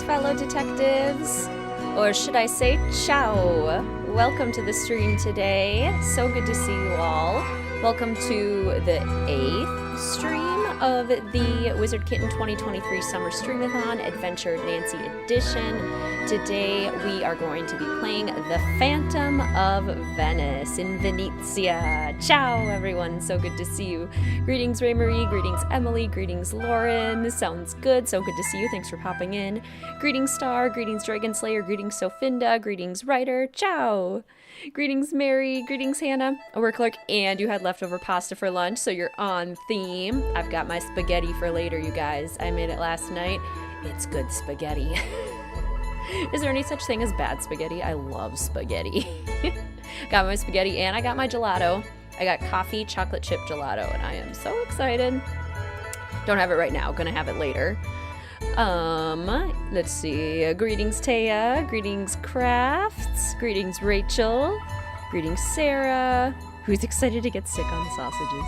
Greetings, fellow detectives, or should I say ciao. Welcome to the stream today. So good to see you all. Welcome to the 8th stream of the WizardKitten 2023 Summer Streamathon Adventure Nancy Edition. Today we are going to be playing The Phantom of Venice in Venezia. Ciao, everyone. So good to see you. Greetings, Ray Marie. Greetings, Emily. Greetings, Lauren. Sounds good. So good to see you. Thanks for popping in. Greetings, Star. Greetings, Dragon Slayer. Greetings, Sofinda. Greetings, Ryder. Ciao. Greetings, Mary. Greetings, Hannah. A work clerk, and you had leftover pasta for lunch, so you're on theme. I've got my spaghetti for later, you guys. I made it last night. It's good spaghetti. Is there any such thing as bad spaghetti? I love spaghetti. Got my spaghetti and I got my gelato. I got coffee chocolate chip gelato and I am so excited. Don't have it right now. Gonna have it later. Let's see. Greetings, Taya. Greetings, Crafts. Greetings, Rachel. Greetings, Sarah. Who's excited to get sick on sausages?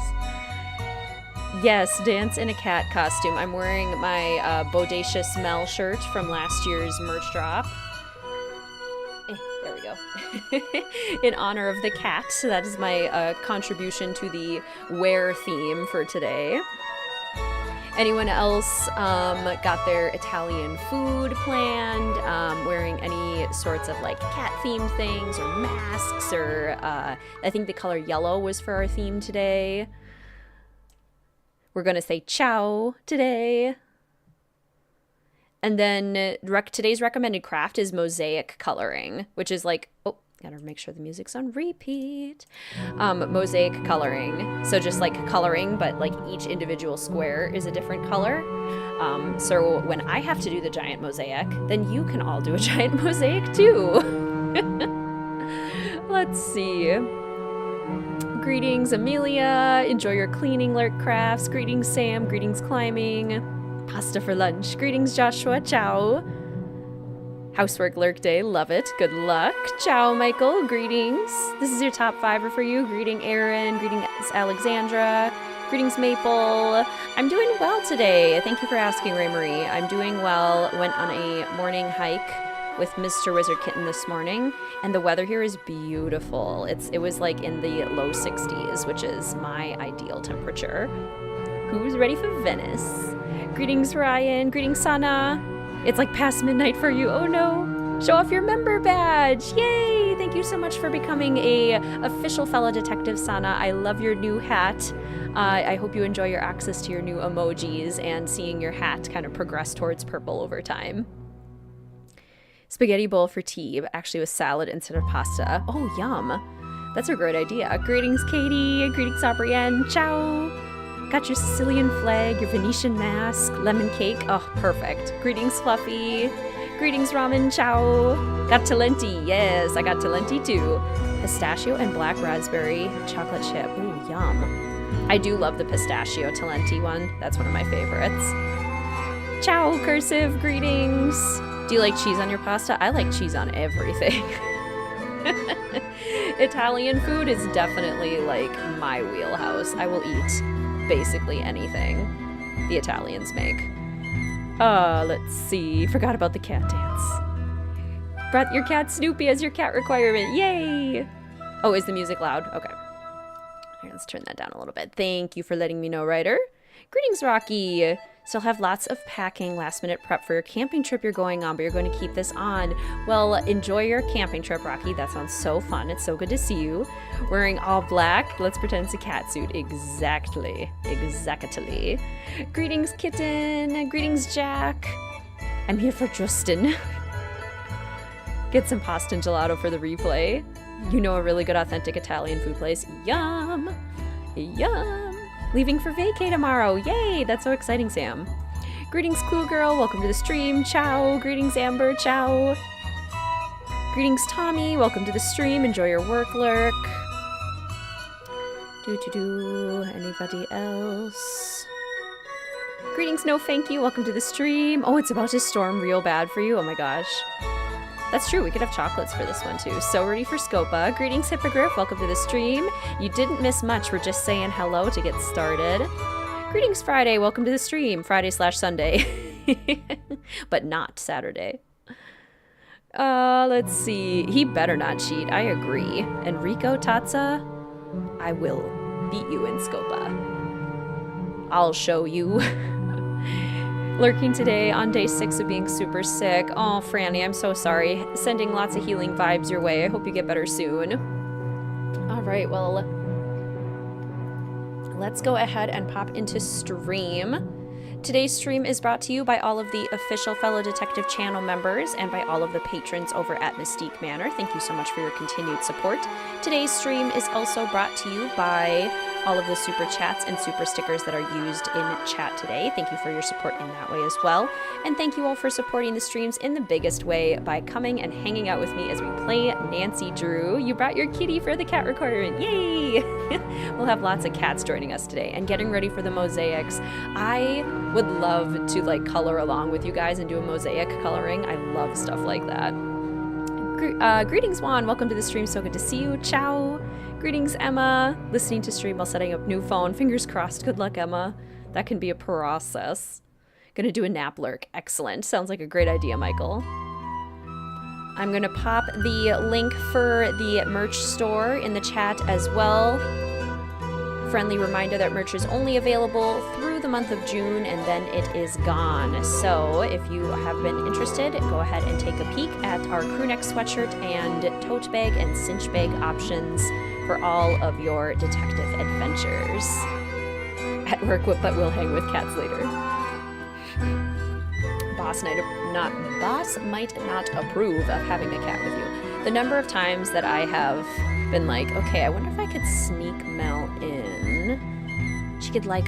Yes, dance in a cat costume. I'm wearing my Bodacious Mel shirt from last year's merch drop. There we go. In honor of the cat. So that is my contribution to the wear theme for today. Anyone else got their Italian food planned, wearing any sorts of like cat themed things or masks, or I think the color yellow was for our theme today. We're going to say ciao today. And then today's recommended craft is mosaic coloring, which is like, oh, gotta make sure the music's on repeat. Mosaic coloring. So just like coloring, but like each individual square is a different color. So when I have to do the giant mosaic, then you can all do a giant mosaic too. Let's see. Greetings, Amelia. Enjoy your cleaning, Lurk Crafts. Greetings, Sam. Greetings, climbing. Pasta for lunch. Greetings, Joshua. Ciao. Housework Lurk Day. Love it. Good luck. Ciao, Michael. Greetings. This is your top fiver for you. Greeting, Aaron. Greetings, Alexandra. Greetings, Maple. I'm doing well today. Thank you for asking, Ray Marie. I'm doing well. Went on a morning hike with Mr. WizardKitten this morning, and the weather here is beautiful. It was like in the low 60s, which is my ideal temperature. Who's ready for Venice? Greetings, Ryan. Greetings, Sana. It's like past midnight for you. Oh no. Show off your member badge. Yay! Thank you so much for becoming a official fellow detective, Sana. I love your new hat. I hope you enjoy your access to your new emojis and seeing your hat kind of progress towards purple over time. Spaghetti bowl for tea, but actually with salad instead of pasta. Oh, yum. That's a great idea. Greetings, Katie. Greetings, Abrienne. Ciao. Got your Sicilian flag, your Venetian mask, lemon cake. Oh, perfect. Greetings, Fluffy. Greetings, Ramen. Ciao. Got Talenti. Yes, I got Talenti too. Pistachio and black raspberry chocolate chip. Ooh, yum. I do love the pistachio Talenti one. That's one of my favorites. Ciao, Cursive. Greetings. Do you like cheese on your pasta? I like cheese on everything. Italian food is definitely like my wheelhouse. I will eat basically anything the Italians make. Let's see. Forgot about the cat dance. Brought your cat Snoopy as your cat requirement. Yay! Oh, is the music loud? Okay. Here, let's turn that down a little bit. Thank you for letting me know, Ryder. Greetings, Rocky. Still have lots of packing, last-minute prep for your camping trip you're going on, but you're going to keep this on. Well, enjoy your camping trip, Rocky. That sounds so fun. It's so good to see you. Wearing all black. Let's pretend it's a cat suit. Exactly. Exactly. Greetings, Kitten. Greetings, Jack. I'm here for Justin. Get some pasta and gelato for the replay. You know a really good, authentic Italian food place. Yum. Yum. Leaving for vacay tomorrow. Yay! That's so exciting, Sam. Greetings, Clue Girl. Welcome to the stream. Ciao. Greetings, Amber. Ciao. Greetings, Tommy. Welcome to the stream. Enjoy your work, Lurk. Anybody else? Greetings, No Thank You. Welcome to the stream. Oh, it's about to storm real bad for you. Oh my gosh. That's true, we could have chocolates for this one too. So ready for Scopa. Greetings, Hippogriff. Welcome to the stream. You didn't miss much. We're just saying hello to get started. Greetings, Friday. Welcome to the stream. Friday/Sunday. But not Saturday. Let's see. He better not cheat. I agree. Enrico Tazza, I will beat you in Scopa. I'll show you. Lurking today on day 6 of being super sick. Oh, Franny, I'm so sorry. Sending lots of healing vibes your way. I hope you get better soon. All right, well, let's go ahead and pop into stream. Today's stream is brought to you by all of the official Fellow Detective channel members and by all of the patrons over at Mystique Manor. Thank you so much for your continued support. Today's stream is also brought to you by all of the super chats and super stickers that are used in chat today. Thank you for your support in that way as well. And thank you all for supporting the streams in the biggest way by coming and hanging out with me as we play Nancy Drew. You brought your kitty for the cat requirement. Yay! We'll have lots of cats joining us today and getting ready for the mosaics. I would love to like color along with you guys and do a mosaic coloring. I love stuff like that. Greetings, Juan. Welcome to the stream. So good to see you. Ciao. Greetings, Emma. Listening to stream while setting up new phone. Fingers crossed. Good luck, Emma. That can be a process. Gonna do a nap lurk. Excellent. Sounds like a great idea, Michael. I'm gonna pop the link for the merch store in the chat as well. Friendly reminder that merch is only available through the month of June and then it is gone. So if you have been interested, go ahead and take a peek at our crewneck sweatshirt and tote bag and cinch bag options for all of your detective adventures. At work, but we'll hang with cats later. Boss might not approve of having a cat with you. The number of times that I have been like, okay, I wonder if I could sneak Mel in. She could like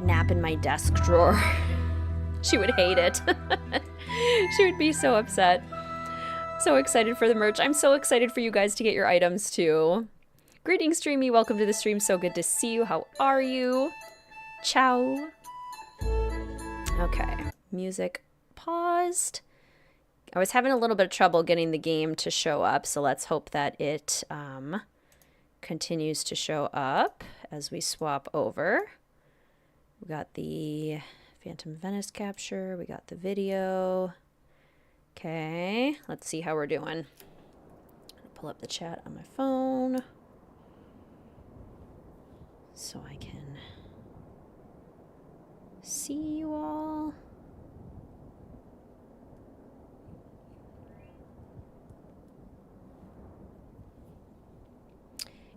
nap in my desk drawer. She would hate it. She would be so upset. So excited for the merch. I'm so excited for you guys to get your items too. Greetings, Streamy. Welcome to the stream. So good to see you. How are you? Ciao. Okay. Music paused. I was having a little bit of trouble getting the game to show up, so let's hope that it continues to show up as we swap over. We got the Phantom Venice capture. We got the video. Okay. Let's see how we're doing. Pull up the chat on my phone so I can see you all.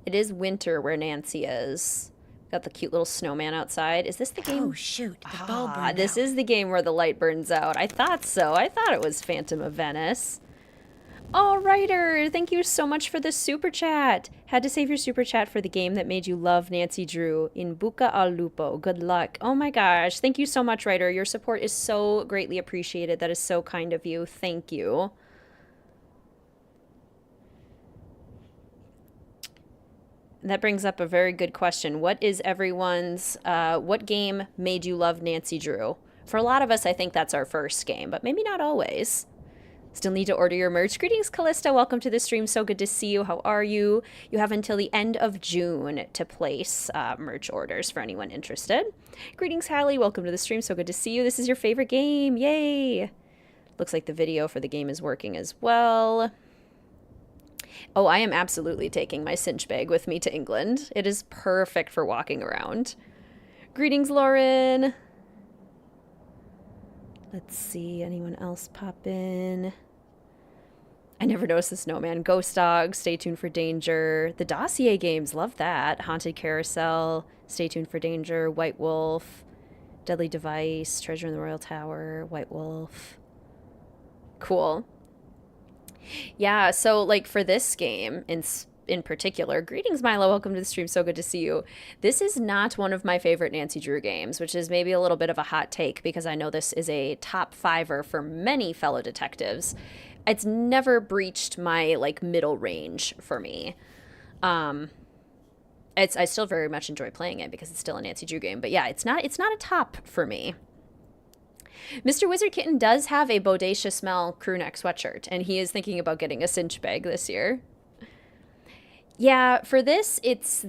It is winter where Nancy is. Got the cute little snowman outside. Is this the game? Oh, shoot. The bulb burned This out. is the game where the light burns out. I thought so. I thought it was Phantom of Venice. Oh, Ryder, thank you so much for the super chat. Had to save your super chat for the game that made you love Nancy Drew. In Buca al Lupo. Good luck. Oh my gosh. Thank you so much, Ryder. Your support is so greatly appreciated. That is so kind of you. Thank you. That brings up a very good question. What is everyone's, what game made you love Nancy Drew? For a lot of us, I think that's our first game, but maybe not always. Still need to order your merch. Greetings, Callista. Welcome to the stream. So good to see you. How are you? You have until the end of June to place merch orders for anyone interested. Greetings, Hallie. Welcome to the stream. So good to see you. This is your favorite game. Yay. Looks like the video for the game is working as well. Oh, I am absolutely taking my cinch bag with me to England. It is perfect for walking around. Greetings, Lauren. Let's see, anyone else pop in? I never noticed the snowman. Ghost Dog, stay tuned for Danger. The Dossier games, love that. Haunted Carousel, stay tuned for Danger. White Wolf, Deadly Device, Treasure in the Royal Tower, White Wolf. Cool. Yeah, so like for this game in particular, greetings, Milo. Welcome to the stream. So good to see you. This is not one of my favorite Nancy Drew games, which is maybe a little bit of a hot take because I know this is a top fiver for many fellow detectives. It's never breached my like middle range for me. I still very much enjoy playing it because it's still a Nancy Drew game, but yeah, it's not a top for me. Mr. WizardKitten does have a Bodacious Smell crewneck sweatshirt, and he is thinking about getting a cinch bag this year. Yeah, for this, it's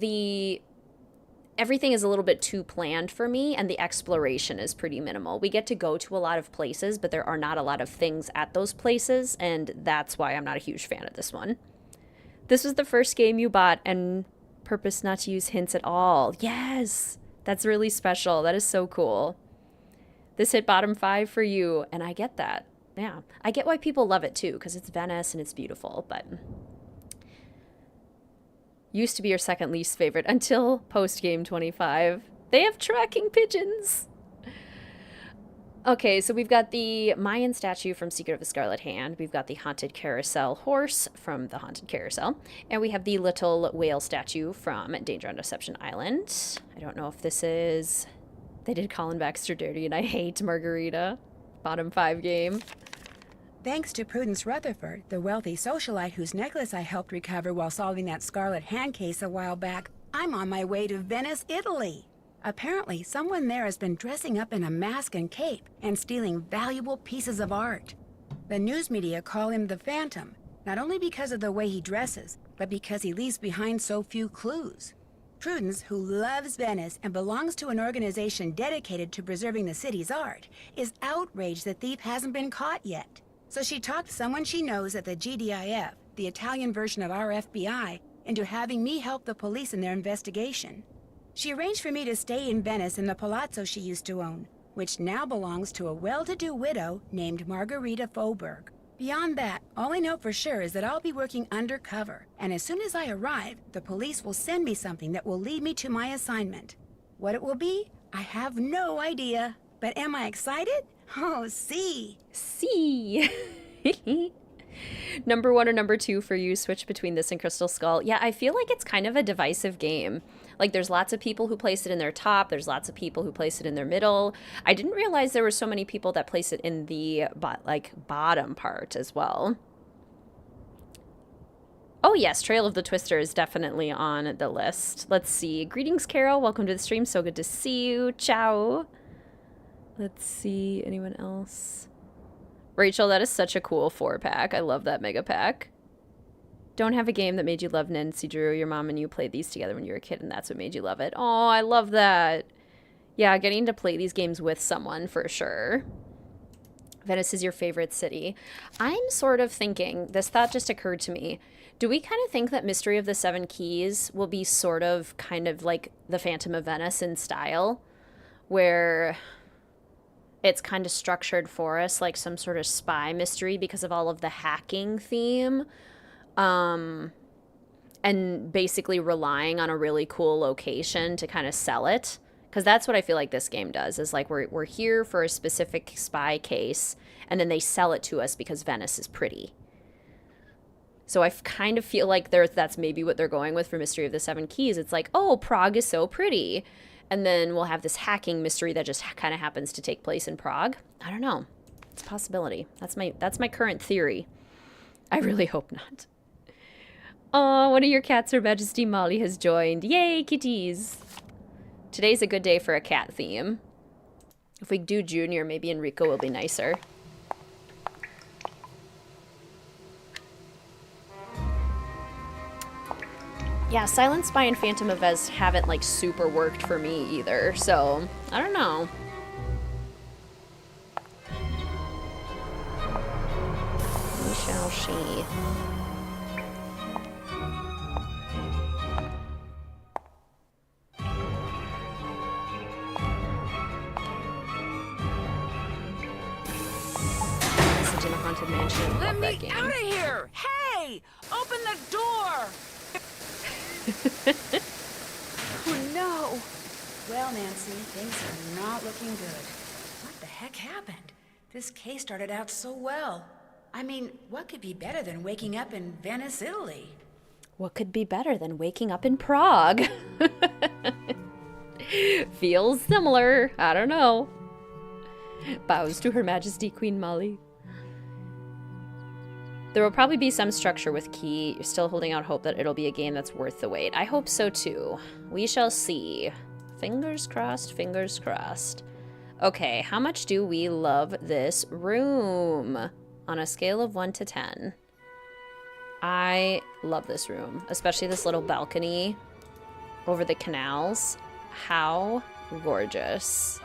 everything is a little bit too planned for me, and the exploration is pretty minimal. We get to go to a lot of places, but there are not a lot of things at those places, and that's why I'm not a huge fan of this one. This was the first game you bought and purpose not to use hints at all. Yes! That's really special. That is so cool. This hit bottom 5 for you, and I get that. Yeah. I get why people love it too, because it's Venice and it's beautiful, but used to be your second least favorite until post-game 25. They have tracking pigeons! Okay, so we've got the Mayan statue from Secret of the Scarlet Hand. We've got the Haunted Carousel horse from the Haunted Carousel. And we have the little whale statue from Danger on Deception Island. I don't know if this is... They did Colin Baxter dirty, and I hate Margarita. Bottom 5 game. Thanks to Prudence Rutherford, the wealthy socialite whose necklace I helped recover while solving that Scarlet Hand case a while back, I'm on my way to Venice, Italy. Apparently, someone there has been dressing up in a mask and cape and stealing valuable pieces of art. The news media call him the Phantom, not only because of the way he dresses, but because he leaves behind so few clues. Prudence, who loves Venice and belongs to an organization dedicated to preserving the city's art, is outraged the thief hasn't been caught yet. So she talked someone she knows at the GDIF, the Italian version of our FBI, into having me help the police in their investigation. She arranged for me to stay in Venice in the palazzo she used to own, which now belongs to a well-to-do widow named Margarita Faubourg. Beyond that, all I know for sure is that I'll be working undercover, and as soon as I arrive, the police will send me something that will lead me to my assignment. What it will be, I have no idea. But am I excited? Oh, see. See. Number 1 or number 2 for you, switch between this and Crystal Skull. Yeah, I feel like it's kind of a divisive game. Like, there's lots of people who place it in their top. There's lots of people who place it in their middle. I didn't realize there were so many people that place it in the, bottom part as well. Oh, yes, Trail of the Twister is definitely on the list. Let's see. Greetings, Carol. Welcome to the stream. So good to see you. Ciao. Let's see. Anyone else? Rachel, that is such a cool 4-pack. I love that mega pack. Don't have a game that made you love Nancy Drew. Your mom and you played these together when you were a kid, and that's what made you love it. Oh, I love that. Yeah, getting to play these games with someone for sure. Venice is your favorite city. I'm sort of thinking, this thought just occurred to me. Do we kind of think that Mystery of the Seven Keys will be sort of kind of like the Phantom of Venice in style? Where it's kind of structured for us like some sort of spy mystery because of all of the hacking theme. And basically relying on a really cool location to kind of sell it. Because that's what I feel like this game does, is like we're here for a specific spy case, and then they sell it to us because Venice is pretty. So I kind of feel like that's maybe what they're going with for Mystery of the Seven Keys. It's like, oh, Prague is so pretty. And then we'll have this hacking mystery that just kind of happens to take place in Prague. I don't know. It's a possibility. That's my current theory. I really hope not. Oh, one of your cats, Her Majesty Molly, has joined. Yay, kitties. Today's a good day for a cat theme. If we do Junior, maybe Enrico will be nicer. Yeah, Silent Spy and Phantom of Vez haven't, like, super worked for me either, so I don't know. We shall see. Mansion. Let me out of here! Hey! Open the door! Oh no! Well, Nancy, things are not looking good. What the heck happened? This case started out so well. I mean, what could be better than waking up in Venice, Italy? What could be better than waking up in Prague? Feels similar. I don't know. Bows to Her Majesty Queen Molly. There will probably be some structure with Key. You're still holding out hope that it'll be a game that's worth the wait. I hope so too. We shall see. Fingers crossed, fingers crossed. Okay, how much do we love this room? On a scale of 1 to 10. I love this room, especially this little balcony over the canals. How gorgeous.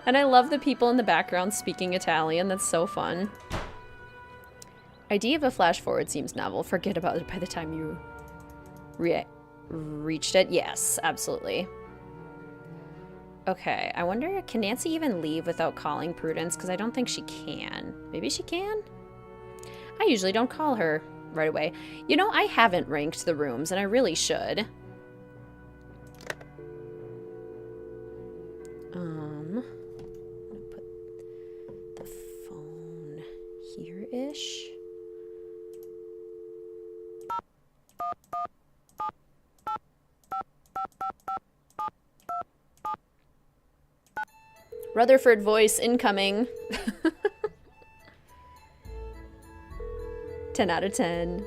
And I love the people in the background speaking Italian. That's so fun. Idea of a flash forward seems novel. Forget about it by the time you reached it. Yes, absolutely. Okay, I wonder, can Nancy even leave without calling Prudence? Because I don't think she can. Maybe she can? I usually don't call her right away. You know, I haven't ranked the rooms, and I really should. I'm gonna put the phone here-ish. Rutherford voice incoming. 10 out of 10.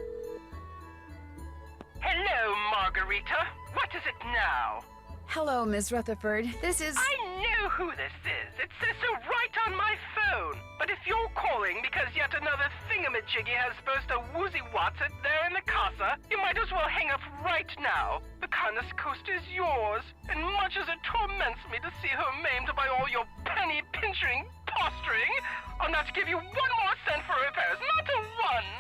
Hello, Margarita. What is it now? Hello, Miss Rutherford. This is... I know who this is. It says so right on my phone. But if you're calling because yet another thingamajiggy has supposed to woozy-wats it there in the casa, you might as well hang up right now. The Canis Coast is yours, and much as it torments me to see her maimed by all your penny-pinching posturing, I'll not give you one more cent for repairs, not a one!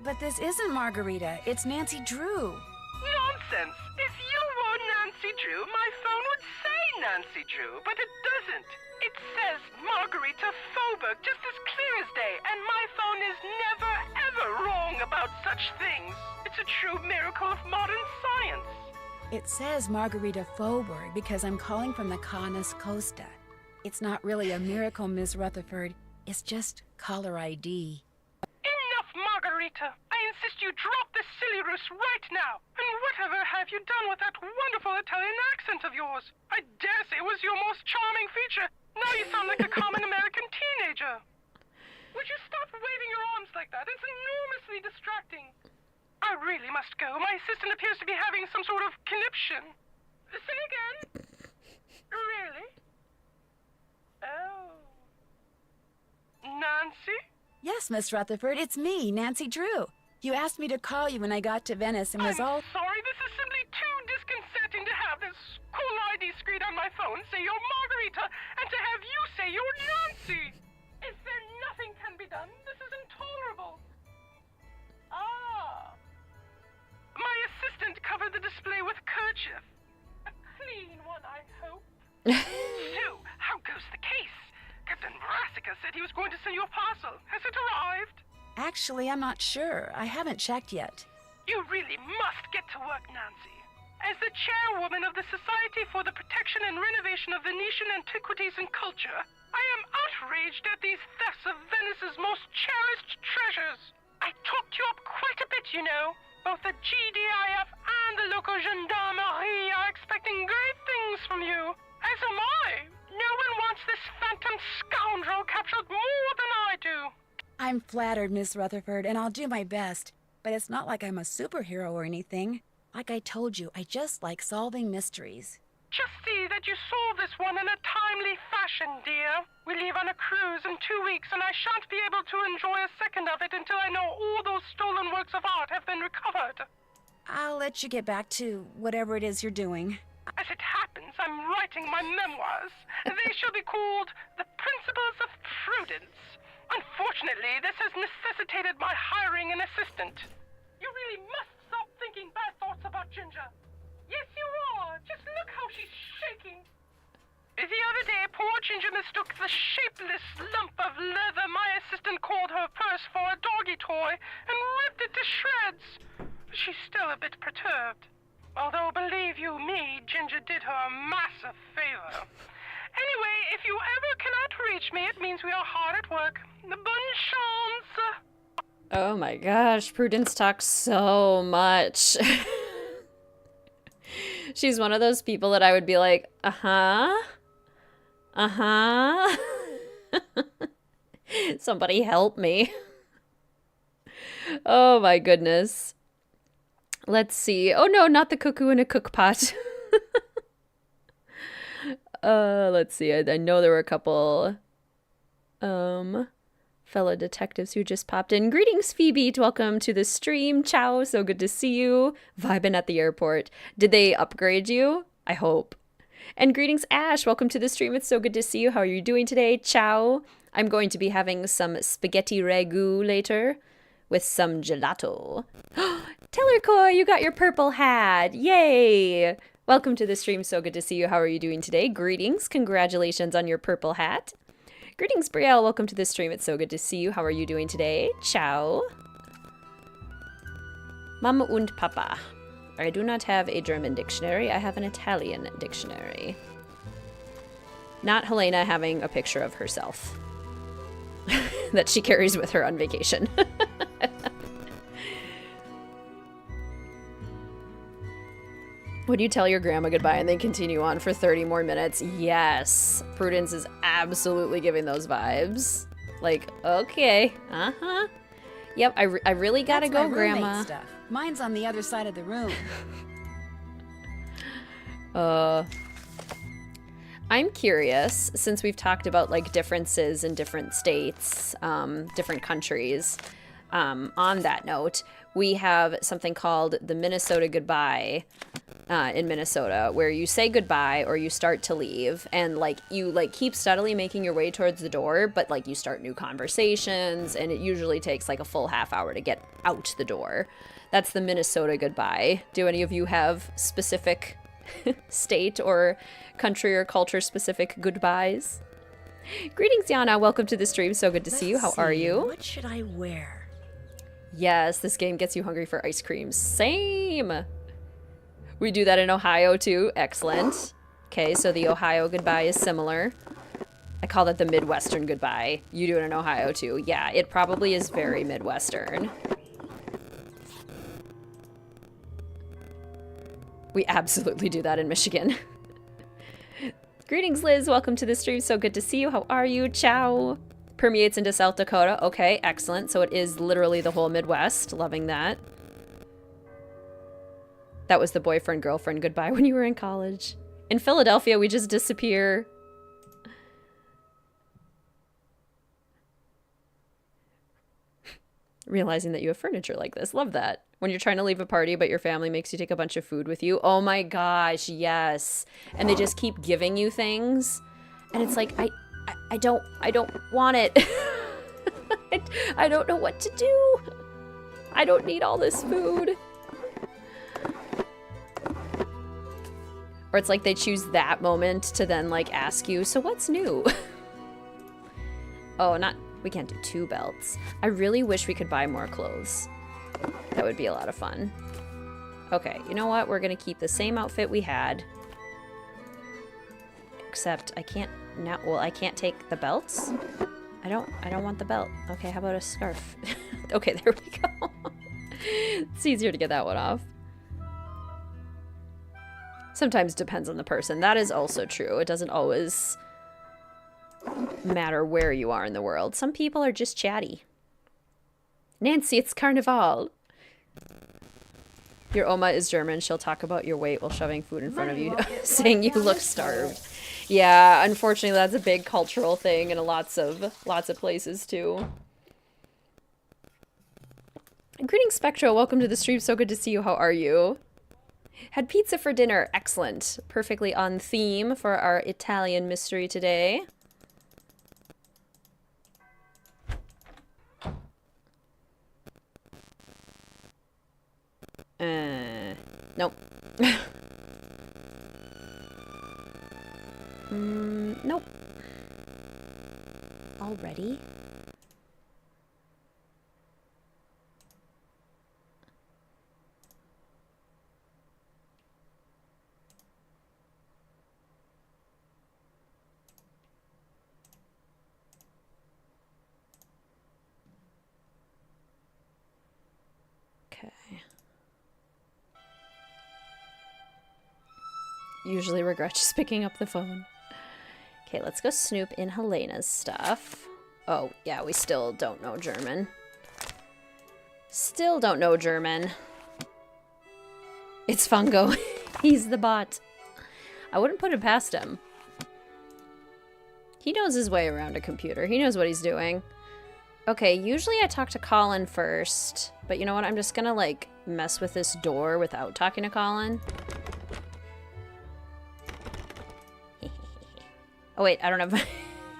But this isn't Margarita. It's Nancy Drew. Nonsense! If you were Nancy Drew, my phone would say Nancy Drew, but it doesn't. It says Margarita Faubourg just as clear as day, and my phone is never, ever wrong about such things. It's a true miracle of modern science. It says Margarita Faubourg because I'm calling from the Canis Costa. It's not really a miracle, Miss Rutherford. It's just caller ID. Enough, Margarita! I insist you drop this silly ruse right now! And whatever have you done with that wonderful Italian accent of yours? I dare say it was your most charming feature. Now you sound like a common American teenager. Would you stop waving your arms like that? It's enormously distracting. I really must go. My assistant appears to be having some sort of conniption. Say again? Really? Oh. Nancy? Yes, Miss Rutherford, it's me, Nancy Drew. You asked me to call you when I got to Venice and was I'm all... sorry, this is simply too disconcerting to have this cool ID screen on my phone say you're Margarita, and to have you say you're Nancy. Is there nothing can be done? This is intolerable. Ah. My assistant covered the display with kerchief. A clean one, I hope. So, how goes the case? Captain Brassica said he was going to send you a parcel. Has it arrived? Actually, I'm not sure. I haven't checked yet. You really must get to work, Nancy. As the chairwoman of the Society for the Protection and Renovation of Venetian Antiquities and Culture, I am outraged at these thefts of Venice's most cherished treasures. I talked you up quite a bit, you know. Both the GDIF and the local gendarmerie are expecting great things from you. As am I. No one wants this phantom scoundrel captured more than I do. I'm flattered, Miss Rutherford, and I'll do my best. But it's not like I'm a superhero or anything. Like I told you, I just like solving mysteries. Just see that you solve this one in a timely fashion, dear. We leave on a cruise in 2 weeks, and I shan't be able to enjoy a second of it until I know all those stolen works of art have been recovered. I'll let you get back to whatever it is you're doing. As it happens, I'm writing my memoirs. They shall be called The Principles of Prudence. Unfortunately, this has necessitated my hiring an assistant. You really must stop thinking bad thoughts about Ginger. Yes, you are. Just look how she's shaking. The other day, poor Ginger mistook the shapeless lump of leather my assistant called her purse for a doggy toy and ripped it to shreds. She's still a bit perturbed. Although, believe you me, Ginger did her a massive favor. Anyway, if you ever cannot reach me, it means we are hard at work. Bonne chance. Oh my gosh, Prudence talks so much. She's one of those people that I would be like, uh-huh. Uh-huh. Somebody help me. Oh my goodness. Let's see. Oh no, not the cuckoo in a cook pot. Let's see. I know there were a couple fellow detectives who just popped in. Greetings, Phoebe. Welcome to the stream. Ciao. So good to see you. Vibing at the airport. Did they upgrade you? I hope. And greetings, Ash. Welcome to the stream. It's so good to see you. How are you doing today? Ciao. I'm going to be having some spaghetti ragu later with some gelato. Tellercoy, you got your purple hat. Yay. Welcome to the stream. So good to see you. How are you doing today? Greetings. Congratulations on your purple hat. Greetings, Brielle. Welcome to the stream. It's so good to see you. How are you doing today? Ciao. Mama und Papa. I do not have a German dictionary. I have an Italian dictionary. Not Helena having a picture of herself that she carries with her on vacation. Would you tell your grandma goodbye and then continue on for 30 more minutes? Yes. Prudence is absolutely giving those vibes. Like, okay. Uh-huh. Yep, I really gotta go, Grandma. Stuff. Mine's on the other side of the room. I'm curious, since we've talked about like differences in different states, different countries, on that note, we have something called the Minnesota Goodbye in Minnesota, where you say goodbye or you start to leave, and like you like keep steadily making your way towards the door, but like you start new conversations, and it usually takes like a full half hour to get out the door. That's the Minnesota Goodbye. Do any of you have specific state or country or culture specific goodbyes? Greetings, Yana. Welcome to the stream. So good to see you. How are you? What should I wear? Yes, this game gets you hungry for ice cream. Same. We do that in Ohio too. Excellent. Okay, so the Ohio goodbye is similar. I call that the Midwestern goodbye. You do it in Ohio too. Yeah, it probably is very Midwestern. We absolutely do that in Michigan. Greetings, Liz. Welcome to the stream. So good to see you. How are you? Ciao. Permeates into South Dakota. Okay, excellent. So it is literally the whole Midwest. Loving that. That was the boyfriend-girlfriend goodbye when you were in college. In Philadelphia, we just disappear. Realizing that you have furniture like this. Love that. When you're trying to leave a party, but your family makes you take a bunch of food with you. Oh my gosh, yes. And they just keep giving you things. And it's like, I don't want it. I don't know what to do. I don't need all this food. Or it's like they choose that moment to then like ask you, so what's new? Oh, we can't do 2 belts. I really wish we could buy more clothes. That would be a lot of fun. Okay, you know what? We're gonna keep the same outfit we had. Except I can't now, well, I can't take the belts. I don't want the belt. Okay, how about a scarf? Okay, there we go. It's easier to get that one off. Sometimes depends on the person. That is also true. It doesn't always matter where you are in the world. Some people are just chatty. Nancy, it's Carnival. Your Oma is German. She'll talk about your weight while shoving food in front of you, saying you look starved. Yeah, unfortunately, that's a big cultural thing in lots of places too. Greetings, Spectro. Welcome to the stream. So good to see you. How are you? Had pizza for dinner. Excellent. Perfectly on theme for our Italian mystery today. Nope. Nope. Already? Okay. Usually regret just picking up the phone. Okay, let's go snoop in Helena's stuff. Oh, yeah, we still don't know German. Still don't know German. It's Fungo. He's the bot. I wouldn't put it past him. He knows his way around a computer. He knows what he's doing. Okay, usually I talk to Colin first, but you know what? I'm just gonna, like, mess with this door without talking to Colin. Oh, wait, I don't have my...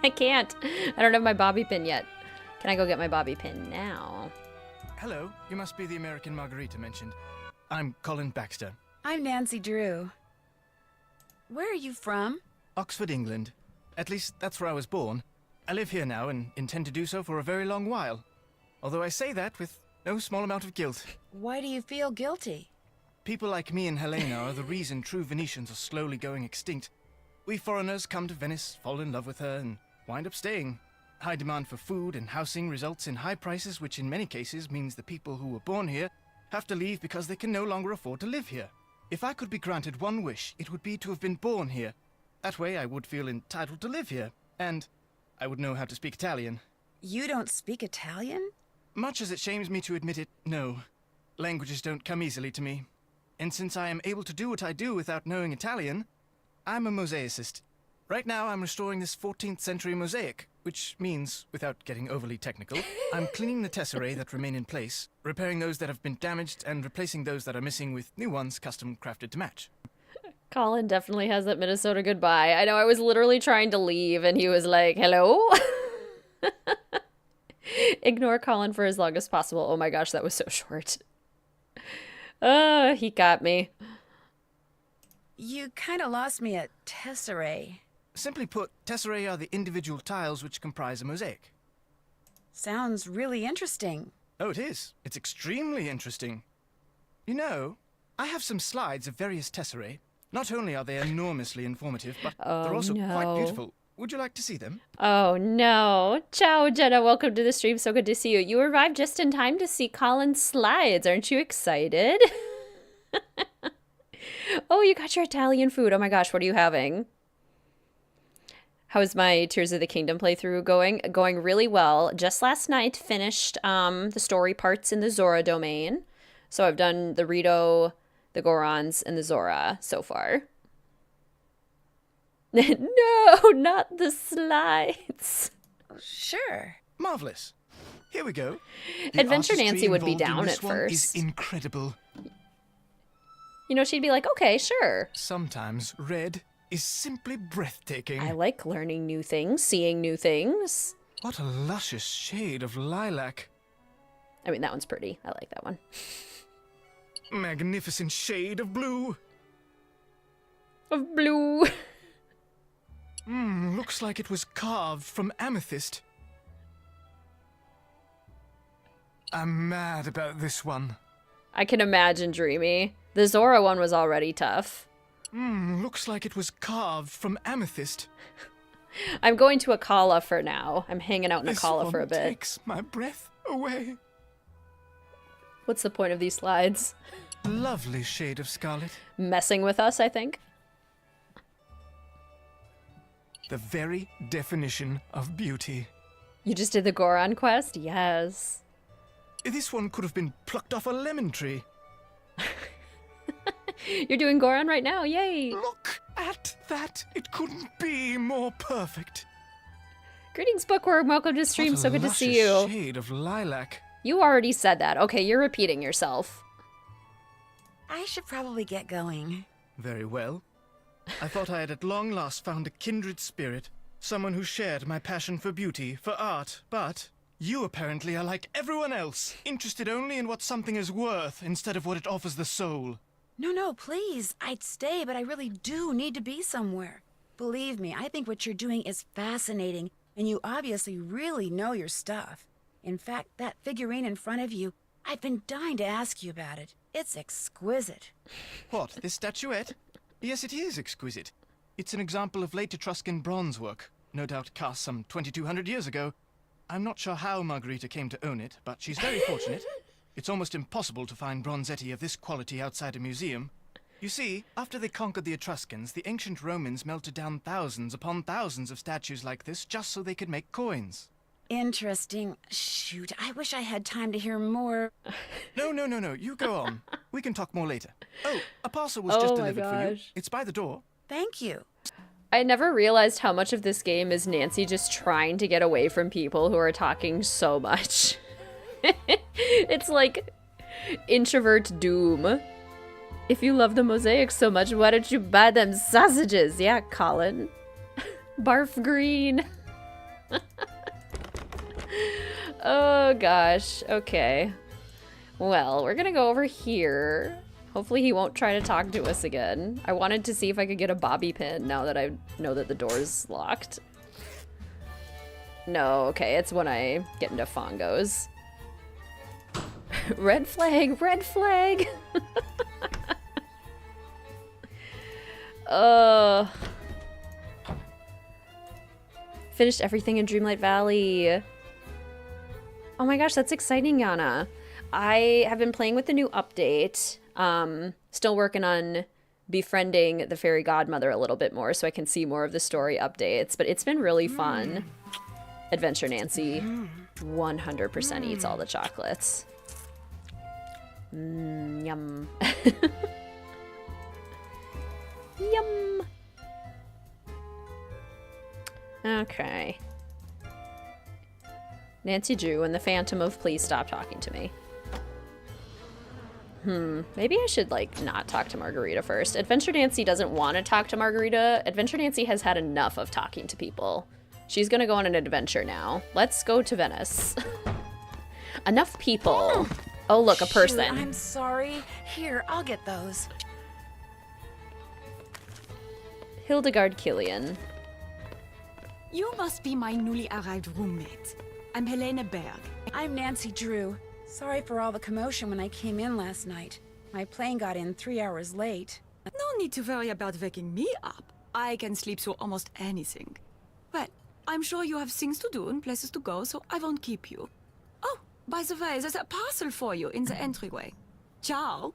I can't. I don't have my bobby pin yet. Can I go get my bobby pin now? Hello, you must be the American Margarita mentioned. I'm Colin Baxter. I'm Nancy Drew. Where are you from? Oxford, England. At least, that's where I was born. I live here now and intend to do so for a very long while. Although I say that with no small amount of guilt. Why do you feel guilty? People like me and Helena are the reason true Venetians are slowly going extinct. We foreigners come to Venice, fall in love with her, and wind up staying. High demand for food and housing results in high prices, which in many cases means the people who were born here have to leave because they can no longer afford to live here. If I could be granted one wish, it would be to have been born here. That way I would feel entitled to live here, and I would know how to speak Italian. You don't speak Italian? Much as it shames me to admit it, no. Languages don't come easily to me. And since I am able to do what I do without knowing Italian, I'm a mosaicist. Right now I'm restoring this 14th century mosaic, which means, without getting overly technical, I'm cleaning the tesserae that remain in place, repairing those that have been damaged, and replacing those that are missing with new ones custom crafted to match. Colin definitely has that Minnesota goodbye. I know I was literally trying to leave and he was like, hello? Ignore Colin for as long as possible. Oh my gosh, that was so short. He got me. You kind of lost me at tesserae. Simply put, tesserae are the individual tiles which comprise a mosaic. Sounds really interesting. Oh, it is. It's extremely interesting. You know, I have some slides of various tesserae. Not only are they enormously informative, but they're also quite beautiful. Would you like to see them? Oh no. Ciao, Jenna. Welcome to the stream. So good to see you. You arrived just in time to see Colin's slides. Aren't you excited? Oh, you got your Italian food. Oh my gosh, what are you having? How's my Tears of the Kingdom playthrough going? Going really well. Just last night finished the story parts in the Zora domain. So I've done the Rito, the Gorons, and the Zora so far. No, not the slides. Sure. Marvelous. Here we go. Adventure Nancy would be down at first. Is incredible. You know, she'd be like, okay, sure. Sometimes red is simply breathtaking. I like learning new things, seeing new things. What a luscious shade of lilac. I mean, that one's pretty. I like that one. Magnificent shade of blue. Of blue. Looks like it was carved from amethyst. I'm mad about this one. I can imagine, Dreamy. The Zora one was already tough. Looks like it was carved from amethyst. I'm going to Akala for now. I'm hanging out in Akala for a bit. This one takes my breath away. What's the point of these slides? Lovely shade of scarlet. Messing with us, I think. The very definition of beauty. You just did the Goron quest? Yes. This one could have been plucked off a lemon tree. You're doing Goron right now, yay! Look at that! It couldn't be more perfect. Greetings, Bookworm. Welcome to stream. So good to see you. What a shade of lilac. You already said that. Okay, you're repeating yourself. I should probably get going. Very well. I thought I had at long last found a kindred spirit, someone who shared my passion for beauty, for art, but you apparently are like everyone else, interested only in what something is worth instead of what it offers the soul. No, please. I'd stay, but I really do need to be somewhere. Believe me, I think what you're doing is fascinating, and you obviously really know your stuff. In fact, that figurine in front of you, I've been dying to ask you about it. It's exquisite. What, this statuette? Yes, it is exquisite. It's an example of late Etruscan bronze work, no doubt cast some 2,200 years ago. I'm not sure how Margarita came to own it, but she's very fortunate. It's almost impossible to find bronzetti of this quality outside a museum. You see, after they conquered the Etruscans, the ancient Romans melted down thousands upon thousands of statues like this just so they could make coins. Interesting. Shoot, I wish I had time to hear more. No, you go on. We can talk more later. Oh, a parcel was just delivered for you. It's by the door. Thank you. I never realized how much of this game is Nancy just trying to get away from people who are talking so much. It's like introvert doom. If you love the mosaics so much, why don't you buy them sausages? Yeah, Colin. Barf green. Oh gosh, okay. Well, we're gonna go over here. Hopefully he won't try to talk to us again. I wanted to see if I could get a bobby pin now that I know that the door's locked. No, okay, it's when I get into fongos. Red flag, red flag! Finished everything in Dreamlight Valley. Oh my gosh, that's exciting, Yana. I have been playing with the new update. Still working on befriending the fairy godmother a little bit more so I can see more of the story updates, but it's been really fun. Adventure Nancy 100% eats all the chocolates. Yum. Yum. Okay. Nancy Drew and the Phantom of Please Stop Talking to Me. Maybe I should, like, not talk to Margarita first. Adventure Nancy doesn't want to talk to Margarita. Adventure Nancy has had enough of talking to people. She's gonna go on an adventure now. Let's go to Venice. Enough people. Oh, look, a person. Shoot, I'm sorry. Here, I'll get those. Hildegard Killian. You must be my newly arrived roommate. I'm Helene Berg. I'm Nancy Drew. Sorry for all the commotion when I came in last night. My plane got in 3 hours late. No need to worry about waking me up. I can sleep through almost anything. Well, I'm sure you have things to do and places to go, so I won't keep you. Oh, by the way, there's a parcel for you in the entryway. Ciao.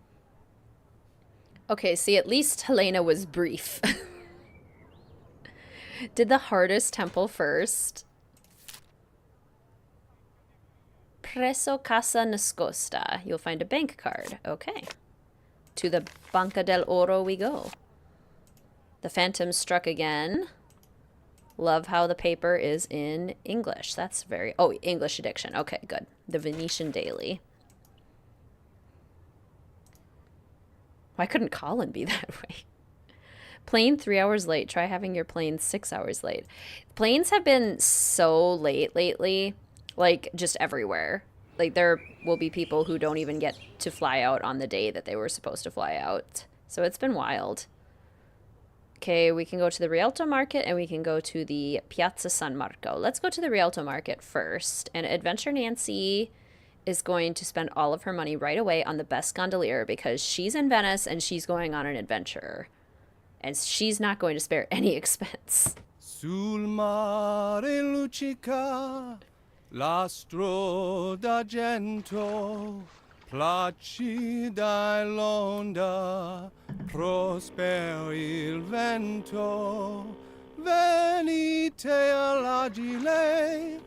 Okay, see, at least Helena was brief. Did the hardest temple first. Presso Casa Nascosta. You'll find a bank card. Okay. To the Banca del Oro we go. The Phantom struck again. Love how the paper is in English. That's very... Oh, English addiction. Okay, good. The Venetian Daily. Why couldn't Colin be that way? Plane 3 hours late. Try having your plane 6 hours late. Planes have been so late lately. Like, just everywhere. Like, there will be people who don't even get to fly out on the day that they were supposed to fly out. So it's been wild. Okay, we can go to the Rialto Market and we can go to the Piazza San Marco. Let's go to the Rialto Market first. And Adventure Nancy is going to spend all of her money right away on the best gondolier because she's in Venice and she's going on an adventure. And she's not going to spare any expense. Sul mare luccica l'astro d'argento, placida l'onda, prosper il vento. Venite all'agile,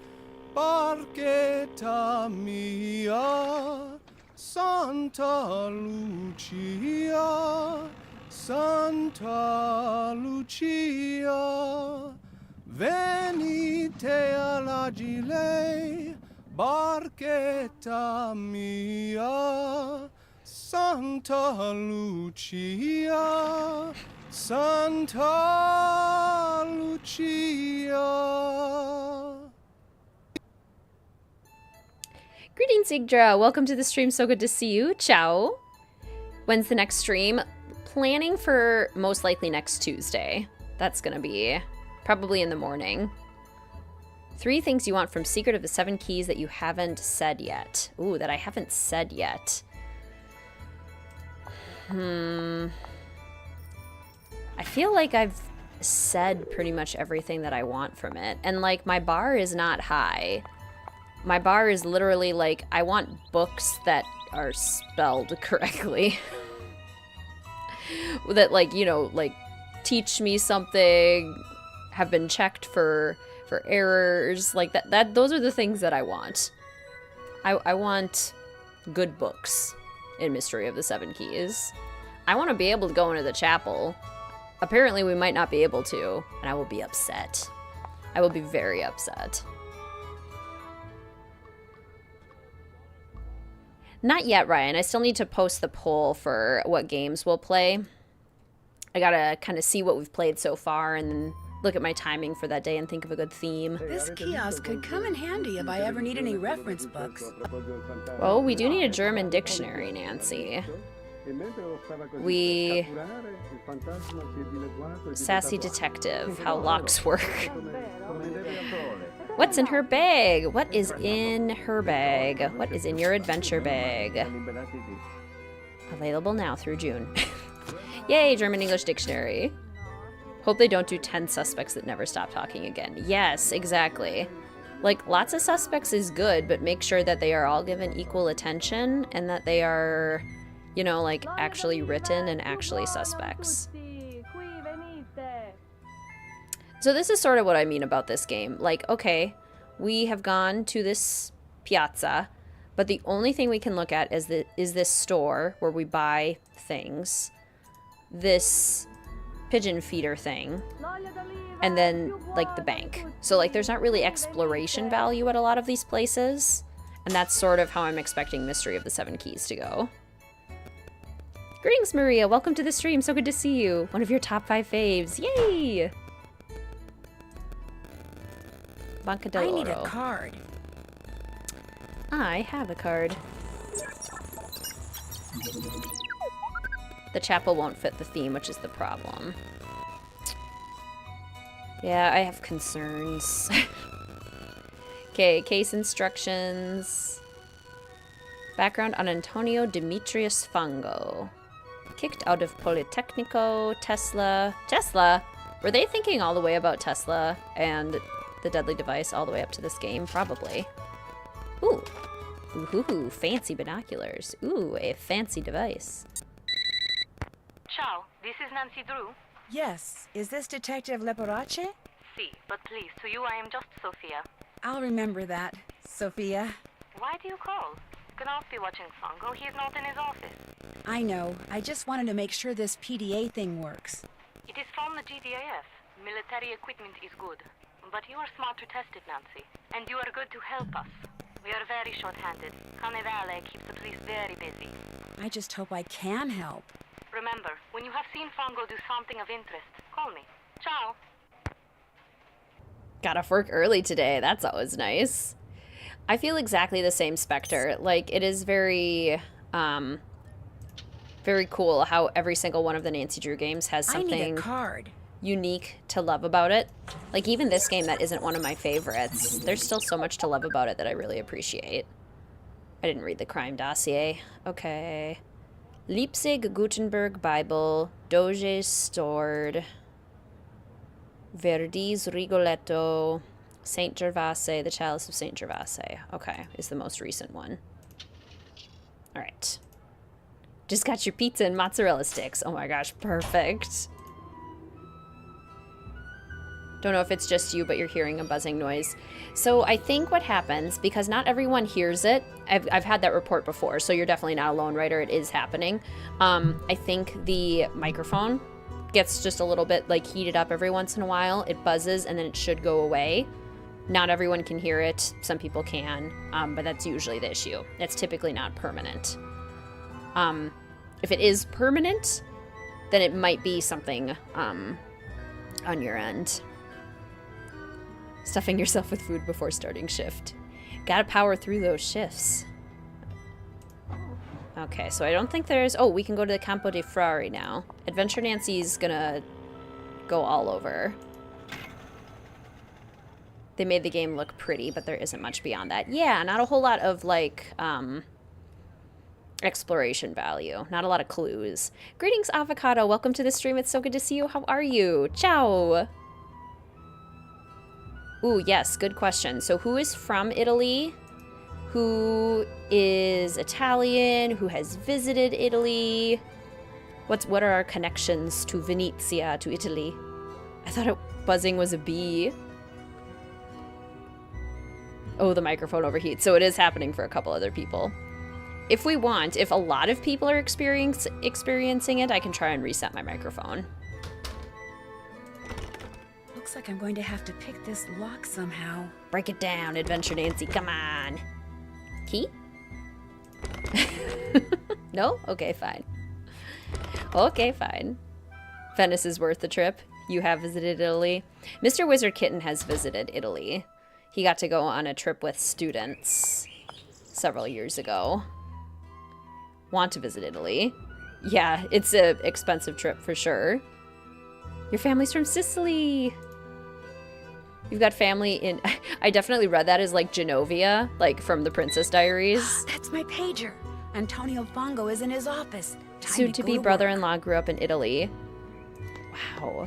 barchetta mia, Santa Lucia, Santa Lucia. Venite all'agile, barchetta mia, Santa Lucia, Santa Lucia. Greetings, Yggdra. Welcome to the stream. So good to see you. Ciao. When's the next stream? Planning for most likely next Tuesday. That's gonna be probably in the morning. 3 things you want from Secret of the 7 Keys that you haven't said yet. Ooh, that I haven't said yet. I feel like I've said pretty much everything that I want from it. And, like, my bar is not high. My bar is literally, like, I want books that are spelled correctly. That, like, you know, like, teach me something, have been checked for errors, like that those are the things that I want. I want good books in Mystery of the 7 Keys. I want to be able to go into the chapel apparently we might not be able to, and I will be upset. I will be very upset. Not yet, Ryan. I still need to post the poll for what games we'll play. I gotta kind of see what we've played so far and then look at my timing for that day and think of a good theme. This kiosk could come in handy if I ever need any reference books. Well, we do need a German dictionary, Nancy. We... Sassy detective, how locks work. What's in her bag? What is in her bag? What is in your adventure bag? Available now through June. Yay, German English dictionary. Hope they don't do 10 suspects that never stop talking again. Yes, exactly. Like, lots of suspects is good, but make sure that they are all given equal attention and that they are, you know, like, actually written and actually suspects. So this is sort of what I mean about this game. Like, okay, we have gone to this piazza, but the only thing we can look at is this store where we buy things, this pigeon feeder thing, and then, like, the bank. So, like, there's not really exploration value at a lot of these places, and that's sort of how I'm expecting Mystery of the Seven Keys to go. Greetings, Maria. Welcome to the stream. So good to see you. One of your top 5 faves. Yay! Banca del Oro. I need a card. I have a card. The chapel won't fit the theme, which is the problem. Yeah, I have concerns. Okay, case instructions. Background on Antonio Demetrius Fango. Kicked out of Politecnico, Tesla. Tesla? Were they thinking all the way about Tesla and the deadly device all the way up to this game? Probably. Ooh. Ooh, fancy binoculars. Ooh, a fancy device. Ciao, this is Nancy Drew. Yes. Is this Detective Leporace? Si, but please, to you I am just Sophia. I'll remember that, Sophia. Why do you call? Cannot be watching Fango, he is not in his office. I know. I just wanted to make sure this PDA thing works. It is from the GDAF. Military equipment is good. But you are smart to test it, Nancy. And you are good to help us. We are very short-handed. Carnevale keeps the police very busy. I just hope I can help. Remember, when you have seen Fango do something of interest, call me. Ciao. Got off work early today. That's always nice. I feel exactly the same Spectre. Like, it is very, very cool how every single one of the Nancy Drew games has I need something a card. unique to love about it. Like, even this game that isn't one of my favorites, there's still so much to love about it that I really appreciate. I didn't read the crime dossier. Okay. Leipzig Gutenberg Bible, Doge's Stored, Verdi's Rigoletto, Saint Gervase, the Chalice of Saint Gervase. Okay, is the most recent one. All right. Just got your pizza and mozzarella sticks. Oh my gosh, perfect. Don't know if it's just you, but you're hearing a buzzing noise. So I think what happens, because not everyone hears it, I've had that report before, so you're definitely not alone, writer. It is happening. I think the microphone gets just a little bit like heated up every once in a while. It buzzes and then it should go away. Not everyone can hear it. Some people can, but that's usually the issue. It's typically not permanent. If it is permanent, then it might be something on your end. Stuffing yourself with food before starting shift. Gotta power through those shifts. Okay, so I don't think there's... Oh, we can go to the Campo dei Frari now. Adventure Nancy's gonna go all over. They made the game look pretty, but there isn't much beyond that. Yeah, not a whole lot of, like, exploration value. Not a lot of clues. Greetings, Avocado. Welcome to the stream. It's so good to see you. How are you? Ciao! Ooh, yes, good question. So who is from Italy? Who is Italian? Who has visited Italy? What are our connections to Venezia, to Italy? I thought buzzing was a bee. Oh, the microphone overheats. So it is happening for a couple other people. If we want, if a lot of people are experiencing it, I can try and reset my microphone. Looks like I'm going to have to pick this lock somehow. Break it down, Adventure Nancy. Come on. Key? No? Okay, fine. Okay, fine. Venice is worth the trip. You have visited Italy. Mr. WizardKitten has visited Italy. He got to go on a trip with students several years ago. Want to visit Italy. Yeah, it's an expensive trip for sure. Your family's from Sicily. You've got family in... I definitely read that as like Genovia, like from the Princess Diaries. That's my pager. Antonio Fongo is in his office. Soon-to-be brother-in-law grew up in Italy. Wow.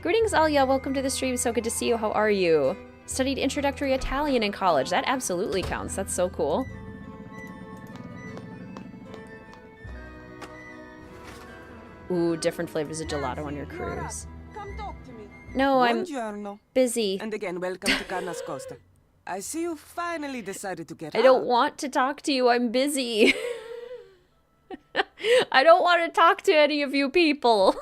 Greetings, Alia. Welcome to the stream. So good to see you. How are you? Studied introductory Italian in college. That absolutely counts. That's so cool. Ooh, different flavors of gelato on your cruise. Come talk to me. No, I'm Buongiorno. busy. And again, welcome to Carnas Costa. I see you finally decided to get I don't out. want to talk to you. I'm busy. I don't want to talk to any of you people.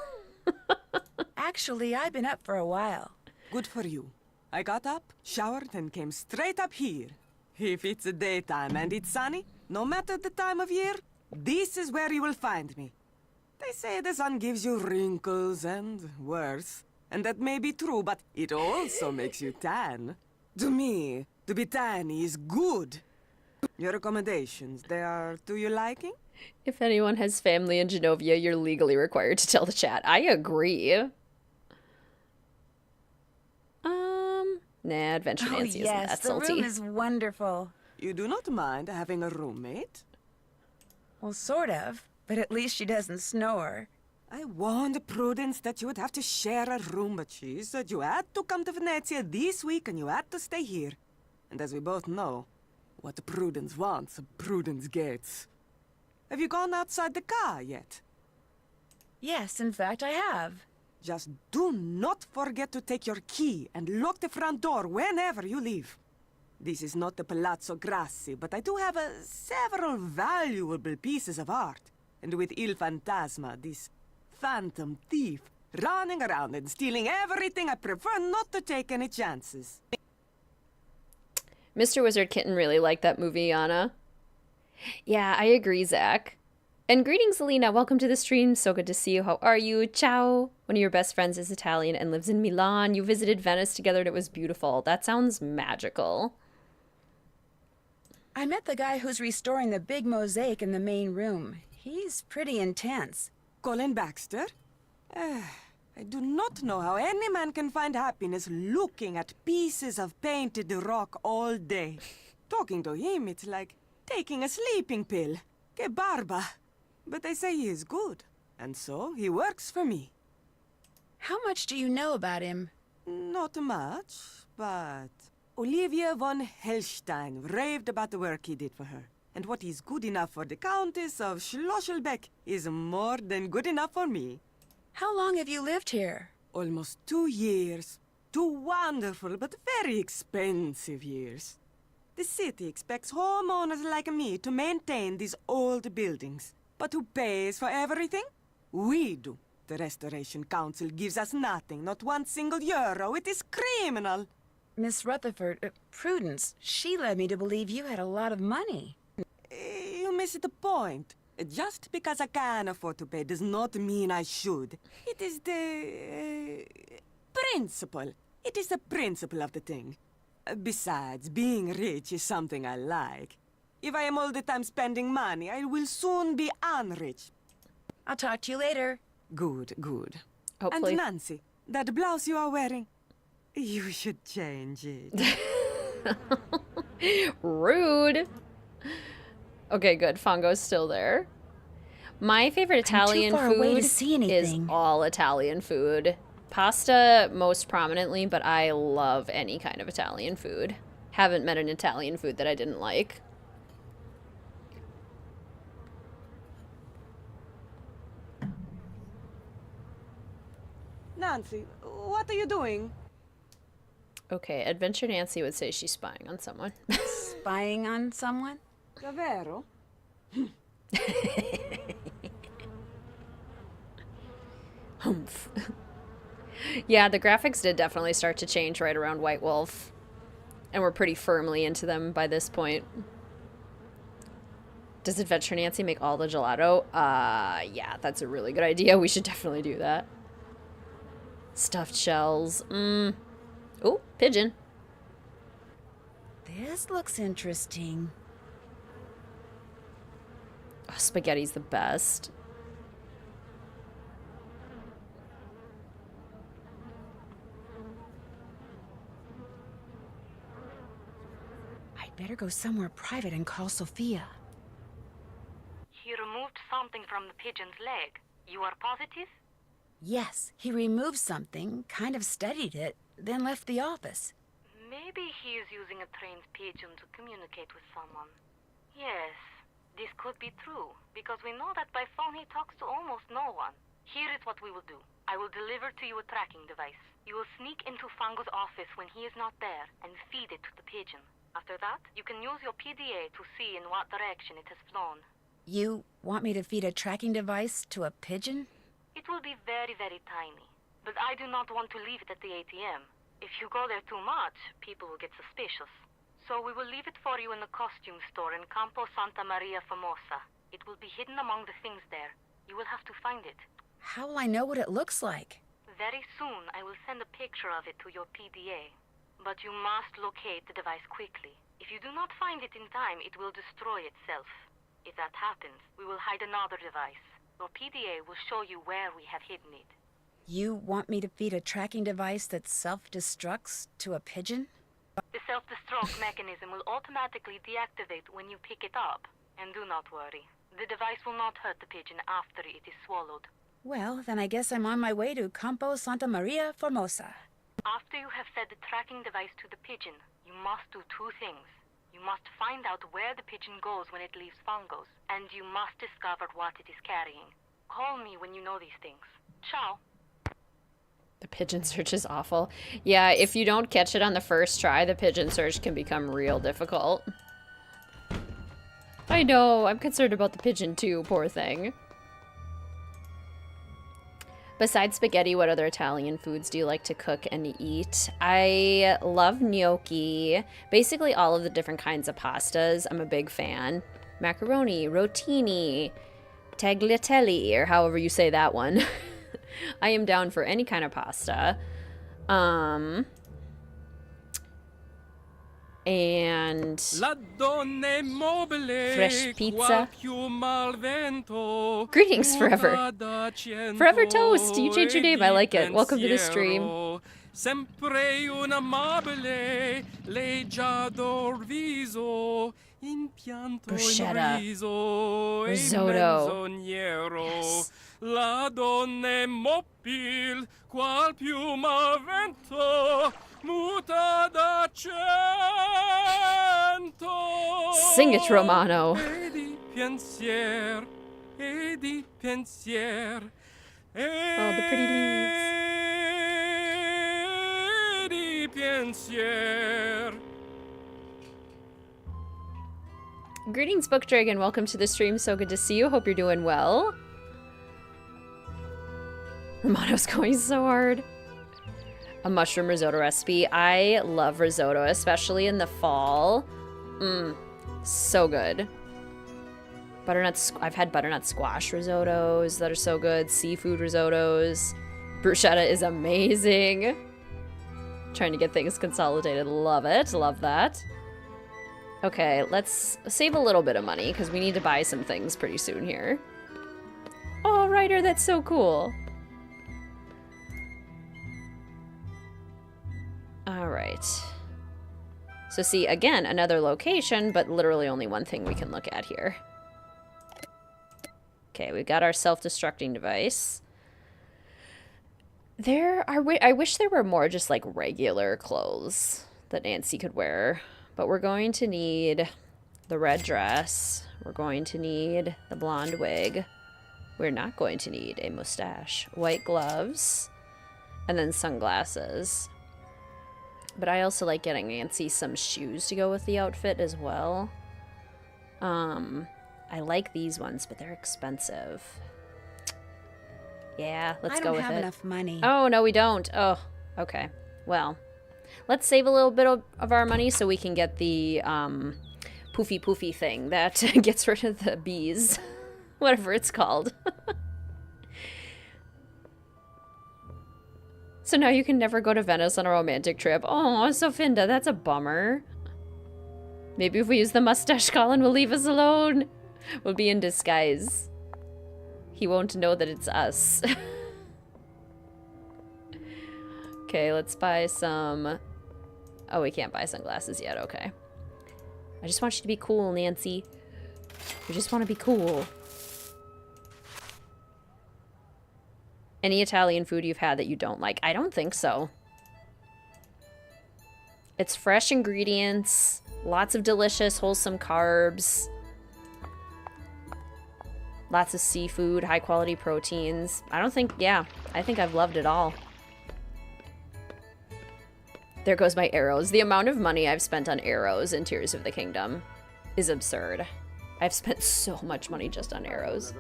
Actually, I've been up for a while. Good for you. I got up, showered, and came straight up here. If it's a daytime and it's sunny, no matter the time of year, this is where you will find me. They say the sun gives you wrinkles and worse. And that may be true, but it also makes you tan. To me, to be tan is good. Your accommodations, they are to your liking? If anyone has family in Genovia, you're legally required to tell the chat. I agree. Nah, Adventure Nancy isn't that the salty. room is wonderful. You do not mind having a roommate? Well, sort of, but at least she doesn't snore. I warned Prudence that you would have to share a room, but she said you had to come to Venezia this week and you had to stay here. And as we both know, what Prudence wants, Prudence gets. Have you gone outside the car yet? Yes, in fact, I have. Just do not forget to take your key and lock the front door whenever you leave. This is not the Palazzo Grassi, but I do have several valuable pieces of art. And with Il Fantasma, this phantom thief, running around and stealing everything, I prefer not to take any chances. Mr. WizardKitten really liked that movie, Anna. Yeah, I agree, Zach. And greetings, Alina. Welcome to the stream. So good to see you. How are you? Ciao. One of your best friends is Italian and lives in Milan. You visited Venice together and it was beautiful. That sounds magical. I met the guy who's restoring the big mosaic in the main room. He's pretty intense. Colin Baxter? I do not know how any man can find happiness looking at pieces of painted rock all day. Talking to him, it's like taking a sleeping pill. Que barba. But they say he is good, and so he works for me. How much do you know about him? Not much, but Olivia von Hellstein raved about the work he did for her. And what is good enough for the Countess of Schlosselbeck is more than good enough for me. How long have you lived here? Almost 2 years. 2 wonderful but very expensive years. The city expects homeowners like me to maintain these old buildings. But who pays for everything? We do. The Restoration Council gives us nothing, not 1 single euro. It is criminal. Miss Rutherford, Prudence, she led me to believe you had a lot of money. You missed the point. Just because I can afford to pay does not mean I should. It is the principle. It is the principle of the thing. Besides, being rich is something I like. If I am all the time spending money, I will soon be unrich. I'll talk to you later. Good, good. Hopefully. And Nancy, that blouse you are wearing, you should change it. Rude. Okay, good. Fongo's still there. My favorite Italian far away to food see is anything. all Italian food. Pasta most prominently, but I love any kind of Italian food. Haven't met an Italian food that I didn't like. Nancy, what are you doing? Okay, Adventure Nancy would say she's spying on someone. Spying on someone? Davvero? Humph. Yeah, the graphics did definitely start to change right around White Wolf. And we're pretty firmly into them by this point. Does Adventure Nancy make all the gelato? Yeah, that's a really good idea. We should definitely do that. Stuffed shells. Ooh, pigeon. This looks interesting. Oh, spaghetti's the best. I'd better go somewhere private and call Sophia. He removed something from the pigeon's leg. You are positive? Yes, he removed something, kind of studied it, then left the office. Maybe he is using a trained pigeon to communicate with someone. Yes, this could be true, because we know that by phone he talks to almost no one. Here is what we will do. I will deliver to you a tracking device. You will sneak into Fango's office when he is not there and feed it to the pigeon. After that, you can use your PDA to see in what direction it has flown. You want me to feed a tracking device to a pigeon? It will be very, very tiny. But I do not want to leave it at the ATM. If you go there too much, people will get suspicious. So we will leave it for you in the costume store in Campo Santa Maria Formosa. It will be hidden among the things there. You will have to find it. How will I know what it looks like? Very soon, I will send a picture of it to your PDA. But you must locate the device quickly. If you do not find it in time, it will destroy itself. If that happens, we will hide another device. Your PDA will show you where we have hidden it. You want me to feed a tracking device that self-destructs to a pigeon? The self-destruct mechanism will automatically deactivate when you pick it up. And do not worry. The device will not hurt the pigeon after it is swallowed. Well, then I guess I'm on my way to Campo Santa Maria Formosa. After you have fed the tracking device to the pigeon, you must do two things. You must find out where the pigeon goes when it leaves Fango's, and you must discover what it is carrying. Call me when you know these things. Ciao. The pigeon search is awful. Yeah, if you don't catch it on the first try, the pigeon search can become real difficult. I know, I'm concerned about the pigeon too, poor thing. Besides spaghetti, what other Italian foods do you like to cook and eat? I love gnocchi. Basically all of the different kinds of pastas. I'm a big fan. Macaroni, rotini, tagliatelle, or however you say that one. I am down for any kind of pasta. And fresh pizza. Greetings, Forever. Forever Toast. You changed your name. I like it. Welcome to the stream. Sempre un amabile, leggiador viso, impianto Bruschetta. in riso, Risotto. yes. La donna è mobile, qual piuma vento, muta d'accento. Sing it, Romano. E di pensier, e di pensier. Oh, the pretty leaves. E di pensier. Greetings, Book Dragon. Welcome to the stream. So good to see you. Hope you're doing well. Romano's going so hard. A mushroom risotto recipe. I love risotto, especially in the fall. So good. I've had butternut squash risottos that are so good. Seafood risottos. Bruschetta is amazing. Trying to get things consolidated. Love it. Love that. Okay, let's save a little bit of money because we need to buy some things pretty soon here. Oh, Ryder, that's so cool. All right. So see, again, another location, but literally only one thing we can look at here. Okay, we got our self-destructing device. I wish there were more just like regular clothes that Nancy could wear, but we're going to need the red dress. We're going to need the blonde wig. We're not going to need a mustache. White gloves, and then sunglasses. But I also like getting Nancy some shoes to go with the outfit as well. I like these ones, but they're expensive. Yeah, let's I go don't with have it. enough money. Oh, no, we don't. Oh, okay. Well, let's save a little bit of our money so we can get the poofy poofy thing that gets rid of the bees. Whatever it's called. So now you can never go to Venice on a romantic trip. Oh, Sofinda, that's a bummer. Maybe if we use the mustache, Colin will leave us alone. We'll be in disguise. He won't know that it's us. Okay, let's buy some... Oh, we can't buy sunglasses yet. Okay. I just want you to be cool, Nancy. We just want to be cool. Any Italian food you've had that you don't like? I don't think so. It's fresh ingredients, lots of delicious, wholesome carbs, lots of seafood, high quality proteins. I don't think, yeah, I think I've loved it all. There goes my arrows. The amount of money I've spent on arrows in Tears of the Kingdom is absurd. I've spent so much money just on arrows.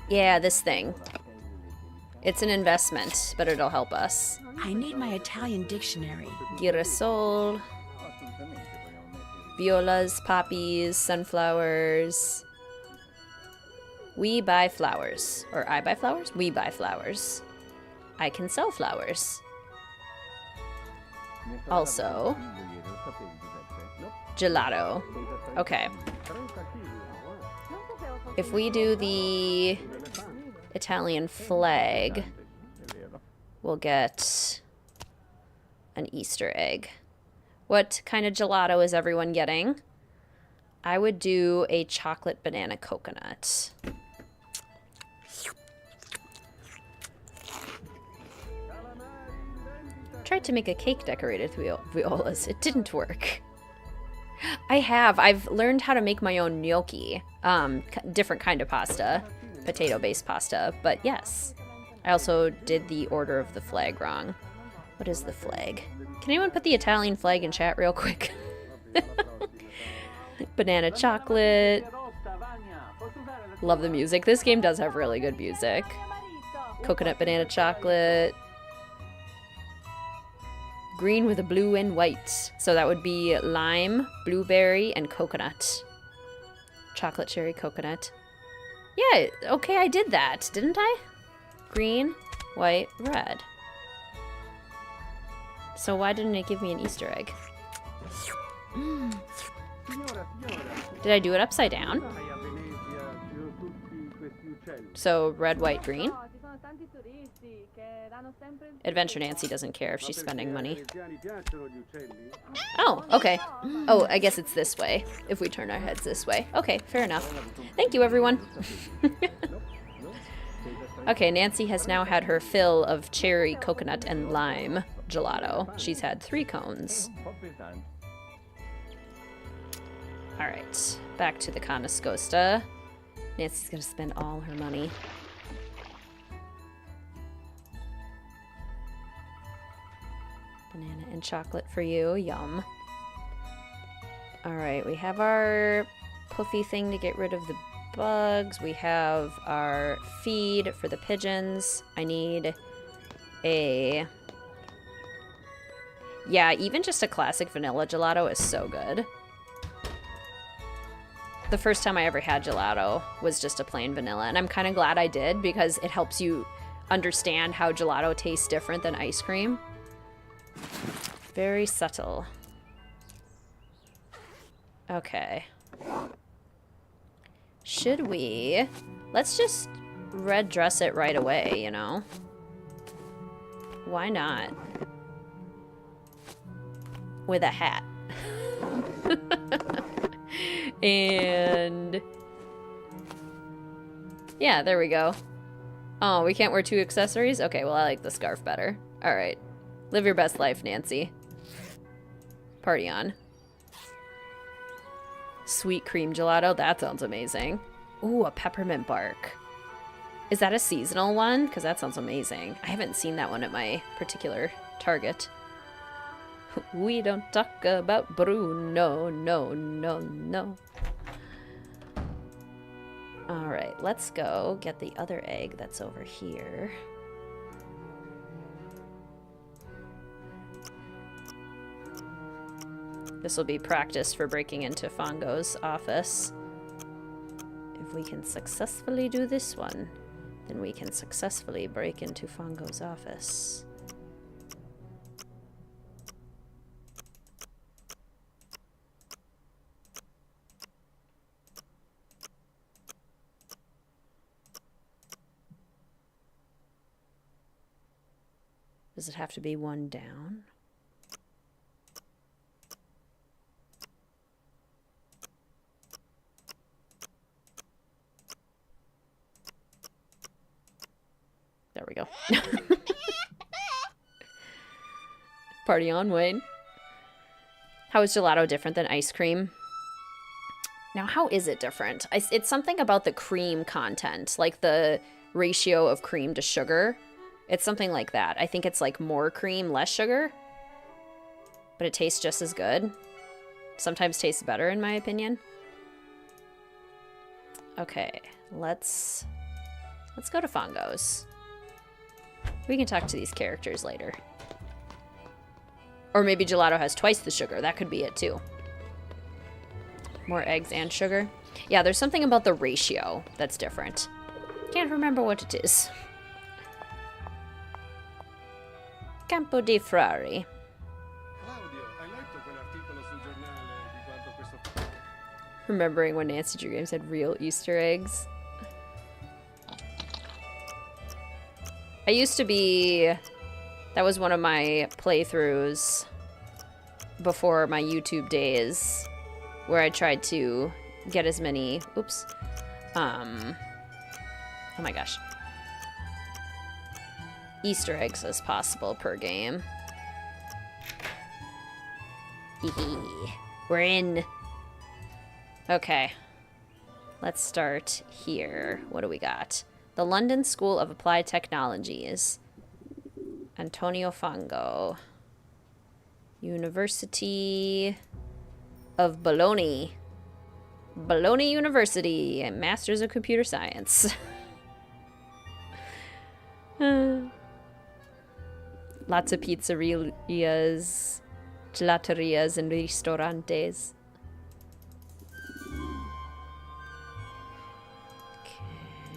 Yeah, this thing. It's an investment, but it'll help us. I need my Italian dictionary. Girasol. Violas, poppies, sunflowers. We buy flowers. Or I buy flowers? We buy flowers. I can sell flowers. Also, gelato. Okay. If we do the Italian flag, we'll get an Easter egg. What kind of gelato is everyone getting? I would do a chocolate banana coconut. Tried to make a cake decorated with violas. It didn't work. I've learned how to make my own gnocchi. Different kind of pasta. Potato-based pasta. But yes. I also did the order of the flag wrong. What is the flag? Can anyone put the Italian flag in chat real quick? Banana chocolate. Love the music. This game does have really good music. Coconut banana chocolate. Green with a blue and white. So that would be lime, blueberry, and coconut. Chocolate cherry coconut. Yeah, okay, I did that, didn't I? Green, white, red. So why didn't it give me an Easter egg? Did I do it upside down? So red, white, green? Adventure Nancy doesn't care if she's spending money. Oh, okay. Oh, I guess it's this way, if we turn our heads this way. Okay, fair enough. Thank you, everyone. Okay, Nancy has now had her fill of cherry, coconut, and lime gelato. She's had 3 cones. Alright, back to the Conoscosta. Nancy's gonna spend all her money. Banana and chocolate for you. Yum. Alright, we have our puffy thing to get rid of the bugs. We have our feed for the pigeons. I need a... Yeah, even just a classic vanilla gelato is so good. The first time I ever had gelato was just a plain vanilla, and I'm kind of glad I did because it helps you understand how gelato tastes different than ice cream. Very subtle. Okay. Should we... Let's just red dress it right away, you know? Why not? With a hat. And... yeah, there we go. Oh, we can't wear 2 accessories? Okay, well, I like the scarf better. Alright. Live your best life, Nancy. Party on. Sweet cream gelato. That sounds amazing. Ooh, a peppermint bark. Is that a seasonal one? Because that sounds amazing. I haven't seen that one at my particular Target. We don't talk about Bruno. No, no, no. Alright, let's go get the other egg that's over here. This will be practice for breaking into Fongo's office. If we can successfully do this one, then we can successfully break into Fongo's office. Does it have to be one down? There we go. Party on, Wayne. How is gelato different than ice cream? Now, how is it different? It's something about the cream content, like the ratio of cream to sugar. It's something like that. I think it's like more cream, less sugar. But it tastes just as good. Sometimes tastes better, in my opinion. Okay, let's go to Fongo's. We can talk to these characters later. Or maybe gelato has twice the sugar. That could be it, too. More eggs and sugar. Yeah, there's something about the ratio that's different. Can't remember what it is. Campo dei Frari. Remembering when Nancy Drew Games had real Easter eggs. I used to be... That was one of my playthroughs before my YouTube days, where I tried to get as many... Oops. Oh my gosh. Easter eggs as possible per game. Hehe. We're in. Okay. Let's start here. What do we got? The London School of Applied Technologies. Antonio Fongo. University of Bologna. Bologna University. And Masters of Computer Science. Lots of pizzerias, gelaterias, and restaurantes.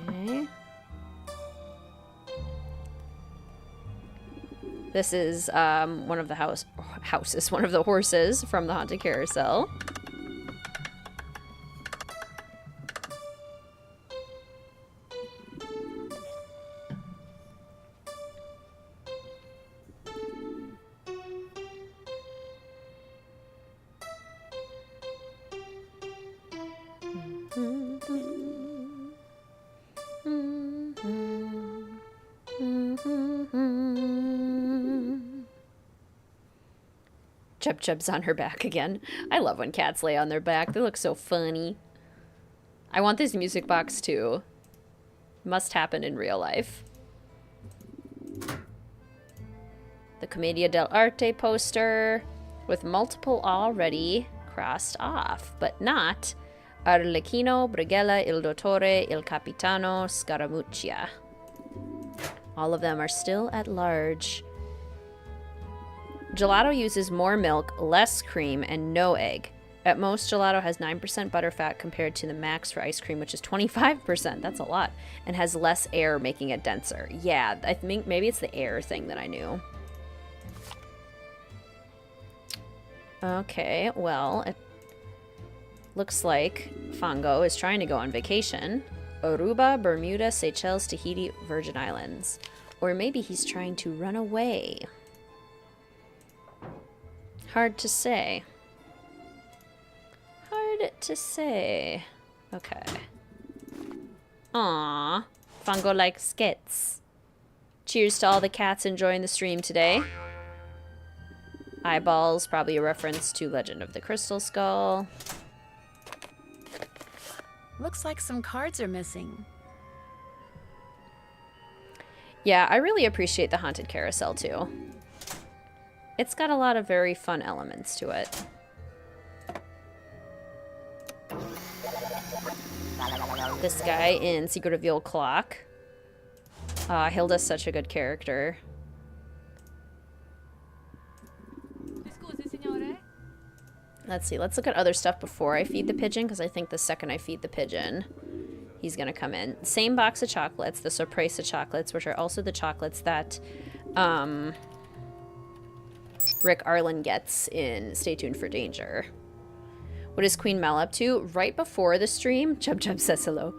Okay. This is one of the one of the horses from the Haunted Carousel. Chub Chub's on her back again. I love when cats lay on their back. They look so funny. I want this music box too. Must happen in real life. The Commedia dell'arte poster with multiple already crossed off, but not Arlecchino, Brighella, Il Dottore, Il Capitano, Scaramuccia. All of them are still at large. Gelato uses more milk, less cream, and no egg. At most, gelato has 9% butterfat compared to the max for ice cream, which is 25%. That's a lot. And has less air, making it denser. Yeah, I think maybe it's the air thing that I knew. Okay, well, it looks like Fongo is trying to go on vacation. Aruba, Bermuda, Seychelles, Tahiti, Virgin Islands. Or maybe he's trying to run away. Hard to say. Hard to say. Okay. Aww. Fongo likes skits. Cheers to all the cats enjoying the stream today. Eyeballs, probably a reference to Legend of the Crystal Skull. Looks like some cards are missing. Yeah, I really appreciate the Haunted Carousel too. It's got a lot of very fun elements to it. this guy in Secret of the Old Clock. Hilda's such a good character. Let's see, let's look at other stuff before I feed the pigeon, because I think the second I feed the pigeon, he's gonna come in. Same box of chocolates, the Sorpresa chocolates, which are also the chocolates that Rick Arlen gets in Stay Tuned for Danger. What is Queen Mel up to? Right before the stream, Chub Chub says hello.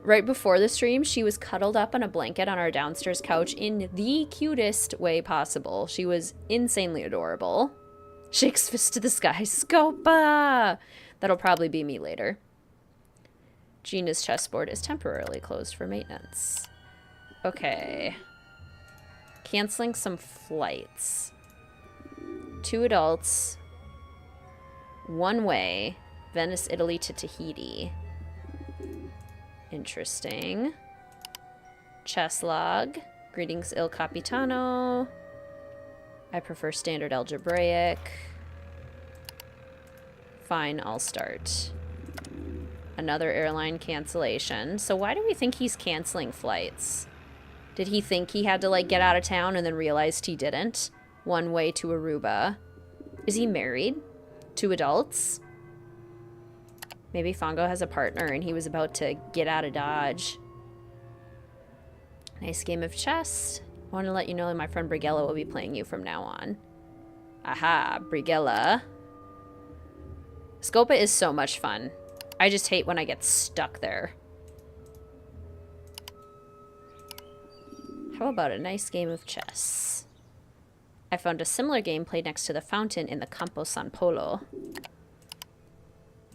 Right before the stream, she was cuddled up on a blanket on our downstairs couch in the cutest way possible. She was insanely adorable. Shakes fist to the sky. Scopa! That'll probably be me later. Gina's chessboard is temporarily closed for maintenance. Okay. Canceling some flights. 2 adults. 1 way. Venice, Italy to Tahiti. Interesting. Chess log. Greetings, Il Capitano. I prefer standard algebraic. Fine, I'll start. Another airline cancellation. So why do we think he's canceling flights? Did he think he had to, like, get out of town and then realized he didn't? 1 way to Aruba. Is he married? 2 adults? Maybe Fongo has a partner and he was about to get out of Dodge. Nice game of chess. I want to let you know that my friend Brigella will be playing you from now on. Aha, Brigella. Scopa is so much fun. I just hate when I get stuck there. How about a nice game of chess? I found a similar game played next to the fountain in the Campo San Polo.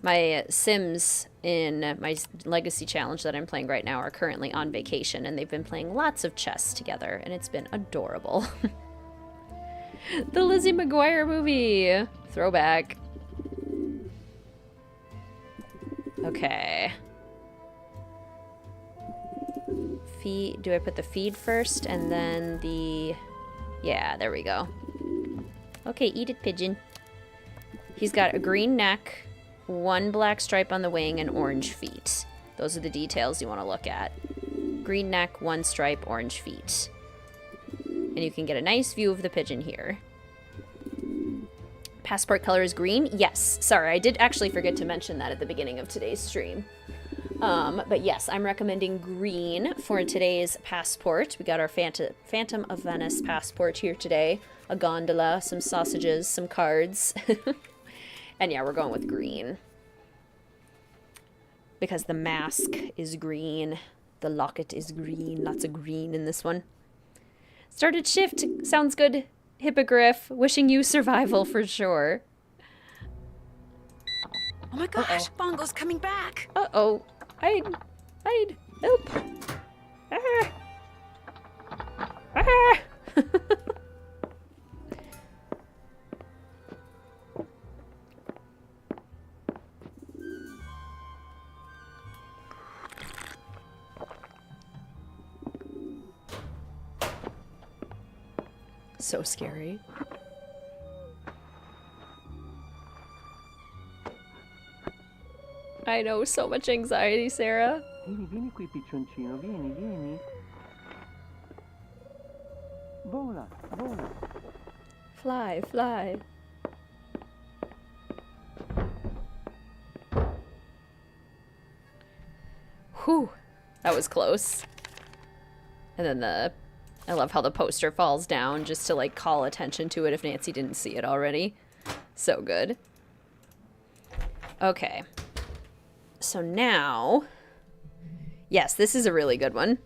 My Sims in my Legacy Challenge that I'm playing right now are currently on vacation, and they've been playing lots of chess together, and it's been adorable. The Lizzie McGuire movie! Throwback. Okay. Feed. Do I put the feed first and then the... Yeah, there we go. Okay, eat it, pigeon. He's got a green neck, 1 black stripe on the wing, and orange feet. Those are the details you want to look at. Green neck, 1 stripe, orange feet. And you can get a nice view of the pigeon here. Passport color is green? Yes. Sorry, I did actually forget to mention that at the beginning of today's stream. But yes, I'm recommending green for today's passport. We got our Phantom of Venice passport here today. A gondola, some sausages, some cards. And yeah, we're going with green. Because the mask is green. The locket is green. Lots of green in this one. Started shift. Sounds good. Hippogriff. Wishing you survival for sure. Oh my gosh, Bongo's coming back. Uh-oh. Hide. Hide. Help. Ah. Ah. So scary. I know, so much anxiety, Sarah. Vieni, vieni qui, piccioncino, vieni, vieni. Vola, vola. Fly, fly. Whew, that was close. And then I love how the poster falls down just to, like, call attention to it if Nancy didn't see it already. So good. Okay. So now, yes, this is a really good one.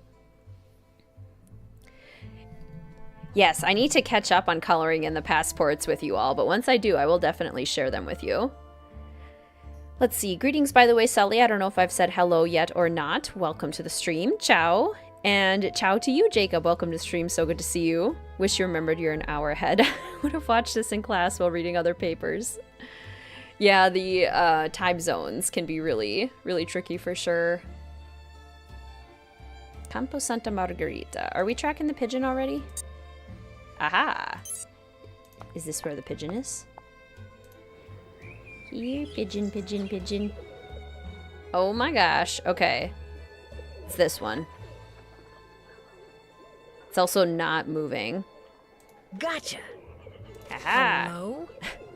Yes, I need to catch up on coloring in the passports with you all, but once I do, I will definitely share them with you. Let's see. Greetings, by the way, Sully. I don't know if I've said hello yet or not. Welcome to the stream. Ciao. And ciao to you, Jacob. Welcome to the stream. So good to see you. Wish you remembered you're an hour ahead. Would have watched this in class while reading other papers. Yeah, the time zones can be really, really tricky for sure. Campo Santa Margarita. Are we tracking the pigeon already? Aha! Is this where the pigeon is? Here, pigeon, pigeon, pigeon. Oh my gosh. Okay. It's this one. It's also not moving. Gotcha. Aha. Hello?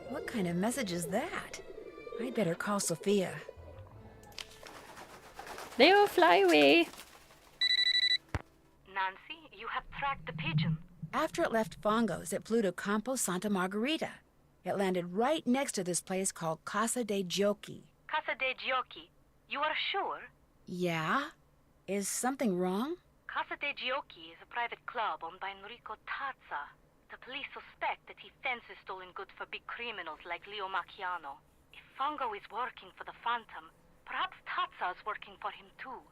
What kind of message is that? I'd better call Sophia. Leo, fly away. Nancy, you have tracked the pigeon. After it left Fongos, it flew to Campo Santa Margarita. It landed right next to this place called Casa de Giochi. Casa de Giochi. You are sure? Yeah? Is something wrong? Casa de Giochi is a private club owned by Enrico Tazza. The police suspect that he fences stolen goods for big criminals like Leo Macchiano. If Fongo is working for the Phantom, perhaps Tazza is working for him too.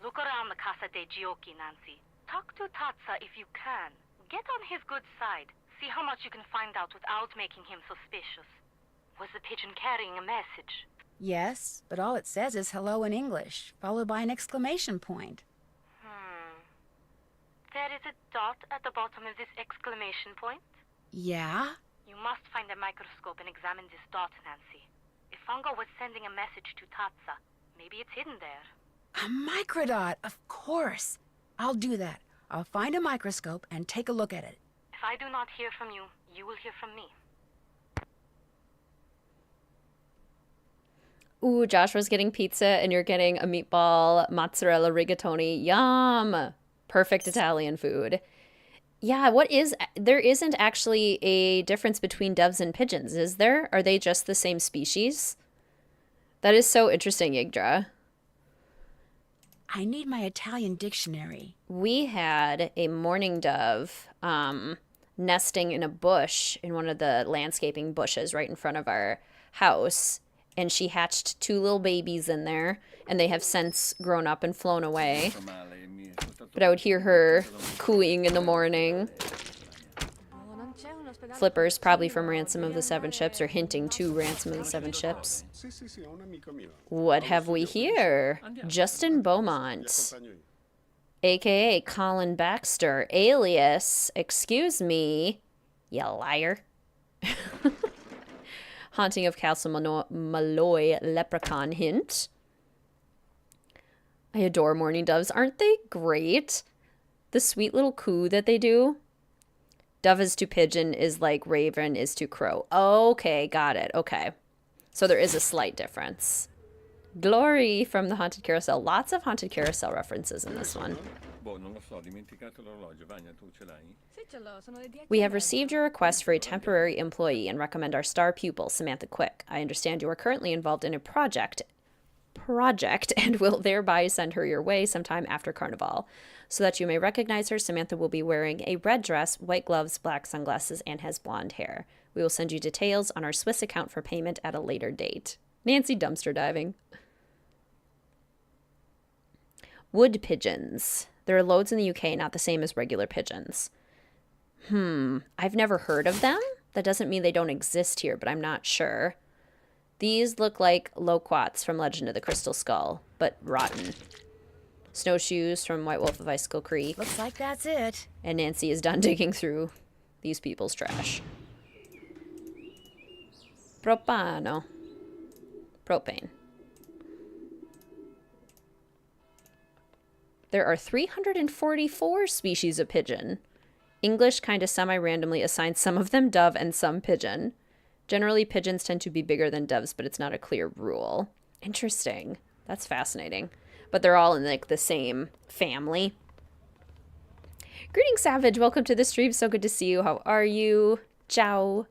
Look around the Casa de Giochi, Nancy. Talk to Tazza if you can. Get on his good side. See how much you can find out without making him suspicious. Was the pigeon carrying a message? Yes, but all it says is hello in English, followed by an exclamation point. There is a dot at the bottom of this exclamation point. Yeah? You must find a microscope and examine this dot, Nancy. If Fongo was sending a message to Tazza, maybe it's hidden there. A microdot, of course. I'll do that. I'll find a microscope and take a look at it. If I do not hear from you, you will hear from me. Ooh, Joshua's getting pizza and you're getting a meatball mozzarella rigatoni. Yum! Perfect Italian food. Yeah, there isn't actually a difference between doves and pigeons, is there? Are they just the same species? That is so interesting, Yggdra. I need my Italian dictionary. We had a mourning dove nesting in a bush in one of the landscaping bushes right in front of our house. And she hatched 2 little babies in there, and they have since grown up and flown away. But I would hear her cooing in the morning. Flippers, probably from Ransom of the Seven Ships, or hinting to Ransom of the Seven Ships. What have we here? Justin Beaumont, a.k.a. Colin Baxter, alias, excuse me, you liar. Haunting of Castle Malloy leprechaun hint. I adore mourning doves. Aren't they great? The sweet little coo that they do. Dove is to pigeon is like raven is to crow. Okay, got it. Okay. So there is a slight difference. Glory from the Haunted Carousel. Lots of Haunted Carousel references in this one. We have received your request for a temporary employee and recommend our star pupil, Samantha Quick. I understand you are currently involved in a project and will thereby send her your way sometime after Carnival. So that you may recognize her, Samantha will be wearing a red dress, white gloves, black sunglasses, and has blonde hair. We will send you details on our Swiss account for payment at a later date. Nancy dumpster diving. Wood pigeons. There are loads in the UK, not the same as regular pigeons. I've never heard of them. That doesn't mean they don't exist here, but I'm not sure. These look like loquats from Legend of the Crystal Skull, but rotten. Snowshoes from White Wolf of Icicle Creek. Looks like that's it. And Nancy is done digging through these people's trash. Propano. Propane. There are 344 species of pigeon. English kind of semi-randomly assigns some of them dove and some pigeon. Generally, pigeons tend to be bigger than doves, but it's not a clear rule. Interesting. That's fascinating. But they're all in like the same family. Greetings, Savage. Welcome to the stream. So good to see you. How are you? Ciao.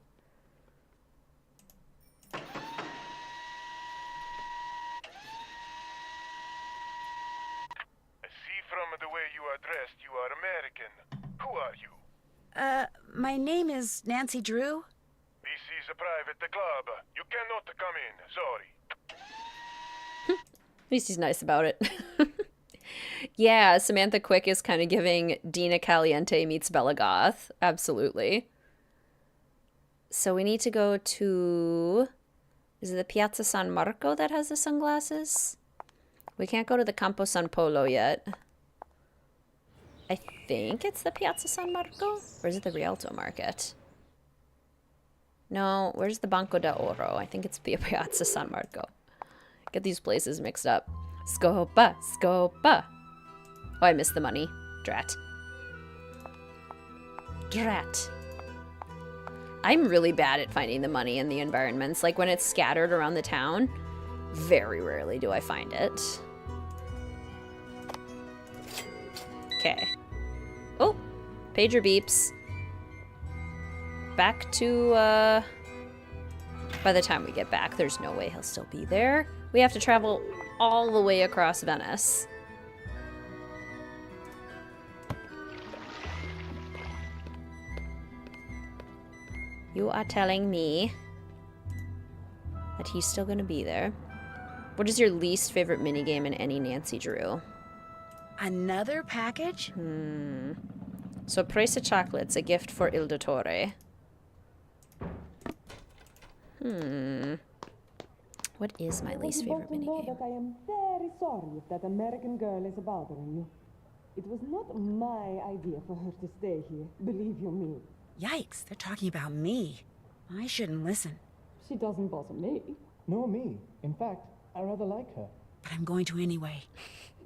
The way you are dressed, you are American. Who are you? My name is Nancy Drew. This is a private club. You cannot come in. Sorry. At least he's nice about it. Yeah, Samantha Quick is kind of giving Dina Caliente meets Bella Goth. Absolutely. So we need to go to... Is it the Piazza San Marco that has the sunglasses? We can't go to the Campo San Polo yet. I think it's the Piazza San Marco? Or is it the Rialto Market? No, where's the Banco d'Oro? I think it's the Piazza San Marco. Get these places mixed up. Scopa, scopa. Oh, I missed the money. Drat. Drat. I'm really bad at finding the money in the environments. Like when it's scattered around the town, very rarely do I find it. Okay. Oh, pager beeps. Back to, by the time we get back, there's no way he'll still be there. We have to travel all the way across Venice. You are telling me that he's still gonna be there. What is your least favorite minigame in any Nancy Drew? Another package? Sorpresa chocolates, a gift for Il Dottore. What is my least favorite minigame? I am very sorry if that American girl is bothering you. It was not my idea for her to stay here, believe you me. Yikes, they're talking about me. I shouldn't listen. She doesn't bother me. Nor me. In fact, I rather like her. But I'm going to anyway.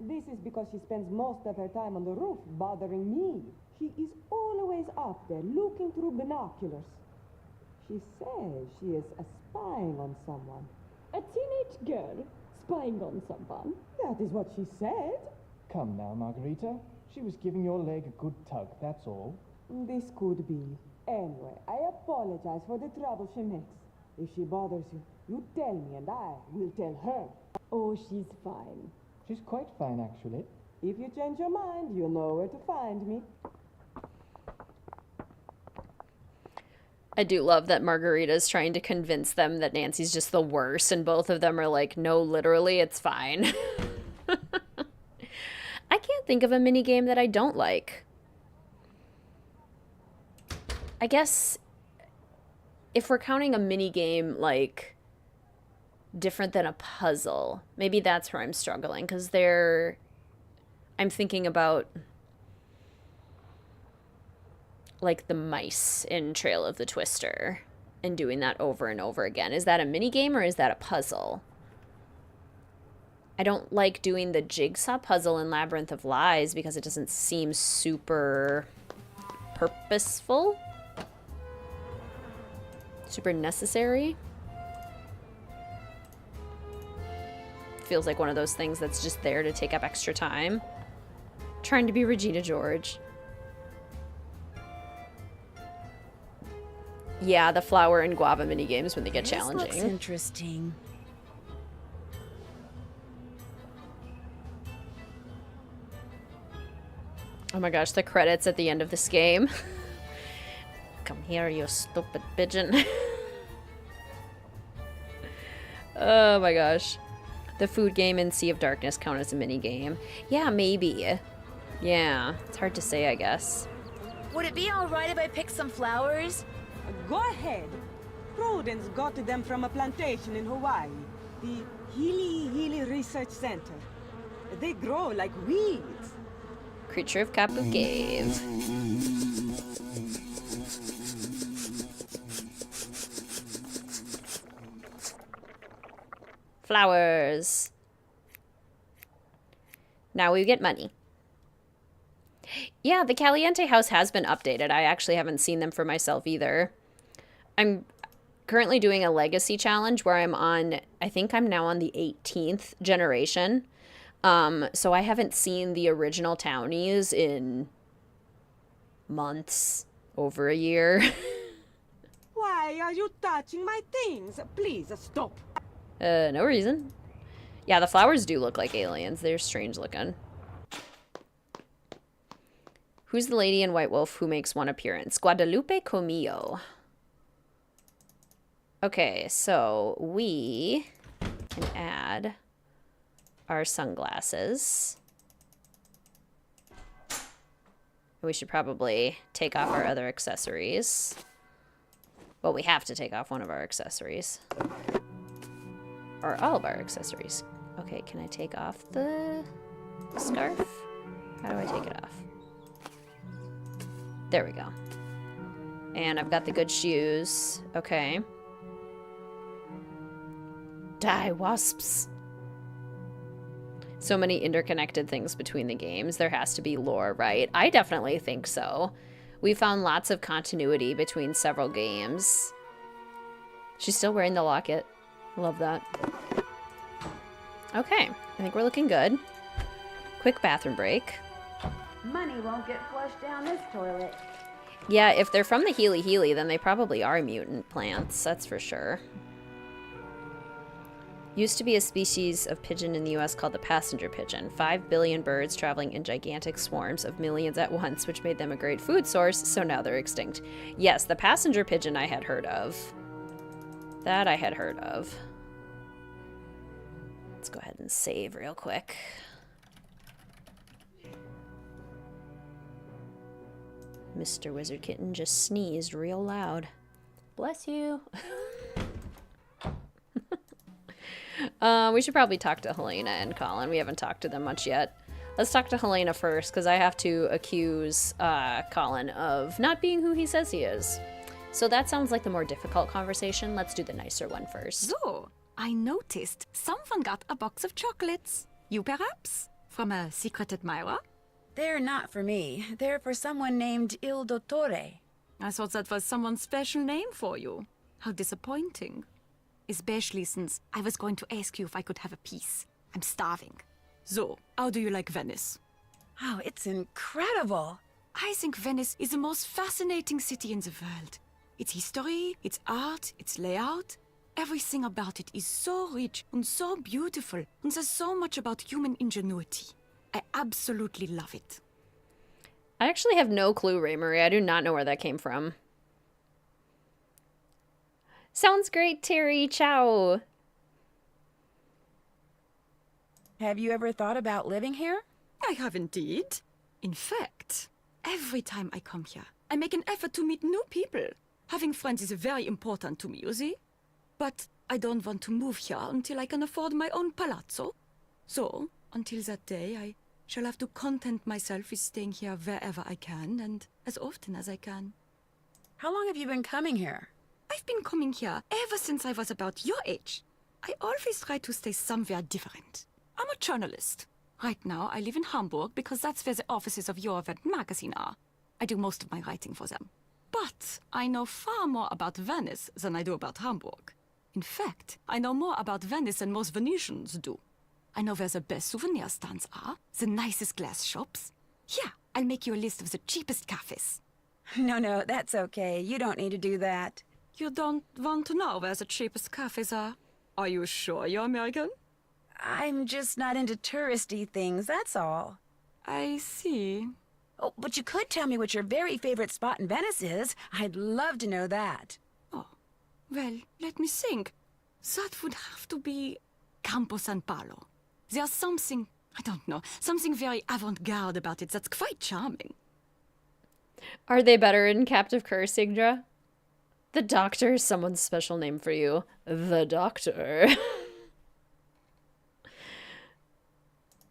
This is because she spends most of her time on the roof bothering me. She is always up there looking through binoculars. She says she is spying on someone. A teenage girl spying on someone? That is what she said. Come now, Margarita. She was giving your leg a good tug, that's all. This could be. Anyway, I apologize for the trouble she makes. If she bothers you, you tell me and I will tell her. Oh, she's fine. She's quite fine, actually. If you change your mind, you know where to find me. I do love that Margarita's trying to convince them that Nancy's just the worst, and both of them are like, no, literally, it's fine. I can't think of a minigame that I don't like. I guess if we're counting a minigame like different than a puzzle, maybe that's where I'm struggling, because I'm thinking about like the mice in Trail of the Twister and doing that over and over again. Is that a minigame or is that a puzzle? I don't like doing the jigsaw puzzle in Labyrinth of Lies because it doesn't seem super purposeful. Super necessary. Feels like one of those things that's just there to take up extra time. Trying to be Regina George. Yeah, the flower and guava minigames when they get challenging. This looks interesting. Oh my gosh, the credits at the end of this game. Come here, you stupid pigeon. Oh my gosh. The food game in Sea of Darkness count as a mini game? Yeah, maybe. Yeah, it's hard to say, I guess. Would it be alright if I picked some flowers? Go ahead. Prudence got them from a plantation in Hawaii. The Healy Research Center. They grow like weeds. Creature of Kapu Cave. Flowers. Now we get money. Yeah, the Caliente house has been updated. I actually haven't seen them for myself either. I'm currently doing a legacy challenge where I'm on, I think I'm now on the 18th generation. So I haven't seen the original townies in months, over a year. Why are you touching my things? Please stop. No reason. Yeah, the flowers do look like aliens. They're strange looking. Who's the lady in White Wolf who makes one appearance? Guadalupe Comillo. Okay, so we can add our sunglasses. We should probably take off our other accessories. Well, we have to take off one of our accessories. Or all of our accessories. Okay, can I take off the scarf? How do I take it off? There we go. And I've got the good shoes. Okay. Die, wasps. so many interconnected things between the games. There has to be lore, right? I definitely think so. We found lots of continuity between several games. She's still wearing the locket. Love that. Okay, I think we're looking good. Quick bathroom break. Money won't get flushed down this toilet. Yeah, if they're from the Healy, then they probably are mutant plants, that's for sure. Used to be a species of pigeon in the US called the passenger pigeon. 5 billion birds traveling in gigantic swarms of millions at once, which made them a great food source, so now they're extinct. Yes, the passenger pigeon I had heard of. That I had heard of. Let's go ahead and save real quick. Mr. WizardKitten just sneezed real loud. Bless you. We should probably talk to Helena and Colin. We haven't talked to them much yet. Let's talk to Helena first, because I have to accuse Colin of not being who he says he is. So that sounds like the more difficult conversation. Let's do the nicer one first. So, I noticed someone got a box of chocolates. You perhaps? From a secret admirer? They're not for me. They're for someone named Il Dottore. I thought that was someone's special name for you. How disappointing. Especially since I was going to ask you if I could have a piece. I'm starving. So, how do you like Venice? Oh, it's incredible. I think Venice is the most fascinating city in the world. Its history, its art, its layout, everything about it is so rich and so beautiful, and there's so much about human ingenuity. I absolutely love it. I actually have no clue, Ray Marie. I do not know where that came from. Sounds great, Terry. Ciao. Have you ever thought about living here? I have indeed. In fact, every time I come here, I make an effort to meet new people. Having friends is very important to me, you see? But I don't want to move here until I can afford my own palazzo. So, until that day, I shall have to content myself with staying here wherever I can and as often as I can. How long have you been coming here? I've been coming here ever since I was about your age. I always try to stay somewhere different. I'm a journalist. Right now, I live in Hamburg because that's where the offices of Your Event magazine are. I do most of my writing for them. But I know far more about Venice than I do about Hamburg. In fact, I know more about Venice than most Venetians do. I know where the best souvenir stands are, the nicest glass shops. Here, I'll make you a list of the cheapest cafes. No, that's okay. You don't need to do that. You don't want to know where the cheapest cafes are? Are you sure you're American? I'm just not into touristy things, that's all. I see. Oh, but you could tell me what your very favorite spot in Venice is. I'd love to know that. Oh, well, let me think. That would have to be Campo San Paolo. There's something, I don't know, something very avant-garde about it that's quite charming. Are they better in Captive Curse, Sigdra? The Doctor is someone's special name for you. The Doctor.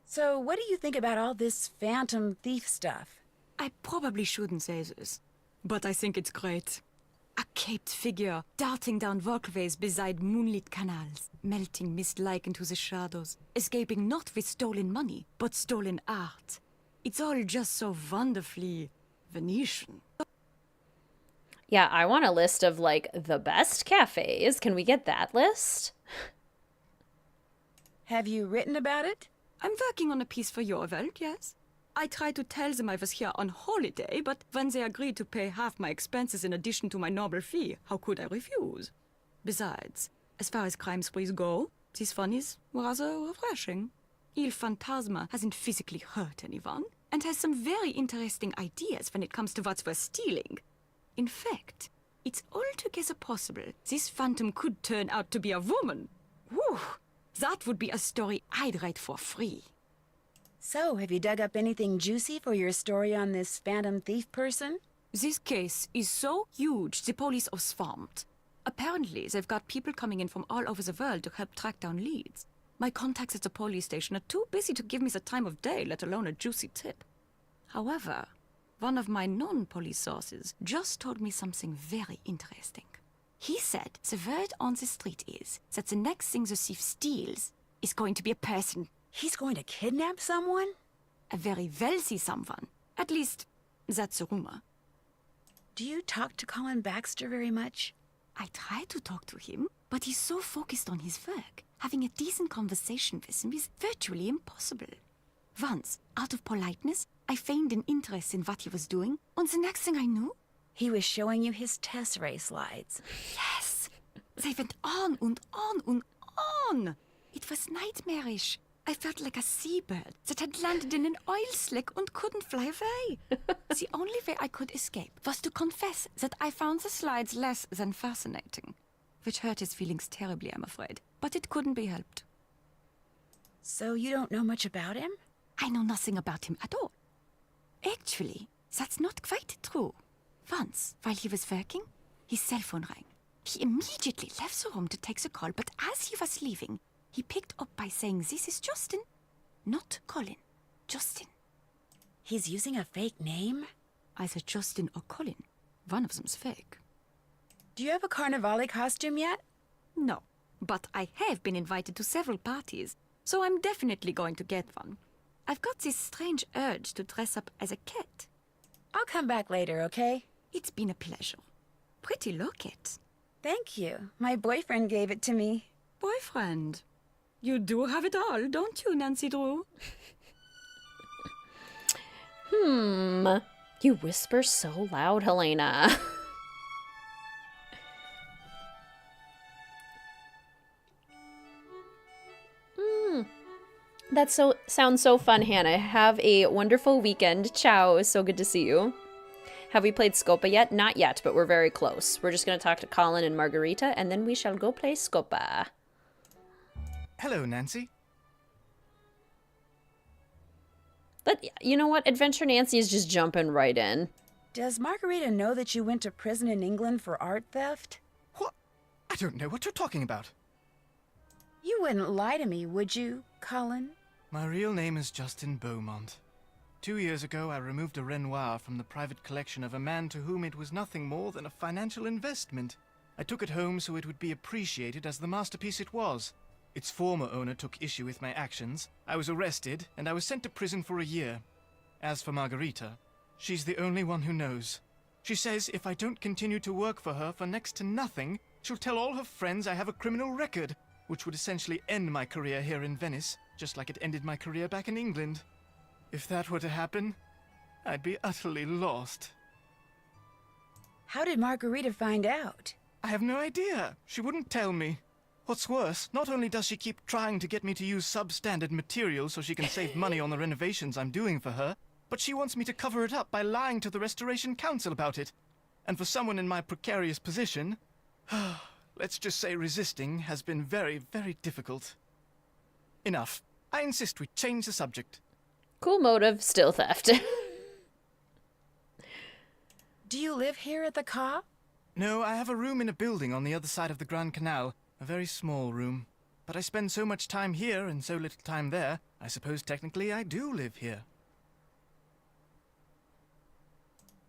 So, what do you think about all this phantom thief stuff? I probably shouldn't say this, but I think it's great. A caped figure darting down walkways beside moonlit canals, melting mist-like into the shadows, escaping not with stolen money, but stolen art. It's all just so wonderfully Venetian. Yeah, I want a list of, like, the best cafes. Can we get that list? Have you written about it? I'm working on a piece for Your Welt, yes. I tried to tell them I was here on holiday, but when they agreed to pay half my expenses in addition to my normal fee, how could I refuse? Besides, as far as crime sprees go, this one is rather refreshing. Il Fantasma hasn't physically hurt anyone, and has some very interesting ideas when it comes to what's worth stealing. In fact, it's altogether possible this phantom could turn out to be a woman. Whew! That would be a story I'd write for free. So, have you dug up anything juicy for your story on this phantom thief person? This case is so huge, the police are swamped. Apparently, they've got people coming in from all over the world to help track down leads. My contacts at the police station are too busy to give me the time of day, let alone a juicy tip. However, one of my non-police sources just told me something very interesting. He said the word on the street is that the next thing the thief steals is going to be a person. He's going to kidnap someone? A very wealthy someone. At least, that's a rumor. Do you talk to Colin Baxter very much? I try to talk to him, but he's so focused on his work. Having a decent conversation with him is virtually impossible. Once, out of politeness, I feigned an interest in what he was doing, and the next thing I knew... He was showing you his tesserae slides. Yes! They went on and on and on! It was nightmarish. I felt like a seabird that had landed in an oil slick and couldn't fly away. The only way I could escape was to confess that I found the slides less than fascinating. Which hurt his feelings terribly, I'm afraid. But it couldn't be helped. So you don't know much about him? I know nothing about him at all. Actually, that's not quite true. Once, while he was working, his cell phone rang. He immediately left the room to take the call, but as he was leaving, he picked up by saying, "This is Justin." Not Colin. Justin. He's using a fake name? Either Justin or Colin. One of them's fake. Do you have a Carnivale costume yet? No, but I have been invited to several parties, so I'm definitely going to get one. I've got this strange urge to dress up as a cat. I'll come back later, okay? It's been a pleasure. Pretty locket. Thank you. My boyfriend gave it to me. Boyfriend? You do have it all, don't you, Nancy Drew? You whisper so loud, Helena. That sounds so fun, Hannah. Have a wonderful weekend. Ciao. It's so good to see you. Have we played Scopa yet? Not yet, but we're very close. We're just going to talk to Colin and Margarita, and then we shall go play Scopa. Hello, Nancy. But you know what? Adventure Nancy is just jumping right in. Does Margarita know that you went to prison in England for art theft? What? I don't know what you're talking about. You wouldn't lie to me, would you, Colin? My real name is Justin Beaumont. 2 years ago, I removed a Renoir from the private collection of a man to whom it was nothing more than a financial investment. I took it home so it would be appreciated as the masterpiece it was. Its former owner took issue with my actions. I was arrested, and I was sent to prison for a year. As for Margarita, she's the only one who knows. She says if I don't continue to work for her for next to nothing, she'll tell all her friends I have a criminal record, which would essentially end my career here in Venice, just like it ended my career back in England. If that were to happen, I'd be utterly lost. How did Margarita find out? I have no idea. She wouldn't tell me. What's worse, not only does she keep trying to get me to use substandard materials so she can save money on the renovations I'm doing for her, but she wants me to cover it up by lying to the Restoration Council about it. And for someone in my precarious position, let's just say resisting has been very, very difficult. Enough. I insist we change the subject. Cool motive, still theft. Do you live here at the Ca? No, I have a room in a building on the other side of the Grand Canal. A very small room. But I spend so much time here and so little time there, I suppose technically I do live here.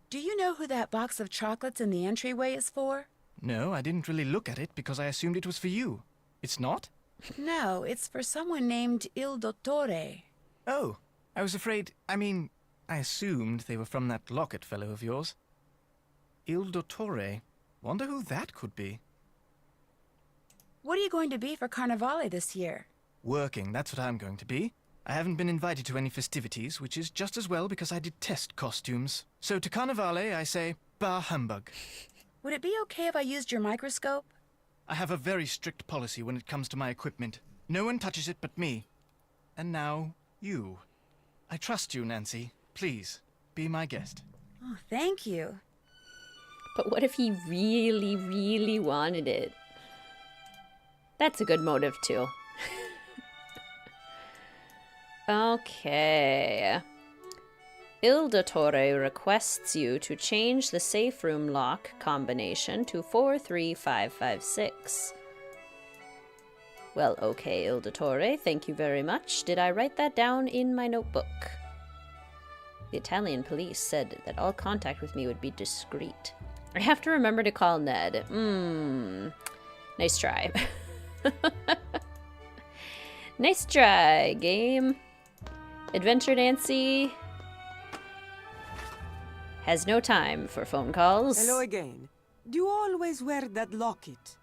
Do you know who that box of chocolates in the entryway is for? No, I didn't really look at it because I assumed it was for you. It's not? No, it's for someone named Il Dottore. Oh, I was afraid, I assumed they were from that locket fellow of yours. Il Dottore. Wonder who that could be. What are you going to be for Carnivale this year? Working, that's what I'm going to be. I haven't been invited to any festivities, which is just as well because I detest costumes. So to Carnivale, I say, bah humbug. Would it be okay if I used your microscope? I have a very strict policy when it comes to my equipment. No one touches it but me. And now, you. I trust you, Nancy. Please, be my guest. Oh, thank you. But what if he really, really wanted it? That's a good motive, too. Okay. Il Dottore requests you to change the safe room lock combination to 43556. Well, okay, Il Dottore, thank you very much. Did I write that down in my notebook? The Italian police said that all contact with me would be discreet. I have to remember to call Ned. Nice try. Nice try, game. Adventure Nancy has no time for phone calls. Hello again. Do you always wear that locket?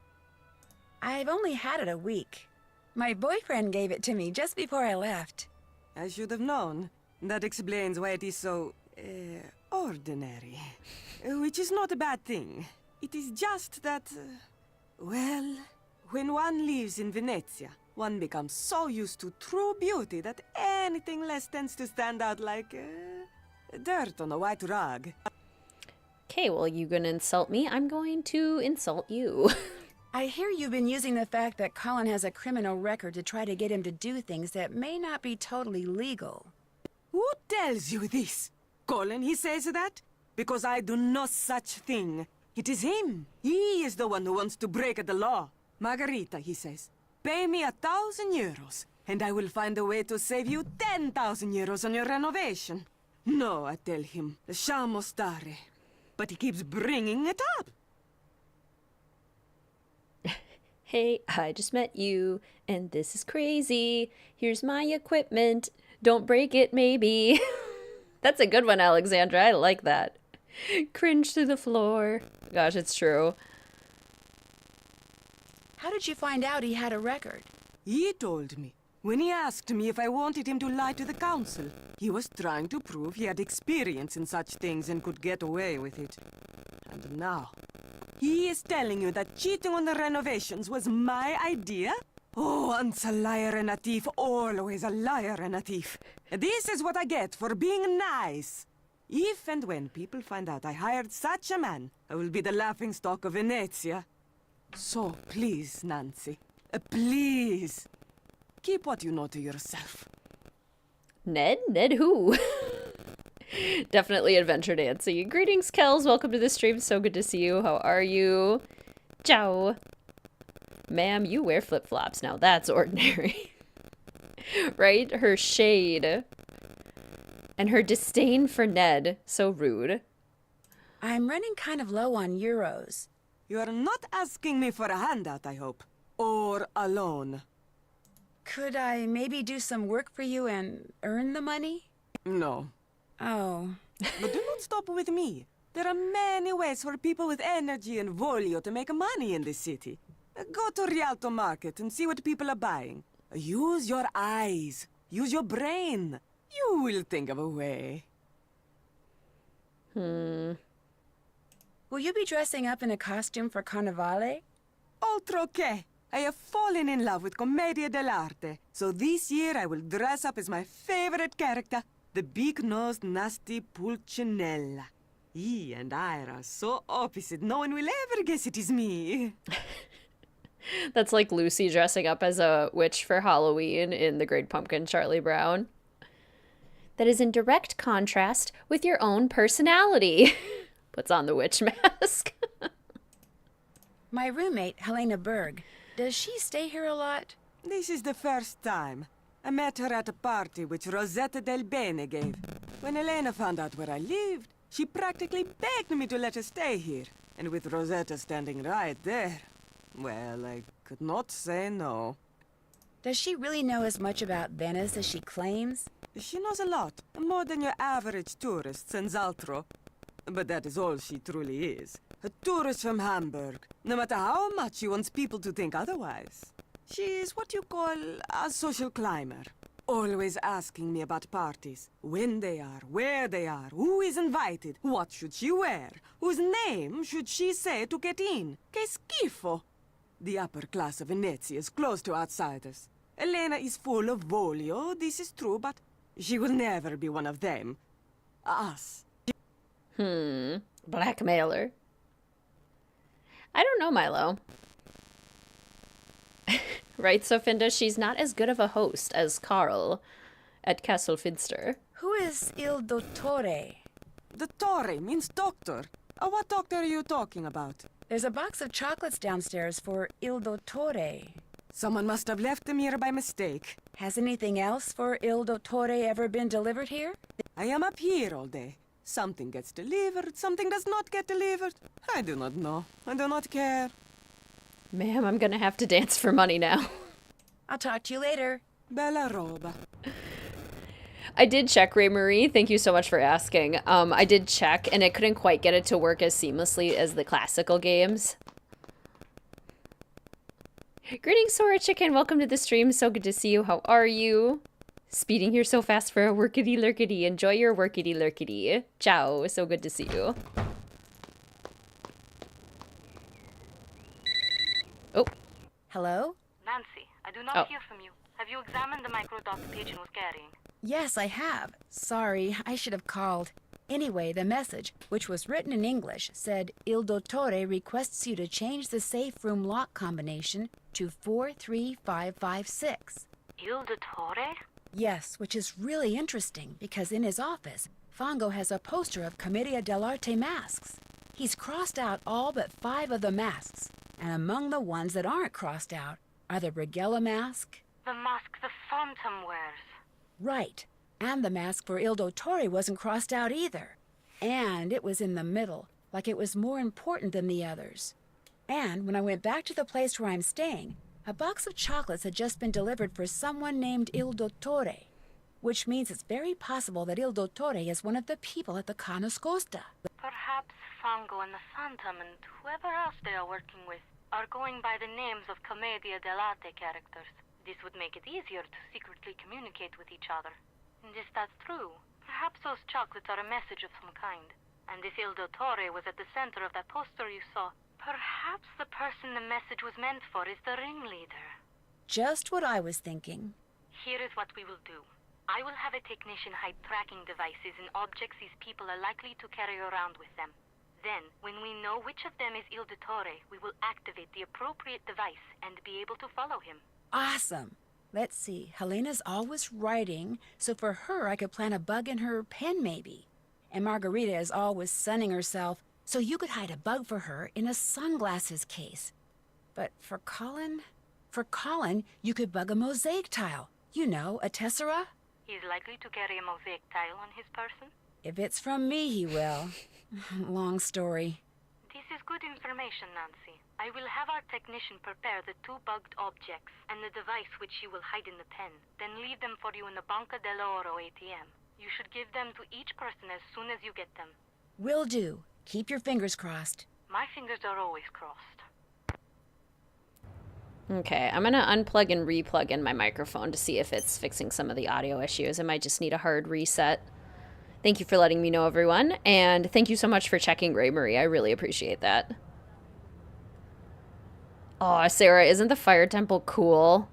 I've only had it a week. My boyfriend gave it to me just before I left. I should have known. That explains why it is so, ordinary. Which is not a bad thing. It is just that, well, when one lives in Venezia, one becomes so used to true beauty that anything less tends to stand out like, dirt on a white rug. Okay, well, you gonna insult me? I'm going to insult you. I hear you've been using the fact that Colin has a criminal record to try to get him to do things that may not be totally legal. Who tells you this? Colin, he says that? Because I do no such thing. It is him. He is the one who wants to break the law. Margarita, he says, pay me 1,000 euros, and I will find a way to save you 10,000 euros on your renovation. No, I tell him, lasciamo stare. But he keeps bringing it up. Hey, I just met you, and this is crazy. Here's my equipment. Don't break it, maybe. That's a good one, Alexandra. I like that. Cringe to the floor. Gosh, it's true. How did you find out he had a record? He told me. When he asked me if I wanted him to lie to the council, he was trying to prove he had experience in such things and could get away with it. And now, he is telling you that cheating on the renovations was my idea? Oh, once a liar and a thief, always a liar and a thief. This is what I get for being nice. If and when people find out I hired such a man, I will be the laughingstock of Venezia. So, please, Nancy, please, keep what you know to yourself. Ned? Ned who? Definitely Adventure Nancy. Greetings, Kels. Welcome to the stream. So good to see you. How are you? Ciao. Ma'am, you wear flip-flops. Now that's ordinary. Right? Her shade. And her disdain for Ned. So rude. I'm running kind of low on euros. You are not asking me for a handout, I hope. Or a loan. Could I maybe do some work for you and earn the money? No. Oh. But do not stop with me. There are many ways for people with energy and volio to make money in this city. Go to Rialto Market and see what people are buying. Use your eyes. Use your brain. You will think of a way. Will you be dressing up in a costume for Carnevale? Altro che. I have fallen in love with Commedia dell'arte. So this year I will dress up as my favorite character, the big-nosed, nasty Pulcinella. He and I are so opposite, no one will ever guess it is me. That's like Lucy dressing up as a witch for Halloween in The Great Pumpkin, Charlie Brown. That is in direct contrast with your own personality. Puts on the witch mask. My roommate, Helena Berg. Does she stay here a lot? This is the first time. I met her at a party which Rosetta Del Bene gave. When Elena found out where I lived, she practically begged me to let her stay here. And with Rosetta standing right there, well, I could not say no. Does she really know as much about Venice as she claims? She knows a lot, more than your average tourist, senz'altro. But that is all she truly is. A tourist from Hamburg, no matter how much she wants people to think otherwise. She is what you call a social climber. Always asking me about parties. When they are, where they are, who is invited, what should she wear, whose name should she say to get in. Che schifo! The upper class of Venezia is closed to outsiders. Elena is full of volio, this is true, but she will never be one of them. Us. Blackmailer. I don't know, Milo. Right, Sofinda, she's not as good of a host as Carl at Castle Finster. Who is Il Dottore? Dottore means doctor. What doctor are you talking about? There's a box of chocolates downstairs for Il Dottore. Someone must have left them here by mistake. Has anything else for Il Dottore ever been delivered here? I am up here all day. Something gets delivered, something does not get delivered. I do not know. I do not care. Ma'am, I'm gonna have to dance for money now. I'll talk to you later. Bella roba. I did check, Ray Marie. Thank you so much for asking. I did check, and it couldn't quite get it to work as seamlessly as the classical games. Greetings, Sora Chicken. Welcome to the stream. So good to see you. How are you? Speeding here so fast for a workity lurkity. Enjoy your workity lurkity. Ciao. So good to see you. Oh. Hello? Nancy, I do not hear from you. Have you examined the microdot the pigeon was carrying? Yes, I have. Sorry, I should have called. Anyway, the message, which was written in English, said Il Dottore requests you to change the safe room lock combination to 43556. Il Dottore? Yes, which is really interesting because in his office, Fongo has a poster of Commedia dell'arte masks. He's crossed out all but 5 of the masks, and among the ones that aren't crossed out are the Brigella mask. The mask the Phantom wears. Right. And the mask for Il Dottore wasn't crossed out either. And it was in the middle, like it was more important than the others. And when I went back to the place where I'm staying, a box of chocolates had just been delivered for someone named Il Dottore, which means it's very possible that Il Dottore is one of the people at the Ca Nascosta. Perhaps Fango and the Phantom and whoever else they are working with are going by the names of Commedia dell'arte characters. This would make it easier to secretly communicate with each other. And if that's true, perhaps those chocolates are a message of some kind. And if Il Dottore was at the center of that poster you saw, perhaps the person the message was meant for is the ringleader. Just what I was thinking. Here is what we will do. I will have a technician hide tracking devices in objects these people are likely to carry around with them. Then, when we know which of them is Il Dottore, we will activate the appropriate device and be able to follow him. Awesome. Let's see. Helena's always writing, so for her I could plant a bug in her pen maybe. And Margarita is always sunning herself, so you could hide a bug for her in a sunglasses case. But for Colin? For Colin, you could bug a mosaic tile. You know, a tessera? He's likely to carry a mosaic tile on his person. If it's from me, he will. Long story. This is good information, Nancy. I will have our technician prepare the 2 bugged objects and the device which you will hide in the pen, then leave them for you in the Banca dell'Oro ATM. You should give them to each person as soon as you get them. Will do. Keep your fingers crossed. My fingers are always crossed. Okay, I'm gonna unplug and replug in my microphone to see if it's fixing some of the audio issues. I might just need a hard reset. Thank you for letting me know, everyone. And thank you so much for checking, Ray Marie. I really appreciate that. Oh, Sarah, isn't the fire temple cool?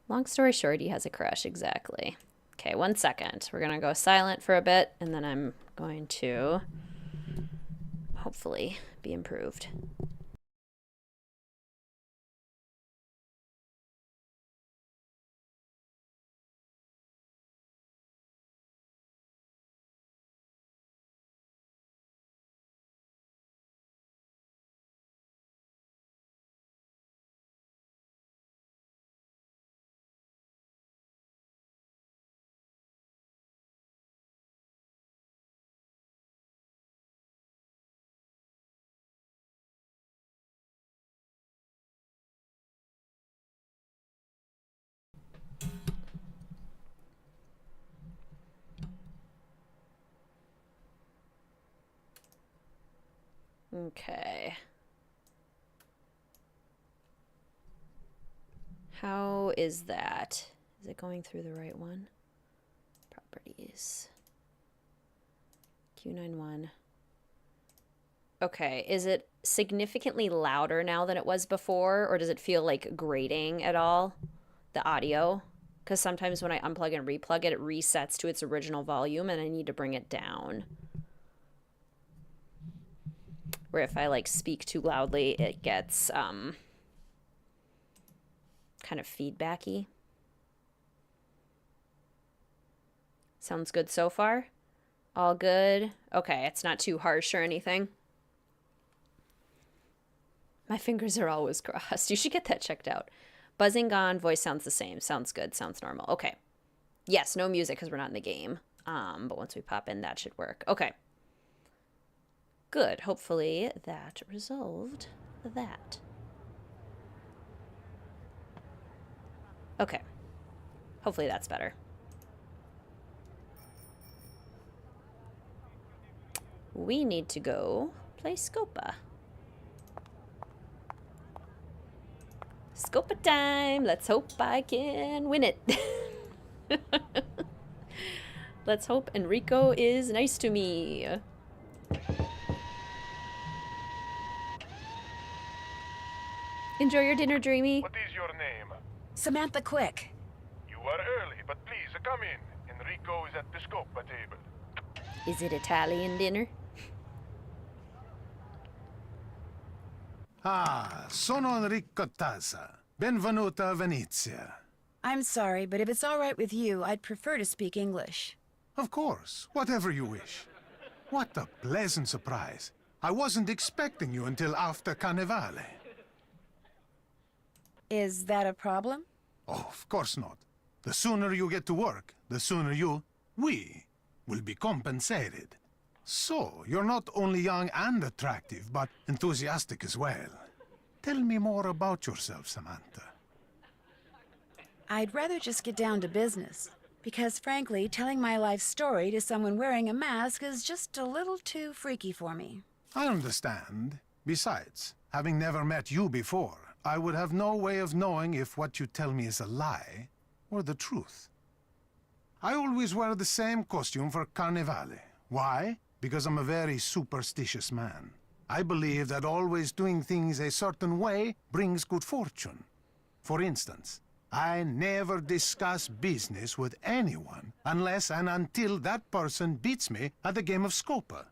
Long story short, he has a crush, exactly. Okay, 1 second. We're gonna go silent for a bit, and then I'm going to hopefully be improved. Okay. How is that? Is it going through the right one? Properties. Q91. Okay, is it significantly louder now than it was before, or does it feel like grating at all, the audio? Because sometimes when I unplug and replug it, it resets to its original volume and I need to bring it down. Where if I like speak too loudly, it gets kind of feedbacky. Sounds good so far? All good? Okay, it's not too harsh or anything. My fingers are always crossed. You should get that checked out. Buzzing gone, voice sounds the same. Sounds good, sounds normal. Okay. Yes, no music because we're not in the game. But once we pop in, that should work. Okay. Good. Hopefully that resolved that. Okay. Hopefully that's better. We need to go play Scopa. Scopa time! Let's hope I can win it. Let's hope Enrico is nice to me. Enjoy your dinner, Dreamy. What is your name? Samantha Quick. You are early, but please come in. Enrico is at the Scopa table. Is it Italian dinner? Ah, sono Enrico Tazza. Benvenuta a Venezia. I'm sorry, but if it's all right with you, I'd prefer to speak English. Of course, whatever you wish. What a pleasant surprise. I wasn't expecting you until after Carnevale. Is that a problem? Oh, of course not. The sooner you get to work, the sooner we will be compensated. So, you're not only young and attractive, but enthusiastic as well. Tell me more about yourself, Samantha. I'd rather just get down to business. Because frankly, telling my life story to someone wearing a mask is just a little too freaky for me. I understand. Besides, having never met you before, I would have no way of knowing if what you tell me is a lie or the truth. I always wear the same costume for Carnevale. Why? Because I'm a very superstitious man. I believe that always doing things a certain way brings good fortune. For instance, I never discuss business with anyone unless and until that person beats me at the game of Scopa.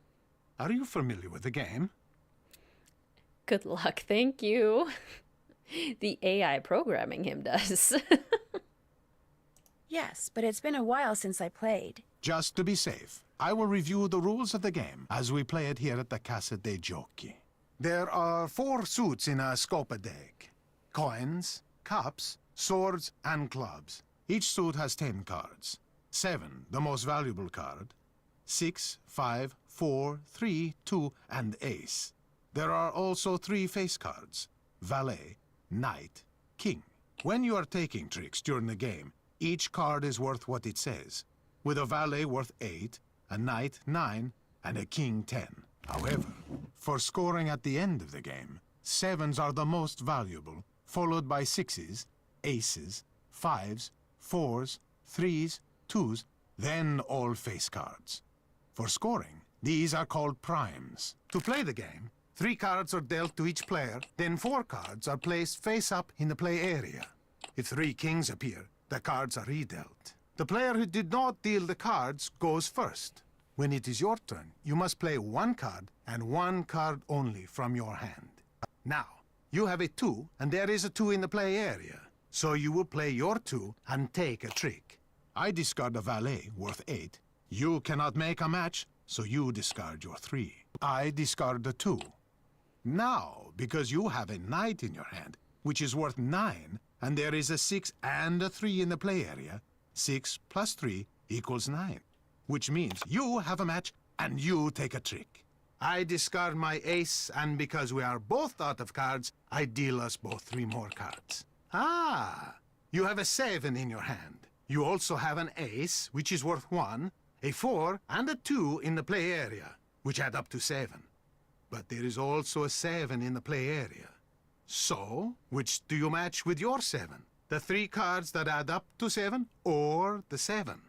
Are you familiar with the game? Good luck, thank you. The AI programming him does. Yes, but it's been a while since I played. Just to be safe, I will review the rules of the game as we play it here at the Casa dei Giochi. There are 4 suits in a Scopa deck. Coins, cups, swords, and clubs. Each suit has 10 cards. 7, the most valuable card. 6, 5, 4, 3, 2, and ace. There are also 3 face cards. Valet, knight, king. When you are taking tricks during the game, each card is worth what it says, with a valet worth 8, a knight 9, and a king 10. However, for scoring at the end of the game, 7s are the most valuable, followed by 6s, aces, 5s, 4s, 3s, 2s, then all face cards. For scoring, these are called primes. To play the game, 3 cards are dealt to each player, then 4 cards are placed face up in the play area. If 3 kings appear, the cards are redealt. The player who did not deal the cards goes first. When it is your turn, you must play 1 card and 1 card only from your hand. Now, you have a 2, and there is a 2 in the play area. So you will play your 2 and take a trick. I discard a valet worth 8. You cannot make a match, so you discard your 3. I discard the 2. Now, because you have a knight in your hand, which is worth 9, and there is a 6 and a 3 in the play area, 6 plus 3 equals 9, which means you have a match and you take a trick. I discard my ace, and because we are both out of cards, I deal us both 3 more cards. Ah, you have a 7 in your hand. You also have an ace, which is worth 1, a 4, and a 2 in the play area, which add up to 7. But there is also a 7 in the play area. So, which do you match with your 7? The 3 cards that add up to 7, or the 7?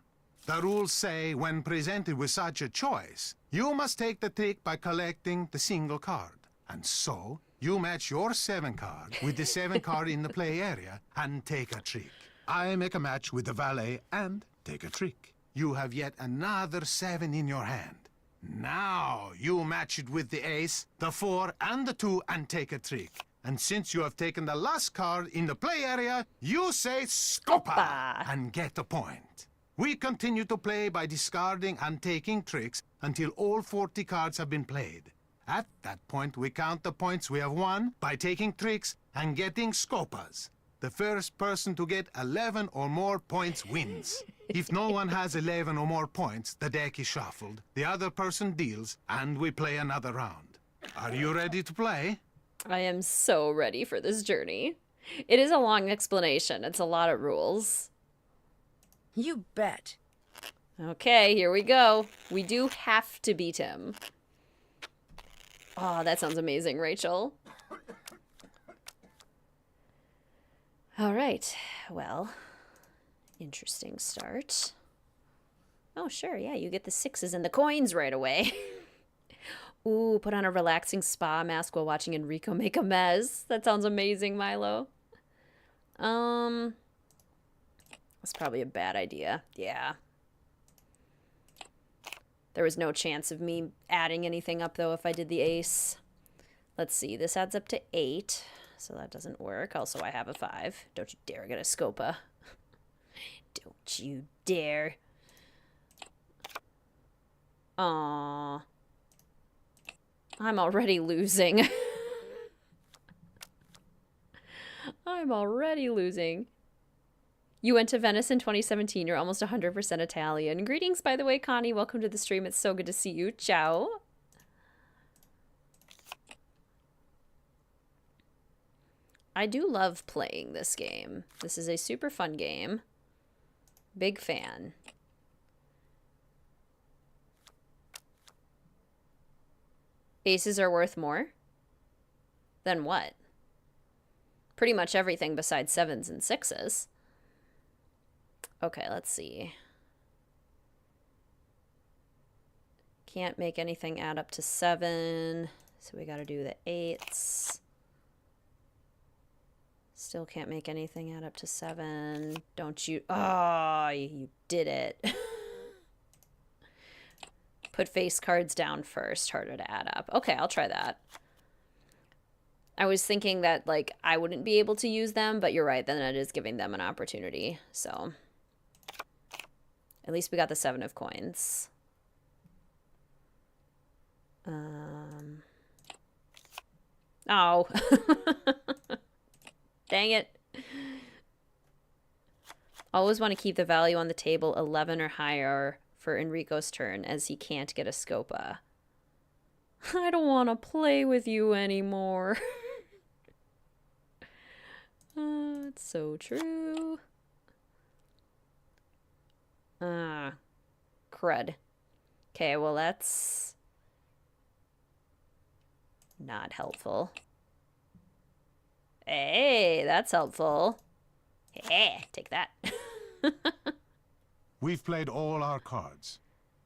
The rules say when presented with such a choice, you must take the trick by collecting the single card. And so, you match your 7 card with the 7 card in the play area and take a trick. I make a match with the valet and take a trick. You have yet another 7 in your hand. Now, you match it with the ace, the 4, and the 2 and take a trick. And since you have taken the last card in the play area, you say Scopa and get a point. We continue to play by discarding and taking tricks until all 40 cards have been played. At that point, we count the points we have won by taking tricks and getting Scopas. The first person to get 11 or more points wins. If no one has 11 or more points, the deck is shuffled, the other person deals, and we play another round. Are you ready to play? I am so ready for this journey. It is a long explanation. It's a lot of rules. You bet. Okay, here we go. We do have to beat him. Oh, that sounds amazing, Rachel. All right. Well, interesting start. Oh, sure. Yeah, you get the 6s and the coins right away. Ooh, put on a relaxing spa mask while watching Enrico make a mess. That sounds amazing, Milo. That's probably a bad idea. Yeah. There was no chance of me adding anything up, though, if I did the ace. Let's see. This adds up to 8, so that doesn't work. Also, I have a 5. Don't you dare get a Scopa. Don't you dare. Aww. I'm already losing. I'm already losing. You went to Venice in 2017. You're almost 100% Italian. Greetings, by the way, Connie. Welcome to the stream. It's so good to see you. Ciao. I do love playing this game. This is a super fun game. Big fan. Aces are worth more? Than what? Pretty much everything besides 7s and 6s. Okay, let's see. Can't make anything add up to 7, so we gotta do the 8s. Still can't make anything add up to 7. Don't you... Oh, you did it. Put face cards down first. Harder to add up. Okay, I'll try that. I was thinking that, like, I wouldn't be able to use them, but you're right. Then it is giving them an opportunity. So, at least we got the 7 of coins. Oh. Dang it. Always want to keep the value on the table 11 or higher for Enrico's turn, as he can't get a Scopa. I don't want to play with you anymore. It's so true. Crud. Okay, well that's not helpful. Hey, that's helpful. Hey, take that. We've played all our cards.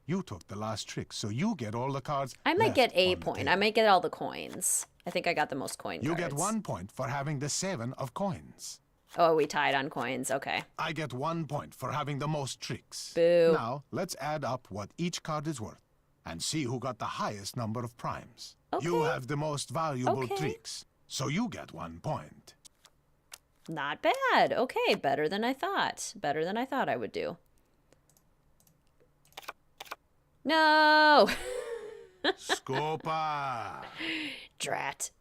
You took the last trick, so you get all the cards. I might get a on the point. table. I might get all the coins. I think I got the most coin You cards. get 1 point for having the 7 of coins. Oh, we tied on coins. Okay. I get 1 point for having the most tricks. Boo. Now, let's add up what each card is worth and see who got the highest number of primes. Okay. You have the most valuable Okay. tricks, so you get 1 point. Not bad. Okay, better than I thought. Better than I thought I would do. No! Scopa! Drat.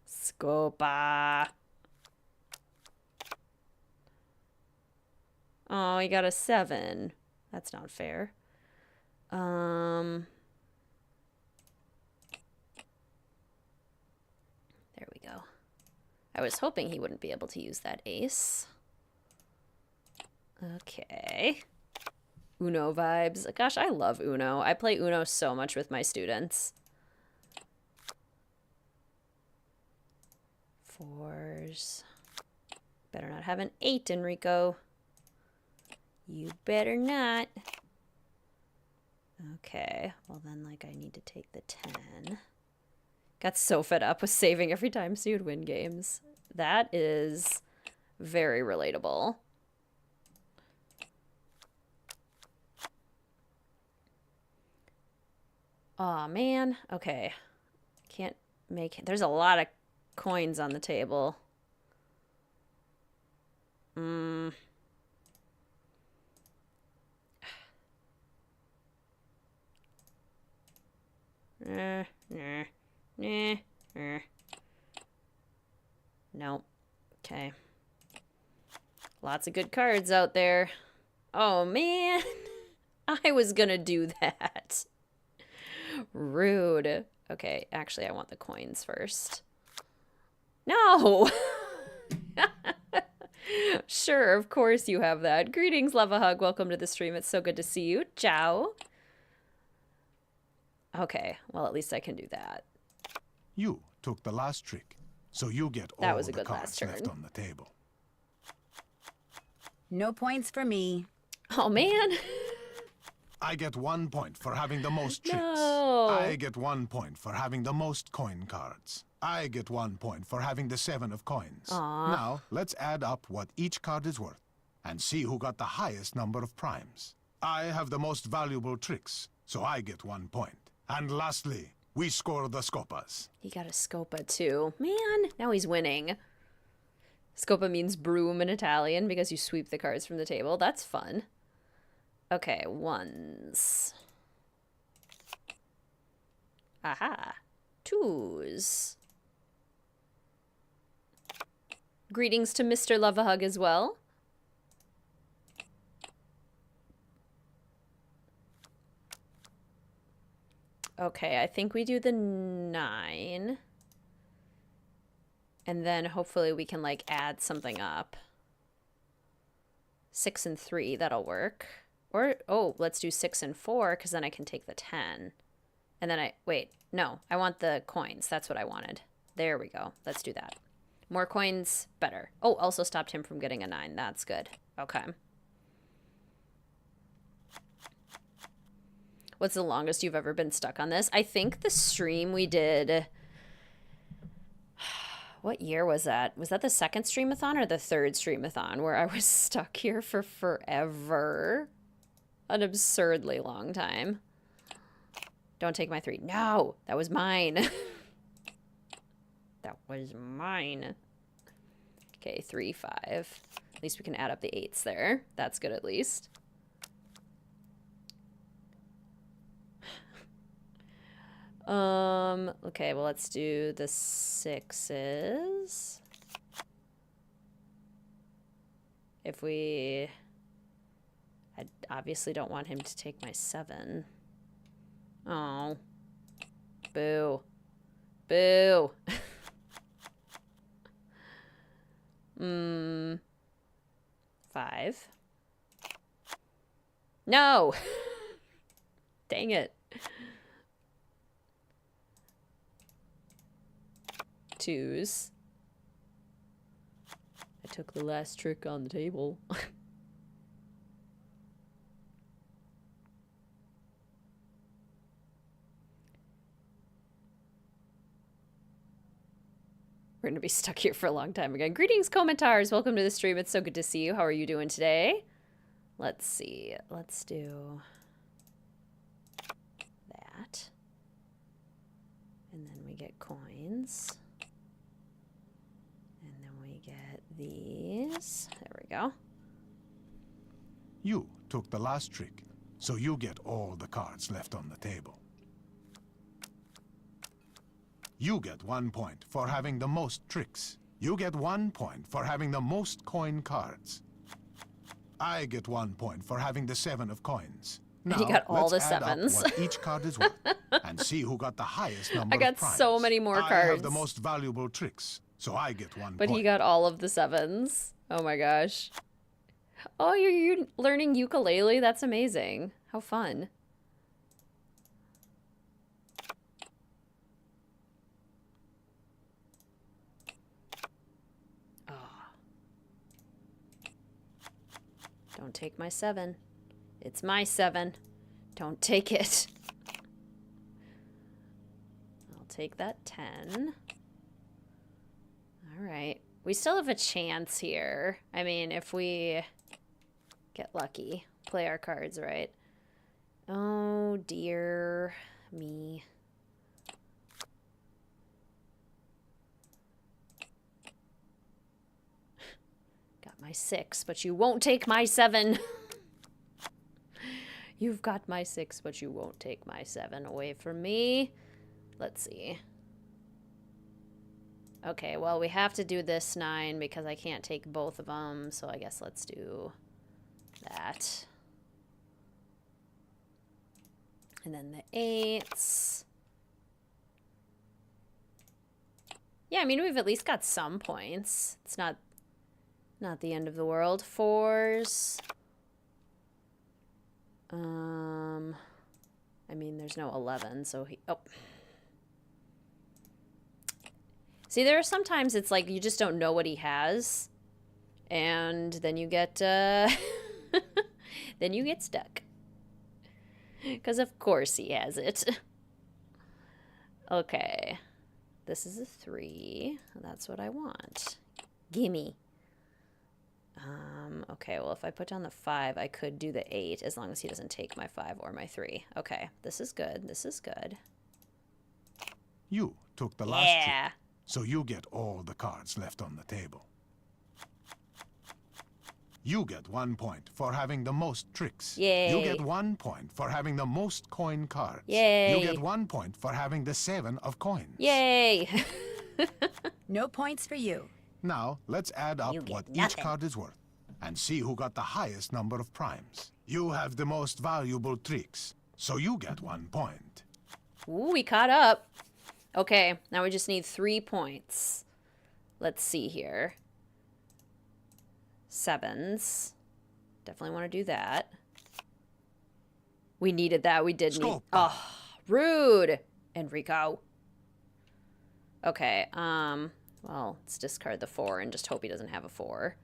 Scopa. Oh, he got a 7. That's not fair. There we go. I was hoping he wouldn't be able to use that ace. Okay. Uno vibes. Gosh, I love Uno. I play Uno so much with my students. 4s. Better not have an 8, Enrico. You better not. Okay. Well, then, like, I need to take the 10. Got so fed up with saving every time so you'd win games. That is very relatable. Aw, man. Okay. Can't make... There's a lot of coins on the table. Nope. Okay. Lots of good cards out there. Oh, man. I was gonna do that. Rude. Okay, actually, I want the coins first. No! Sure, of course you have that. Greetings, Love a Hug. Welcome to the stream. It's so good to see you. Ciao. Okay, well, at least I can do that. You took the last trick, so you get That all was a the good cards last left turn. on the table. No points for me. Oh, man. I get 1 point for having the most tricks. No. I get 1 point for having the most coin cards. I get 1 point for having the 7 of coins. Aw. Now, let's add up what each card is worth and see who got the highest number of primes. I have the most valuable tricks, so I get 1 point. And lastly, we score the scopas. He got a scopa, too. Man, now he's winning. Scopa means broom in Italian because you sweep the cards from the table. That's fun. Okay, ones. Aha. Twos. Greetings to Mr. Love-a-Hug as well. Okay, I think we do the 9. And then hopefully we can, like, add something up. 6 and 3, that'll work. Or, oh, let's do 6 and 4, because then I can take the 10. And then wait, no, I want the coins. That's what I wanted. There we go. Let's do that. More coins, better. Oh, also stopped him from getting a 9. That's good. Okay. What's the longest you've ever been stuck on this? I think the stream we did... What year was that? Was that the second Streamathon or the third Streamathon where I was stuck here for forever? An absurdly long time. Don't take my 3. No! That was mine. That was mine. Okay, 3, 5. At least we can add up the 8s there. That's good at least. Okay, well, let's do the 6s. If we... I obviously don't want him to take my 7. Oh. Boo. Boo. 5. No! Dang it. 2s. I took the last trick on the table. We're going to be stuck here for a long time again. Greetings, commentars. Welcome to the stream. It's so good to see you. How are you doing today? Let's see. Let's do that. And then we get coins. And then we get these. There we go. You took the last trick, so you get all the cards left on the table. You get 1 point for having the most tricks. You get 1 point for having the most coin cards. I get 1 point for having the 7 of coins. Now, you got all the let's add up 7s. what each card is worth and see who got the highest number I got of primes. so many more I cards. have the most valuable tricks, so I get 1 But point. he got all of the 7s. Oh my gosh. Oh, you're learning ukulele? That's amazing. How fun. Oh. Don't take my 7. It's my 7. Don't take it. I'll take that 10. All right. We still have a chance here. I mean, if we get lucky, play our cards right. Oh, dear me. Got my 6, but you won't take my 7. You've got my 6, but you won't take my 7 away from me. Let's see. Okay, well, we have to do this 9 because I can't take both of them, so I guess let's do that. And then the 8s. Yeah, I mean, we've at least got some points. It's not the end of the world. 4s. I mean, there's no 11, so he... Oh. See, there are sometimes it's like you just don't know what he has. And then you get, then you get stuck. Because of course he has it. Okay. This is a 3. That's what I want. Gimme. Okay, well, if I put down the 5, I could do the 8 as long as he doesn't take my 5 or my 3. Okay, this is good. This is good. You took the last trick, so you get all the cards left on the table. You get 1 point for having the most tricks. Yay. You get 1 point for having the most coin cards. Yay. You get 1 point for having the 7 of coins. Yay! No points for you. Now, let's add up what each card is worth and see who got the highest number of primes. You have the most valuable tricks, so you get 1 point. Ooh, we caught up. Okay, now we just need 3 points. Let's see here. 7s. Definitely want to do that. We needed that. We did need... Oh, rude, Enrico. Okay, well, let's discard the 4 and just hope he doesn't have a 4.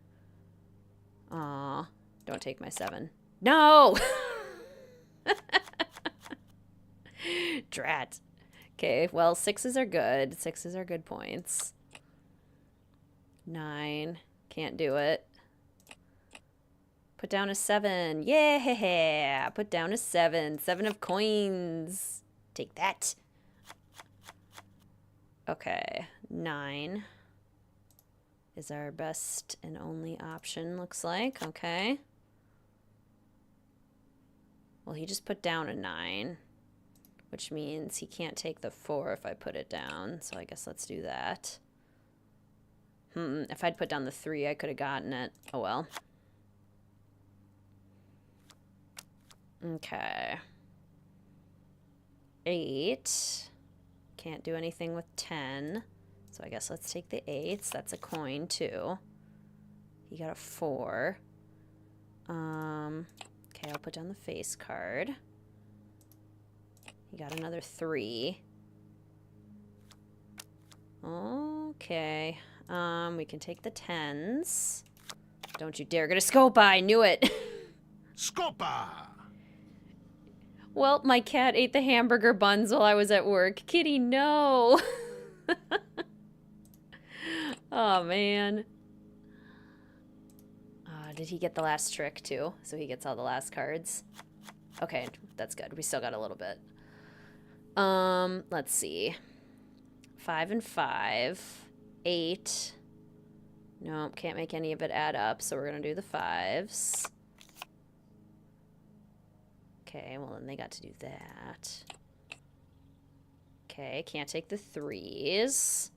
Aw, don't take my 7. No! Drat. Okay, well, 6s are good. 6s are good points. 9. Can't do it. Put down a 7. Yeah! Put down a 7. 7 of coins. Take that. Okay, 9 is our best and only option, looks like. Okay. Well, he just put down a 9, which means he can't take the 4 if I put it down. So I guess let's do that. If I'd put down the 3, I could have gotten it. Oh, well. Okay. 8. Can't do anything with 10. So I guess let's take the 8s. That's a coin, too. He got a 4. Okay, I'll put down the face card. He got another 3. Okay. We can take the 10s. Don't you dare get a Scopa. I knew it. Scopa! Well, my cat ate the hamburger buns while I was at work. Kitty, no. Oh, man. Did he get the last trick, too? So he gets all the last cards? Okay, that's good. We still got a little bit. Let's see. 5 and 5. 8. Nope, can't make any of it add up, so we're going to do the 5s. Okay, well, then they got to do that. Okay, can't take the 3s.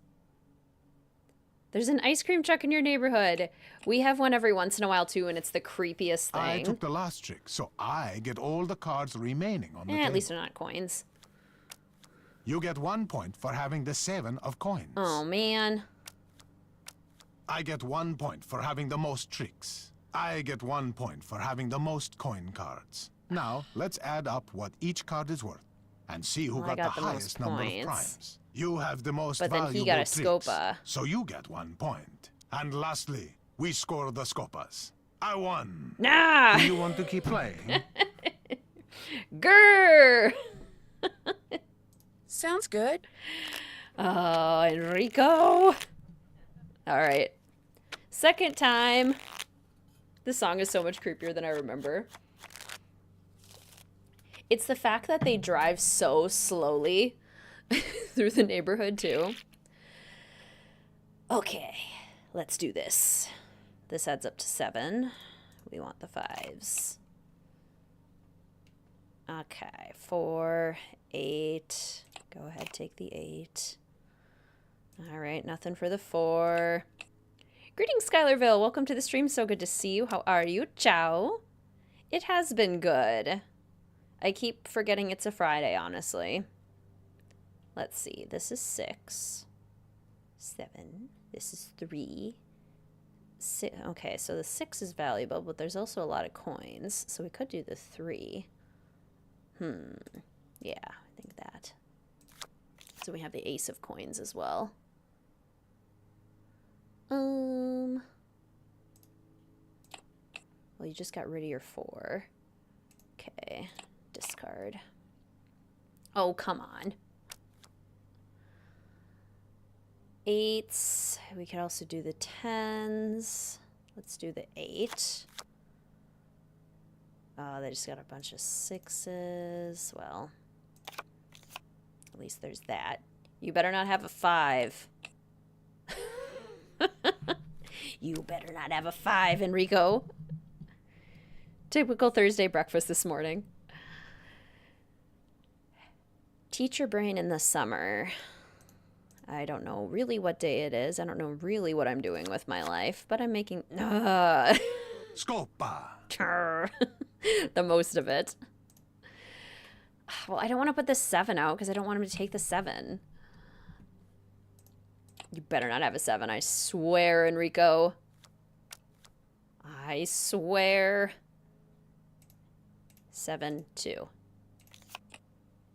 There's an ice cream truck in your neighborhood. We have one every once in a while, too, and it's the creepiest thing. I took the last trick, so I get all the cards remaining on the table. At least they're not coins. You get 1 point for having the 7 of coins. Oh, man. I get 1 point for having the most tricks. I get 1 point for having the most coin cards. Now, let's add up what each card is worth and see who got the highest number of primes. You have the most valuable then he got a tricks, Scopa. so you get 1 point. And lastly, we score the Scopas. I won. Nah! Do you want to keep playing? Grrr! Sounds good. Oh, Enrico. All right. Second time. This song is so much creepier than I remember. It's the fact that they drive so slowly through the neighborhood, too. Okay, let's do this. This adds up to 7. We want the 5s. Okay, 4, 8. Go ahead, take the 8. All right, nothing for the 4. Greetings, Skylarville. Welcome to the stream. So good to see you. How are you? Ciao. It has been good. I keep forgetting it's a Friday, honestly. Let's see. This is 6. 7. This is 3. 6. Okay, so the 6 is valuable, but there's also a lot of coins. So we could do the 3. Yeah, I think that. So we have the ace of coins as well. Well, you just got rid of your 4. Okay, discard. Oh, come on. 8s. We could also do the 10s. Let's do the 8. Oh, they just got a bunch of 6s. Well, at least there's that. You better not have a 5. You better not have a 5, Enrico. Typical Thursday breakfast this morning. Teacher brain in the summer. I don't know really what day it is. I don't know really what I'm doing with my life, but I'm making Scopa. the most of it. Well, I don't want to put the 7 out because I don't want him to take the 7. You better not have a 7, I swear, Enrico. I swear. 7, 2.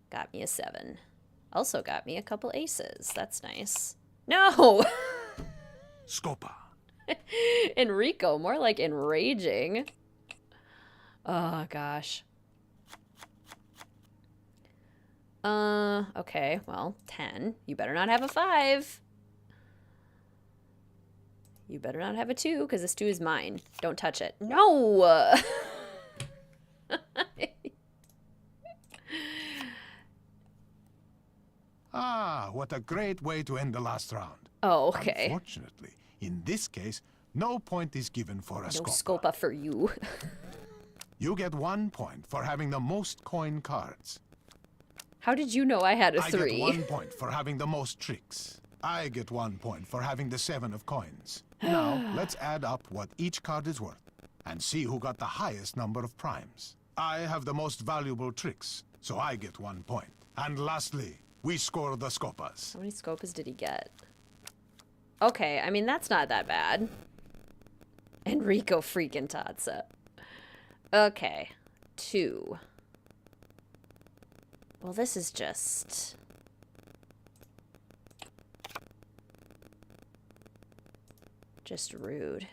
Got me a 7. Also got me a couple aces. That's nice. No! Scopa. Enrico, more like enraging. Oh, gosh. Okay, well, 10. You better not have a 5. You better not have a 2, because this 2 is mine. Don't touch it. No! Ah, what a great way to end the last round. Oh, okay. Unfortunately, in this case, no point is given for a No Scopa. Scopa for you. You get 1 point for having the most coin cards. How did you know I had a 3? I get 1 point for having the most tricks. I get 1 point for having the 7 of coins. Now, let's add up what each card is worth and see who got the highest number of primes. I have the most valuable tricks, so I get 1 point. And lastly, we score the Scopas. How many Scopas did he get? Okay, I mean, that's not that bad. Enrico freaking Tazza. Okay, 2. Well, this is just... rude.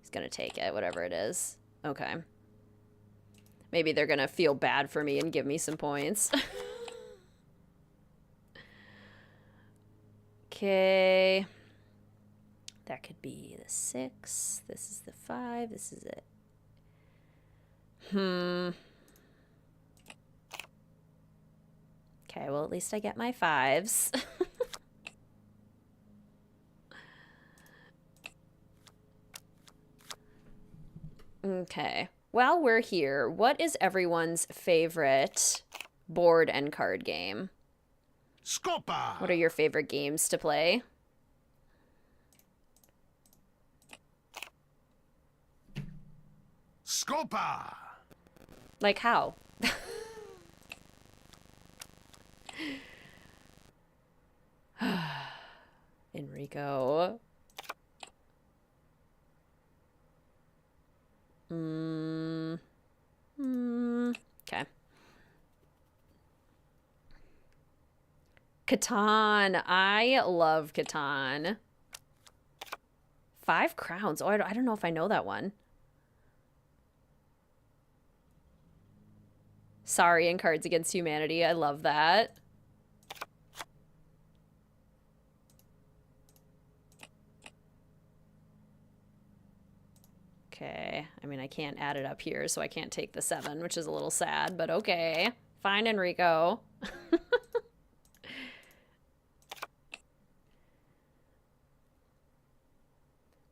He's gonna take it, whatever it is. Okay. Maybe they're gonna feel bad for me and give me some points. Okay. That could be the 6. This is the 5. This is it. Okay, well, at least I get my 5s. Okay. While we're here, what is everyone's favorite board and card game? Scopa! What are your favorite games to play? Scopa! Like how? Enrico. Okay. Catan. I love Catan. 5 crowns. Oh, I don't know if I know that one. Sorry and Cards Against Humanity. I love that. Okay. I mean, I can't add it up here, so I can't take the 7, which is a little sad, but okay. Fine, Enrico.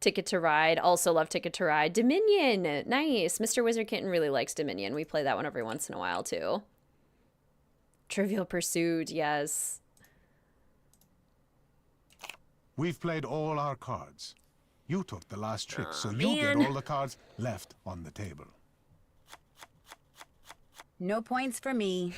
Ticket to Ride. Also love Ticket to Ride. Dominion. Nice. Mr. WizardKitten really likes Dominion. We play that one every once in a while, too. Trivial Pursuit. Yes. We've played all our cards. You took the last trick, so you man. get all the cards left on the table. No points for me.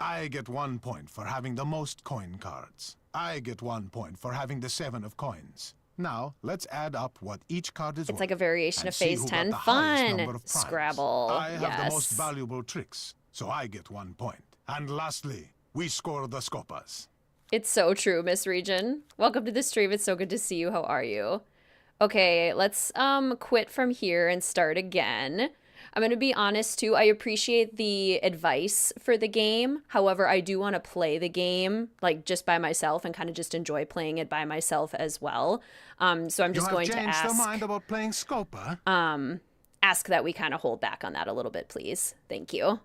I get 1 point for having the most coin cards. I get 1 point for having the 7 of coins. Now, let's add up what each card is worth. It's like a variation and of see Phase who got 10 the highest fun. number of primes. Scrabble. I have the most Yes. valuable tricks, so I get 1 point. And lastly, we score the scopas. It's so true, Miss Region. Welcome to the stream. It's so good to see you. How are you? Okay, let's quit from here and start again. I'm going to be honest too. I appreciate the advice for the game. However, I do want to play the game like just by myself and kind of just enjoy playing it by myself as well. So I'm just going to You have ask changed your mind about playing Scopa? ask that we kind of hold back on that a little bit, please. Thank you.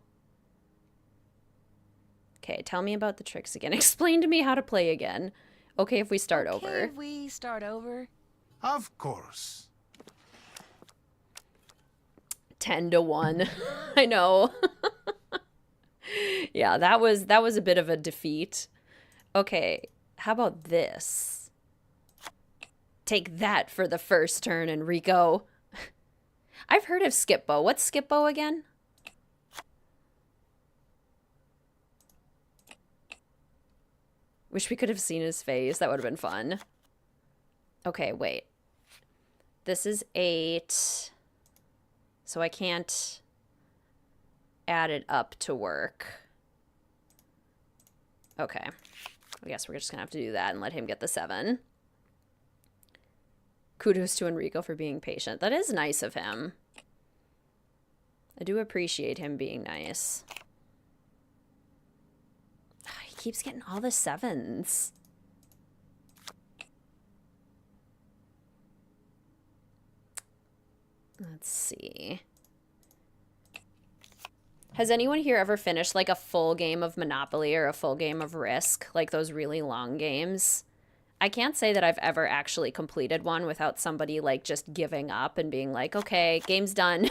Okay, tell me about the tricks again. Explain to me how to play again. Okay, if we start over. Okay, if we start over. Of course. 10 to 1. I know. Yeah, that was a bit of a defeat. Okay, how about this? Take that for the first turn, Enrico. I've heard of Skipbo. What's Skipbo again? Wish we could have seen his face. That would have been fun. Okay, wait. This is 8. So I can't add it up to work. Okay. I guess we're just going to have to do that and let him get the 7. Kudos to Enrico for being patient. That is nice of him. I do appreciate him being nice. He keeps getting all the 7s. Let's see. Has anyone here ever finished like a full game of Monopoly or a full game of Risk? Like those really long games? I can't say that I've ever actually completed one without somebody like just giving up and being like, okay, game's done.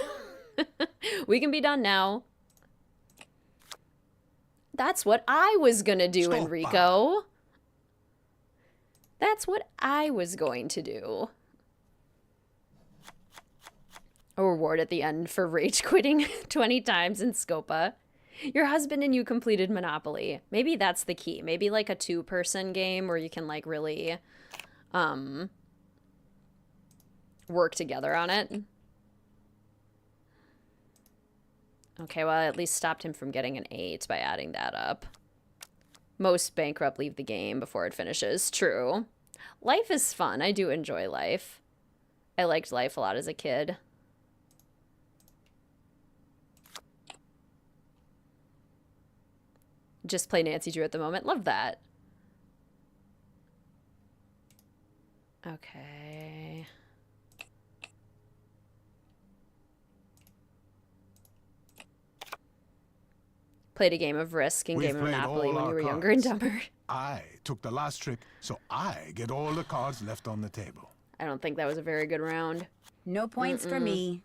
We can be done now. That's what I was gonna do, Enrico. That's what I was going to do. A reward at the end for rage quitting 20 times in Scopa. Your husband and you completed Monopoly. Maybe that's the key. Maybe like a 2-person game where you can like really work together on it. Okay, well, I at least stopped him from getting an 8 by adding that up. Most bankrupt leave the game before it finishes. True. Life is fun. I do enjoy life. I liked life a lot as a kid. Just play Nancy Drew at the moment. Love that. Okay. Played a game of Risk and game of Monopoly when you were younger and dumber. I took the last trick, so I get all the cards left on the table. I don't think that was a very good round. No points for me.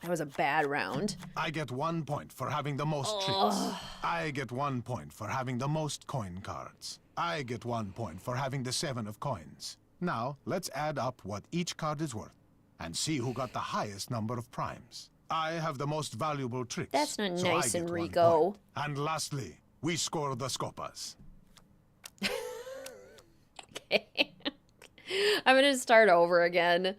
That was a bad round. I get 1 point for having the most tricks. I get 1 point for having the most coin cards. I get 1 point for having the 7 of coins. Now, let's add up what each card is worth and see who got the highest number of primes. I have the most valuable tricks. That's not so nice, I get 1 Enrico. point. And lastly, we score the scopas. Okay. I'm going to start over again.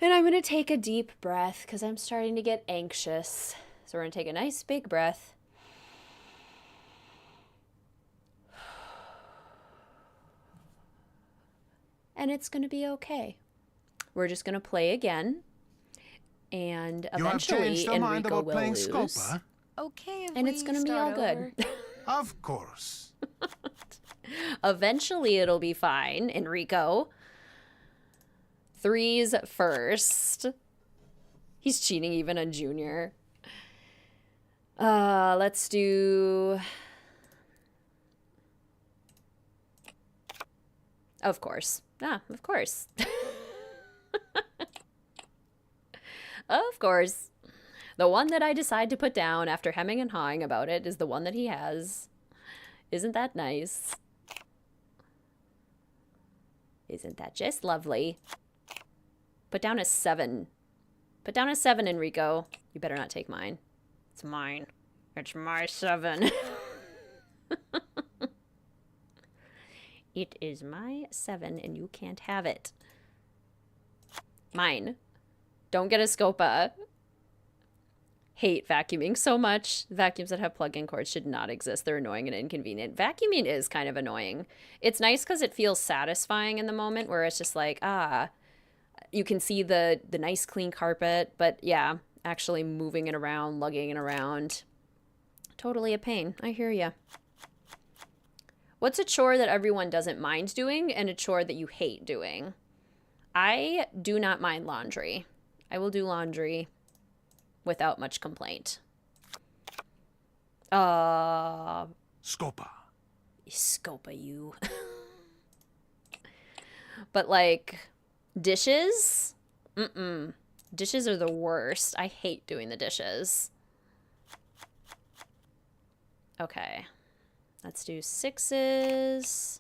And I'm going to take a deep breath because I'm starting to get anxious. So we're going to take a nice big breath. And it's going to be okay. We're just going to play again. And eventually Enrico will lose. Scopa? Okay, if and it's going to be all good. Of course. Eventually it'll be fine, Enrico. 3s first. He's cheating even on Junior. Let's do... Of course. Of course. Of course. The one that I decide to put down after hemming and hawing about it is the one that he has. Isn't that nice? Isn't that just lovely? Put down a 7. Put down a 7, Enrico. You better not take mine. It's mine. It's my 7. It is my 7, and you can't have it. Mine. Don't get a Scopa. Hate vacuuming so much. Vacuums that have plug-in cords should not exist. They're annoying and inconvenient. Vacuuming is kind of annoying. It's nice because it feels satisfying in the moment where it's just like, you can see the nice clean carpet. But yeah, actually moving it around, lugging it around. Totally a pain. I hear ya. What's a chore that everyone doesn't mind doing and a chore that you hate doing? I do not mind laundry. I will do laundry without much complaint. Scopa. Scopa you. But like dishes? Mm-mm. Dishes are the worst. I hate doing the dishes. Okay. Let's do 6s.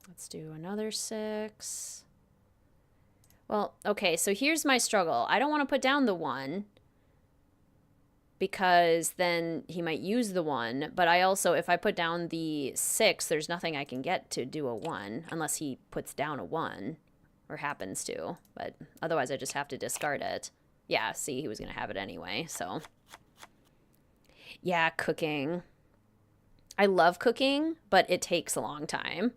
Let's do another 6. Well, okay, so here's my struggle. I don't want to put down the 1 because then he might use the 1. But I also, if I put down the 6, there's nothing I can get to do a 1 unless he puts down a 1 or happens to. But otherwise, I just have to discard it. Yeah, see, he was going to have it anyway, so. Yeah, cooking. I love cooking, but it takes a long time.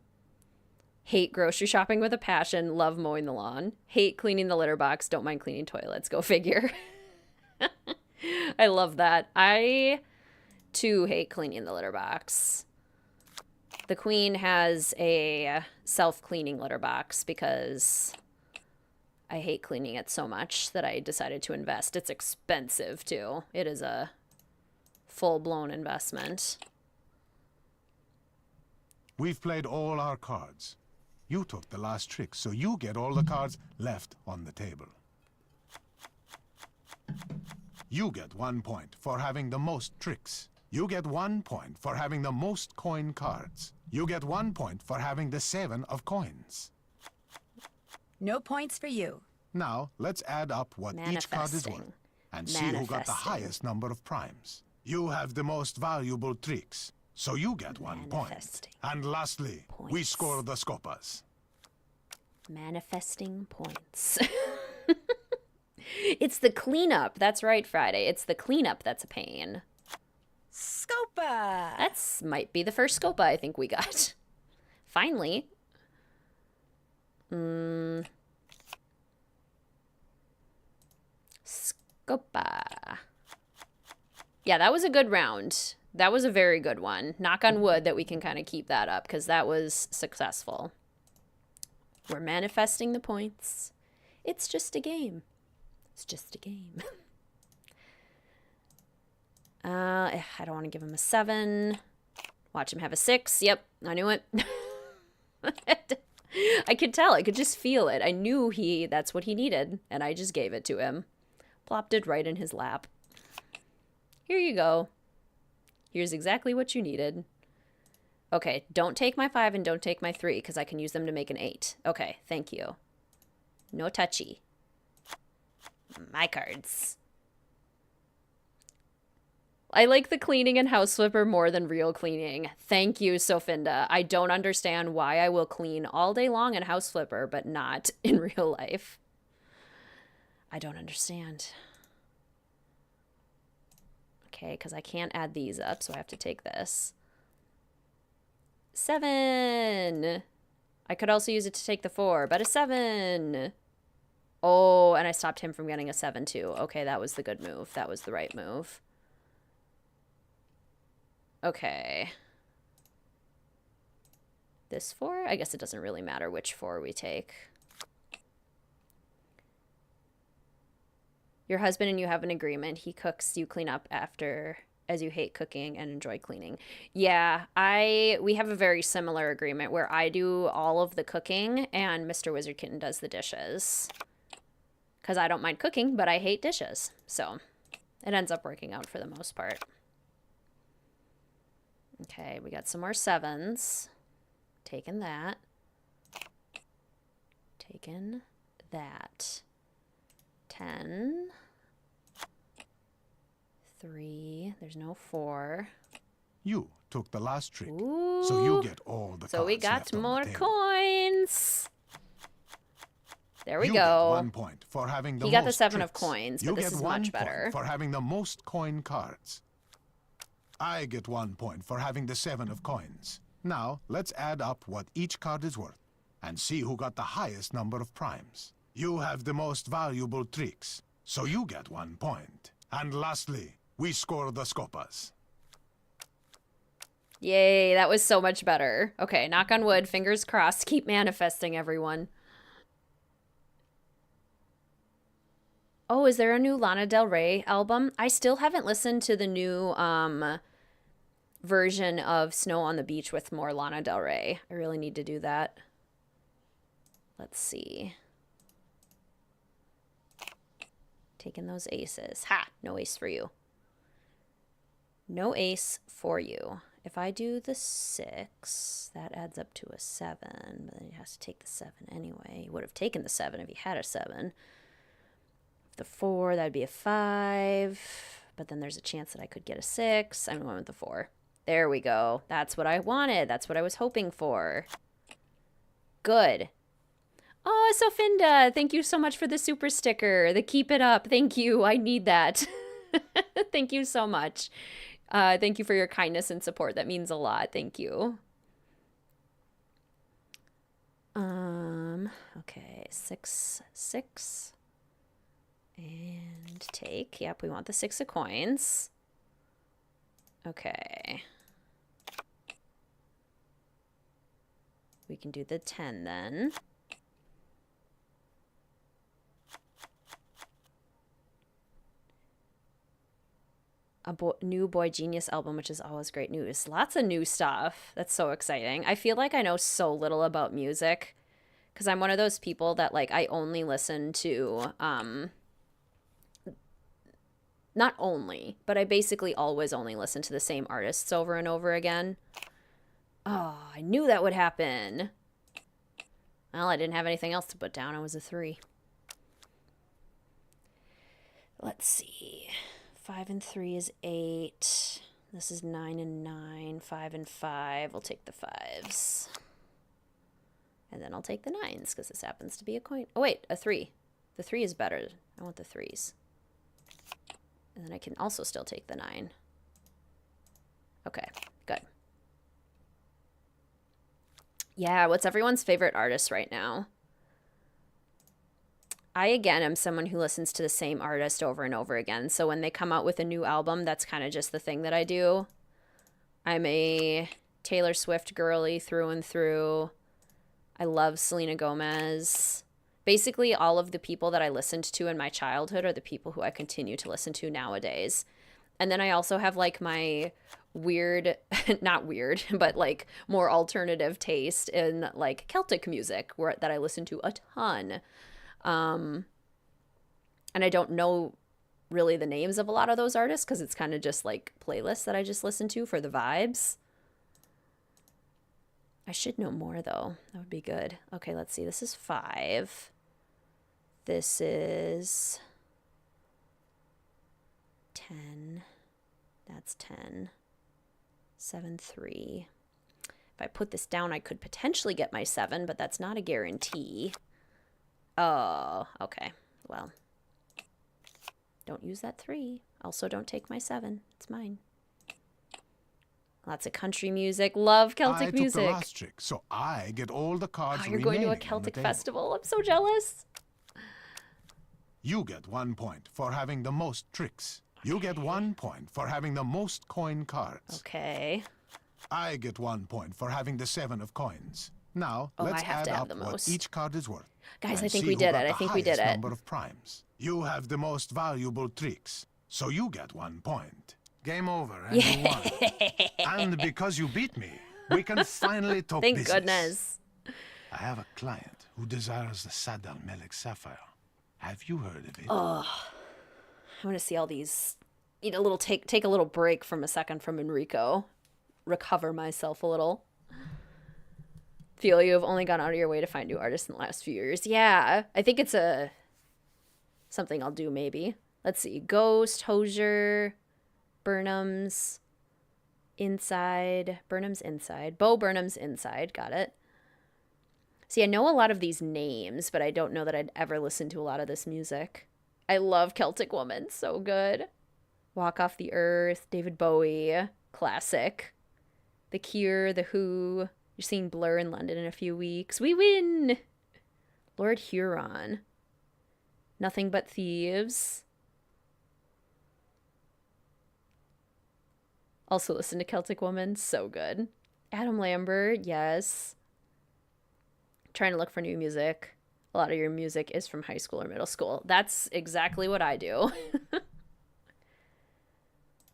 Hate grocery shopping with a passion. Love mowing the lawn. Hate cleaning the litter box. Don't mind cleaning toilets. Go figure. I love that. I, too, hate cleaning the litter box. The queen has a self-cleaning litter box because I hate cleaning it so much that I decided to invest. It's expensive, too. It is a full-blown investment. We've played all our cards. You took the last trick, so you get all the cards left on the table. You get 1 point for having the most tricks. You get 1 point for having the most coin cards. You get 1 point for having the 7 of coins. No points for you. Now, let's add up what each card is worth and see who got the highest number of primes. You have the most valuable tricks, so you get 1 point. And lastly, we score the Scopas. Manifesting points. It's the cleanup. That's right, Friday. It's the cleanup that's a pain. Scopa! That's might be the first Scopa I think we got. Finally. Scopa. Yeah, that was a good round. That was a very good one. Knock on wood that we can kind of keep that up because that was successful. We're manifesting the points. It's just a game. It's just a game. I don't want to give him a 7. Watch him have a 6. Yep, I knew it. I could tell. I could just feel it. I knew that's what he needed, and I just gave it to him. Plopped it right in his lap. Here you go. Here's exactly what you needed. Okay, don't take my 5 and don't take my 3, because I can use them to make an 8. Okay, thank you. No touchy. My cards. I like the cleaning and house flipper more than real cleaning. Thank you, Sofinda. I don't understand why I will clean all day long in house flipper, but not in real life. I don't understand. Okay, because I can't add these up, so I have to take this. 7. I could also use it to take the 4, but a 7. Oh, and I stopped him from getting a 7 too. Okay, that was the good move. That was the right move. Okay. This 4? I guess it doesn't really matter which 4 we take. Your husband and you have an agreement. He cooks, you clean up after, as you hate cooking and enjoy cleaning. Yeah, we have a very similar agreement where I do all of the cooking and Mr. WizardKitten does the dishes. Because I don't mind cooking, but I hate dishes. So it ends up working out for the most part. Okay, we got some more 7s. Taking that. Taking that. 10. 3. There's no 4. You took the last trick, Ooh. so you get all the So we cards got left on the more table. coins. There we You go. get 1 point for having the He most got the 7 of tricks. coins, You but this get is 1 much point better. for having the most coin cards. I get 1 point for having the 7 of coins. Now, let's add up what each card is worth and see who got the highest number of primes. You have the most valuable tricks, so you get 1 point. And lastly, we score the scopas. Yay, that was so much better. Okay, knock on wood, fingers crossed. Keep manifesting, everyone. Oh, is there a new Lana Del Rey album? I still haven't listened to the new version of Snow on the Beach with more Lana Del Rey. I really need to do that. Let's see. Taking those aces. Ha! No ace for you. No ace for you. If I do the 6, that adds up to a 7, but then he has to take the 7 anyway. He would have taken the 7 if he had a 7. The 4, that'd be a 5, but then there's a chance that I could get a 6. I'm going with the 4. There we go. That's what I wanted. That's what I was hoping for. Good. Oh, Sofinda, thank you so much for the super sticker. The keep it up. Thank you. I need that. Thank you so much. Thank you for your kindness and support. That means a lot. Thank you. Okay, 6, 6. And take. Yep, we want the 6 of coins. Okay. We can do the 10 then. A new Boy Genius album, which is always great news. Lots of new stuff. That's so exciting. I feel like I know so little about music because I'm one of those people that like I only listen to not only, but I basically always only listen to the same artists over and over again. Oh, I knew that would happen. Well, I didn't have anything else to put down. I was a 3. Let's see. 5 and 3 is 8. This is 9 and 9. 5 and 5. We'll take the 5s. And then I'll take the 9s because this happens to be a coin. Oh, wait, a 3. The 3 is better. I want the 3s. And then I can also still take the 9. Okay, good. Yeah, what's everyone's favorite artist right now? I, again, am someone who listens to the same artist over and over again. So when they come out with a new album, that's kind of just the thing that I do. I'm a Taylor Swift girly through and through. I love Selena Gomez. Basically, all of the people that I listened to in my childhood are the people who I continue to listen to nowadays. And then I also have, like, my weird, not weird, but, like, more alternative taste in, like, Celtic music that I listen to a ton. And I don't know really the names of a lot of those artists because it's kind of just like playlists that I just listen to for the vibes. I should know more though. That would be good. Okay, let's see. This is 5. This is 10. That's 10. 7, 3. If I put this down, I could potentially get my 7, but that's not a guarantee. Oh, okay. Well, don't use that 3. Also, don't take my 7. It's mine. Lots of country music. Love Celtic music. I took the last trick, so I get all the cards. Oh, you're going to a Celtic festival. I'm so jealous. You get 1 point for having the most tricks. Okay. You get 1 point for having the most coin cards. Okay. I get 1 point for having the 7 of coins. Now, let's add up what each card is worth. Guys, I think we did it. I think we did it. Number of primes. You have the most valuable tricks, so you get 1 point. Game over, and you won. And because you beat me, we can finally talk business. Thank goodness. I have a client who desires the Sadal Melik Sapphire. Have you heard of it? Oh, I want to see all these. Need a little take a little break from a second from Enrico. Recover myself a little. Feel you have only gone out of your way to find new artists in the last few years. Yeah, I think it's something I'll do maybe. Let's see. Ghost, Hosier, Burnham's Inside. Burnham's Inside. Bo Burnham's Inside. Got it. See, I know a lot of these names, but I don't know that I'd ever listen to a lot of this music. I love Celtic Woman. So good. Walk Off the Earth. David Bowie. Classic. The Cure. The Who. You're seeing Blur in London in a few weeks. We win! Lord Huron. Nothing But Thieves. Also listen to Celtic Woman. So good. Adam Lambert. Yes. Trying to look for new music. A lot of your music is from high school or middle school. That's exactly what I do.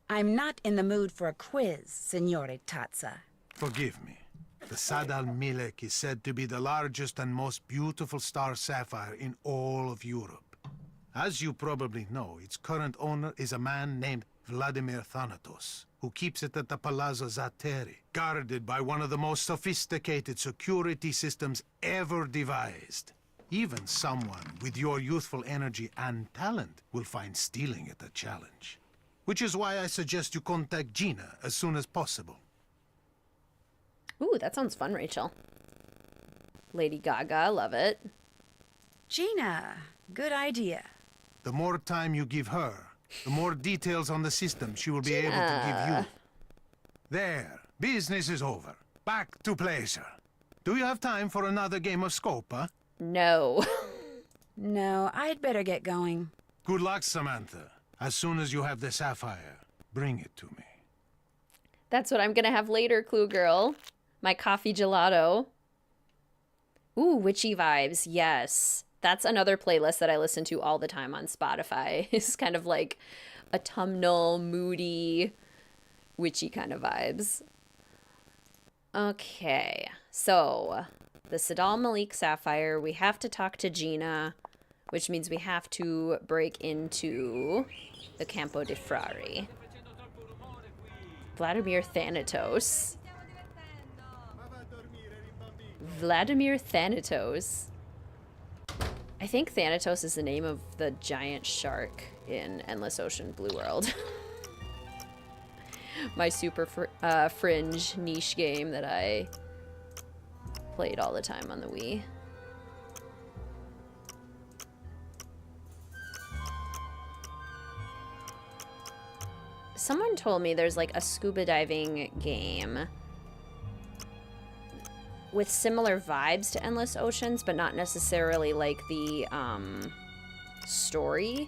I'm not in the mood for a quiz, Signore Tazza. Forgive me. The Sadal Milek is said to be the largest and most beautiful star sapphire in all of Europe. As you probably know, its current owner is a man named Vladimir Thanatos, who keeps it at the Palazzo Zateri, guarded by one of the most sophisticated security systems ever devised. Even someone with your youthful energy and talent will find stealing it a challenge. Which is why I suggest you contact Gina as soon as possible. Ooh, that sounds fun, Rachel. Lady Gaga, love it. Gina, good idea. The more time you give her, the more details on the system she will be able to give you. There, business is over. Back to pleasure. Do you have time for another game of Scope, huh? No. No, I'd better get going. Good luck, Samantha. As soon as you have the sapphire, bring it to me. That's what I'm gonna have later, Clue Girl. My coffee gelato. Ooh, witchy vibes. Yes. That's another playlist that I listen to all the time on Spotify. It's kind of like autumnal, moody, witchy kind of vibes. Okay. So, the Sadal Malik Sapphire. We have to talk to Gina, which means we have to break into the Campo di Frari. Vladimir Thanatos. Vladimir Thanatos. I think Thanatos is the name of the giant shark in Endless Ocean Blue World. My super fringe niche game that I played all the time on the Wii. Someone told me there's like a scuba diving game with similar vibes to Endless Oceans, but not necessarily like the story.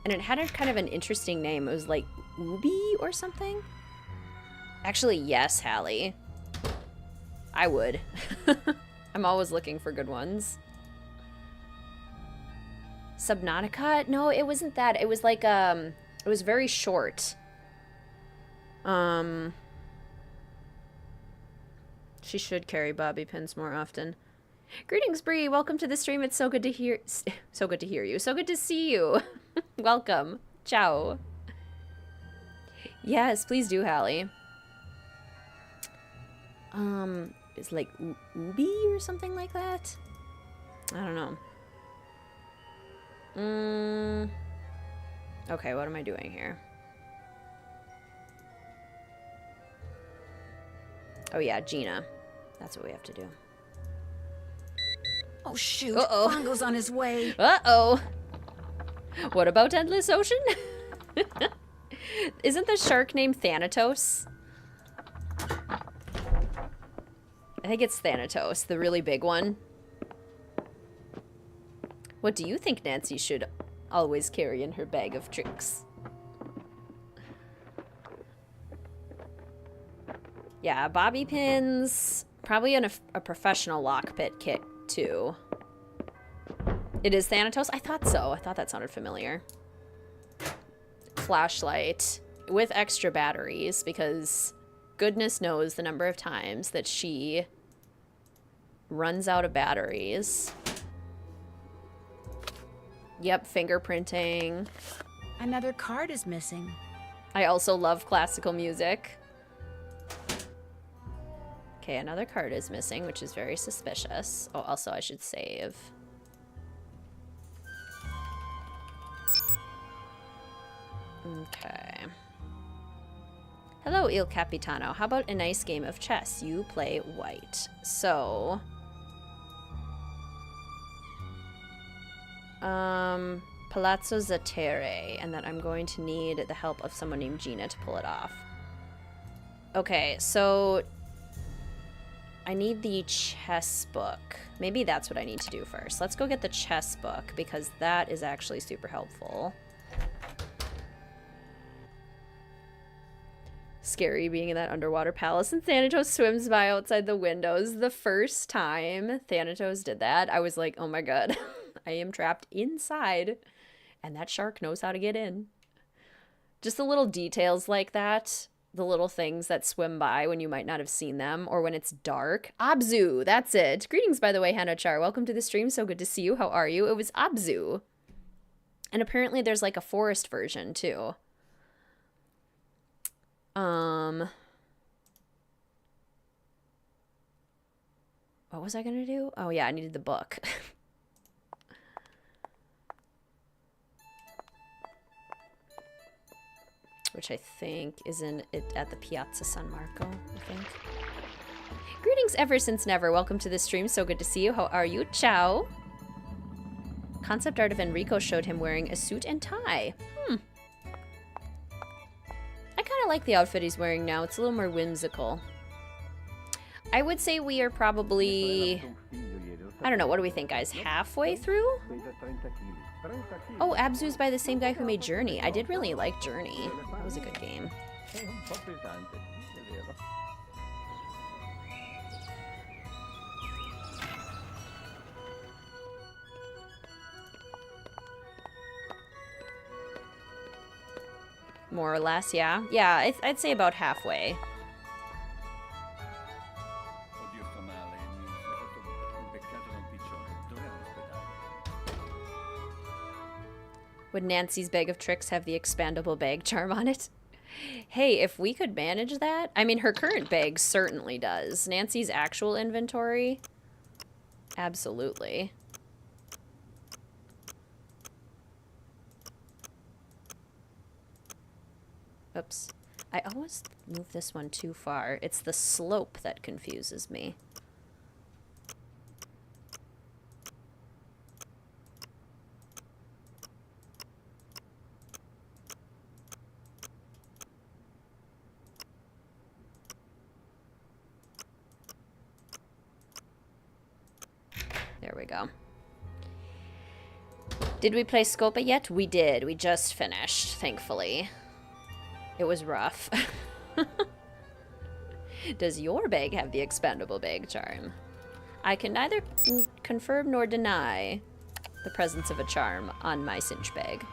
And it had a kind of an interesting name. It was like Ubi or something. Actually, yes, Hallie. I would. I'm always looking for good ones. Subnautica? No, it wasn't that. It was like it was very short. She should carry bobby pins more often. Greetings, Bree. Welcome to the stream. It's so good to hear. So good to hear you. So good to see you. Welcome. Ciao. Yes, please do, Hallie. It's like Ubi or something like that. I don't know. Okay, what am I doing here? Oh yeah, Gina. That's what we have to do. Oh shoot, Uh-oh. Bongo's on his way. Uh-oh. What about Endless Ocean? Isn't the shark named Thanatos? I think it's Thanatos, the really big one. What do you think Nancy should always carry in her bag of tricks? Yeah, bobby pins. Probably a professional lockpit kit, too. It is Thanatos? I thought so. I thought that sounded familiar. Flashlight with extra batteries, because goodness knows the number of times that she runs out of batteries. Yep, fingerprinting. Another card is missing. I also love classical music. Okay, another card is missing, which is very suspicious. Oh, also I should save. Okay. Hello, Il Capitano. How about a nice game of chess? You play white. So... Palazzo Zatere. And then I'm going to need the help of someone named Gina to pull it off. Okay, so... I need the chess book. Maybe that's what I need to do first. Let's go get the chess book, because that is actually super helpful. Scary being in that underwater palace, and Thanatos swims by outside the windows. The first time Thanatos did that, I was like, oh my god, I am trapped inside, and that shark knows how to get in. Just the little details like that, the little things that swim by when you might not have seen them, or when it's dark. Abzu, that's it. Greetings, by the way, Hanachar. Welcome to the stream. So good to see you. How are you? It was Abzu. And apparently there's like a forest version, too. What was I gonna do? Oh yeah, I needed the book. Which I think is in it at the Piazza San Marco, I think. Greetings ever since never. Welcome to the stream. So good to see you. How are you? Ciao. Concept art of Enrico showed him wearing a suit and tie. I kind of like the outfit he's wearing now. It's a little more whimsical. I would say we are probably... I don't know, what do we think, guys? Halfway through? Oh, Abzu's by the same guy who made Journey. I did really like Journey. That was a good game. More or less, yeah. Yeah, I'd say about halfway. Would Nancy's bag of tricks have the expandable bag charm on it? Hey, if we could manage that. I mean, her current bag certainly does. Nancy's actual inventory? Absolutely. Oops. I always move this one too far. It's the slope that confuses me. There we go. Did we play Scopa yet? We did. We just finished, thankfully. It was rough. Does your bag have the expandable bag charm? I can neither confirm nor deny the presence of a charm on my cinch bag.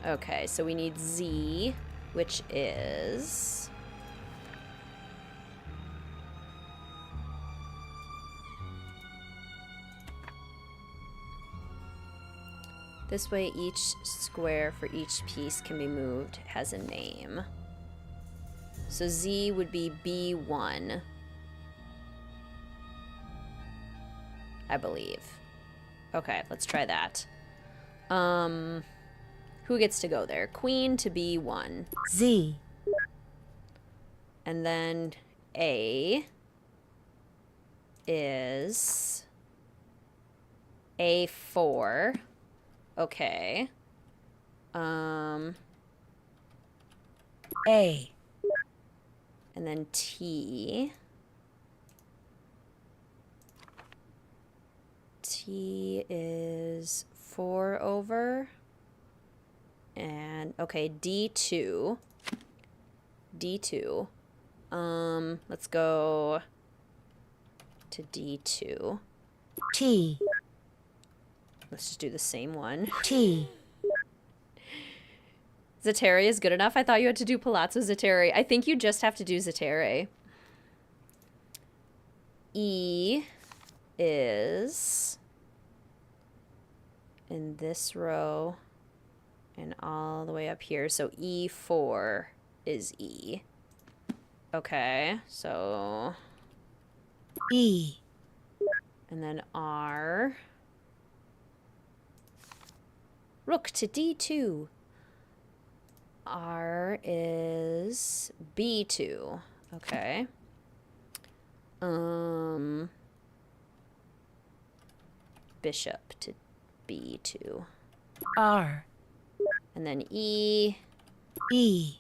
Okay, so we need Z, which is... This way, each square for each piece can be moved has a name. So Z would be B1, I believe. Okay, let's try that. Who gets to go there? Queen to B1. Z. And then A is A4. Okay. A. And then T. T is 4 over. And, okay, D2. D2. Let's go to D2. T. Let's just do the same one. T. Zatere is good enough? I thought you had to do Palazzo Zatere. I think you just have to do Zatere. E is in this row and all the way up here. So E4 is E. Okay, so... E. And then R... Rook to D2. R is B2. Okay. Bishop to B2. R. And then E. E.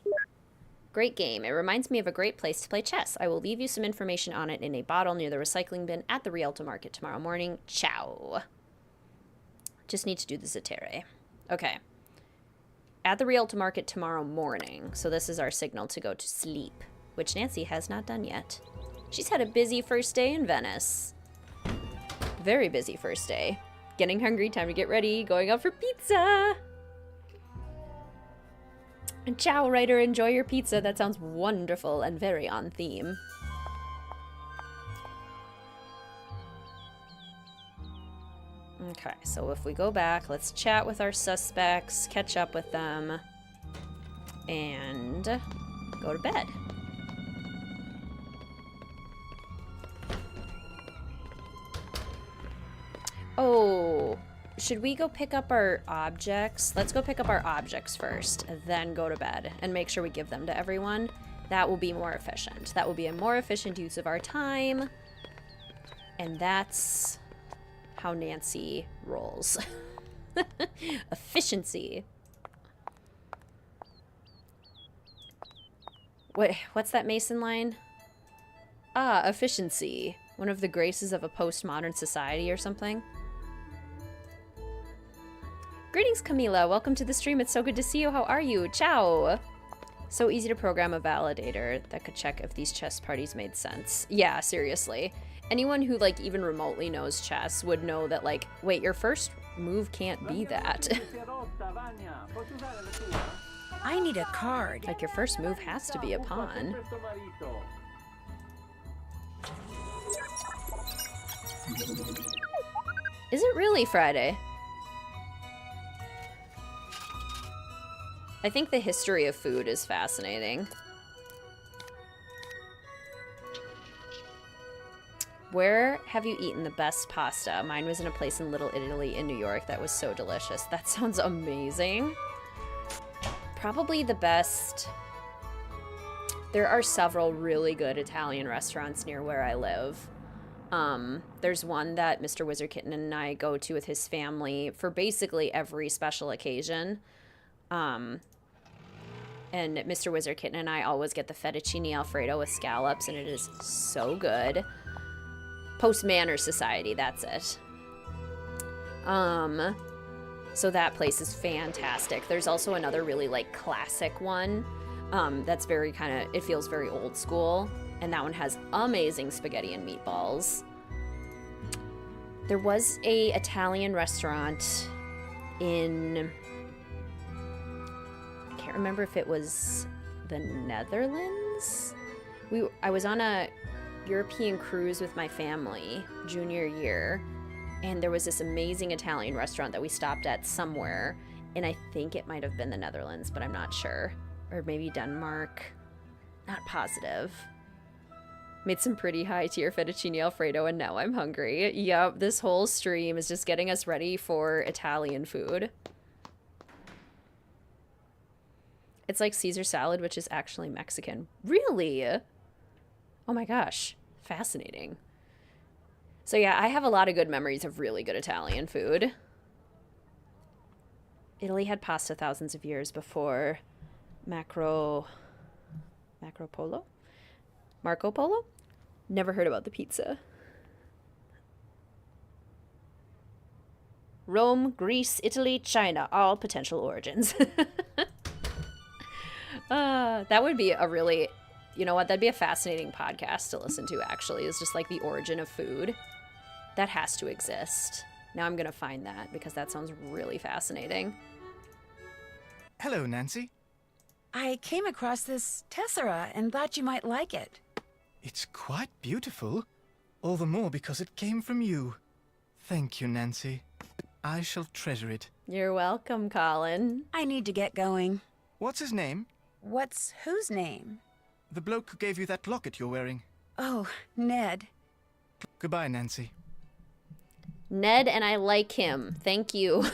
Great game. It reminds me of a great place to play chess. I will leave you some information on it in a bottle near the recycling bin at the Rialto Market tomorrow morning. Ciao. Just need to do the Zetere. Okay. At the Rialto Market tomorrow morning. So this is our signal to go to sleep, which Nancy has not done yet. She's had a busy first day in Venice. Very busy first day. Getting hungry, time to get ready, going out for pizza. And ciao, writer, enjoy your pizza. That sounds wonderful and very on theme. Okay, so if we go back, let's chat with our suspects, catch up with them, and go to bed. Oh, should we go pick up our objects? Let's go pick up our objects first, and then go to bed, and make sure we give them to everyone. That will be more efficient. That will be a more efficient use of our time, and that's how Nancy rolls. Efficiency. What's that Mason line? Ah, efficiency. One of the graces of a postmodern society or something. Greetings, Camila. Welcome to the stream. It's so good to see you. How are you? Ciao. So easy to program a validator that could check if these chess parties made sense. Yeah, seriously. Anyone who, like, even remotely knows chess would know that, like, wait, your first move can't be that. I need a card. Like, your first move has to be a pawn. Is it really Friday? I think the history of food is fascinating. Where have you eaten the best pasta? Mine was in a place in Little Italy in New York that was so delicious. That sounds amazing. Probably the best... There are several really good Italian restaurants near where I live. There's one that Mr. WizardKitten and I go to with his family for basically every special occasion. And Mr. WizardKitten and I always get the fettuccine alfredo with scallops, and it is so good. Post Manners Society, that's it. So that place is fantastic. There's also another really, like, classic one that's very kind of, it feels very old school, and that one has amazing spaghetti and meatballs. There was a Italian restaurant in, I can't remember if it was the Netherlands. I was on a European cruise with my family junior year, and there was this amazing Italian restaurant that we stopped at somewhere, and I think it might have been the Netherlands, but I'm not sure. Or maybe Denmark. Not positive. Made some pretty high-tier fettuccine alfredo, and now I'm hungry. Yup, this whole stream is just getting us ready for Italian food. It's like Caesar salad, which is actually Mexican. Really? Oh my gosh. Fascinating. So yeah, I have a lot of good memories of really good Italian food. Italy had pasta thousands of years before Marco Polo? Never heard about the pizza. Rome, Greece, Italy, China, all potential origins. That would be a really, you know what, that'd be a fascinating podcast to listen to, actually, is just like the origin of food. That has to exist. Now I'm gonna find that because that sounds really fascinating. Hello, Nancy. I came across this tessera and thought you might like it. It's quite beautiful. All the more because it came from you. Thank you, Nancy. I shall treasure it. You're welcome, Colin. I need to get going. What's his name? What's whose name? The bloke who gave you that locket you're wearing. Oh, Ned. Goodbye, Nancy. Ned, and I like him. Thank you.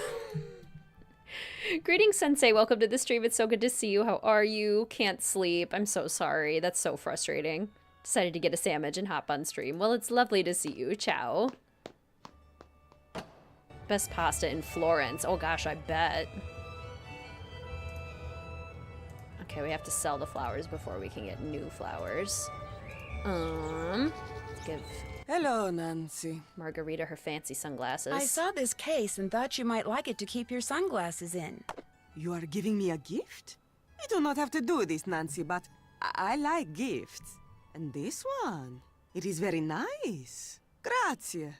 Greetings, Sensei. Welcome to the stream. It's so good to see you. How are you? Can't sleep. I'm so sorry. That's so frustrating. Decided to get a sandwich and hop on stream. Well, it's lovely to see you. Ciao. Best pasta in Florence. Oh gosh, I bet. Okay, we have to sell the flowers before we can get new flowers. Give Hello, Nancy. Margarita her fancy sunglasses. I saw this case and thought you might like it to keep your sunglasses in. You are giving me a gift? You do not have to do this, Nancy, but I like gifts. And this one, it is very nice. Grazie.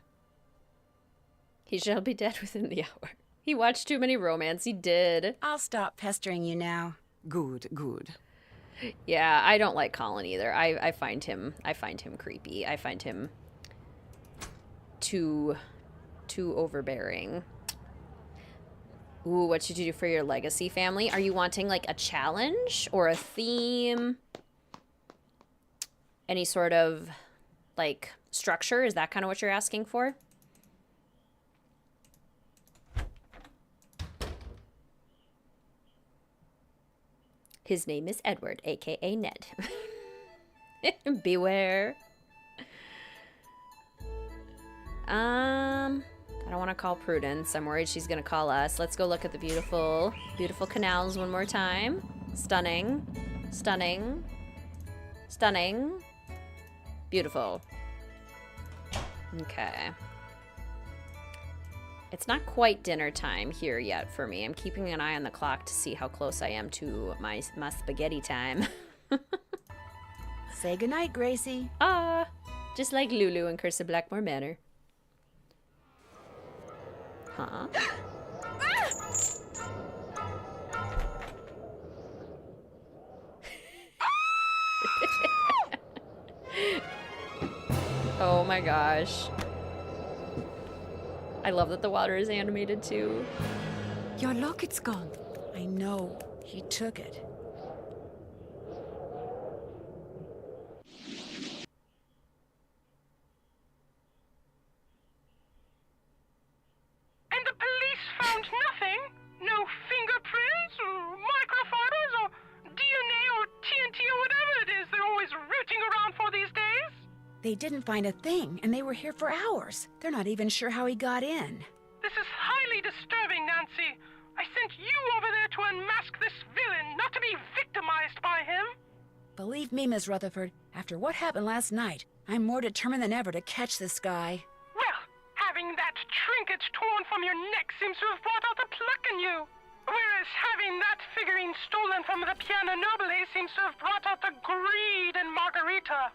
He shall be dead within the hour. He watched too many romance. He did. I'll stop pestering you now. Good, good. Yeah, I don't like Colin either. I find him creepy. I find him too overbearing. Ooh, what should you do for your legacy family? Are you wanting like a challenge or a theme? Any sort of like structure? Is that kind of what you're asking for? His name is Edward, aka Ned. Beware. I don't want to call Prudence. I'm worried she's gonna call us. Let's go look at the beautiful, beautiful canals one more time. Stunning. Stunning. Stunning. Beautiful. Okay. It's not quite dinner time here yet for me. I'm keeping an eye on the clock to see how close I am to my spaghetti time. Say goodnight, Gracie. Ah, just like Lulu in Curse of Blackmore Manor. Huh? Oh my gosh. I love that the water is animated too. Your locket's gone. I know. He took it. And the police found nothing? No fingerprints, or microfibers, or DNA, or TNT, or whatever it is they're always rooting around for these days? They didn't find a thing, and they were here for hours. They're not even sure how he got in. This is highly disturbing, Nancy. I sent you over there to unmask this villain, not to be victimized by him. Believe me, Miss Rutherford, after what happened last night, I'm more determined than ever to catch this guy. Well, having that trinket torn from your neck seems to have brought out the pluck in you. Whereas having that figurine stolen from the Piano Nobile seems to have brought out the greed in Margarita.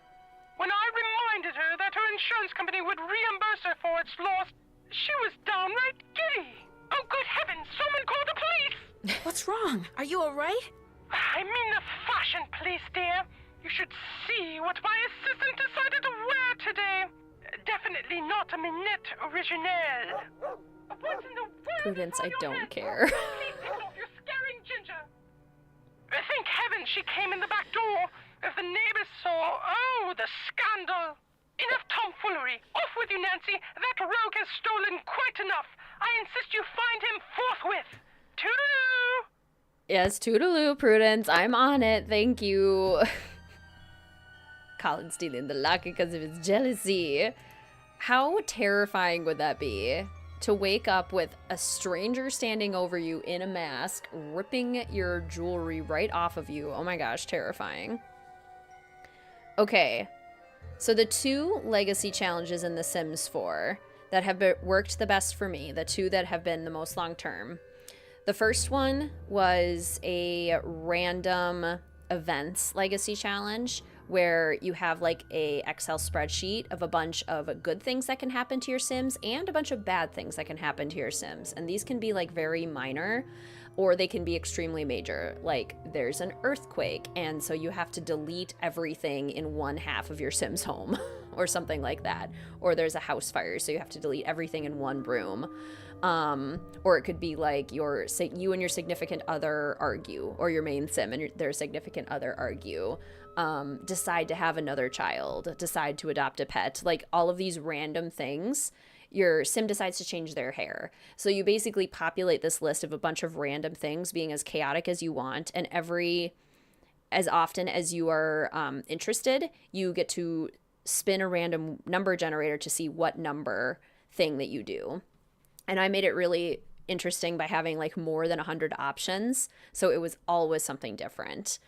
When I reminded her that her insurance company would reimburse her for its loss, she was downright giddy. Oh, good heavens, someone call the police! What's wrong? Are you all right? I mean the fashion police, dear. You should see what my assistant decided to wear today. Definitely not a minute originelle. What in the world? Prudence, I don't care. Please take off your scaring ginger. Thank heaven she came in the back door. If the neighbors saw, oh, the scandal. Enough tomfoolery. Off with you, Nancy. That rogue has stolen quite enough. I insist you find him forthwith. Toodaloo! Yes, toodaloo, Prudence. I'm on it. Thank you. Colin stealing the locket because of his jealousy. How terrifying would that be? To wake up with a stranger standing over you in a mask, ripping your jewelry right off of you. Oh my gosh, terrifying. Okay, so the two legacy challenges in The Sims 4 that have worked the best for me, the two that have been the most long-term. The first one was a random events legacy challenge where you have like a Excel spreadsheet of a bunch of good things that can happen to your Sims and a bunch of bad things that can happen to your Sims. And these can be like very minor, or they can be extremely major. Like there's an earthquake and so you have to delete everything in one half of your Sims home or something like that. Or there's a house fire, so you have to delete everything in one room. Or it could be like you and your significant other argue, or your main Sim and their significant other argue, decide to have another child, decide to adopt a pet, like all of these random things. your sim decides to change their hair. So you basically populate this list of a bunch of random things, being as chaotic as you want, and as often as you are interested, you get to spin a random number generator to see what number thing that you do. And I made it really interesting by having like more than 100 options, so it was always something different.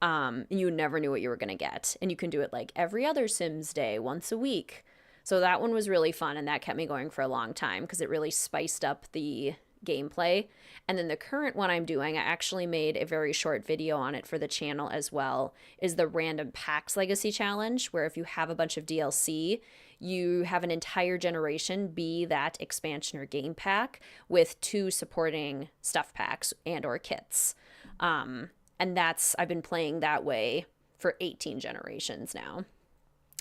You never knew what you were going to get, and you can do it like every other Sims day, once a week. So that one was really fun, and that kept me going for a long time because it really spiced up the gameplay. And then the current one I'm doing, I actually made a very short video on it for the channel as well, is the Random Packs Legacy Challenge, where if you have a bunch of DLC, you have an entire generation be that expansion or game pack with 2 supporting stuff packs and or kits. And I've been playing that way for 18 generations now.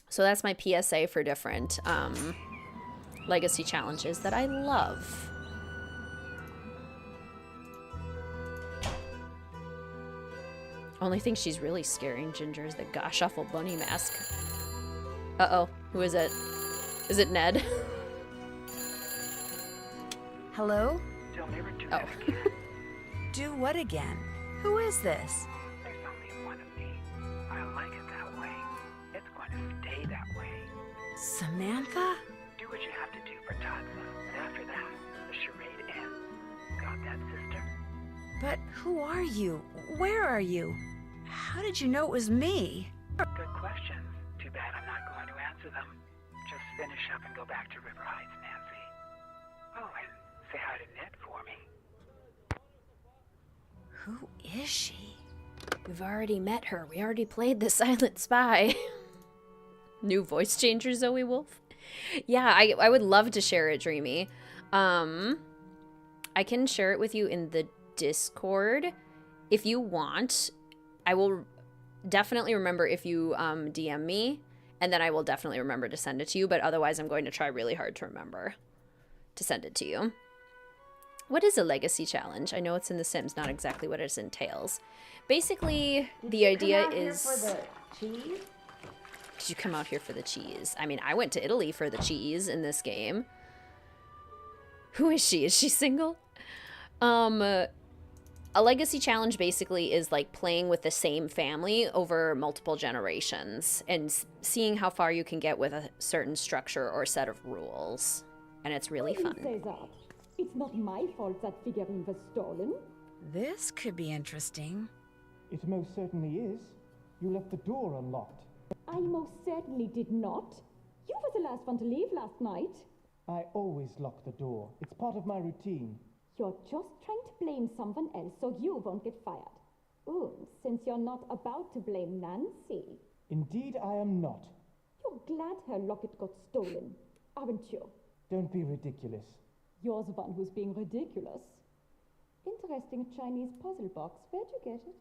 So that's my PSA for different legacy challenges that I love. Only thing she's really scaring Ginger is the gosh awful bunny mask. Uh-oh, who is it? Is it Ned? Hello? Don't ever do Oh. that again. Do what again? Who is this? There's only one of me. I like it that way. It's going to stay that way. Samantha? Do what you have to do for Tatsa, and after that, the charade ends. Got that, sister? But who are you? Where are you? How did you know it was me? Good questions. Too bad I'm not going to answer them. Just finish up and go back to River Heights, Nancy. Oh, and say hi to Ned for me. Who is she? We've already met her. We already played the Silent Spy. New voice changer, Zoe Wolf. Yeah, I would love to share it, Dreamy. I can share it with you in the Discord if you want. I will definitely remember if you DM me, and then I will definitely remember to send it to you, but otherwise I'm going to try really hard to remember to send it to you. What is a legacy challenge? I know it's in The Sims, not exactly what it entails. Basically, the idea is... For the cheese? Did you come out here for the cheese? I mean, I went to Italy for the cheese in this game. Who is she? Is she single? A legacy challenge basically is like playing with the same family over multiple generations and seeing how far you can get with a certain structure or set of rules. And it's really fun. Say that. It's not my fault that figurine was stolen. This could be interesting. It most certainly is. You left the door unlocked. I most certainly did not. You were the last one to leave last night. I always lock the door. It's part of my routine. You're just trying to blame someone else so you won't get fired. Oh, since you're not about to blame Nancy. Indeed, I am not. You're glad her locket got stolen, aren't you? Don't be ridiculous. You're the one who's being ridiculous. Interesting Chinese puzzle box. Where'd you get it?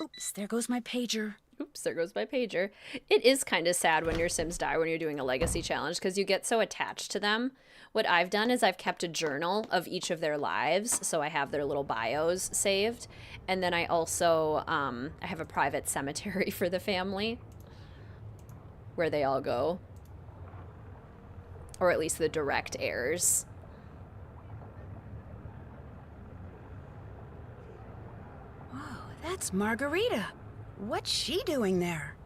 Oops, there goes my pager. Oops, there goes my pager. It is kind of sad when your Sims die when you're doing a legacy challenge because you get so attached to them. What I've done is I've kept a journal of each of their lives, so I have their little bios saved. And then I also, I have a private cemetery for the family where they all go. Or at least the direct heirs. Whoa, that's Margarita. What's she doing there?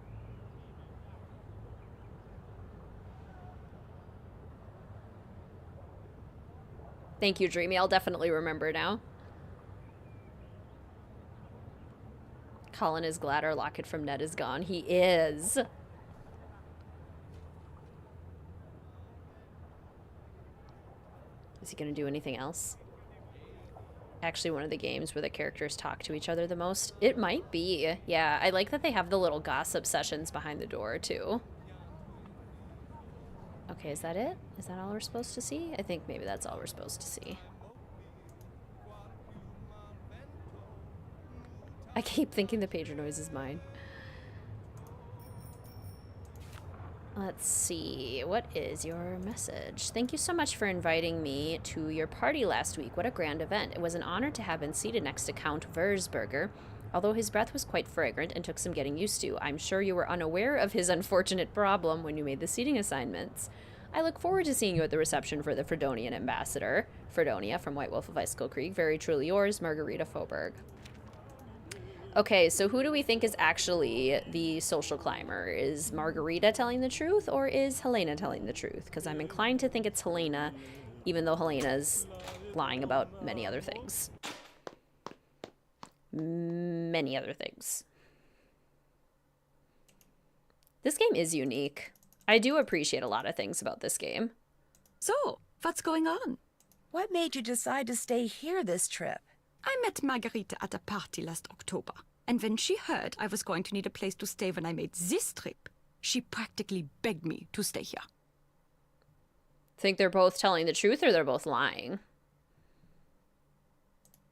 Thank you, Dreamy. I'll definitely remember now. Colin is glad our locket from Ned is gone. He is. Is he going to do anything else? Actually, one of the games where the characters talk to each other the most? It might be. Yeah, I like that they have the little gossip sessions behind the door, too. Okay, is that it? Is that all we're supposed to see? I think maybe that's all we're supposed to see. I keep thinking the pager noise is mine. Let's see. What is your message? Thank you so much for inviting me to your party last week. What a grand event. It was an honor to have been seated next to Count Wurzburger. Although his breath was quite fragrant and took some getting used to, I'm sure you were unaware of his unfortunate problem when you made the seating assignments. I look forward to seeing you at the reception for the Fredonian ambassador. Fredonia from White Wolf of Icicle Creek. Very truly yours, Margarita Faubourg. Okay, so who do we think is actually the social climber? Is Margarita telling the truth, or is Helena telling the truth? Because I'm inclined to think it's Helena, even though Helena's lying about many other things. Many other things. This game is unique. I do appreciate a lot of things about this game. So, what's going on? What made you decide to stay here this trip? I met Margarita at a party last October, and when she heard I was going to need a place to stay when I made this trip, she practically begged me to stay here. Think they're both telling the truth, or they're both lying?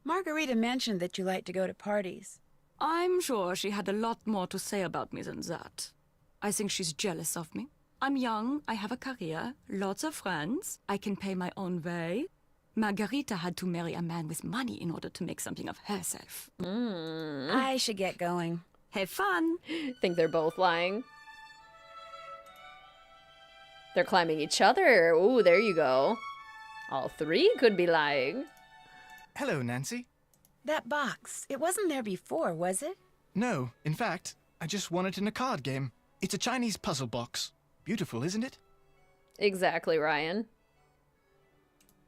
Margarita mentioned that you like to go to parties. I'm sure she had a lot more to say about me than that. I think she's jealous of me. I'm young, I have a career, lots of friends, I can pay my own way. Margarita had to marry a man with money in order to make something of herself. I should get going. Have fun. Think they're both lying? They're climbing each other. Ooh, there you go. All three could be lying. Hello, Nancy. That box, it wasn't there before, was it? No, in fact, I just won it in a card game. It's a Chinese puzzle box. Beautiful, isn't it? Exactly, Ryan.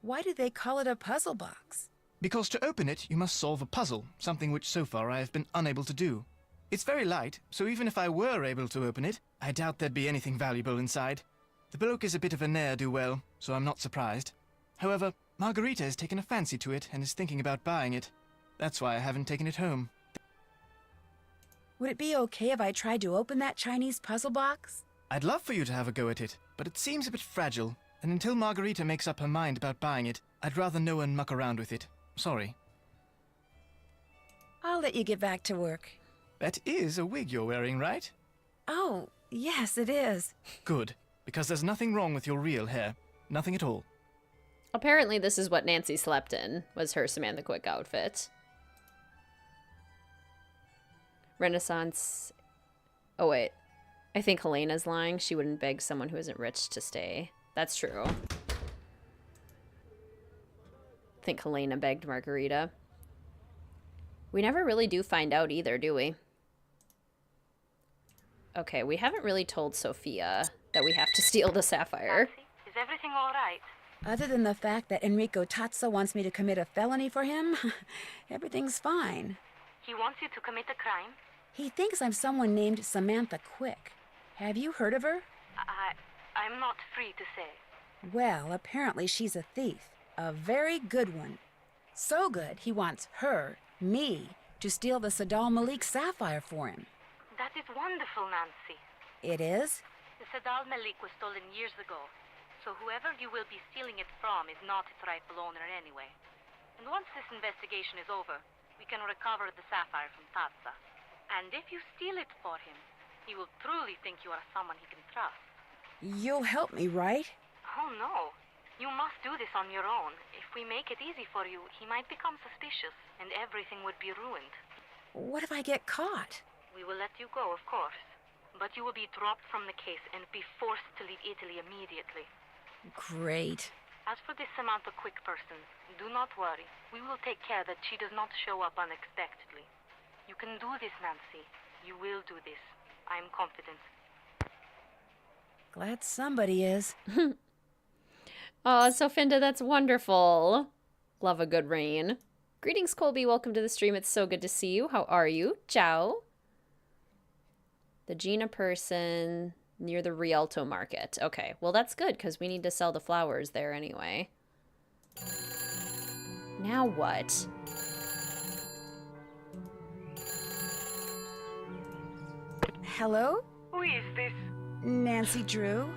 Why do they call it a puzzle box? Because to open it, you must solve a puzzle, something which so far I have been unable to do. It's very light, so even if I were able to open it, I doubt there'd be anything valuable inside. The bloke is a bit of a ne'er-do-well, so I'm not surprised. However, Margarita has taken a fancy to it and is thinking about buying it. That's why I haven't taken it home. Would it be okay if I tried to open that Chinese puzzle box? I'd love for you to have a go at it, but it seems a bit fragile, and until Margarita makes up her mind about buying it, I'd rather no one muck around with it. Sorry. I'll let you get back to work. That is a wig you're wearing, right? Oh, yes, it is. Good, because there's nothing wrong with your real hair. Nothing at all. Apparently this is what Nancy slept in, was her Samantha Quick outfit. Renaissance... Oh, wait. I think Helena's lying. She wouldn't beg someone who isn't rich to stay. That's true. I think Helena begged Margarita. We never really do find out either, do we? Okay, we haven't really told Sophia that we have to steal the sapphire. Nancy, is everything all right? Other than the fact that Enrico Tazzo wants me to commit a felony for him, everything's fine. He wants you to commit a crime? He thinks I'm someone named Samantha Quick. Have you heard of her? I'm not free to say. Well, apparently she's a thief. A very good one. So good, he wants her, me, to steal the Sadal Malik sapphire for him. That is wonderful, Nancy. It is? The Sadal Malik was stolen years ago, so whoever you will be stealing it from is not its rightful owner anyway. And once this investigation is over, we can recover the sapphire from Tazza. And if you steal it for him, he will truly think you are someone he can trust. You'll help me, right? Oh, no. You must do this on your own. If we make it easy for you, he might become suspicious, and everything would be ruined. What if I get caught? We will let you go, of course. But you will be dropped from the case and be forced to leave Italy immediately. Great. As for this Samantha Quick person, do not worry. We will take care that she does not show up unexpectedly. You can do this, Nancy. You will do this. I am confident. Glad somebody is. Oh, Sofinda, that's wonderful. Love a good rain. Greetings, Colby. Welcome to the stream. It's so good to see you. How are you? Ciao. The Gina person near the Rialto market. Okay, well, that's good because we need to sell the flowers there anyway. Now what? Hello? Who is this? Nancy Drew?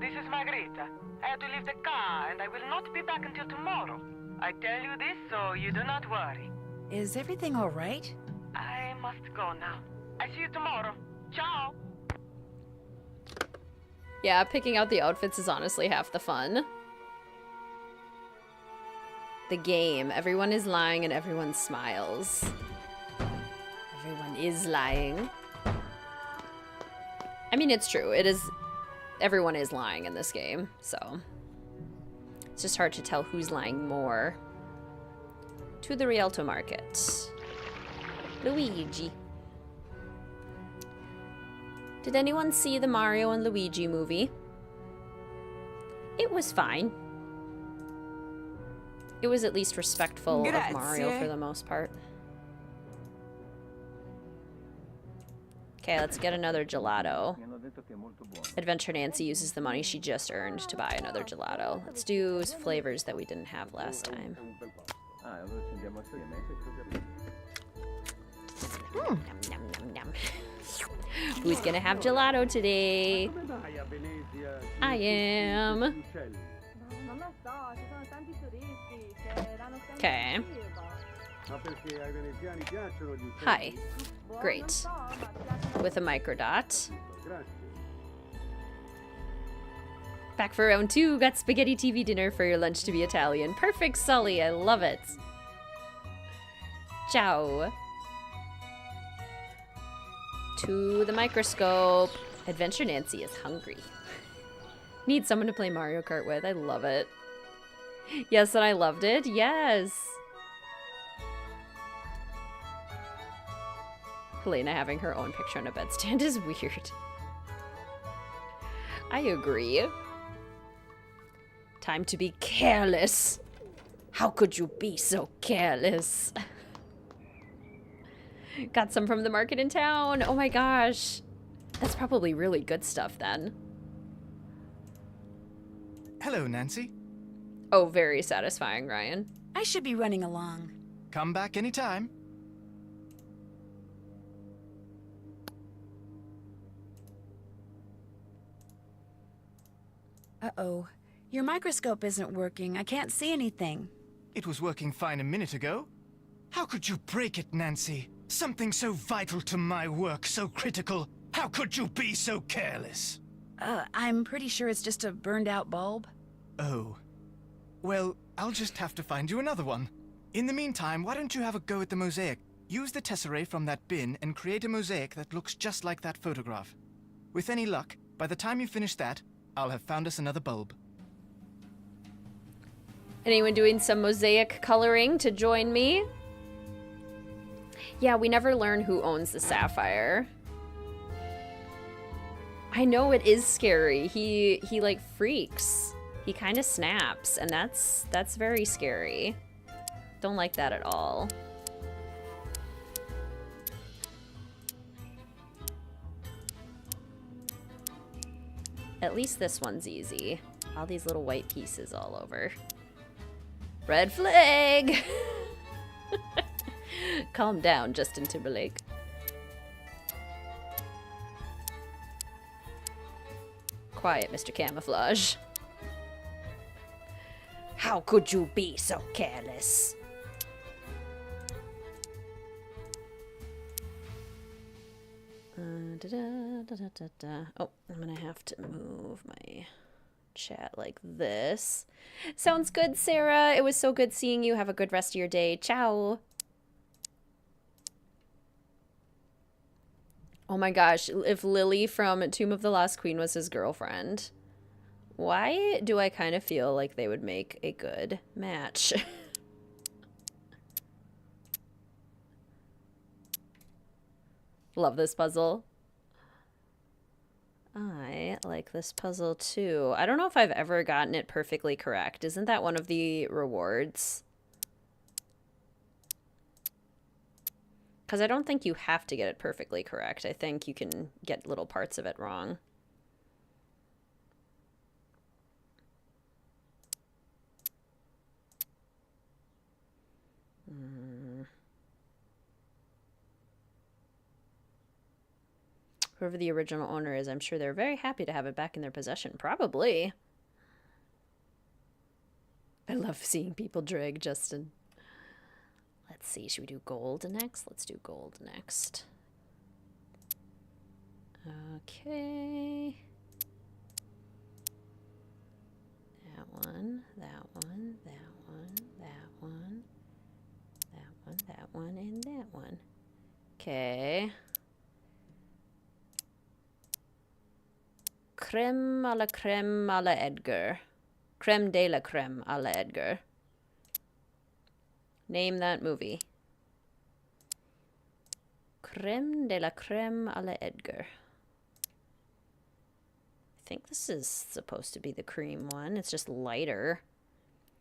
This is Margarita. I had to leave the car, and I will not be back until tomorrow. I tell you this so you do not worry. Is everything all right? I must go now. I see you tomorrow. Ciao! Yeah, picking out the outfits is honestly half the fun. The game. Everyone is lying and everyone smiles. Everyone is lying. I mean, it's true. It is... everyone is lying in this game, so it's just hard to tell who's lying more. To the Rialto Market. Luigi. Did anyone see the Mario and Luigi movie? It was fine. It was at least respectful of Mario for the most part. Okay, let's get another gelato. Adventure Nancy uses the money she just earned to buy another gelato. Let's do flavors that we didn't have last time. Nom, nom, nom, nom. Who's gonna have gelato today? I am. Okay. Hi. Great. With a microdot. Back for round 2. Got spaghetti TV dinner for your lunch to be Italian. Perfect, Sully. I love it. Ciao. To the microscope. Adventure Nancy is hungry. Need someone to play Mario Kart with. I love it. Yes, and I loved it. Yes. Helena having her own picture on a bedstand is weird. I agree. Time to be careless. How could you be so careless? Got some from the market in town. Oh my gosh. That's probably really good stuff then. Hello, Nancy. Oh, very satisfying, Ryan. I should be running along. Come back anytime. Uh-oh. Your microscope isn't working. I can't see anything. It was working fine a minute ago. How could you break it, Nancy? Something so vital to my work, so critical. How could you be so careless? I'm pretty sure it's just a burned out bulb. Oh. Well, I'll just have to find you another one. In the meantime, why don't you have a go at the mosaic? Use the tesserae from that bin and create a mosaic that looks just like that photograph. With any luck, by the time you finish that, I'll have found us another bulb. Anyone doing some mosaic coloring to join me? Yeah, we never learn who owns the sapphire. I know it is scary. He like freaks. He kind of snaps, and that's very scary. Don't like that at all. At least this one's easy. All these little white pieces all over. Red flag! Calm down, Justin Timberlake. Quiet, Mr. Camouflage. How could you be so careless? Oh, I'm gonna have to move my chat like this. Sounds good, Sarah. It was so good seeing you. Have a good rest of your day. Ciao. Oh my gosh, if Lily from Tomb of the Lost Queen was his girlfriend, why do I kind of feel like they would make a good match? Love this puzzle. I like this puzzle too. I don't know if I've ever gotten it perfectly correct. Isn't that one of the rewards? Because I don't think you have to get it perfectly correct. I think you can get little parts of it wrong. Whoever the original owner is, I'm sure they're very happy to have it back in their possession. Probably. I love seeing people drag, Justin. Let's see, should we do gold next? Let's do gold next. Okay. That one, that one, that one, that one, that one, that one, and that one. Okay. creme à la Edgar. Creme de la creme à la Edgar. Name that movie. Creme de la creme à la Edgar. I think this is supposed to be the cream one. It's just lighter.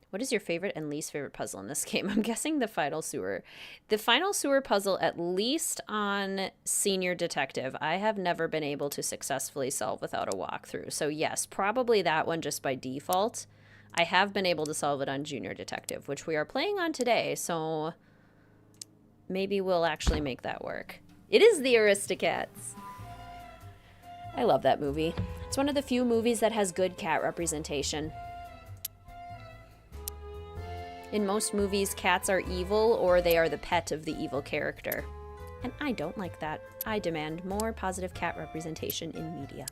What is your favorite and least favorite puzzle in this game? I'm guessing the final sewer. The final sewer puzzle, at least on Senior Detective, I have never been able to successfully solve without a walkthrough. So yes, probably that one just by default. I have been able to solve it on Junior Detective, which we are playing on today, so maybe we'll actually make that work. It is the Aristocats. I love that movie. It's one of the few movies that has good cat representation. In most movies, cats are evil or they are the pet of the evil character. And I don't like that. I demand more positive cat representation in media.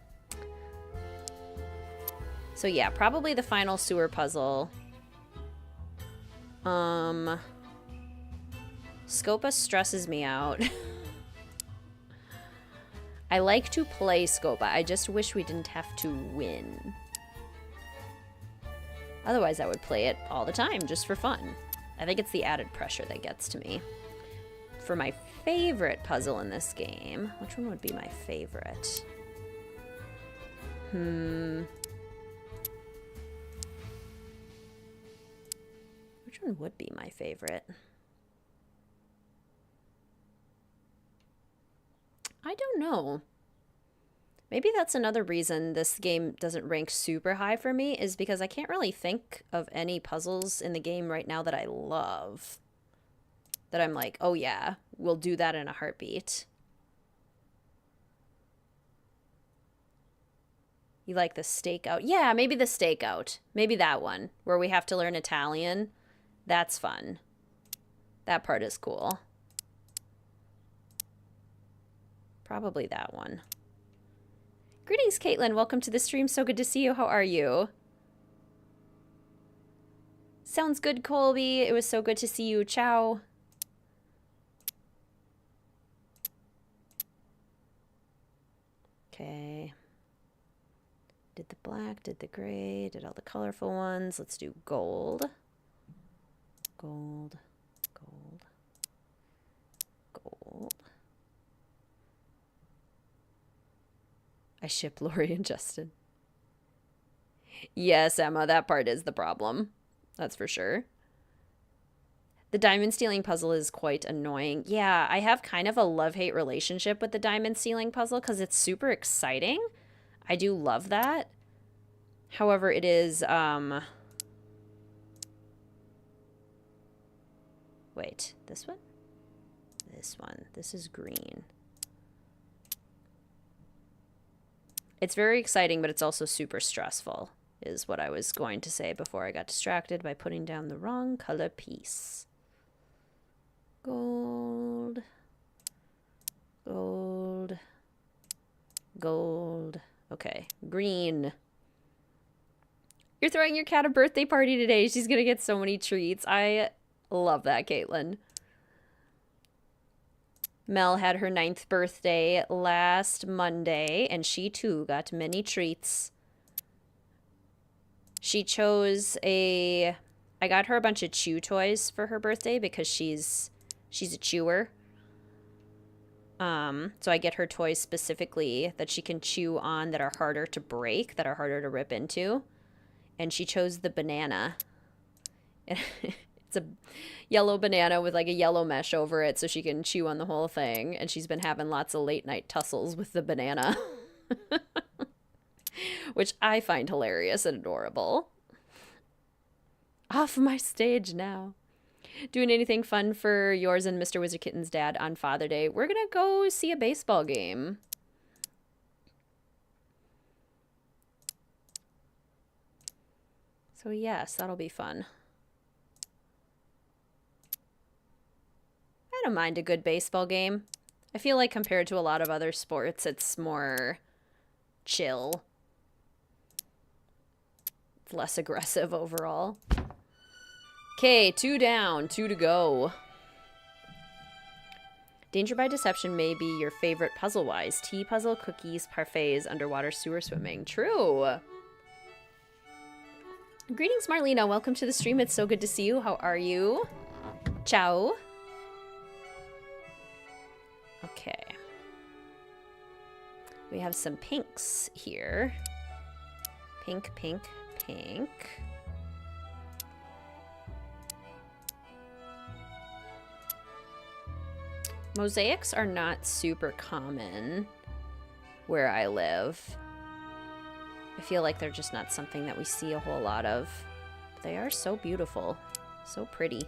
So yeah, probably the final sewer puzzle. Scopa stresses me out. I like to play Scopa. I just wish we didn't have to win. Otherwise, I would play it all the time, just for fun. I think it's the added pressure that gets to me. For my favorite puzzle in this game, which one would be my favorite? Which one would be my favorite? I don't know. Maybe that's another reason this game doesn't rank super high for me, is because I can't really think of any puzzles in the game right now that I love. That I'm like, oh yeah, we'll do that in a heartbeat. You like the stakeout? Yeah, maybe the stakeout. Maybe that one, where we have to learn Italian. That's fun. That part is cool. Probably that one. Greetings, Caitlin. Welcome to the stream. So good to see you. How are you? Sounds good, Colby. It was so good to see you. Ciao. Okay. Did the black, did the gray, did all the colorful ones. Let's do gold. Gold. Gold. Gold. I ship Lori and Justin. Yes, Emma, that part is the problem. That's for sure. The diamond stealing puzzle is quite annoying. Yeah, I have kind of a love-hate relationship with the diamond stealing puzzle because it's super exciting. I do love that. However, it is, wait, this one? This one. This is green. It's very exciting, but it's also super stressful, is what I was going to say before I got distracted by putting down the wrong color piece. Gold. Gold. Gold. Okay, green. You're throwing your cat a birthday party today. She's gonna get so many treats. I love that, Caitlin. Mel had her 9th birthday last Monday, and she too got many treats. She chose I got her a bunch of chew toys for her birthday because she's a chewer. So I get her toys specifically that she can chew on that are harder to break, that are harder to rip into. And she chose the banana. It's a yellow banana with like a yellow mesh over it so she can chew on the whole thing. And she's been having lots of late night tussles with the banana. Which I find hilarious and adorable. Off my stage now. Doing anything fun for yours and Mr. WizardKitten's dad on Father Day? We're gonna go see a baseball game. So yes, that'll be fun. I don't mind a good baseball game. I feel like compared to a lot of other sports, it's more chill. It's less aggressive overall. Okay, 2 down, 2 to go. Danger by deception may be your favorite puzzle-wise. Tea puzzle, cookies, parfaits, underwater sewer swimming. True. Greetings, Marlena. Welcome to the stream. It's so good to see you. How are you? Ciao. Okay. We have some pinks here. Pink, pink, pink. Mosaics are not super common where I live. I feel like they're just not something that we see a whole lot of. But they are so beautiful. So pretty.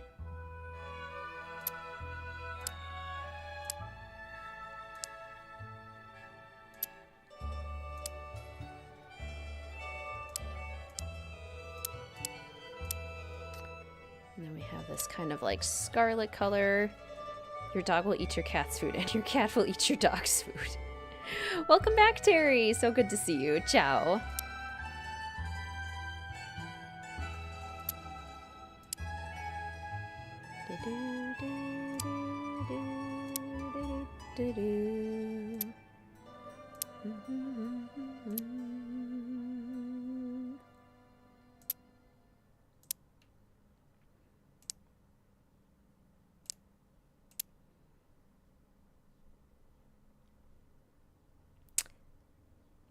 And then we have this kind of like scarlet color. Your dog will eat your cat's food, and your cat will eat your dog's food. Welcome back, Terry. So good to see you. Ciao.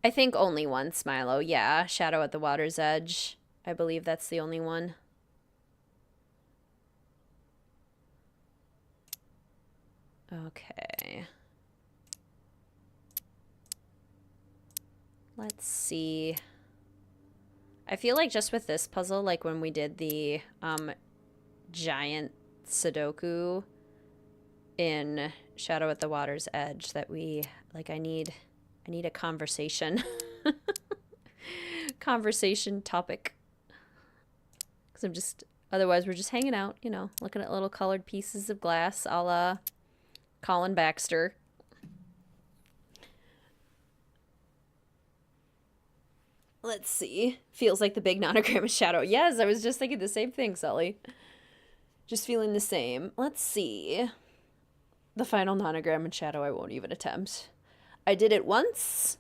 I think only once, Milo. Yeah, Shadow at the Water's Edge. I believe that's the only one. Okay. Let's see. I feel like just with this puzzle, like when we did the giant Sudoku in Shadow at the Water's Edge, that we, like, I need a conversation. Conversation topic. Because I'm just, otherwise we're just hanging out, you know, looking at little colored pieces of glass a la Colin Baxter. Let's see. Feels like the big nonogram is Shadow. Yes, I was just thinking the same thing, Sully. Just feeling the same. Let's see. The final nonogram in Shadow I won't even attempt. I did it once,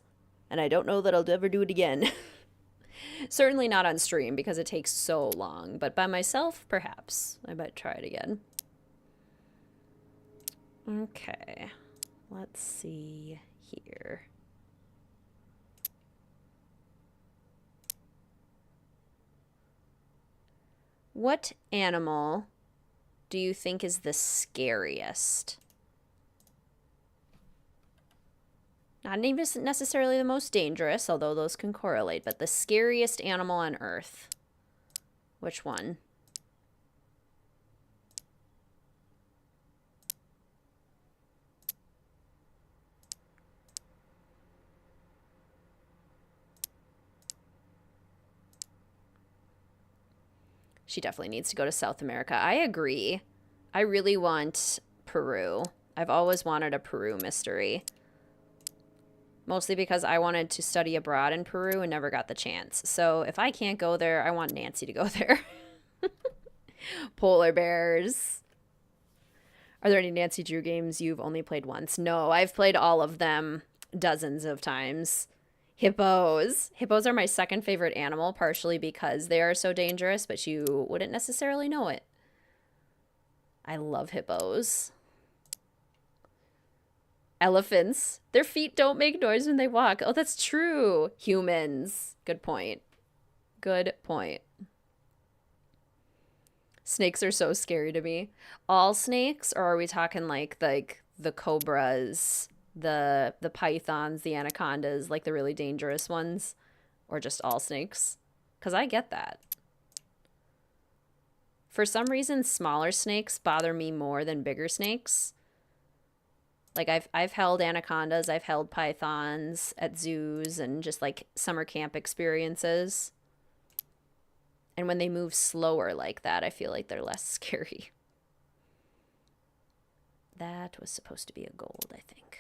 and I don't know that I'll ever do it again. Certainly not on stream, because it takes so long. But by myself, perhaps. I might try it again. Okay. Let's see here. What animal do you think is the scariest? Not even necessarily the most dangerous, although those can correlate, but the scariest animal on Earth. Which one? She definitely needs to go to South America. I agree. I really want Peru. I've always wanted a Peru mystery. Mostly because I wanted to study abroad in Peru and never got the chance. So if I can't go there, I want Nancy to go there. Polar bears. Are there any Nancy Drew games you've only played once? No, I've played all of them dozens of times. Hippos. Hippos are my second favorite animal, partially because they are so dangerous, but you wouldn't necessarily know it. I love hippos. Elephants. Their feet don't make noise when they walk. Oh, that's true. Humans. Good point. Good point. Snakes are so scary to me. All snakes, or are we talking like the cobras, the pythons, the anacondas, like the really dangerous ones, or just all snakes? Because I get that. For some reason, smaller snakes bother me more than bigger snakes. Like I've held anacondas, I've held pythons at zoos and just like summer camp experiences. And when they move slower like that, I feel like they're less scary. That was supposed to be a gold, I think.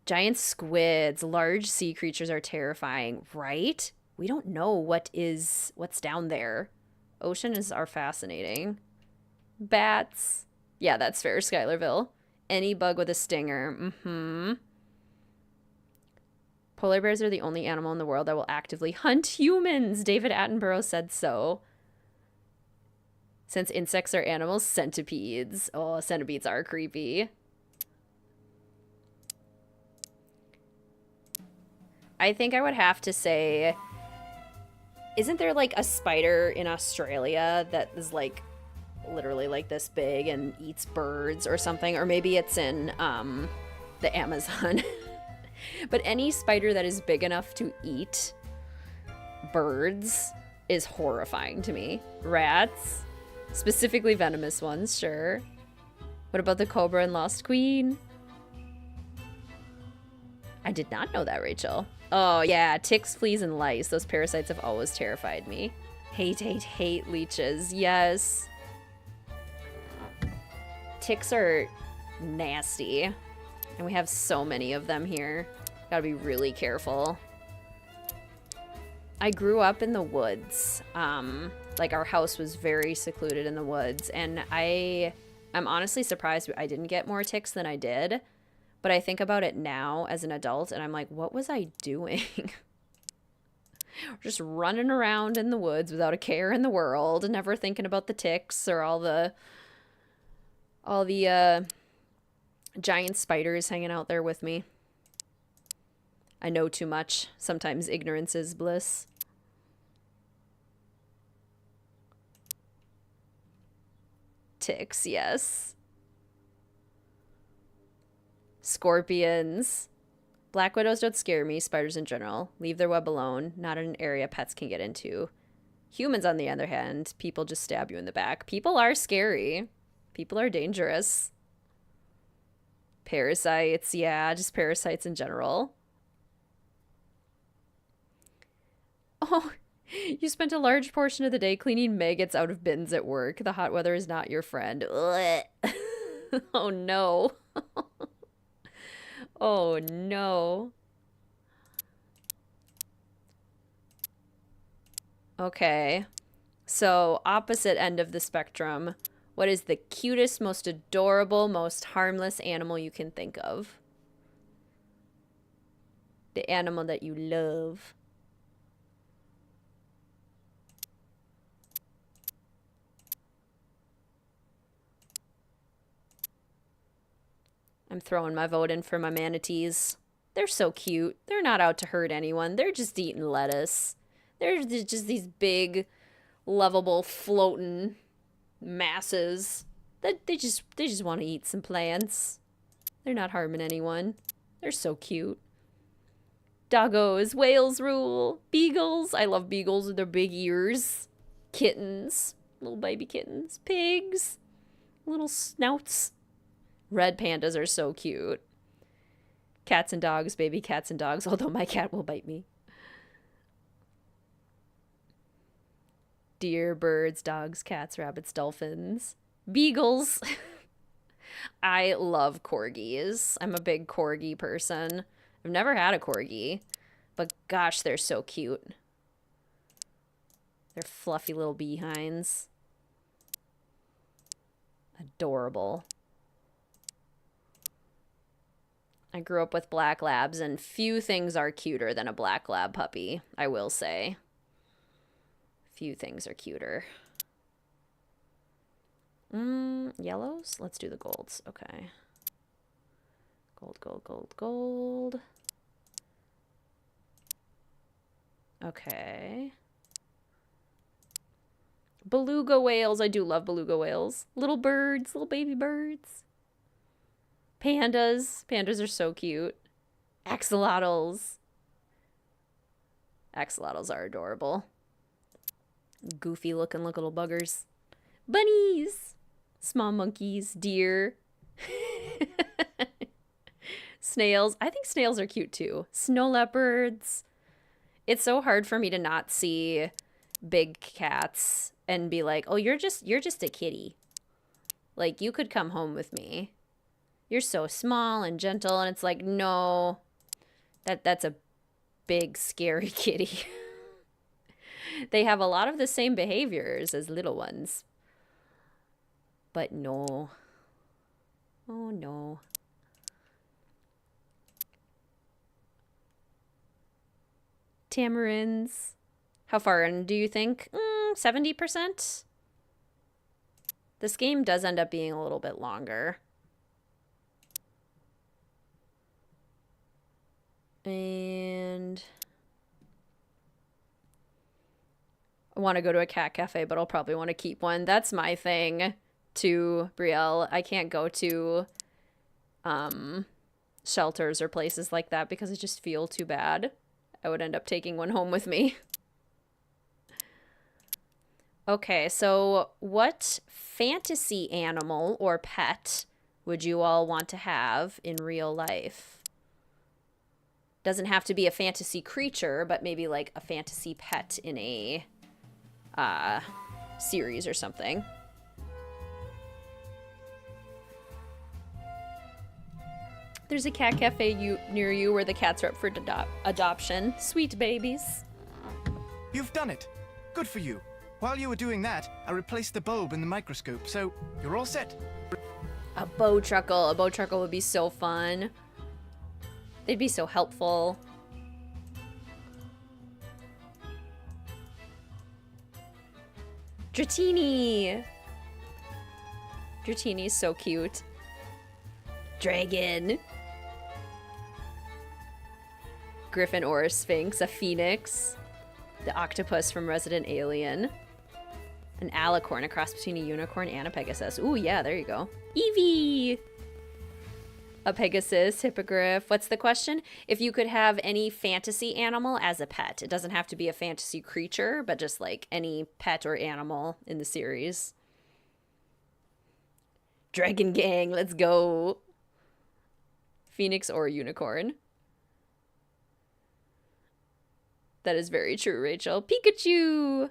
Giant squids, large sea creatures are terrifying, right? We don't know what's down there. Oceans are fascinating. Bats. Yeah, that's fair, Skylarville. Any bug with a stinger. Mm-hmm. Polar bears are the only animal in the world that will actively hunt humans. David Attenborough said so. Since insects are animals, centipedes. Oh, centipedes are creepy. I think I would have to say, isn't there like a spider in Australia that is like literally like this big and eats birds or something? Or maybe it's in the Amazon. But any spider that is big enough to eat birds is horrifying to me. Rats, specifically venomous ones, sure. What about the cobra and Lost Queen? I did not know that, Rachel. Oh, yeah, ticks, fleas, and lice. Those parasites have always terrified me. Hate, hate, hate leeches. Yes. Ticks are nasty. And we have so many of them here. Gotta be really careful. I grew up in the woods. Like, our house was very secluded in the woods. And I'm honestly surprised I didn't get more ticks than I did. But I think about it now as an adult, and I'm like, what was I doing? Just running around in the woods without a care in the world, never thinking about the ticks or all the giant spiders hanging out there with me. I know too much. Sometimes ignorance is bliss. Ticks, yes. Scorpions. Black widows don't scare me. Spiders in general. Leave their web alone. Not in an area pets can get into. Humans, on the other hand, people just stab you in the back. People are scary. People are dangerous. Parasites. Yeah, just parasites in general. Oh, you spent a large portion of the day cleaning maggots out of bins at work. The hot weather is not your friend. Oh, no. Oh, no. Okay. So, opposite end of the spectrum. What is the cutest, most adorable, most harmless animal you can think of? The animal that you love. I'm throwing my vote in for my manatees. They're so cute. They're not out to hurt anyone. They're just eating lettuce. They're just these big, lovable, floating masses that they just want to eat some plants. They're not harming anyone. They're so cute. Doggos, whales rule. Beagles. I love beagles with their big ears. Kittens. Little baby kittens. Pigs. Little snouts. Red pandas are so cute. Cats and dogs, baby cats and dogs, although my cat will bite me. Deer, birds, dogs, cats, rabbits, dolphins. Beagles. I love corgis. I'm a big corgi person. I've never had a corgi, but gosh, they're so cute. They're fluffy little behinds. Adorable. I grew up with black labs, and few things are cuter than a black lab puppy, I will say. Few things are cuter. Yellows? Let's do the golds. Okay. Gold, gold, gold, gold. Okay. Beluga whales. I do love beluga whales. Little birds, little baby birds. Pandas. Pandas are so cute. Axolotls. Axolotls are adorable. Goofy looking little buggers. Bunnies. Small monkeys. Deer. Snails. I think snails are cute too. Snow leopards. It's so hard for me to not see big cats and be like, oh, you're just a kitty. Like, you could come home with me. You're so small and gentle. And it's like, no, that's a big, scary kitty. They have a lot of the same behaviors as little ones. But no, Oh no. Tamarins. How far in do you think? 70%? This game does end up being a little bit longer. And I want to go to a cat cafe, but I'll probably want to keep one. That's my thing too, Brielle. I can't go to shelters or places like that because I just feel too bad. I would end up taking one home with me. Okay, so what fantasy animal or pet would you all want to have in real life? Doesn't have to be a fantasy creature, but maybe like a fantasy pet in a series or something. There's a cat cafe near you where the cats are up for adoption. Sweet babies. You've done it. Good for you. While you were doing that, I replaced the bulb in the microscope, so you're all set. A bow truckle. A bow truckle would be so fun. They'd be so helpful. Dratini. Dratini's so cute. Dragon. Griffin or a sphinx. A phoenix. The octopus from Resident Alien. An alicorn, a cross between a unicorn and a pegasus. Ooh, yeah, there you go. Eevee! A pegasus, hippogriff. What's the question? If you could have any fantasy animal as a pet. It doesn't have to be a fantasy creature, but just like any pet or animal in the series. Dragon Gang, let's go. Phoenix or unicorn. That is very true, Rachel. Pikachu!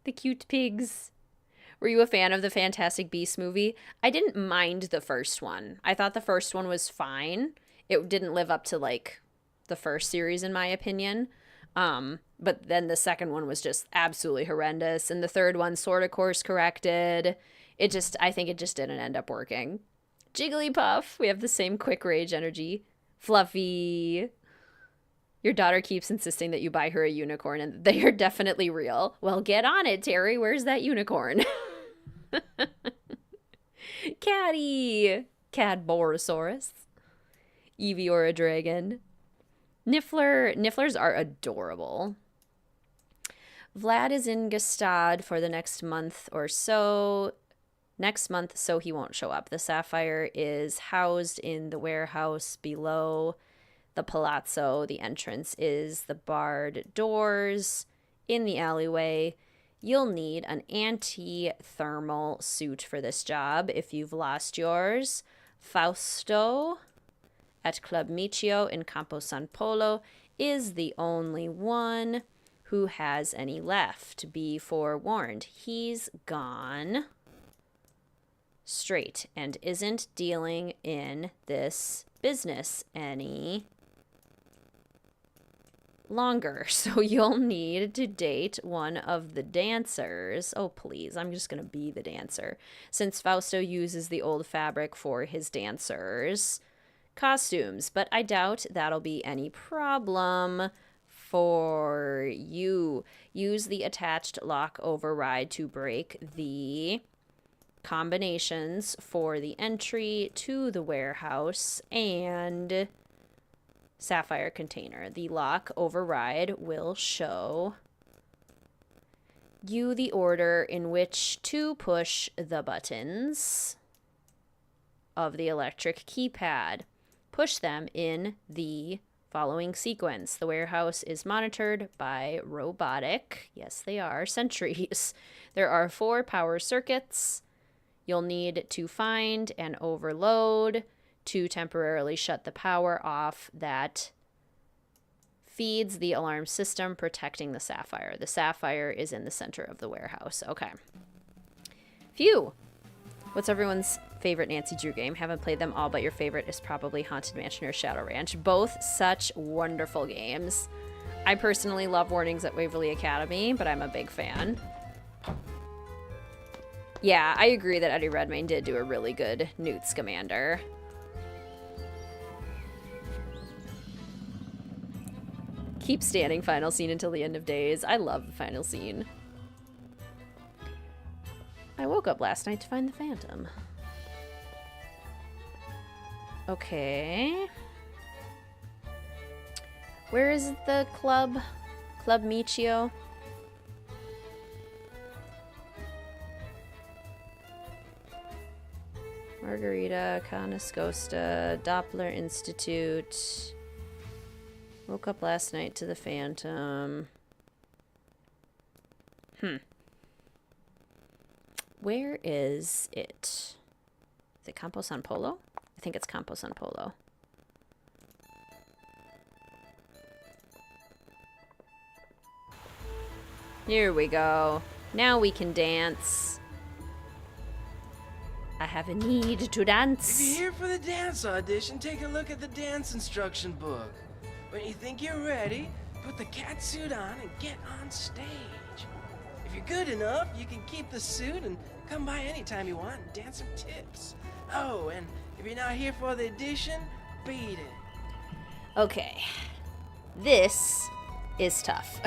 The cute pigs. Were you a fan of the Fantastic Beasts movie? I didn't mind the first one. I thought the first one was fine. It didn't live up to, like, the first series, in my opinion. But then the second one was just absolutely horrendous. And the third one sort of course corrected. I think it just didn't end up working. Jigglypuff. We have the same quick rage energy. Fluffy. Your daughter keeps insisting that you buy her a unicorn, and they are definitely real. Well, get on it, Terry. Where's that unicorn? Caddy. Cadborosaurus. Eevee or a dragon. Niffler. Nifflers are adorable. Vlad is in Gestad for the next month or so. Next month, so he won't show up. The Sapphire is housed in the warehouse below the palazzo. The entrance is the barred doors in the alleyway. You'll need an anti-thermal suit for this job if you've lost yours. Fausto at Club Michio in Campo San Polo is the only one who has any left. Be forewarned, he's gone straight and isn't dealing in this business any longer. So you'll need to date one of the dancers. Oh, please, I'm just going to be the dancer. Since Fausto uses the old fabric for his dancers' costumes, but I doubt that'll be any problem for you. Use the attached lock override to break the combinations for the entry to the warehouse and Sapphire container. The lock override will show you the order in which to push the buttons of the electric keypad. Push them in the following sequence. The warehouse is monitored by robotic, yes they are, sentries. There are 4 power circuits. You'll need to find and overload to temporarily shut the power off that feeds the alarm system protecting the Sapphire. The Sapphire is in the center of the warehouse. Okay. Phew. What's everyone's favorite Nancy Drew game? Haven't played them all, but your favorite is probably Haunted Mansion or Shadow Ranch. Both such wonderful games. I personally love Warnings at Waverly Academy, but I'm a big fan. Yeah, I agree that Eddie Redmayne did do a really good Newt Scamander. Keep standing final scene until the end of days. I love the final scene. I woke up last night to find the Phantom. Okay. Where is the club? Club Michio? Margarita, Canascosta, Doppler Institute. Woke up last night to the Phantom. Where is it? Is it Campo San Polo? I think it's Campo San Polo. Here we go. Now we can dance. I have a need to dance. If you're here for the dance audition, take a look at the dance instruction book. When you think you're ready, put the cat suit on and get on stage. If you're good enough, you can keep the suit and come by anytime you want and dance some tips. Oh, and if you're not here for the audition, beat it. Okay. This is tough.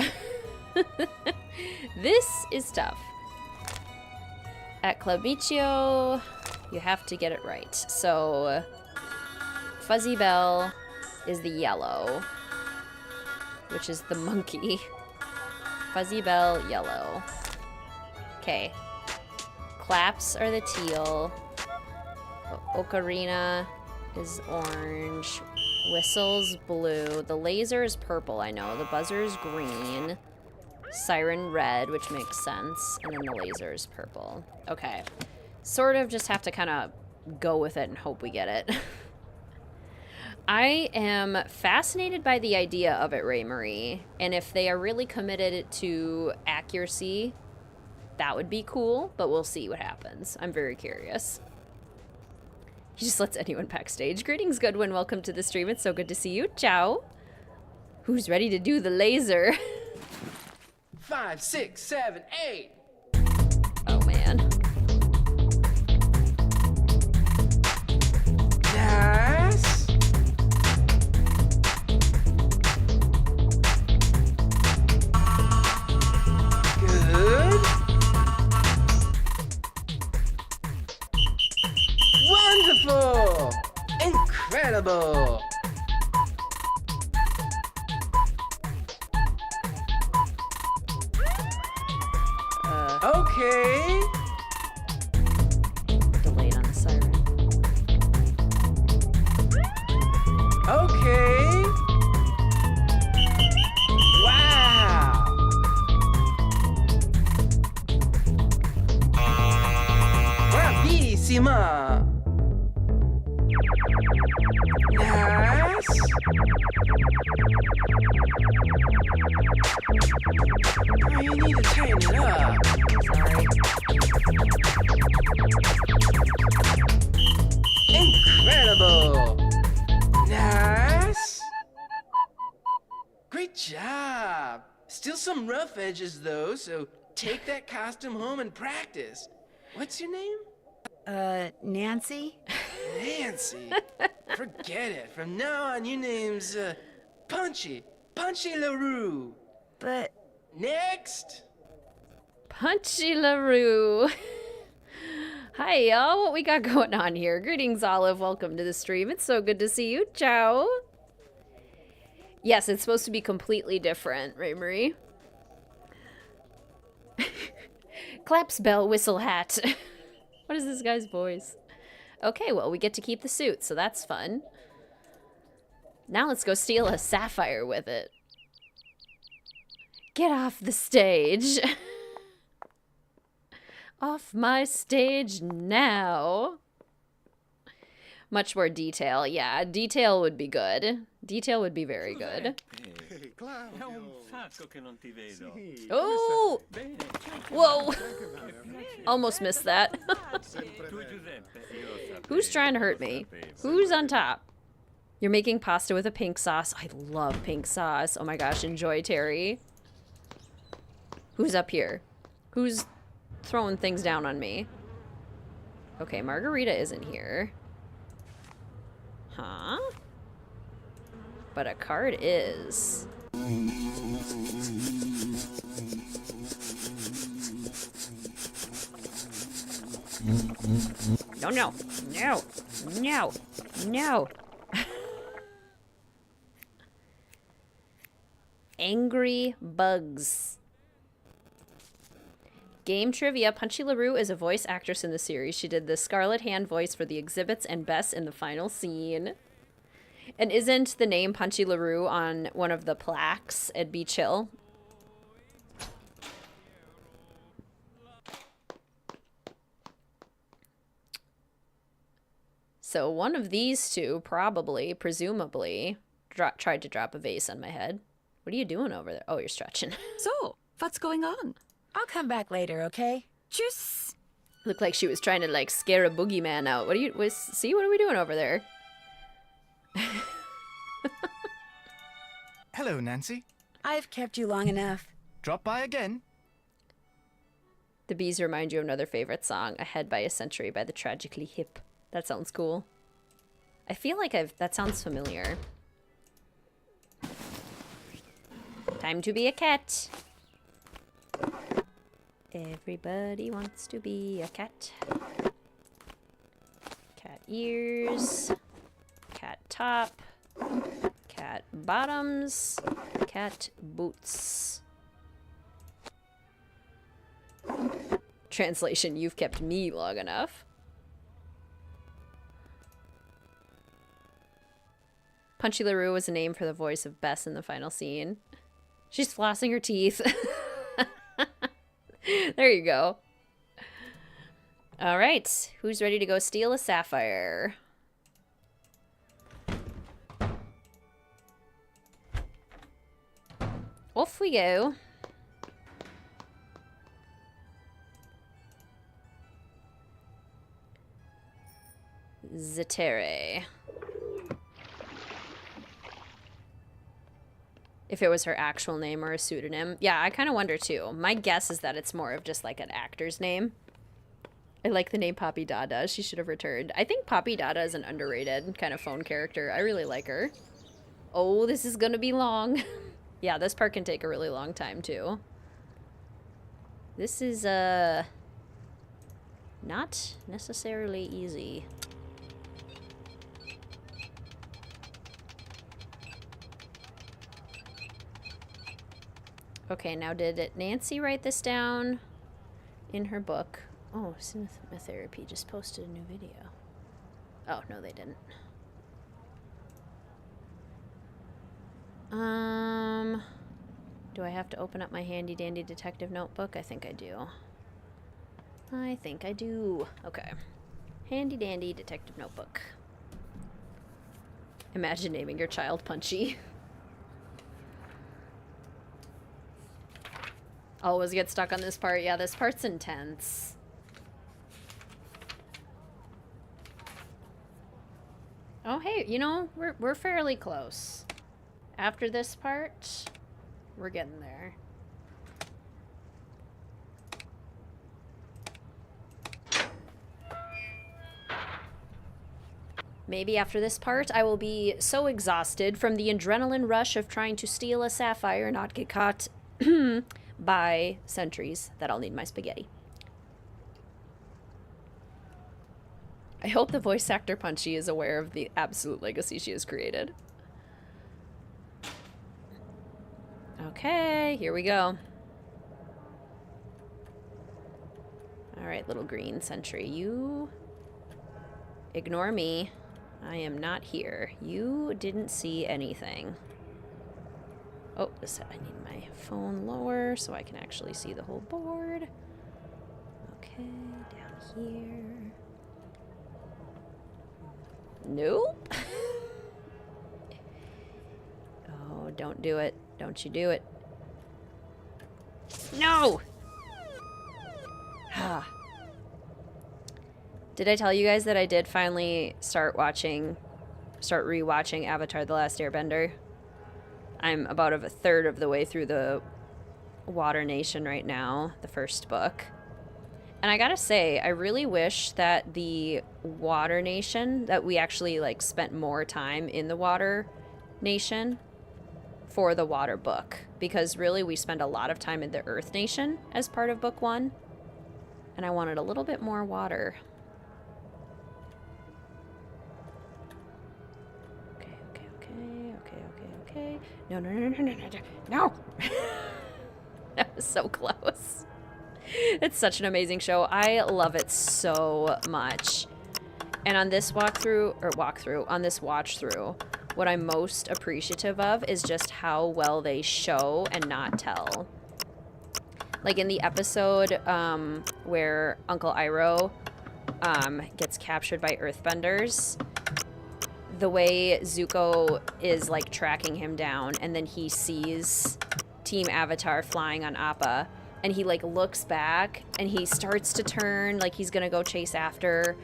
This is tough. At Club Michio, you have to get it right. So, Fuzzy Bell is the yellow, which is the monkey. Fuzzy Bell, yellow. Okay. Claps are the teal. Ocarina is orange. Whistle's blue. The laser is purple, I know. The buzzer is green. Siren red, which makes sense. And then the laser is purple. Okay. Sort of just have to kind of go with it and hope we get it. I am fascinated by the idea of it, Ray Marie. And if they are really committed to accuracy, that would be cool. But we'll see what happens. I'm very curious. He just lets anyone backstage. Greetings, Goodwin. Welcome to the stream. It's so good to see you. Ciao. Who's ready to do the laser? 5, 6, 7, 8. Oh, man. Nice. Good. Wonderful. Incredible. Okay. Delayed on the siren. Okay. Wow. Bravissima. Nice. Oh, you need to tighten it up. Sorry. Incredible. Nice. Great job. Still some rough edges though, so take that costume home and practice. What's your name? Nancy? Nancy. Forget it. From now on, your name's, Punchy. Punchy LaRue. But... Next. Punchy LaRue. Hi, y'all. What we got going on here? Greetings, Olive. Welcome to the stream. It's so good to see you. Ciao. Yes, it's supposed to be completely different, right, Marie? Claps, bell, whistle, hat. What is this guy's voice? Okay, well, we get to keep the suit, so that's fun. Now let's go steal a sapphire with it. Get off the stage. Off my stage now. Much more detail. Yeah, detail would be good. Detail would be very good. Oh! Whoa! Almost missed that. Who's trying to hurt me? Who's on top? You're making pasta with a pink sauce. I love pink sauce. Oh my gosh, enjoy, Terry. Who's up here? Who's throwing things down on me? Okay, Margarita isn't here. Huh? But a card is. No, no, no, no, no. Angry Bugs. Game trivia. Punchy LaRue is a voice actress in the series. She did the Scarlet Hand voice for the exhibits and Bess in the final scene. And isn't the name Punchy LaRue on one of the plaques at Beach Hill? So one of these two probably, presumably, tried to drop a vase on my head. What are you doing over there? Oh, you're stretching. So, what's going on? I'll come back later, okay? Tschüss. Looked like she was trying to, like, scare a boogeyman out. What are we doing over there? Hello, Nancy. I've kept you long enough. Drop by again. The bees remind you of another favorite song, Ahead by a Century by the Tragically Hip. That sounds cool. I feel like that sounds familiar. Time to be a cat. Everybody wants to be a cat. Cat ears. Cat top. Cat bottoms. Cat boots. Translation, you've kept me long enough. Punchy LaRue was a name for the voice of Bess in the final scene. She's flossing her teeth. There you go. All right. Who's ready to go steal a sapphire? Off we go. Zetere. If it was her actual name or a pseudonym. Yeah, I kind of wonder too. My guess is that it's more of just like an actor's name. I like the name Poppy Dada. She should have returned. I think Poppy Dada is an underrated kind of phone character. I really like her. Oh, this is gonna be long. Yeah, this part can take a really long time too. This is not necessarily easy. Okay, now did Nancy write this down in her book? Oh, Cinematherapy just posted a new video. Oh, no, they didn't. Do I have to open up my handy dandy detective notebook? I think I do. I think I do. Okay. Handy dandy detective notebook. Imagine naming your child Punchy. Always get stuck on this part. Yeah, this part's intense. Oh, hey, you know, we're fairly close. After this part, we're getting there. Maybe after this part, I will be so exhausted from the adrenaline rush of trying to steal a sapphire and not get caught by sentries that I'll need my spaghetti. I hope the voice actor Punchy is aware of the absolute legacy she has created. Okay, here we go. Alright, little green sentry. You ignore me. I am not here. You didn't see anything. Oh, I need my phone lower so I can actually see the whole board. Okay, down here. Nope. Oh, don't do it. Don't you do it. No! Did I tell you guys that I did finally start rewatching Avatar: The Last Airbender? I'm about a third of the way through the Water Nation right now, the first book. And I gotta say, I really wish that the Water Nation, that we actually, like, spent more time in the Water Nation for the Water book. Because really, we spend a lot of time in the Earth Nation as part of book 1. And I wanted a little bit more water. Okay. No. No! That was so close. It's such an amazing show. I love it so much. And on this watch through, what I'm most appreciative of is just how well they show and not tell. Like in the episode where Uncle Iroh gets captured by Earthbenders, the way Zuko is like tracking him down, and then he sees Team Avatar flying on Appa, and he like looks back and he starts to turn like he's gonna go chase after,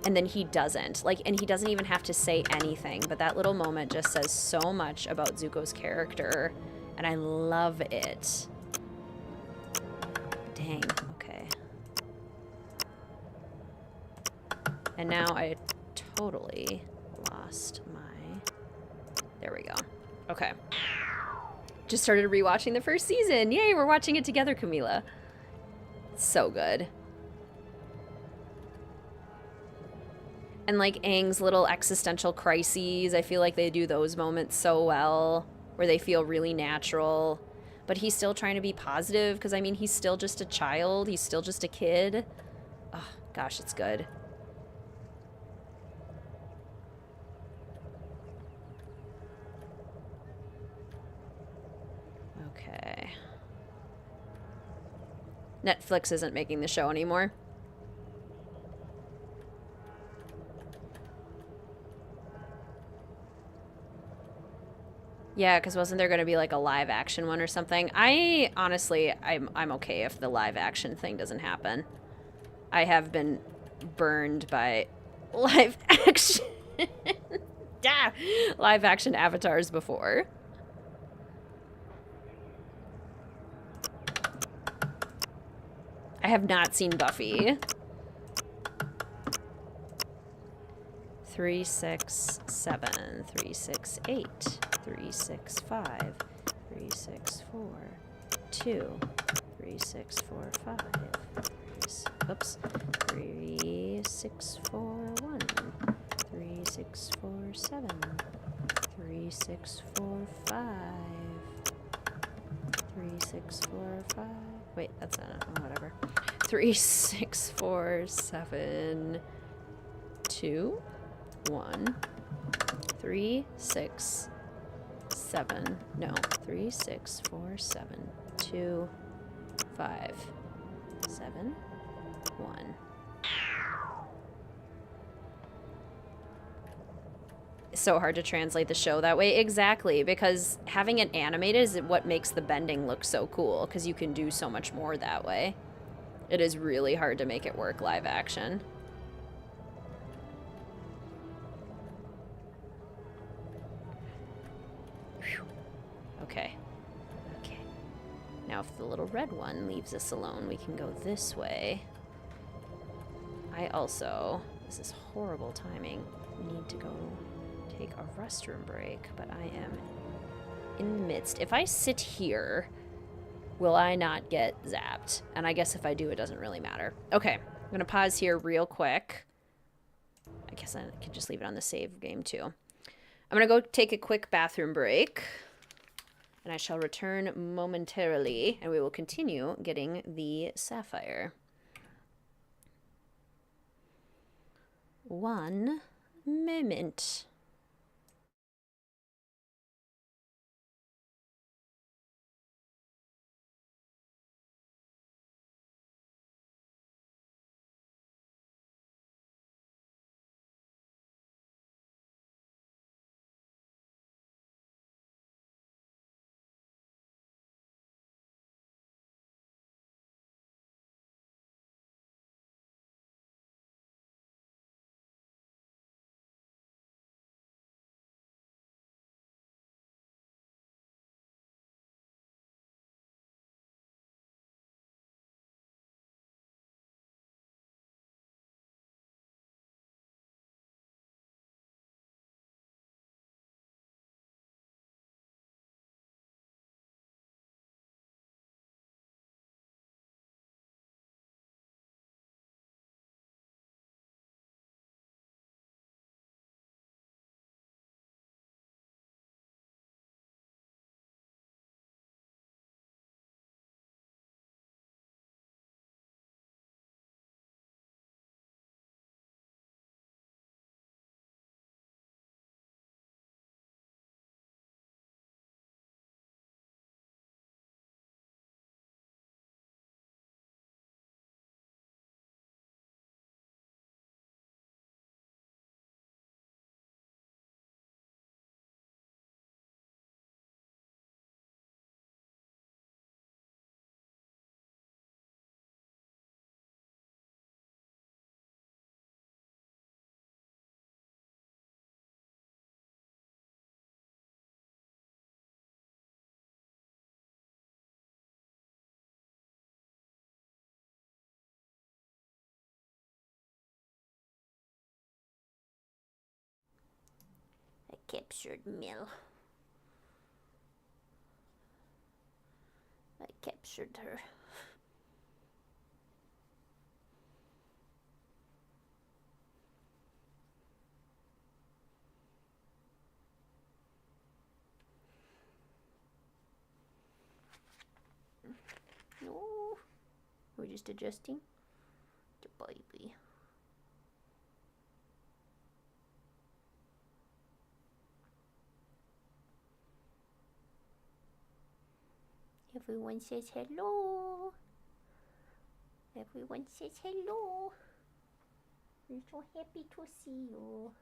and then he doesn't. Like, and he doesn't even have to say anything, but that little moment just says so much about Zuko's character, and I love it. Dang, okay. And now I totally lost my... There we go. Okay. Just started rewatching the first season. Yay, we're watching it together, Camila. So good. And like Aang's little existential crises, I feel like they do those moments so well, where they feel really natural. But he's still trying to be positive, because I mean, he's still just a child. He's still just a kid. Oh, gosh, it's good. Okay. Netflix isn't making the show anymore. Yeah, because wasn't there going to be like a live action one or something? Honestly, I'm okay if the live action thing doesn't happen. I have been burned by live action live action avatars before. I have not seen Buffy. 3, 6, 7, 3, 6, 8, 3, 6, 5, 3, 6, 4, 2, 3, 6, 4, 5, 3, 6, 4, 1, 3, 6, 4, 7, 3, 6, 4, 5, 3, 6, 4, 5. Wait, that's whatever. 3, 6, 4, 7, 2, 1, 3, 6, 7. No, 3, 6, 4, 7, 2, 5, 7, 1. It's so hard to translate the show that way. Exactly, because having it animated is what makes the bending look so cool, because you can do so much more that way. It is really hard to make it work live action. Whew. Okay. Okay. Now if the little red one leaves us alone, we can go this way. I also, this is horrible timing, need to go take a restroom break, but I am in the midst. If I sit here, will I not get zapped? And I guess if I do, it doesn't really matter. Okay, I'm gonna pause here real quick. I guess I could just leave it on the save game too. I'm gonna go take a quick bathroom break, and I shall return momentarily, and we will continue getting the sapphire. 1 moment. captured Mill. I captured her. No, we're just adjusting the baby. Everyone says hello. Everyone says hello. We're so happy to see you.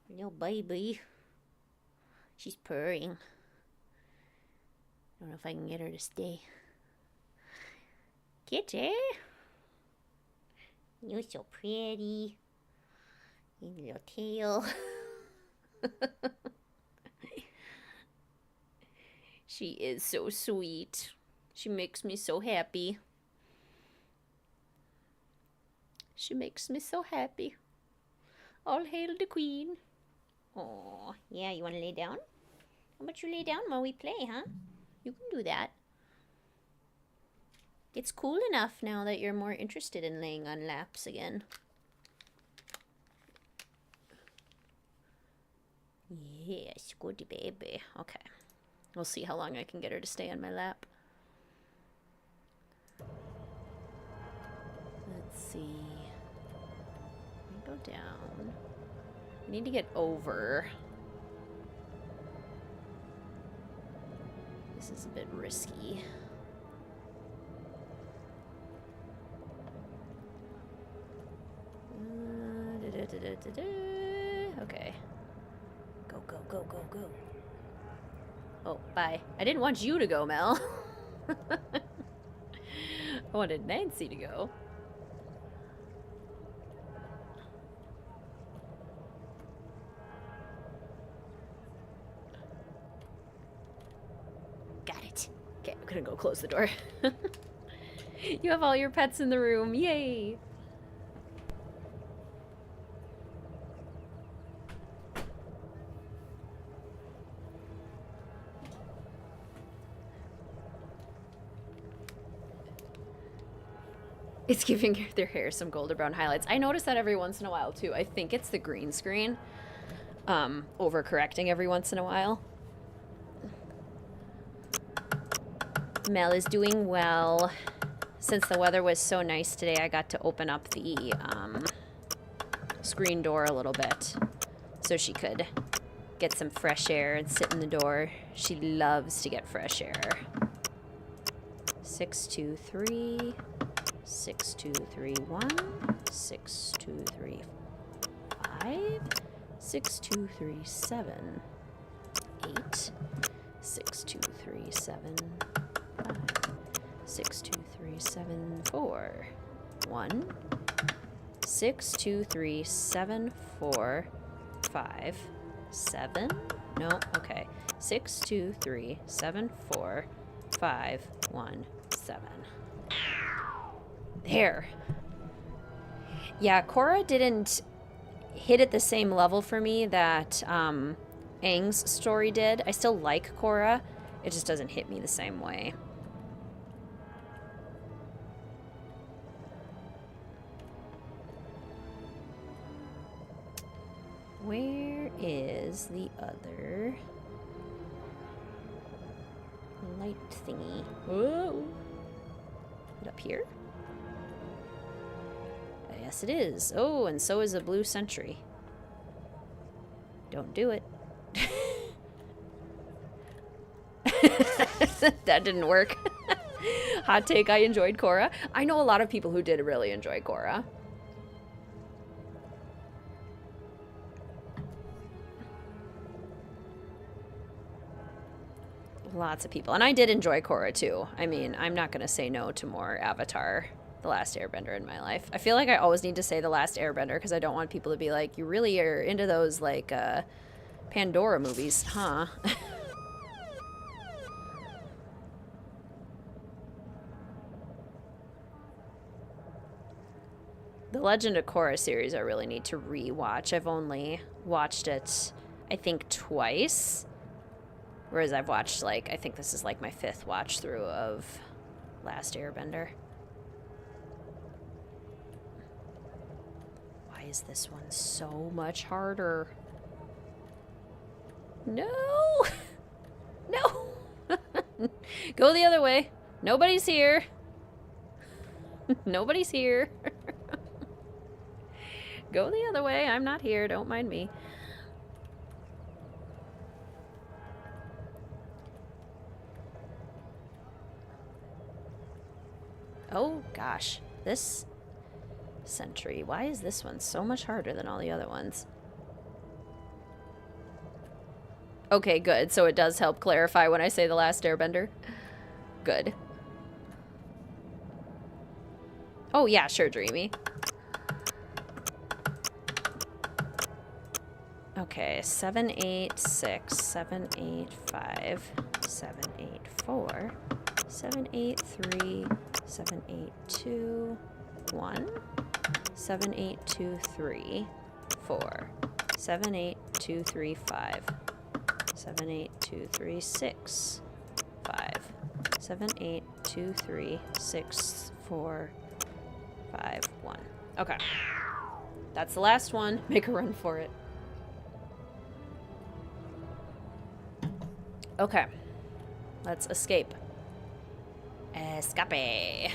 Little baby. She's purring. Don't know if I can get her to stay. Kitty! You're so pretty. Your little tail. She is so sweet. She makes me so happy. She makes me so happy. All hail the queen. Oh, yeah, you want to lay down? How about you lay down while we play, huh? You can do that. It's cool enough now that you're more interested in laying on laps again. Yes, good baby. Okay. We'll see how long I can get her to stay on my lap. Let's see. Go down. I need to get over. This is a bit risky. Okay. Go, go, go, go, go. Oh, bye. I didn't want you to go, Mel. I wanted Nancy to go. Got it. Okay, I'm gonna go close the door. You have all your pets in the room. Yay! It's giving their hair some golden brown highlights. I notice that every once in a while, too. I think it's the green screen overcorrecting every once in a while. Mel is doing well. Since the weather was so nice today, I got to open up the screen door a little bit so she could get some fresh air and sit in the door. She loves to get fresh air. 6, 2, 3... 6, 2, 3, 1, 6, 2, 3, 5, 6, 2, 3, 7, 8, 6, 2, 3, 7, 5, 6, 2, 3, 7, 4, 1, 6, 2, 3, 7, 4, 5, 7, no, okay, 6, 2, 3, 7, 4, 5, 1, 7. There. Yeah, Cora didn't hit at the same level for me that Aang's story did. I still like Cora. It just doesn't hit me the same way. Where is the other light thingy? Whoa! Is it up here? Yes, it is. Oh, and so is a blue sentry. Don't do it. That didn't work. Hot take, I enjoyed Korra. I know a lot of people who did really enjoy Korra. Lots of people. And I did enjoy Korra too. I mean, I'm not going to say no to more Avatar, The Last Airbender in my life. I feel like I always need to say The Last Airbender because I don't want people to be like, you really are into those, like, Pandora movies, huh? The Legend of Korra series I really need to re-watch. I've only watched it, I think, twice. Whereas I've watched, like, I think this is like my 5th watch through of Last Airbender. Why is this one so much harder? No! No! Go the other way. Nobody's here. Nobody's here. Go the other way. I'm not here. Don't mind me. Oh, gosh. This sentry. Why is this one so much harder than all the other ones? Okay, good. So it does help clarify when I say The Last Airbender. Good. Oh, yeah, sure, Dreamy. Okay, 7, 8, 6, 7, 8, 5, 7, 8, 4, 7, 8, 3, 7, 8, 2, 1, 7, 8, 2, 3, 4, 7, 8, 2, 3, 5, 7, 8, 2, 3, 6, 5, 7, 8, 2, 3, 6, 4, 5, 1. Okay. That's the last one. Make a run for it. Okay. Let's escape. Escape.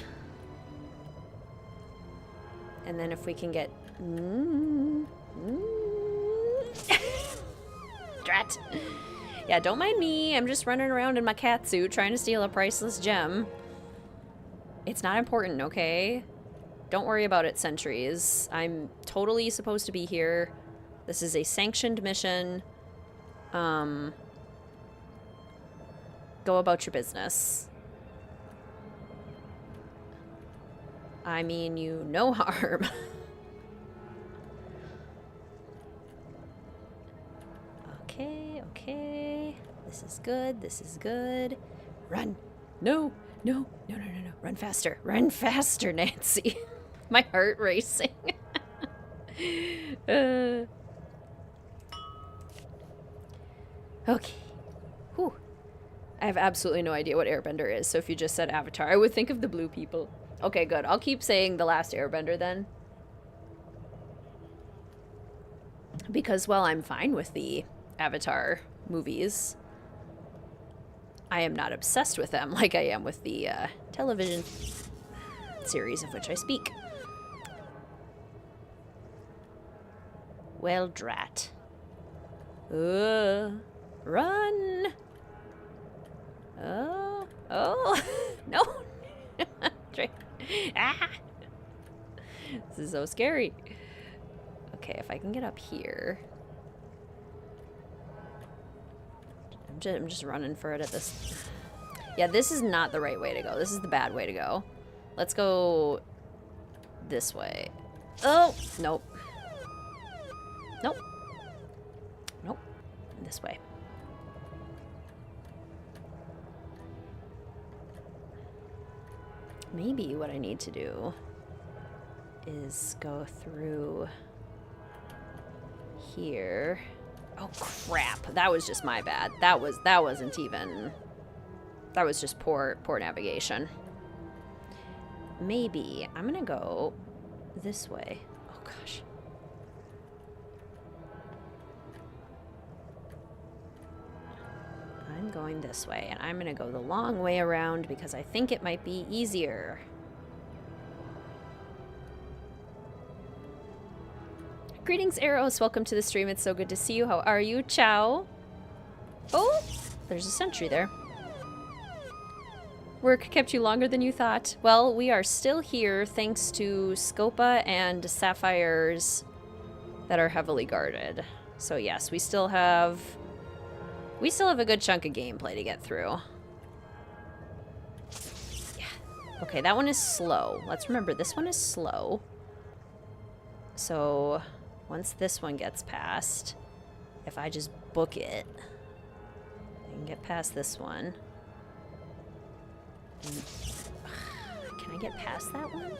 And then if we can get... Drat. Yeah, don't mind me. I'm just running around in my cat suit trying to steal a priceless gem. It's not important, okay? Don't worry about it, sentries. I'm totally supposed to be here. This is a sanctioned mission. Go about your business. I mean, you no harm. Okay, okay. This is good, this is good. Run. No, no, no, no, no, no. Run faster. Run faster, Nancy. My heart racing. Okay. Whew. I have absolutely no idea what Airbender is, so if you just said Avatar, I would think of the blue people. Okay, good. I'll keep saying The Last Airbender then. Because, well, I'm fine with the Avatar movies. I am not obsessed with them like I am with the television series of which I speak. Well, drat. Run! Oh, oh, no. Ah! This is so scary. Okay, if I can get up here. I'm just running for it at this. Yeah, this is not the right way to go. This is the bad way to go. Let's go this way. Oh, nope. Nope. Nope. This way. Maybe what I need to do is go through here. Oh crap, that was just my bad. That wasn't even, that was just poor navigation. Maybe I'm gonna go this way. Oh gosh. I'm going this way, and I'm gonna go the long way around because I think it might be easier. Greetings, Eros. Welcome to the stream. It's so good to see you. How are you? Ciao. Oh, there's a sentry there. Work kept you longer than you thought. Well, we are still here thanks to Scopa and sapphires that are heavily guarded. So yes, we still have a good chunk of gameplay to get through. Yeah. Okay, that one is slow. Let's remember this one is slow. So once this one gets passed, if I just book it, I can get past this one. Can I get past that one?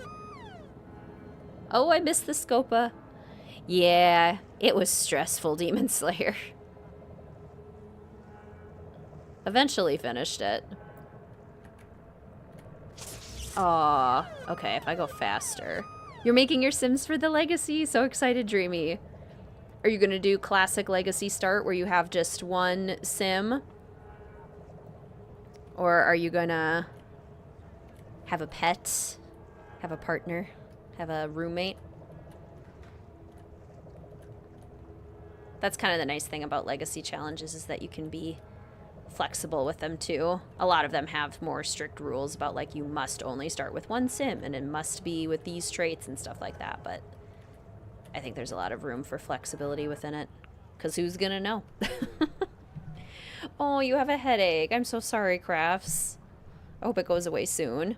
Oh, I missed the Scopa. Yeah, it was stressful, Demon Slayer. Eventually finished it. Aw, okay, if I go faster. You're making your Sims for the Legacy? So excited, Dreamy. Are you gonna do classic Legacy start where you have just one Sim? Or are you gonna have a pet? Have a partner? Have a roommate? That's kind of the nice thing about Legacy challenges is that you can be flexible with them too. A lot of them have more strict rules about like you must only start with one Sim and it must be with these traits and stuff like that, but I think there's a lot of room for flexibility within it. Because who's gonna know? Oh, you have a headache. I'm so sorry, Crafts. I hope it goes away soon.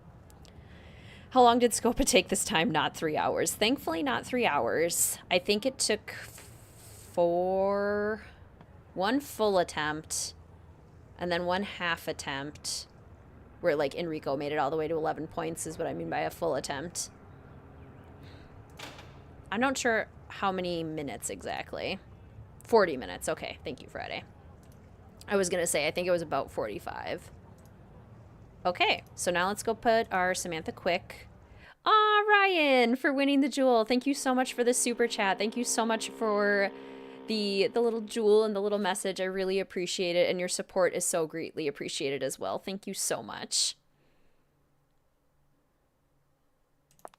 How long did Scopa take this time? Not 3 hours. Thankfully, not 3 hours. I think it took one full attempt and then one half attempt where like Enrico made it all the way to 11 points is what I mean by a full attempt. I'm not sure how many minutes exactly. 40 minutes. Okay, thank you, Friday. I was gonna say, I think it was about 45. Okay, so now let's go put our Samantha Quick. Aw, Ryan, for winning the jewel. Thank you so much for the super chat. Thank you so much for the little jewel and the little message. I really appreciate it, and your support is so greatly appreciated as well. Thank you so much.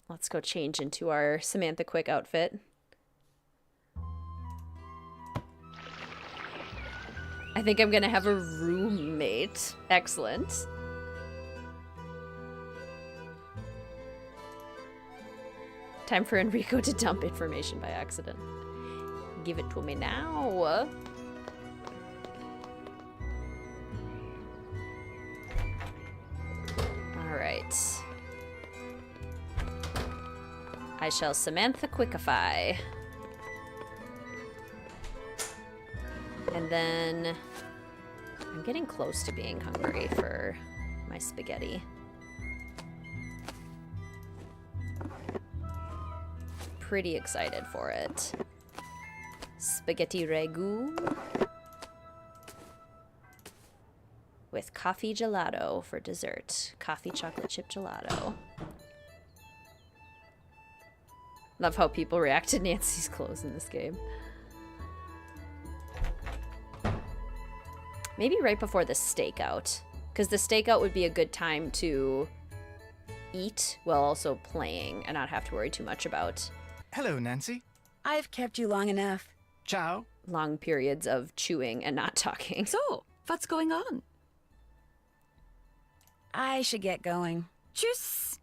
Let's go change into our Samantha Quick outfit. I think I'm gonna have a roommate. Excellent. Time for Enrico to dump information by accident. Give it to me now. Alright. I shall Samantha Quickify. And then I'm getting close to being hungry for my spaghetti. Pretty excited for it. Spaghetti ragu with coffee gelato for dessert. Coffee chocolate chip gelato. Love how people react to Nancy's clothes in this game. Maybe right before the stakeout, because the stakeout would be a good time to eat while also playing and not have to worry too much about. Hello, Nancy. I've kept you long enough. Ciao. Long periods of chewing and not talking. So, what's going on? I should get going. Tschüss.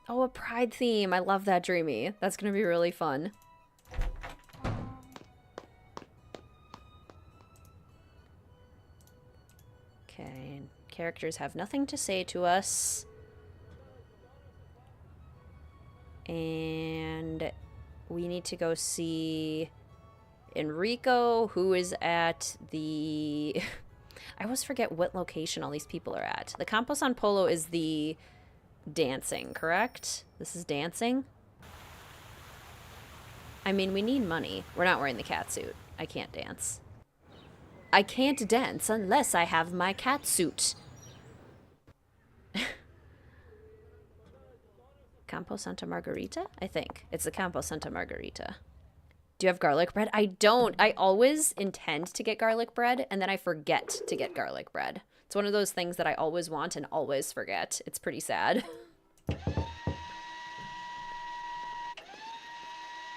Oh, a pride theme. I love that, Dreamy. That's gonna be really fun. Okay, characters have nothing to say to us. And we need to go see Enrico, who is at the... I always forget what location all these people are at. The Campo San Polo is the dancing, correct? This is dancing? I mean, we need money. We're not wearing the catsuit. I can't dance. I can't dance unless I have my catsuit. Campo Santa Margarita? I think. It's the Campo Santa Margarita. Do you have garlic bread? I don't. I always intend to get garlic bread, and then I forget to get garlic bread. It's one of those things that I always want and always forget. It's pretty sad.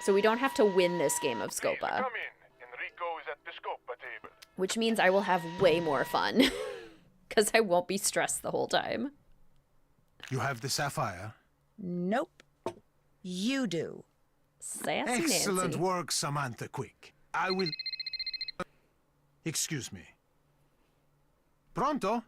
So we don't have to win this game of Scopa. Come in. Enrico is at the Scopa table. Which means I will have way more fun. Because I won't be stressed the whole time. You have the sapphire? Nope. You do. Sassy Excellent Nancy. work, Samantha Quick. I will... Excuse me. Pronto?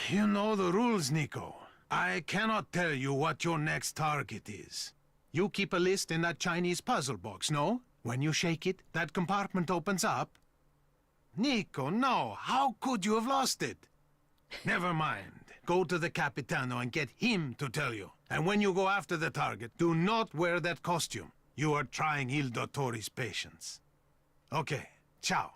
You know the rules, Nico. I cannot tell you what your next target is. You keep a list in that Chinese puzzle box, no? When you shake it, that compartment opens up. Nico, no. How could you have lost it? Never mind. Go to the Capitano and get him to tell you. And when you go after the target, do not wear that costume. You are trying Il Dottore's patience. Okay, ciao.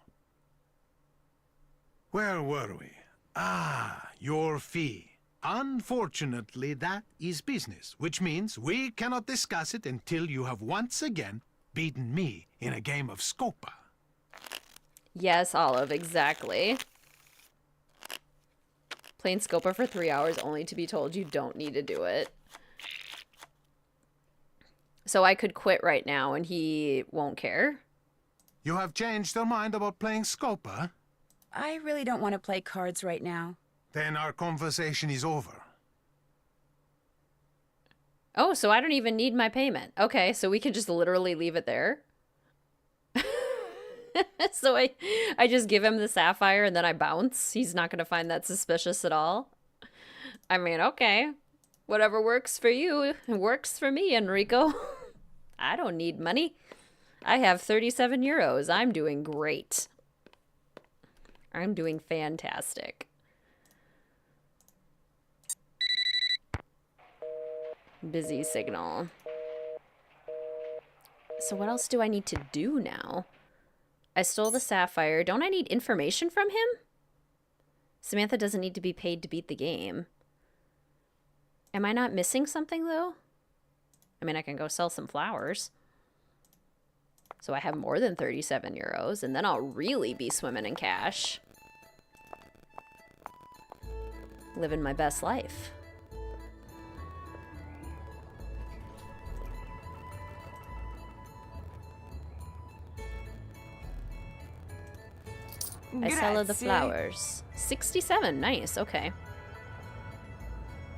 Where were we? Ah, your fee. Unfortunately, that is business, which means we cannot discuss it until you have once again beaten me in a game of Scopa. Yes, Olive, exactly. Playing Scopa for 3 hours only to be told you don't need to do it. So I could quit right now and he won't care? You have changed your mind about playing Scopa? I really don't want to play cards right now. Then our conversation is over. Oh, so I don't even need my payment. Okay, so we can just literally leave it there? So I just give him the sapphire and then I bounce? He's not going to find that suspicious at all? I mean, okay. Whatever works for you works for me, Enrico. I don't need money. I have 37 euros. I'm doing great. I'm doing fantastic. Busy signal. So what else do I need to do now? I stole the sapphire. Don't I need information from him? Samantha doesn't need to be paid to beat the game. Am I not missing something, though? I mean, I can go sell some flowers. So I have more than 37 euros, and then I'll really be swimming in cash. Living my best life. I sell her the flowers. 67, nice, okay.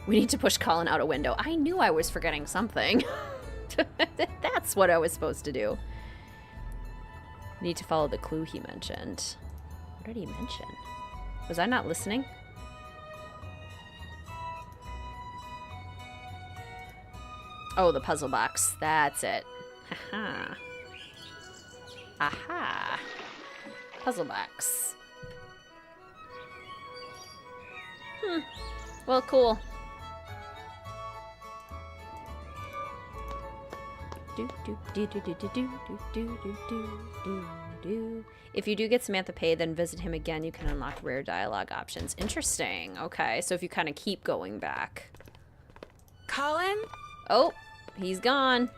We need to push Colin out a window. I knew I was forgetting something. That's what I was supposed to do. Need to follow the clue he mentioned. What did he mention? Was I not listening? Oh, the puzzle box. That's it. Haha. Aha. Puzzle box. Well, cool. If you do get Samantha paid, then visit him again. You can unlock rare dialogue options. Interesting. Okay, so if you kind of keep going back. Colin? Oh, he's gone.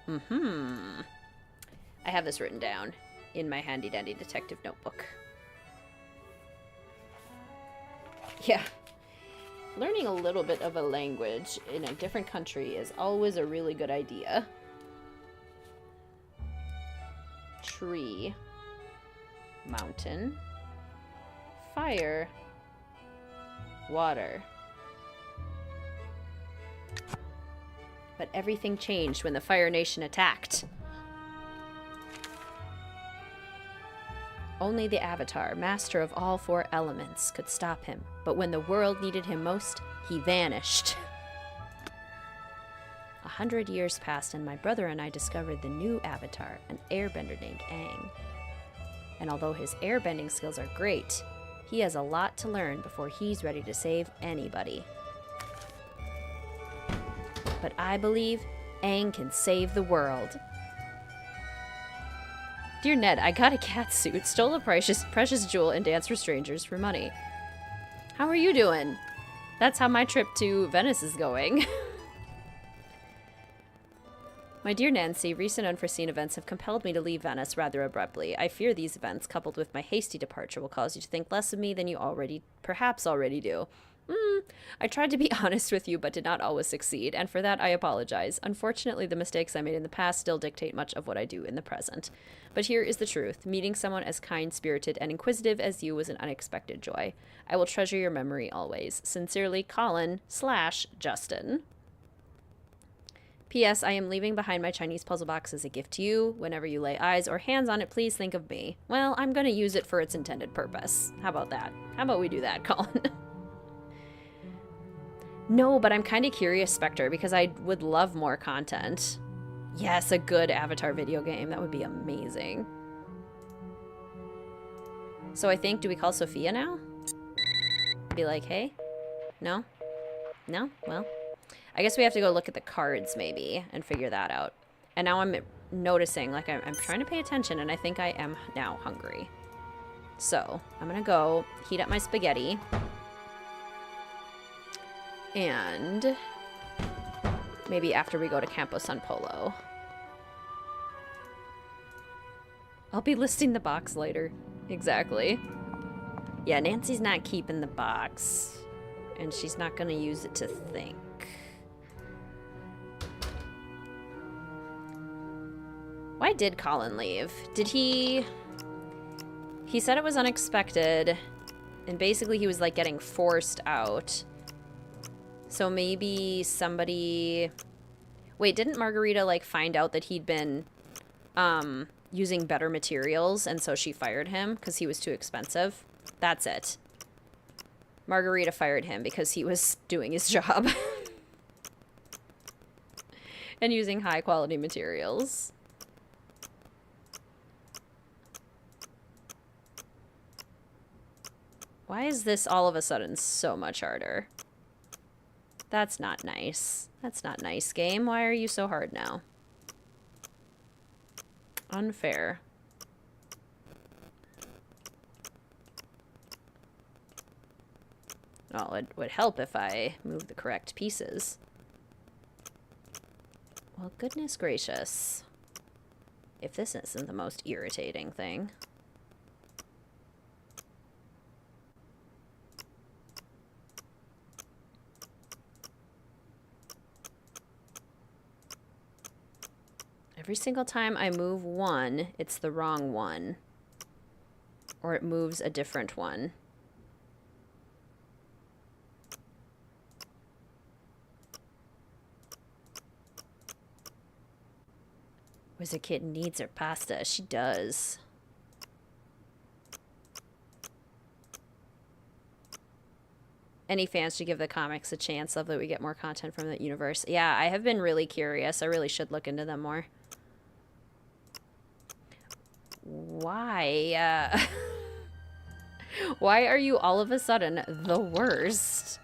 I have this written down in my handy-dandy detective notebook. Yeah. Learning a little bit of a language in a different country is always a really good idea. Tree. Mountain. Fire. Water. But everything changed when the Fire Nation attacked. Only the Avatar, master of all 4 elements, could stop him. But when the world needed him most, he vanished. 100 years passed and my brother and I discovered the new Avatar, an airbender named Aang. And although his airbending skills are great, he has a lot to learn before he's ready to save anybody. But I believe Aang can save the world. Dear Ned, I got a cat suit, stole a precious jewel, and danced for strangers for money. How are you doing? That's how my trip to Venice is going. My dear Nancy, recent unforeseen events have compelled me to leave Venice rather abruptly. I fear these events, coupled with my hasty departure, will cause you to think less of me than you perhaps already do. I tried to be honest with you, but did not always succeed, and for that I apologize. Unfortunately, the mistakes I made in the past still dictate much of what I do in the present. But here is the truth. Meeting someone as kind-spirited and inquisitive as you was an unexpected joy. I will treasure your memory always. Sincerely, Colin/Justin. P.S. I am leaving behind my Chinese puzzle box as a gift to you. Whenever you lay eyes or hands on it, please think of me. Well, I'm going to use it for its intended purpose. How about that? How about we do that, Colin? No, but I'm kind of curious, Spectre, because I would love more content. Yes, a good Avatar video game. That would be amazing. So I think, do we call Sophia now? Be like, hey? No? No? Well, I guess we have to go look at the cards, maybe, and figure that out. And now I'm noticing, like, I'm trying to pay attention, and I think I am now hungry. So, I'm gonna go heat up my spaghetti. And maybe after we go to Campo San Polo. I'll be listing the box later. Exactly. Yeah, Nancy's not keeping the box. And she's not gonna use it to think. Why did Colin leave? Did he... He said it was unexpected. And basically he was like getting forced out. So maybe somebody... Wait, didn't Margarita, like, find out that he'd been using better materials, and so she fired him because he was too expensive? That's it. Margarita fired him because he was doing his job. And using high-quality materials. Why is this all of a sudden so much harder? That's not nice. That's not nice, game. Why are you so hard now? Unfair. Well, it would help if I moved the correct pieces. Well, goodness gracious. If this isn't the most irritating thing. Every single time I move one, it's the wrong one. Or it moves a different one. WizardKitten needs her pasta. She does. Any fans should give the comics a chance. Love that we get more content from the universe. Yeah, I have been really curious. I really should look into them more. Why? Why are you all of a sudden the worst?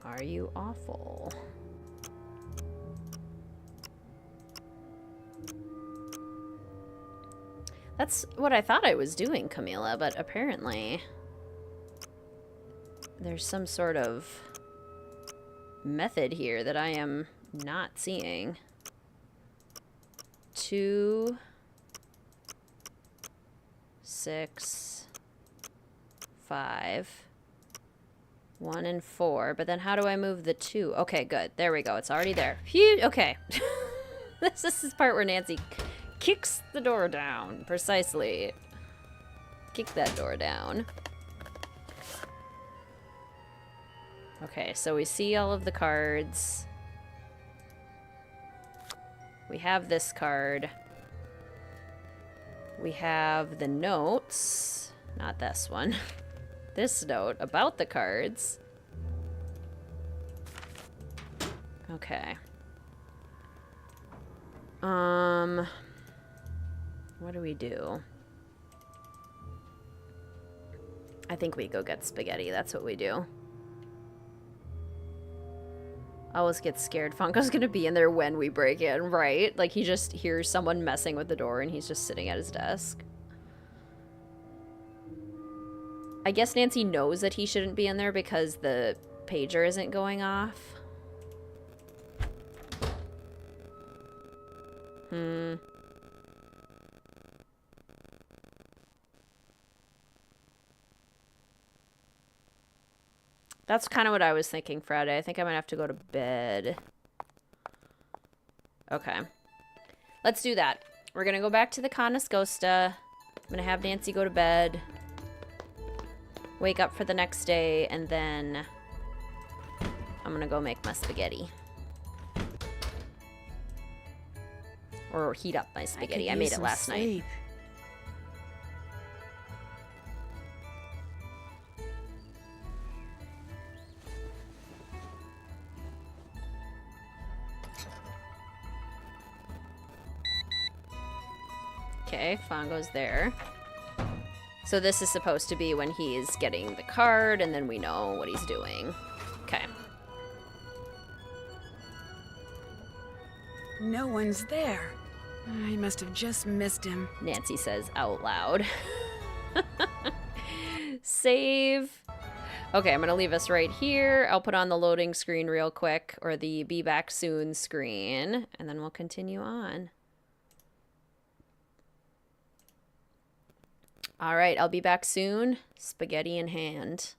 Are you awful? That's what I thought I was doing, Camila, but apparently there's some sort of method here that I am not seeing. 2, 6, 5, 1 and 4, but then how do I move the 2? Okay, good. There we go. It's already there. Phew. Okay. This is the part where Nancy kicks the door down. Precisely. Kick that door down. Okay, so we see all of the cards. We have this card. We have the notes. Not this one. This note about the cards. Okay. What do we do? I think we go get spaghetti. That's what we do. I always get scared. Funko's gonna be in there when we break in, right? Like, he just hears someone messing with the door and he's just sitting at his desk. I guess Nancy knows that he shouldn't be in there because the pager isn't going off. That's kind of what I was thinking, Friday. I think I might have to go to bed. Okay. Let's do that. We're going to go back to the Conescosta. I'm going to have Nancy go to bed. Wake up for the next day, and then I'm going to go make my spaghetti. Or heat up my spaghetti. I made it last night. Okay, Fongo's there. So this is supposed to be when he's getting the card, and then we know what he's doing. Okay. No one's there. I must have just missed him. Nancy says out loud. Save. Okay, I'm gonna leave us right here. I'll put on the loading screen real quick, or the be back soon screen, and then we'll continue on. All right, I'll be back soon. Spaghetti in hand.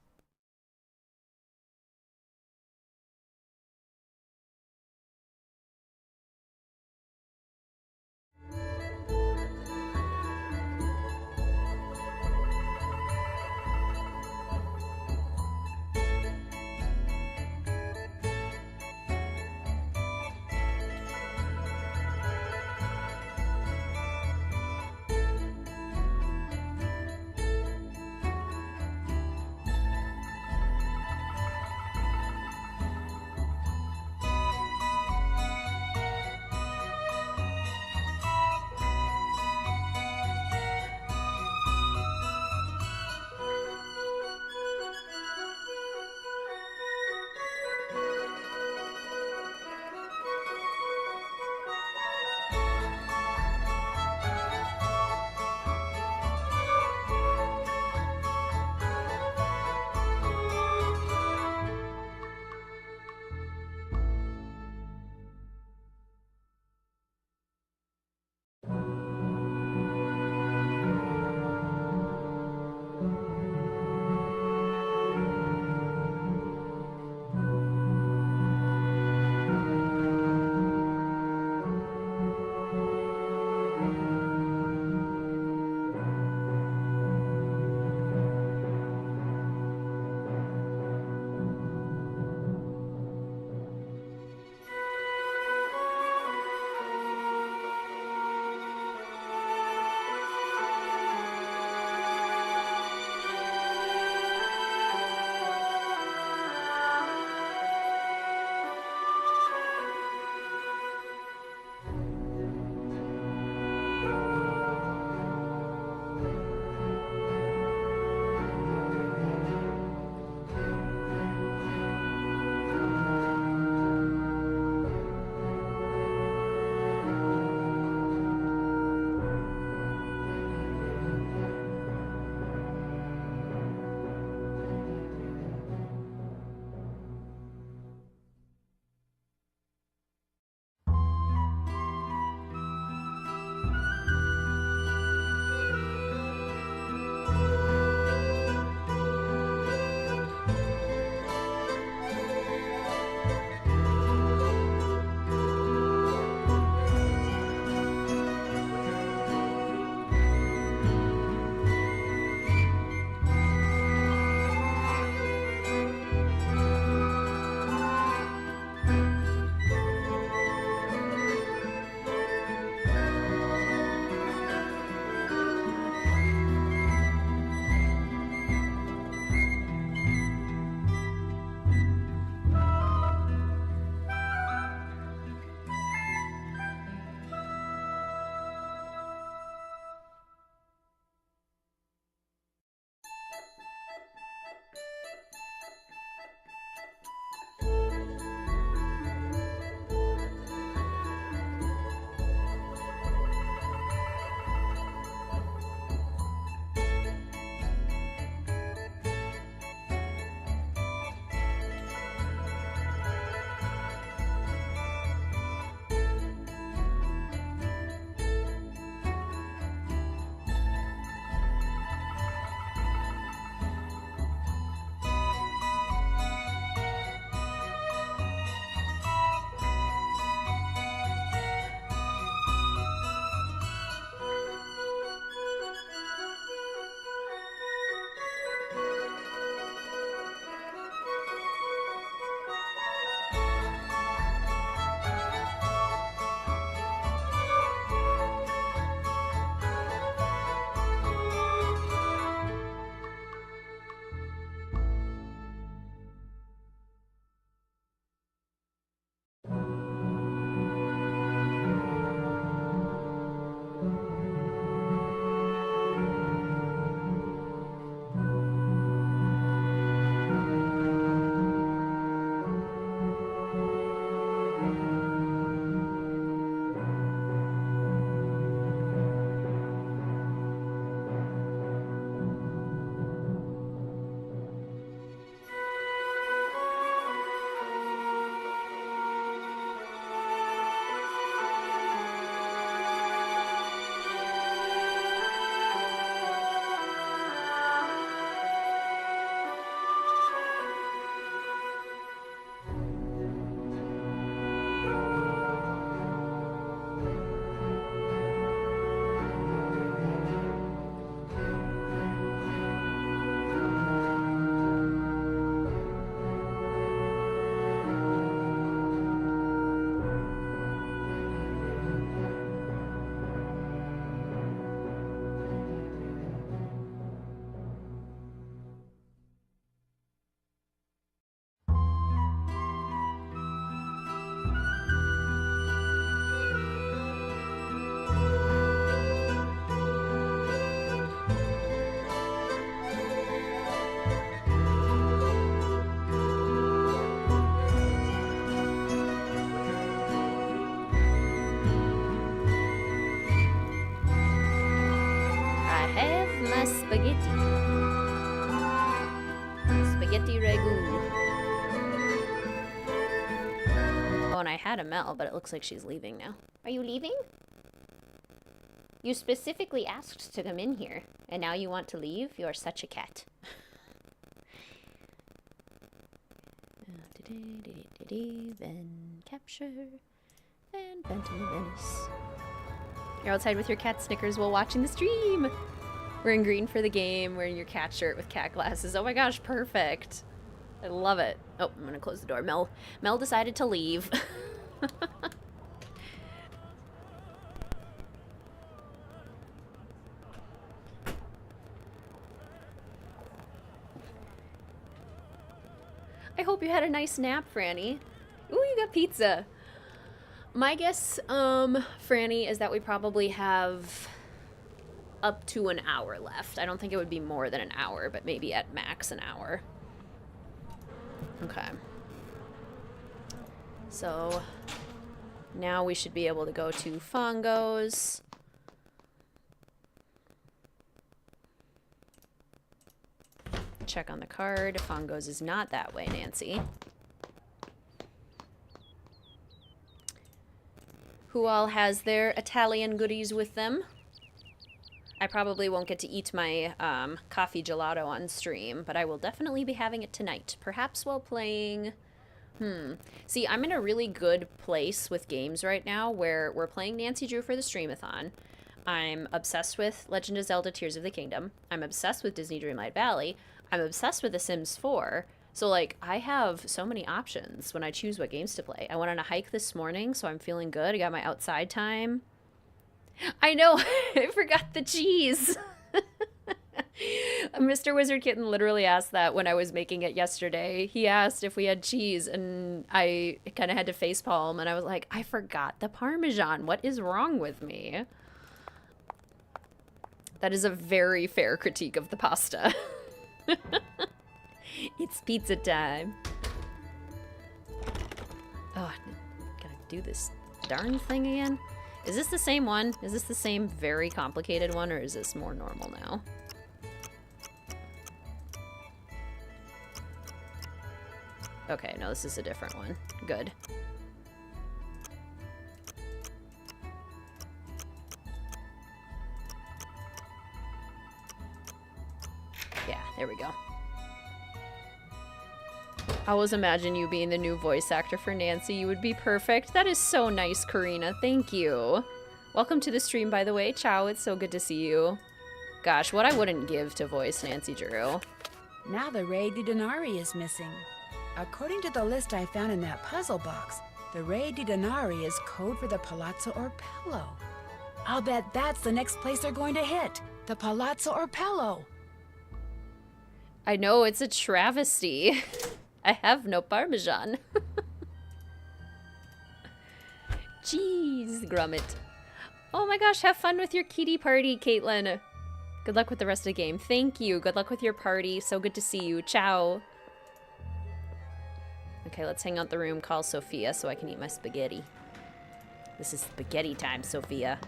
Oh, and I had a Mel, but it looks like she's leaving now. Are you leaving? You specifically asked to come in here, and now you want to leave? You are such a cat. Then capture, and vent in Venice. You're outside with your cat Snickers while watching the stream. Wearing green for the game, wearing your cat shirt with cat glasses. Oh my gosh, perfect. I love it. Oh, I'm gonna close the door. Mel decided to leave. I hope you had a nice nap, Franny. Ooh, you got pizza. My guess, Franny, is that we probably have up to an hour left. I don't think it would be more than an hour, but maybe at max an hour. Okay. So now we should be able to go to Fongo's. Check on the card. Fongo's is not that way, Nancy. Who all has their Italian goodies with them? I probably won't get to eat my coffee gelato on stream, but I will definitely be having it tonight. Perhaps while playing... See, I'm in a really good place with games right now where we're playing Nancy Drew for the Streamathon. I'm obsessed with Legend of Zelda Tears of the Kingdom. I'm obsessed with Disney Dreamlight Valley. I'm obsessed with The Sims 4. So, like, I have so many options when I choose what games to play. I went on a hike this morning, so I'm feeling good. I got my outside time. I know, I forgot the cheese. Mr. WizardKitten literally asked that when I was making it yesterday. He asked if we had cheese, and I kind of had to facepalm, and I was like, I forgot the Parmesan. What is wrong with me? That is a very fair critique of the pasta. It's pizza time. Oh, gotta do this darn thing again. Is this the same one? Is this the same very complicated one, or is this more normal now? Okay, no, this is a different one. Good. Yeah, there we go. I always imagine you being the new voice actor for Nancy. You would be perfect. That is so nice, Karina. Thank you. Welcome to the stream, by the way. Ciao, it's so good to see you. Gosh, what I wouldn't give to voice Nancy Drew. Now the Re di Denari is missing. According to the list I found in that puzzle box, the Re di Denari is code for the Palazzo Orpello. I'll bet that's the next place they're going to hit. The Palazzo Orpello. I know, it's a travesty. I have no Parmesan. Jeez, Gromit. Oh my gosh, have fun with your kitty party, Caitlin. Good luck with the rest of the game. Thank you. Good luck with your party. So good to see you. Ciao. Okay, let's hang out the room, call Sophia so I can eat my spaghetti. This is spaghetti time, Sophia.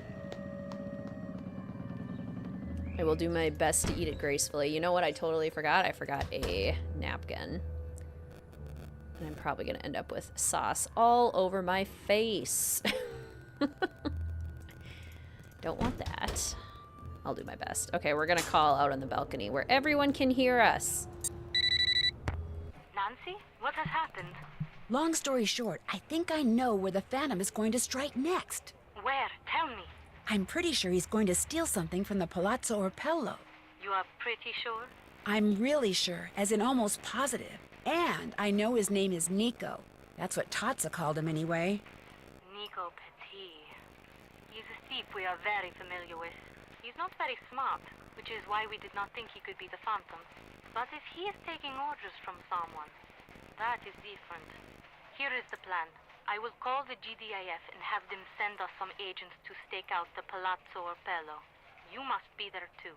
I will do my best to eat it gracefully. You know what I totally forgot? I forgot a napkin. And I'm probably going to end up with sauce all over my face. Don't want that. I'll do my best. Okay, we're going to call out on the balcony where everyone can hear us. Nancy, what has happened? Long story short, I think I know where the Phantom is going to strike next. Where? Tell me. I'm pretty sure he's going to steal something from the Palazzo Orpello. You are pretty sure? I'm really sure, as in almost positive. And I know his name is Nico. That's what Tatsa called him anyway. Nico Petit. He's a thief we are very familiar with. He's not very smart, which is why we did not think he could be the Phantom. But if he is taking orders from someone, that is different. Here is the plan. I will call the GDIF and have them send us some agents to stake out the Palazzo Orpello. You must be there too.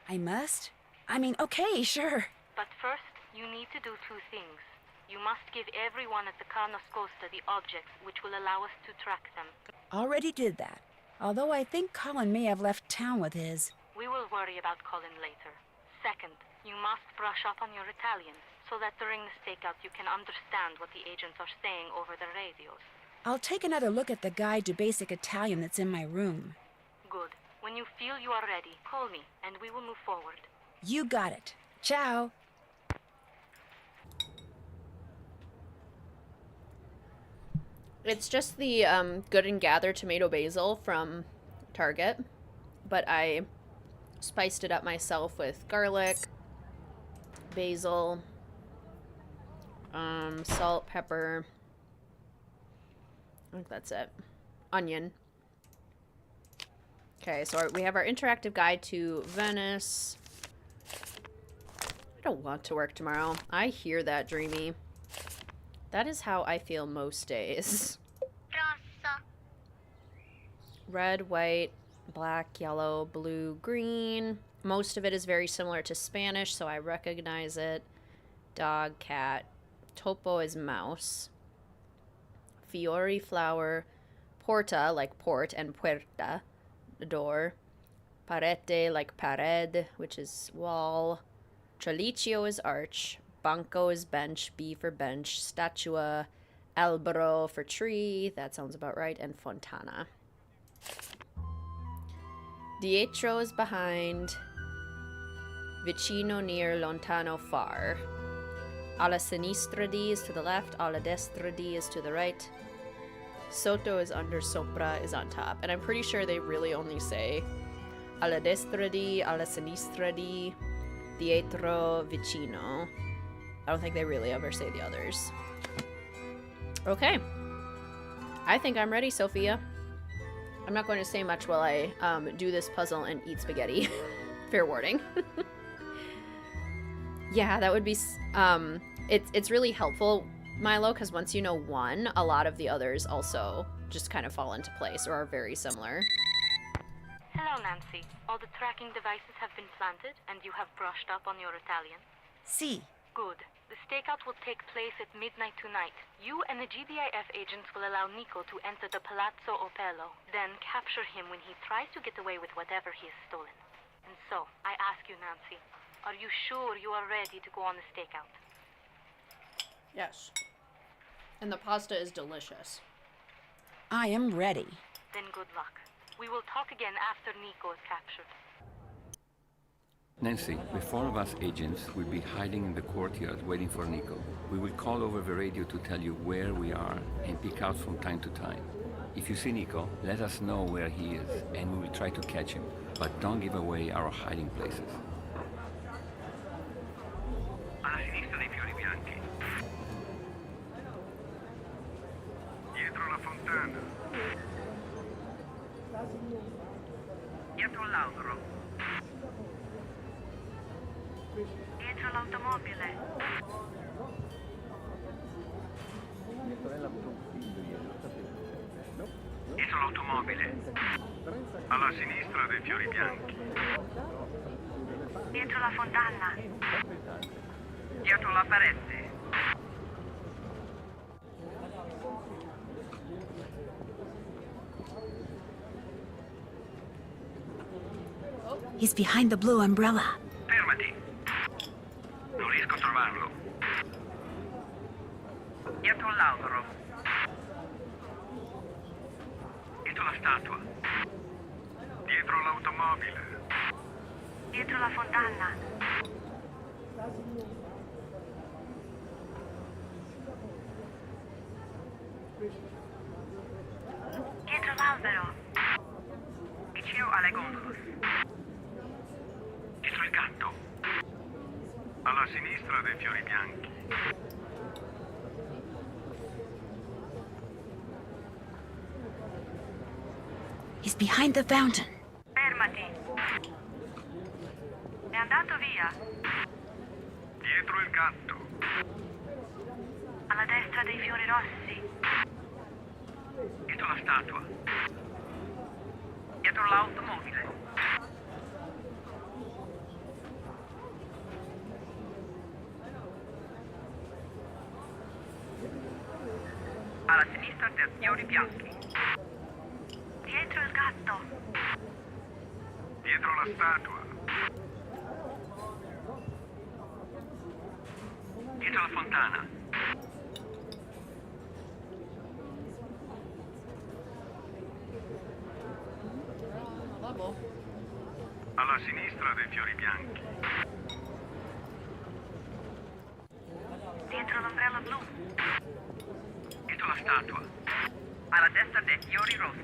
I must? I mean, okay, sure. But first, you need to do two things. You must give everyone at the Carnoscosta the objects which will allow us to track them. Already did that. Although I think Colin may have left town with his. We will worry about Colin later. Second, you must brush up on your Italian, so that during the stakeout you can understand what the agents are saying over the radios. I'll take another look at the guide to basic Italian that's in my room. Good. When you feel you are ready, call me, and we will move forward. You got it. Ciao. It's just the Good and Gather tomato basil from Target, but I spiced it up myself with garlic, basil, salt, pepper. I think that's it. Onion. Okay, so we have our interactive guide to Venice. I don't want to work tomorrow. I hear that, Dreamy. That is how I feel most days. Red, white, black, yellow, blue, green. Most of it is very similar to Spanish, so I recognize it. Dog, cat. Topo is mouse. Fiori, flower. Porta, like port, and puerta, door. Parete, like pared, which is wall. Traliccio is arch. Banco is bench, B for bench. Statua, albero for tree, that sounds about right, and fontana. Dietro is behind. Vicino, near, lontano, far. Alla sinistra di is to the left, alla destra di is to the right. Sotto is under, sopra is on top. And I'm pretty sure they really only say alla destra di, alla sinistra di, dietro, vicino. I don't think they really ever say the others. Okay. I think I'm ready, Sophia. I'm not going to say much while I do this puzzle and eat spaghetti. Fair warning. Yeah, that would be... It's really helpful, Milo, because once you know one, a lot of the others also just kind of fall into place or are very similar. Hello, Nancy. All the tracking devices have been planted, and you have brushed up on your Italian? Si. Good. The stakeout will take place at midnight tonight. You and the GBIF agents will allow Nico to enter the Palazzo Opello, then capture him when he tries to get away with whatever he has stolen. And so, I ask you, Nancy, are you sure you are ready to go on the stakeout? Yes. And the pasta is delicious. I am ready. Then good luck. We will talk again after Nico is captured. Nancy, the four of us agents will be hiding in the courtyard waiting for Nico. We will call over the radio to tell you where we are and peek out from time to time. If you see Nico, let us know where he is and we will try to catch him. But don't give away our hiding places. Alla sinistra dei fiori bianchi. Dietro la fontana. Dietro l'albero. Dietro l'automobile. Dietro l'automobile. Alla sinistra dei fiori bianchi. Dietro la fontana. Dietro la parete. He's behind the blue umbrella. Fermati. Non riesco a trovarlo. Dietro l'albero. Dietro la statua. Dietro l'automobile. Dietro la fontana. Dietro l'albero. Vicino alle gondole. Dietro il gatto. Alla sinistra dei fiori bianchi. He's behind the fountain. Fermati. È andato via. Dietro il gatto. Alla destra dei fiori rossi. Dietro la statua. Dietro l'automobile. Alla sinistra dei fiori bianchi. Dietro il gatto. Dietro la statua. Dietro la fontana. adorable. Alla sinistra dei fiori bianchi. Dietro l'ombrello blu. Dietro la statua. Alla destra dei fiori rossi.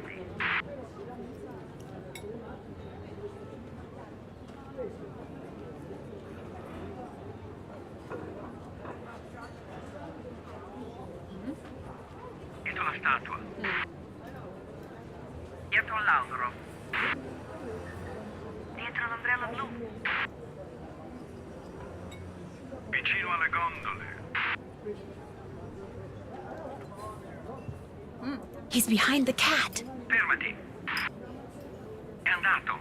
Dietro la statua. Dietro all'albero. Dietro l'ombrello blu. Vicino alle gondole. He's behind the cat. Fermati. È andato.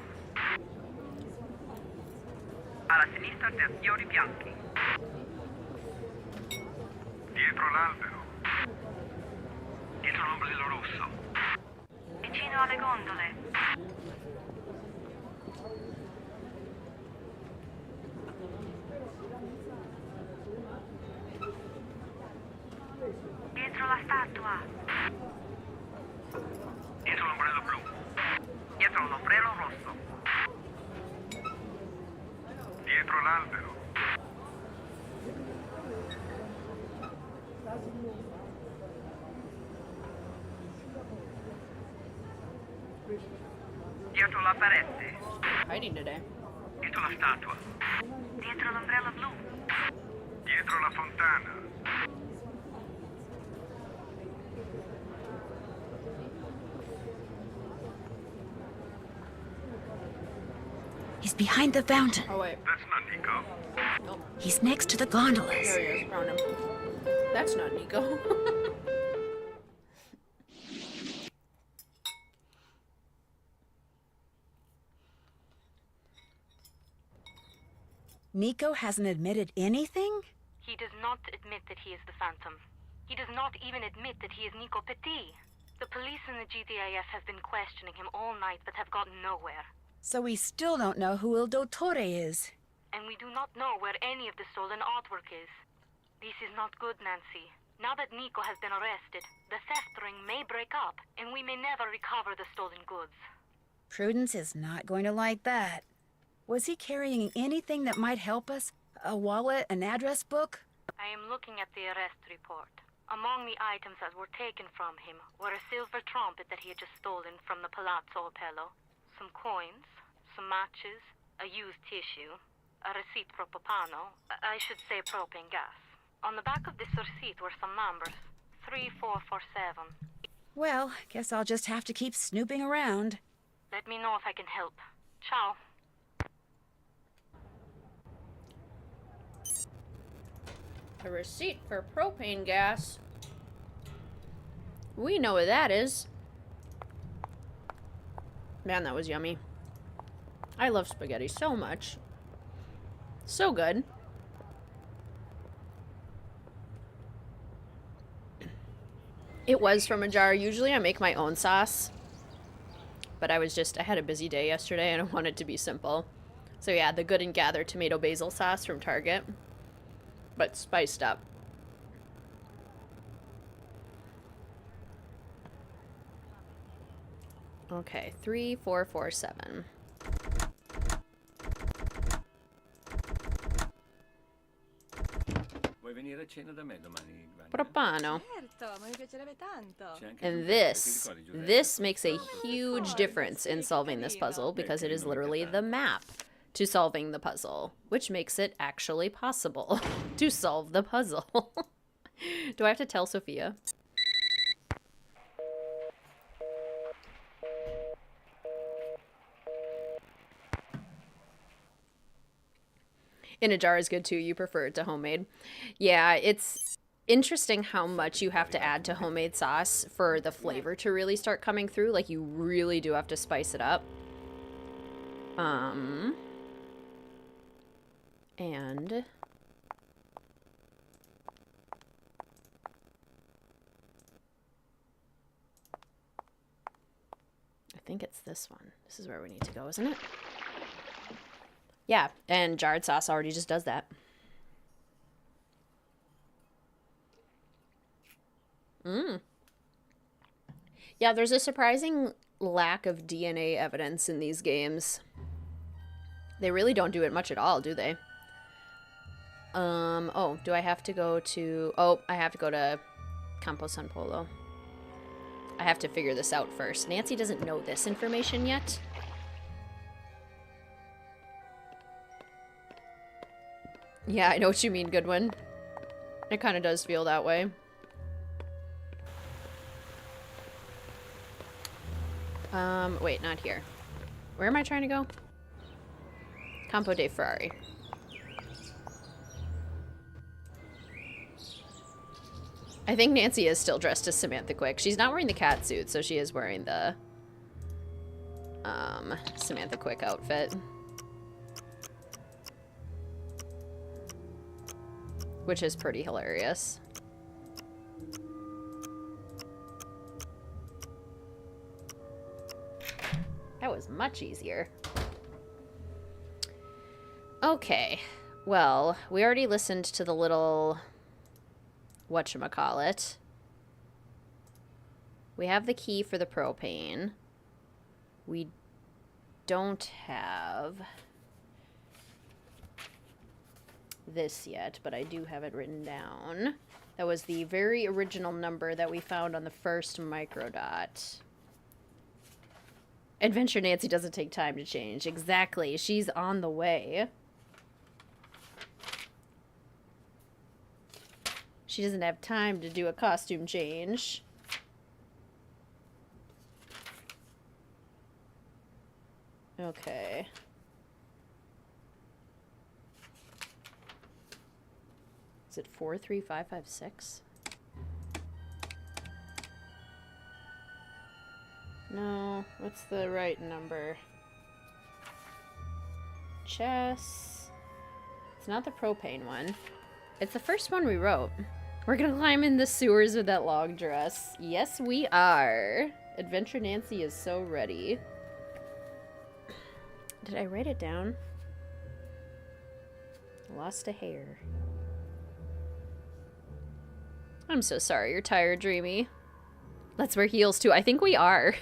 Alla sinistra dei fiori bianchi. Dietro l'albero. Dietro l'ombrello rosso. Vicino alle gondole. Dietro la statua. Dietro l'ombrello blu. Dietro l'ombrello rosso. Dietro l'albero. Dietro la parete. Hiding today. Dietro la statua. Dietro l'ombrello blu. Dietro la fontana. He's behind the fountain. Oh, wait. That's not Nico. Nope. He's next to the gondolas. There he is. Found him. That's not Nico. Nico hasn't admitted anything? He does not admit that he is the Phantom. He does not even admit that he is Nico Petit. The police and the GDIF have been questioning him all night but have gotten nowhere. So we still don't know who Il Dottore is. And we do not know where any of the stolen artwork is. This is not good, Nancy. Now that Nico has been arrested, the theft ring may break up, and we may never recover the stolen goods. Prudence is not going to like that. Was he carrying anything that might help us? A wallet, an address book? I am looking at the arrest report. Among the items that were taken from him were a silver trumpet that he had just stolen from the Palazzo Opello, some coins, some matches, a used tissue, a receipt for propano, I should say propane gas. On the back of this receipt were some numbers, 3447. Well, guess I'll just have to keep snooping around. Let me know if I can help. Ciao. A receipt for propane gas. We know what that is. Man, that was yummy. I love spaghetti so much. So good. It was from a jar. Usually I make my own sauce. But I had a busy day yesterday and I wanted it to be simple. So yeah, the Good and Gather tomato basil sauce from Target. But spiced up. Okay, 3447. Vuoi venire a cena da me domani, Vania? Propano. Certo, ma mi piacerebbe tanto. And this makes a huge difference in solving this puzzle because it is literally the map to solving the puzzle, which makes it actually possible to solve the puzzle. Do I have to tell Sophia? In a jar is good too. You prefer it to homemade. Yeah, it's interesting how much you have to add to homemade sauce for the flavor to really start coming through. Like, you really do have to spice it up. And I think it's this one. This is where we need to go, isn't it? Yeah, and jarred sauce already just does that. Yeah, there's a surprising lack of DNA evidence in these games. They really don't do it much at all, do they? Oh, do I have to go to... Oh, I have to go to Campo San Polo. I have to figure this out first. Nancy doesn't know this information yet. Yeah, I know what you mean, Goodwin. It kind of does feel that way. Wait, not here. Where am I trying to go? Campo dei Ferrari. I think Nancy is still dressed as Samantha Quick. She's not wearing the cat suit, so she is wearing the Samantha Quick outfit. Which is pretty hilarious. That was much easier. Okay. Well, we already listened to the little... whatchamacallit. We have the key for the propane. We don't have this yet, but I do have it written down. That was the very original number that we found on the first microdot. Adventure Nancy doesn't take time to change. Exactly. She's on the way. She doesn't have time to do a costume change. Okay. Is it 43556? No, what's the right number? Chess. It's not the propane one. It's the first one we wrote. We're gonna climb in the sewers with that long dress. Yes, we are. Adventure Nancy is so ready. Did I write it down? Lost a hair. I'm so sorry. You're tired, Dreamy. Let's wear heels too. I think we are.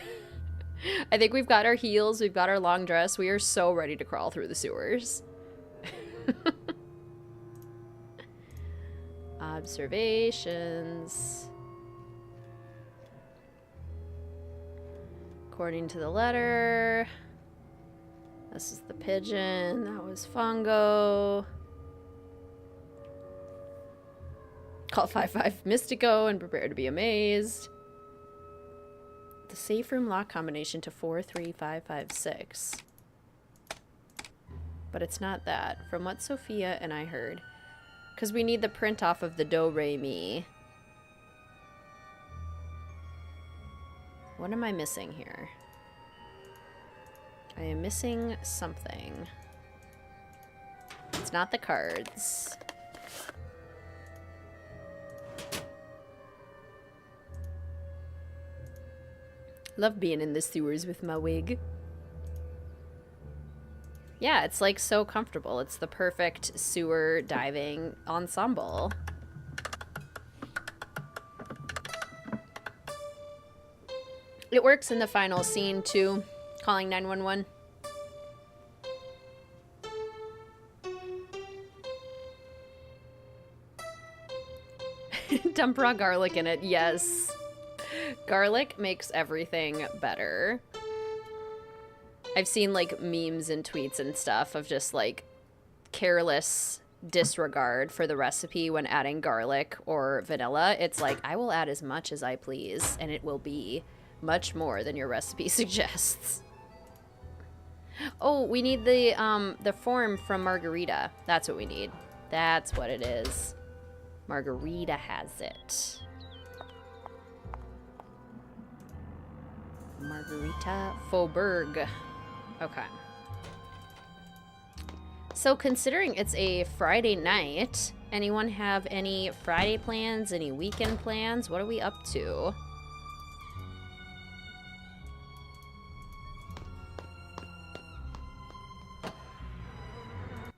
I think we've got our heels. We've got our long dress. We are so ready to crawl through the sewers. Observations. According to the letter, this is the pigeon. That was Fungo. Call 55 Mystico and prepare to be amazed. The safe room lock combination to 43556. But it's not that, from what Sophia and I heard. Because we need the print off of the Do Re Mi. What am I missing here? I am missing something. It's not the cards. Love being in the sewers with my wig. Yeah, it's like so comfortable. It's the perfect sewer diving ensemble. It works in the final scene too, calling 911. Dump raw garlic in it, yes. Garlic makes everything better. I've seen like memes and tweets and stuff of just like careless disregard for the recipe when adding garlic or vanilla. It's like, I will add as much as I please and it will be much more than your recipe suggests. Oh, we need the form from Margarita. That's what we need. That's what it is. Margarita has it. Margarita Faubourg. Okay. So considering it's a Friday night, anyone have any Friday plans, any weekend plans? What are we up to?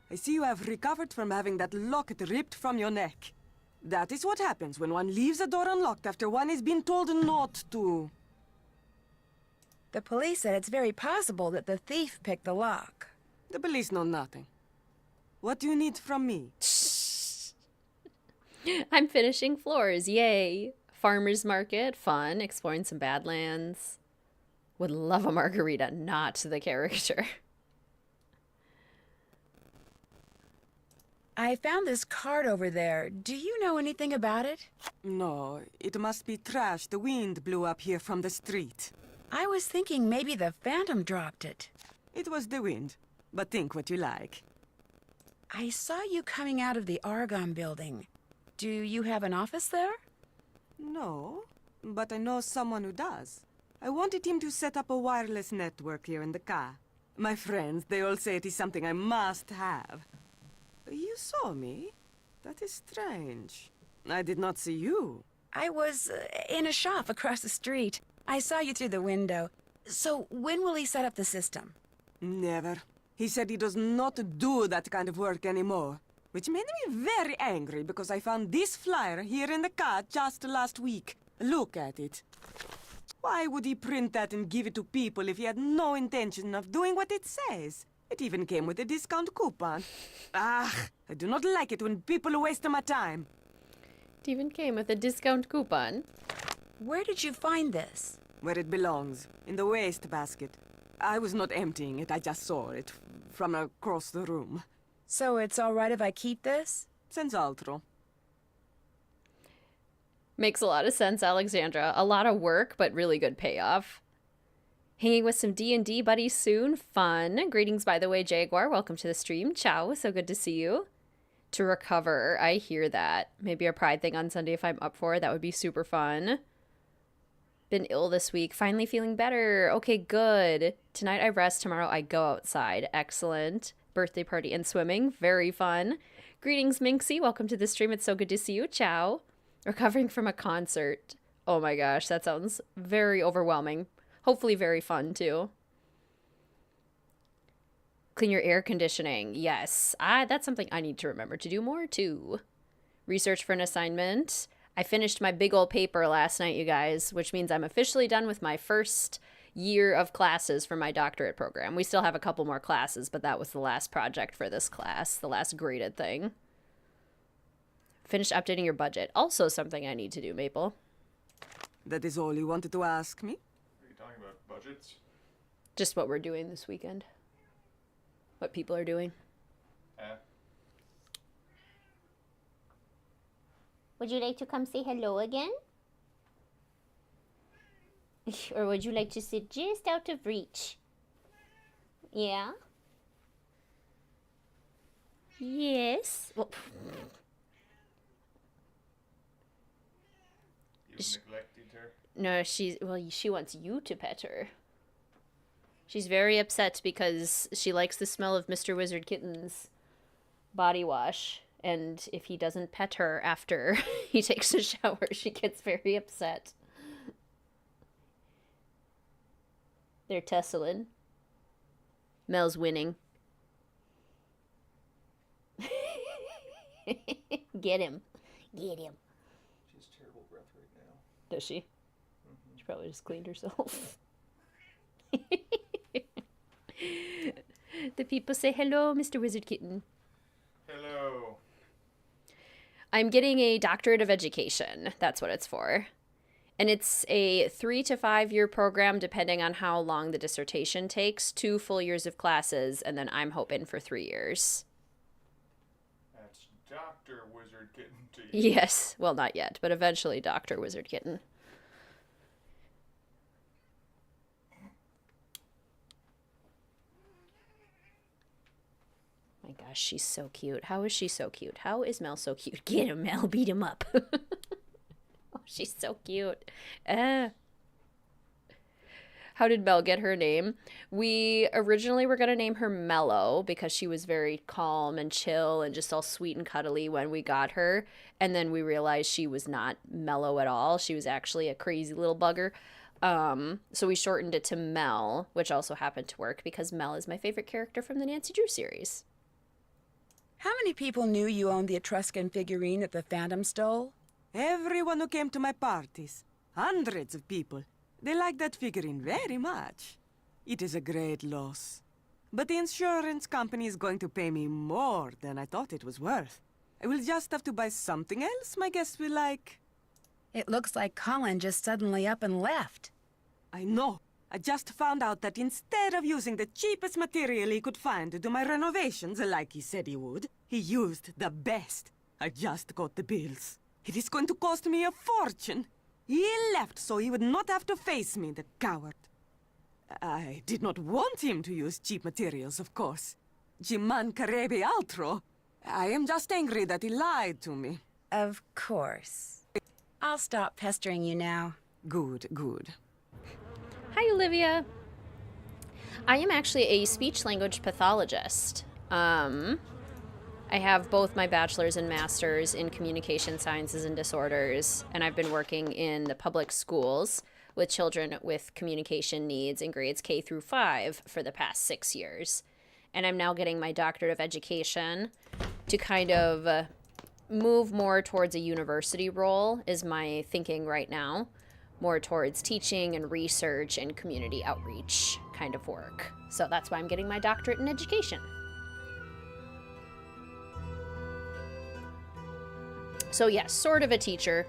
I see you have recovered from having that locket ripped from your neck. That is what happens when one leaves a door unlocked after one is being told not to. The police said it's very possible that the thief picked the lock. The police know nothing. What do you need from me? I'm finishing floors, yay. Farmer's market, fun, exploring some badlands. Would love a margarita, not the character. I found this card over there. Do you know anything about it? No, it must be trash. The wind blew up here from the street. I was thinking maybe the Phantom dropped it. It was the wind, but think what you like. I saw you coming out of the Argonne building. Do you have an office there? No, but I know someone who does. I wanted him to set up a wireless network here in the car. My friends, they all say it is something I must have. You saw me? That is strange. I did not see you. I was in a shop across the street. I saw you through the window. So when will he set up the system? Never. He said he does not do that kind of work anymore. Which made me very angry because I found this flyer here in the car just last week. Look at it. Why would he print that and give it to people if he had no intention of doing what it says? It even came with a discount coupon. Ah, I do not like it when people waste my time. It even came with a discount coupon. Where did you find this? Where it belongs, in the waste basket. I was not emptying it, I just saw it from across the room. So it's all right if I keep this? Senz'altro. Makes a lot of sense, Alexandra. A lot of work, but really good payoff. Hanging with some D&D buddies soon. Fun. Greetings, by the way, Jaguar. Welcome to the stream. Ciao. So good to see you. To recover. I hear that. Maybe a pride thing on Sunday if I'm up for it. That would be super fun. Been ill this week. Finally feeling better. Okay, good. Tonight I rest. Tomorrow I go outside. Excellent. Birthday party and swimming. Very fun. Greetings, Minxie. Welcome to the stream. It's so good to see you. Ciao. Recovering from a concert. Oh my gosh, that sounds very overwhelming. Hopefully very fun, too. Clean your air conditioning. Yes. That's something I need to remember to do more, too. Research for an assignment. I finished my big old paper last night, you guys, which means I'm officially done with my first year of classes for my doctorate program. We still have a couple more classes, but that was the last project for this class, the last graded thing. Finish updating your budget. Also something I need to do, Maple. That is all you wanted to ask me? Are you talking about budgets? Just what we're doing this weekend. What people are doing. Would you like to come say hello again? Or would you like to sit just out of reach? Yeah? Yes? Well, You've neglected her? No, she wants you to pet her. She's very upset because she likes the smell of Mr. WizardKitten's body wash. And if he doesn't pet her after he takes a shower, she gets very upset. They're tussling. Mel's winning. Get him. Get him. She has terrible breath right now. Does she? She probably just cleaned herself. The people say hello, Mr. WizardKitten. Hello. I'm getting a doctorate of education. That's what it's for. And it's a 3 to 5 year program, depending on how long the dissertation takes. 2 full years of classes, and then I'm hoping for 3 years. That's Dr. WizardKitten to you. Yes. Well, not yet, but eventually Dr. WizardKitten. My gosh, she's so cute. How is she so cute? How is Mel so cute? Get him, Mel. Beat him up. Oh, she's so cute. How did Mel get her name? We originally were going to name her Mellow because she was very calm and chill and just all sweet and cuddly when we got her. And then we realized she was not mellow at all. She was actually a crazy little bugger. So we shortened it to Mel, which also happened to work because Mel is my favorite character from the Nancy Drew series. How many people knew you owned the Etruscan figurine that the Phantom stole? Everyone who came to my parties. Hundreds of people. They like that figurine very much. It is a great loss. But the insurance company is going to pay me more than I thought it was worth. I will just have to buy something else my guests will like. It looks like Colin just suddenly up and left. I know. I just found out that instead of using the cheapest material he could find to do my renovations like he said he would, he used the best. I just got the bills. It is going to cost me a fortune. He left so he would not have to face me, the coward. I did not want him to use cheap materials, of course. Ci mancherebbe altro. I am just angry that he lied to me. Of course. I'll stop pestering you now. Good, good. Hi, Olivia. I am actually a speech language pathologist. I have both my bachelor's and master's in communication sciences and disorders, and I've been working in the public schools with children with communication needs in grades K through 5 for the past 6 years. And I'm now getting my doctorate of education to kind of move more towards a university role is my thinking right now. More towards teaching and research and community outreach kind of work. So that's why I'm getting my doctorate in education. So yes, sort of a teacher.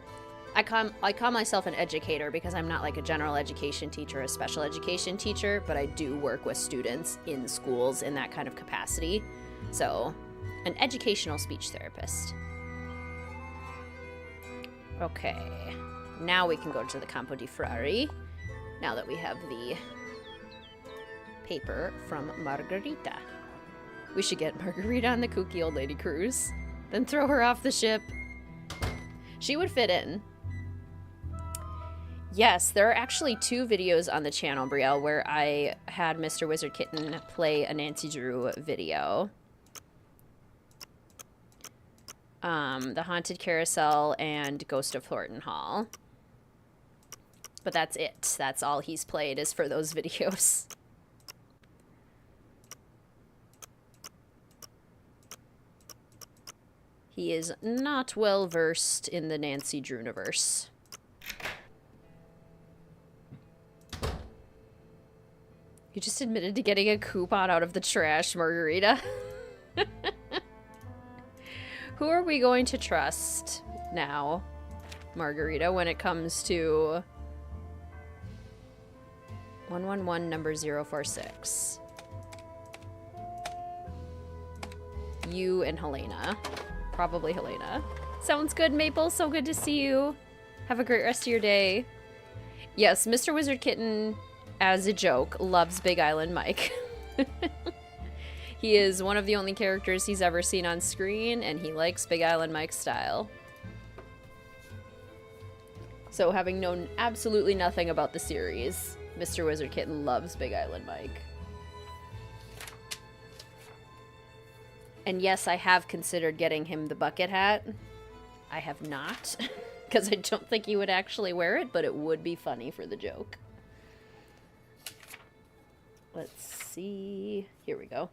I call myself an educator because I'm not like a general education teacher, a special education teacher, but I do work with students in schools in that kind of capacity. So, an educational speech therapist. Okay. Now we can go to the Campo di Frari, now that we have the paper from Margarita. We should get Margarita on the kooky old lady cruise, then throw her off the ship. She would fit in. Yes, there are actually 2 videos on the channel, Brielle, where I had Mr. WizardKitten play a Nancy Drew video. The Haunted Carousel and Ghost of Thornton Hall. But that's it. That's all he's played is for those videos. He is not well versed in the Nancy Drew-niverse. You just admitted to getting a coupon out of the trash, Margarita. Who are we going to trust now, Margarita, when it comes to 111 number 046? You and Helena. Probably Helena. Sounds good, Maple. So good to see you. Have a great rest of your day. Yes, Mr. WizardKitten, as a joke, loves Big Island Mike. He is one of the only characters he's ever seen on screen, and he likes Big Island Mike's style. So, having known absolutely nothing about the series, Mr. WizardKitten loves Big Island Mike. And yes, I have considered getting him the bucket hat. I have not, because I don't think he would actually wear it, but it would be funny for the joke. Let's see. Here we go.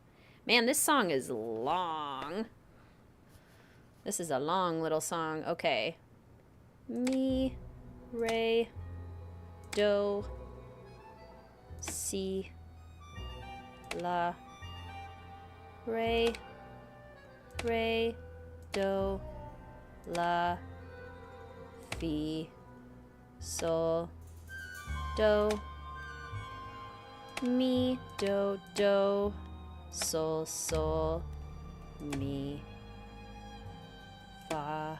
Man, this song is long. This is a long little song. Okay. Mi, re, do, si, la, re, do, la, fi, sol, do, mi, do, sol, sol, mi, fa,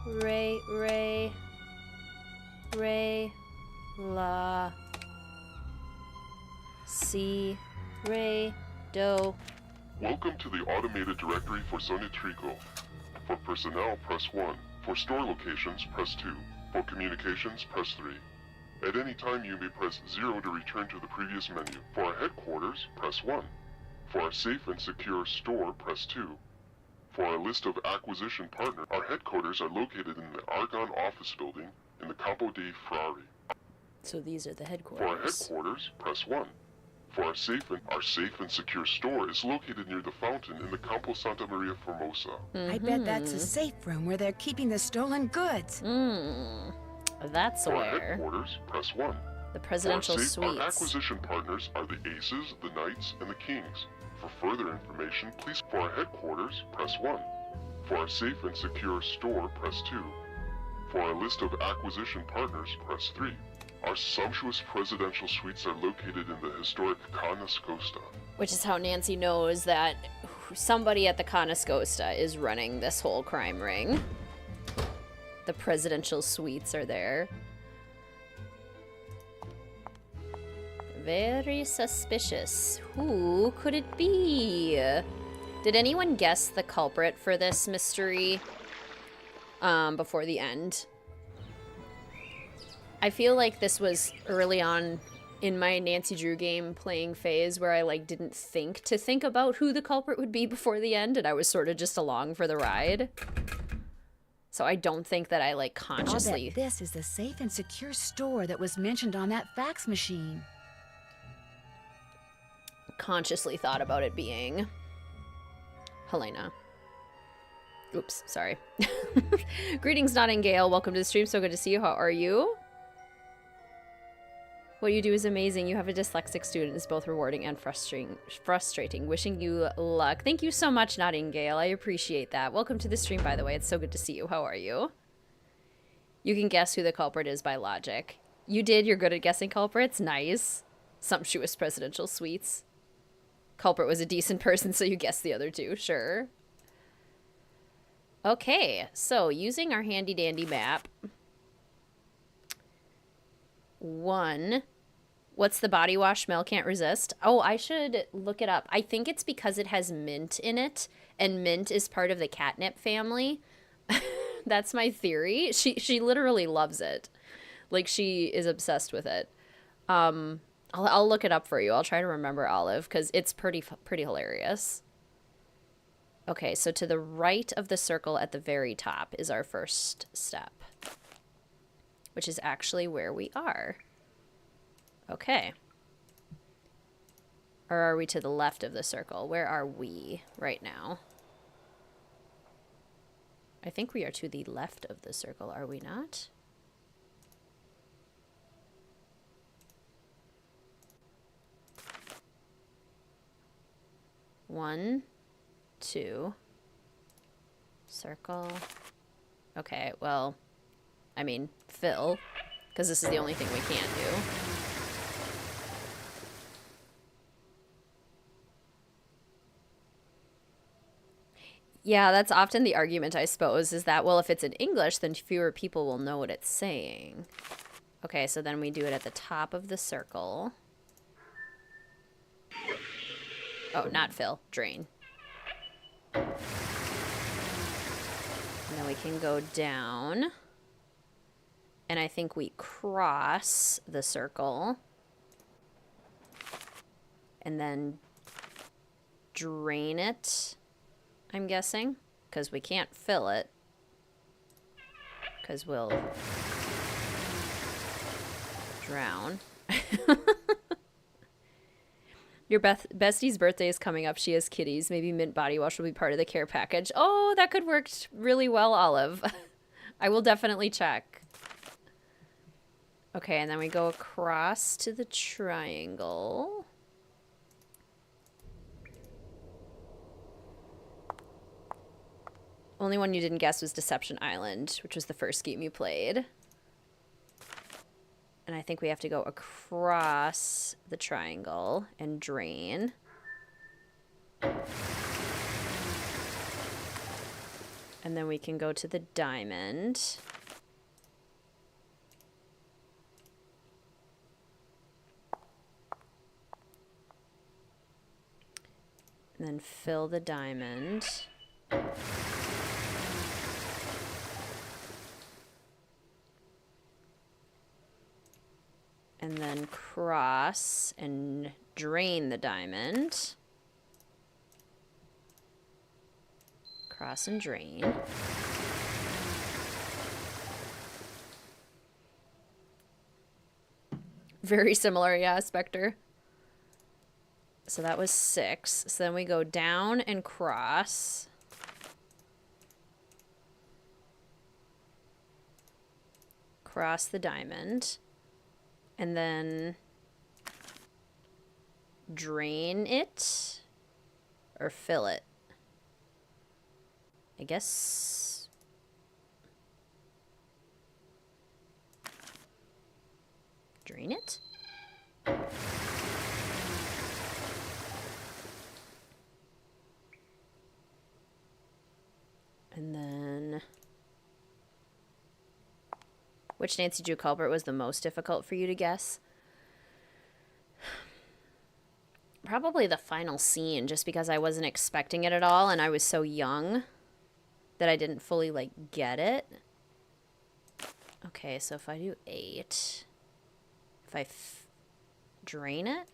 re, la, si, re, do. Welcome to the automated directory for Sonitrico. For personnel, press 1. For store locations, press 2. For communications, press 3. At any time, you may press 0 to return to the previous menu. For our headquarters, press 1. For our safe and secure store, press 2. For our list of acquisition partners, our headquarters are located in the Argonne office building in the Campo dei Frari. So these are the headquarters. For our headquarters, press 1. For our safe and secure store is located near the fountain in the Campo Santa Maria Formosa. I bet that's a safe room where they're keeping the stolen goods. That's For where. headquarters, press 1. The presidential Our suites. acquisition partners are the Aces, the Knights, and the Kings. For further information, please for our headquarters, press 1. For our safe and secure store, press 2. For our list of acquisition partners, press 3. Our sumptuous presidential suites are located in the historic Costa. Which is how Nancy knows that somebody at the Costa is running this whole crime ring. The presidential suites are there. Very suspicious. Who could it be? Did anyone guess the culprit for this mystery before the end? I feel like this was early on in my Nancy Drew game playing phase where I like didn't think about who the culprit would be before the end, and I was sort of just along for the ride. So I don't think that I like consciously... I'll bet this is the safe and secure store that was mentioned on that fax machine. Consciously thought about it being Helena. Oops, sorry. Greetings, Nightingale. Welcome to the stream. So good to see you. How are you? What you do is amazing. You have a dyslexic student. It's both rewarding and frustrating. Wishing you luck. Thank you so much, Nightingale. I appreciate that. Welcome to the stream, by the way. It's so good to see you. How are you? You can guess who the culprit is by logic. You did. You're good at guessing culprits. Nice. Sumptuous presidential suites. Culprit was a decent person, so you guessed the other two. Sure. Okay, so using our handy dandy map. 1. What's the body wash Mel can't resist? Oh, I should look it up. I think it's because it has mint in it, and mint is part of the catnip family. That's my theory. She literally loves it. Like, she is obsessed with it. I'll look it up for you. I'll try to remember Olive, because it's pretty hilarious. Okay, so to the right of the circle at the very top is our first step, which is actually where we are. Okay. Or are we to the left of the circle? Where are we right now? I think we are to the left of the circle, are we not? One, 2, circle. Okay, well, I mean, fill, because this is the only thing we can't do. Yeah, that's often the argument, I suppose, is that, well, if it's in English, then fewer people will know what it's saying. Okay, so then we do it at the top of the circle. Oh, not fill, drain. And then we can go down. And I think we cross the circle. And then drain it, I'm guessing. Because we can't fill it. Because we'll drown. Your bestie's birthday is coming up. She has kitties. Maybe mint body wash will be part of the care package. Oh, that could work really well, Olive. I will definitely check. Okay, and then we go across to the triangle. Only one you didn't guess was Deception Island, which was the first game you played. And I think we have to go across the triangle and drain. And then we can go to the diamond. And then fill the diamond. And then cross and drain the diamond. Cross and drain. Very similar, yeah, Spectre. So that was 6. So then we go down and cross. cross the diamond. And then drain it or fill it. I guess. Drain it? And then, which Nancy Drew culprit was the most difficult for you to guess? Probably the final scene, just because I wasn't expecting it at all, and I was so young that I didn't fully, like, get it. Okay, so if I do 8, if I drain it.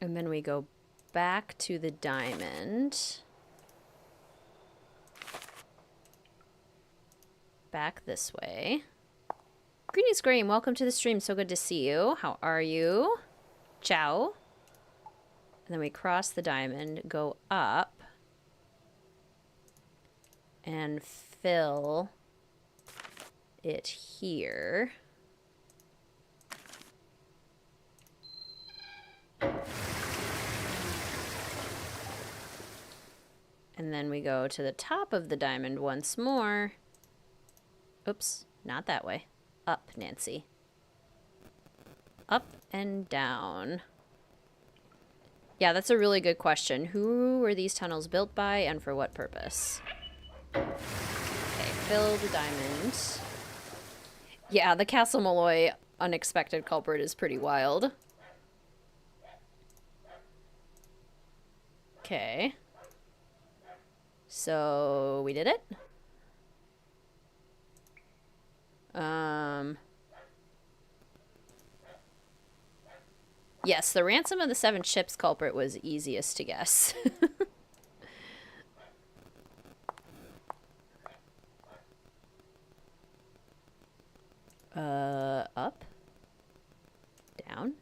And then we go back to the diamond. Back this way. Greetings, Graham. Welcome to the stream. So good to see you. How are you? Ciao. And then we cross the diamond, go up, and fill it here. And then we go to the top of the diamond once more. Oops, not that way. Up, Nancy. Up and down. Yeah, that's a really good question. Who were these tunnels built by and for what purpose? Okay, fill the diamond. Yeah, the Castle Malloy unexpected culprit is pretty wild. Okay. So, we did it. Yes, the Ransom of the Seven Ships culprit was easiest to guess. Up. Down.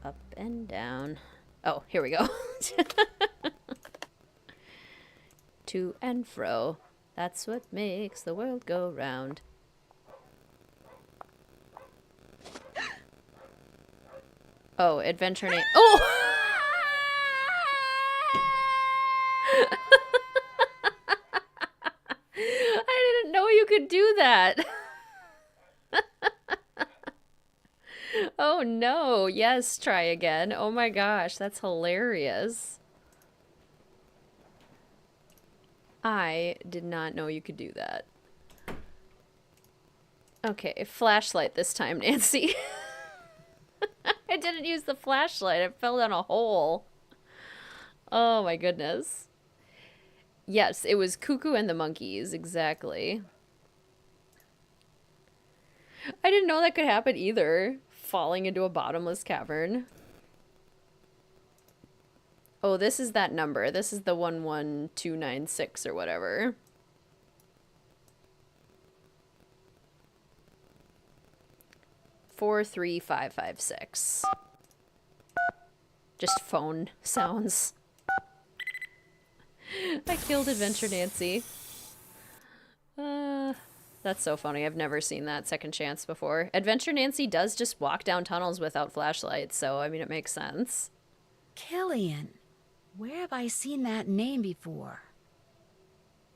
Up and down. Oh, here we go. To and fro. That's what makes the world go round. Oh, adventure name. Oh! I didn't know you could do that. Oh no. Yes, try again. Oh my gosh, that's hilarious. I did not know you could do that. Okay, flashlight this time, Nancy. I didn't use the flashlight. It fell down a hole. Oh my goodness. Yes, it was Cuckoo and the Monkeys, exactly. I didn't know that could happen either. Falling into a bottomless cavern. Oh, this is that number. This is the 11296 or whatever. Four, 3, 5, 5, 6. Just phone sounds. I killed Adventure Nancy. That's so funny. I've never seen that second chance before. Adventure Nancy does just walk down tunnels without flashlights, so I mean it makes sense. Killian. Where have I seen that name before?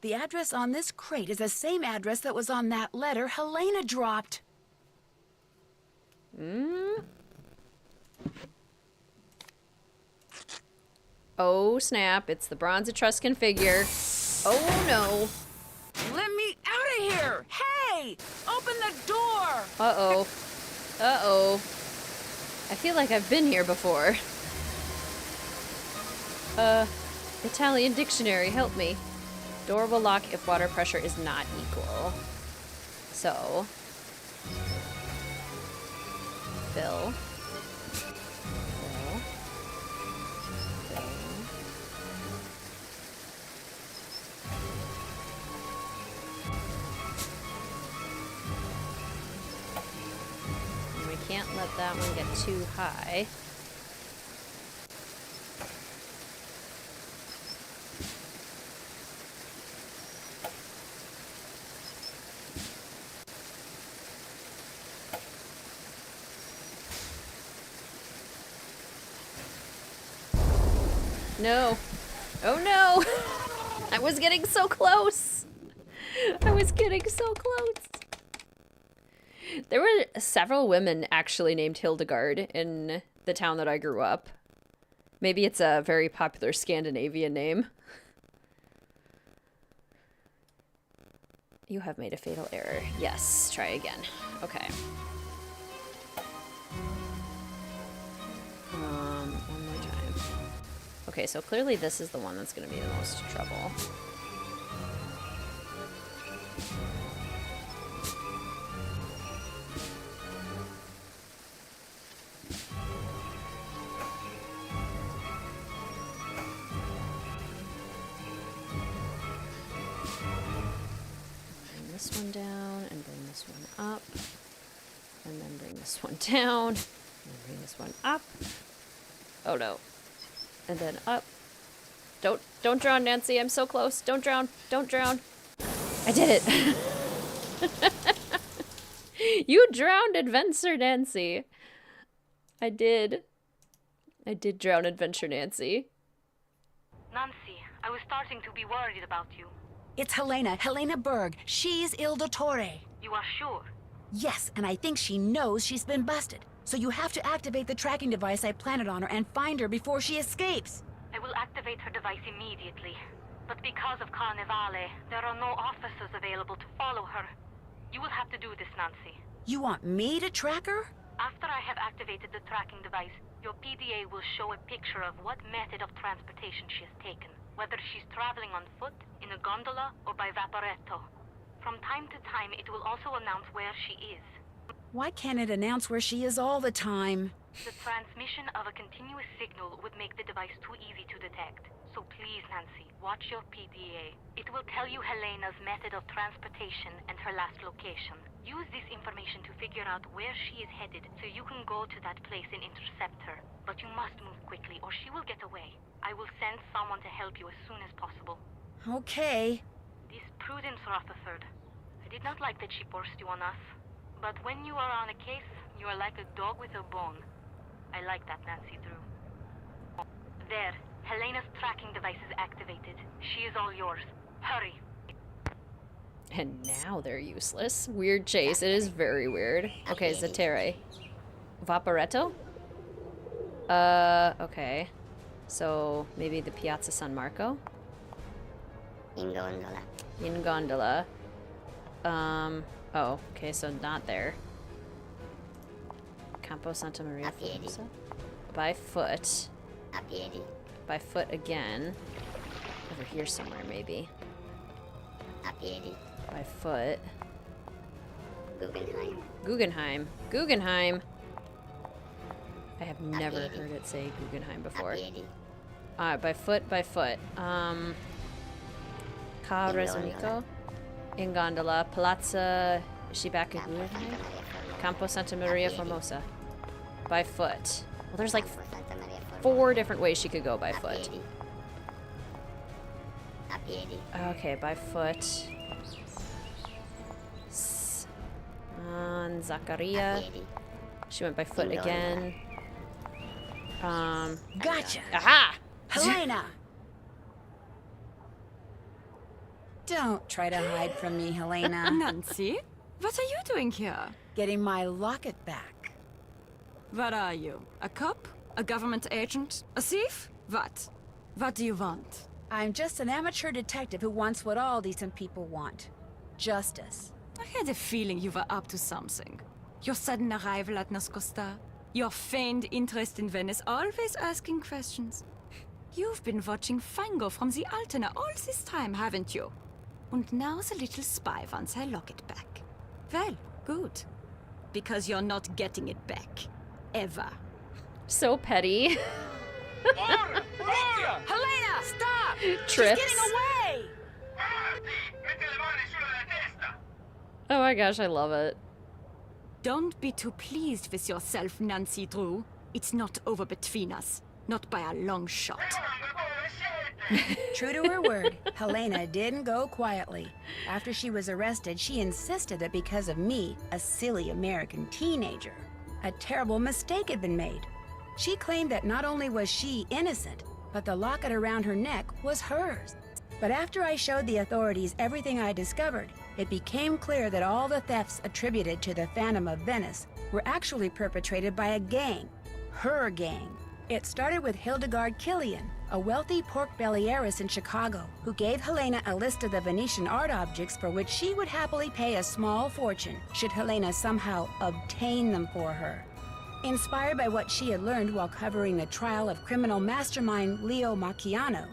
The address on this crate is the same address that was on that letter Helena dropped. Oh snap, it's the Bronze Etruscan figure. Oh no. Let me out of here! Hey! Open the door! Uh-oh. Uh-oh. I feel like I've been here before. Italian dictionary, help me. Door will lock if water pressure is not equal. So. Fill. Fill. Fill. And we can't let that one get too high. No. Oh no! I was getting so close! I was getting so close! There were several women actually named Hildegard in the town that I grew up. Maybe it's a very popular Scandinavian name. You have made a fatal error. Yes, try again. Okay. One more time. Okay, so clearly this is the one that's going to be the most trouble. Bring this one down, and bring this one up. And then bring this one down, and bring this one up. Oh no. And then up. Don't drown, Nancy. I'm so close. Don't drown. Don't drown. I did it. You drowned Adventure Nancy. I did drown Adventure Nancy. Nancy, I was starting to be worried about you. It's Helena Berg. She's Il Dottore. You are sure? Yes, and I think she knows she's been busted. So you have to activate the tracking device I planted on her and find her before she escapes. I will activate her device immediately. But because of Carnevale, there are no officers available to follow her. You will have to do this, Nancy. You want me to track her? After I have activated the tracking device, your PDA will show a picture of what method of transportation she has taken. Whether she's traveling on foot, in a gondola, or by vaporetto. From time to time, it will also announce where she is. Why can't it announce where she is all the time? The transmission of a continuous signal would make the device too easy to detect. So please, Nancy, watch your PDA. It will tell you Helena's method of transportation and her last location. Use this information to figure out where she is headed so you can go to that place and intercept her. But you must move quickly or she will get away. I will send someone to help you as soon as possible. Okay. This Prudence Rutherford. I did not like that she forced you on us. But when you are on a case, you are like a dog with a bone. I like that, Nancy Drew. There. Helena's tracking device is activated. She is all yours. Hurry. And now they're useless. Weird chase. It is very weird. Okay, Zatere. Vaporetto? Okay. So, maybe the Piazza San Marco? In gondola. In gondola. Oh, okay, so not there. Campo Santa Maria Formosa? By foot. A piedi. By foot again. Over here somewhere, maybe. A piedi. By foot. Guggenheim. Guggenheim. Guggenheim! I have never heard it say Guggenheim before. By foot, by foot. Ca Resonico. In gondola. Palazza. Is she back at Guggenheim? Campo Santa Maria Formosa. By foot. Well, there's like 4 different ways she could go by foot. Okay, by foot. San Zaccaria. She went by foot again. Gotcha! Aha! Helena! Don't try to hide from me, Helena. Nancy, what are you doing here? Getting my locket back. What are you? A cop? A government agent? A thief? What? What do you want? I'm just an amateur detective who wants what all decent people want. Justice. I had a feeling you were up to something. Your sudden arrival at Nascosta, your feigned interest in Venice, always asking questions. You've been watching Fango from the Altena all this time, haven't you? And now the little spy wants her locket back. Well, good. Because you're not getting it back. Ever. So petty. Helena, stop! Trips. She's getting away! Oh my gosh, I love it. Don't be too pleased with yourself, Nancy Drew. It's not over between us. Not by a long shot. True to her word, Helena didn't go quietly. After she was arrested, she insisted that because of me, a silly American teenager, a terrible mistake had been made. She claimed that not only was she innocent, but the locket around her neck was hers. But after I showed the authorities everything I discovered, it became clear that all the thefts attributed to the Phantom of Venice were actually perpetrated by a gang. Her gang. It started with Hildegard Killian, a wealthy pork belly heiress in Chicago, who gave Helena a list of the Venetian art objects for which she would happily pay a small fortune should Helena somehow obtain them for her. Inspired by what she had learned while covering the trial of criminal mastermind Leo Macchiano,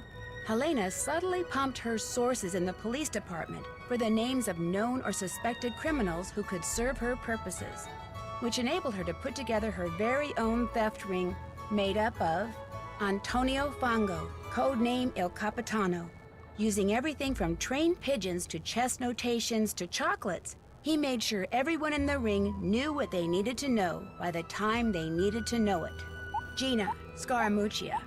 Helena subtly pumped her sources in the police department for the names of known or suspected criminals who could serve her purposes, which enabled her to put together her very own theft ring made up of Antonio Fango, codename Il Capitano. Using everything from trained pigeons to chess notations to chocolates, he made sure everyone in the ring knew what they needed to know by the time they needed to know it. Gina Scaramuccia,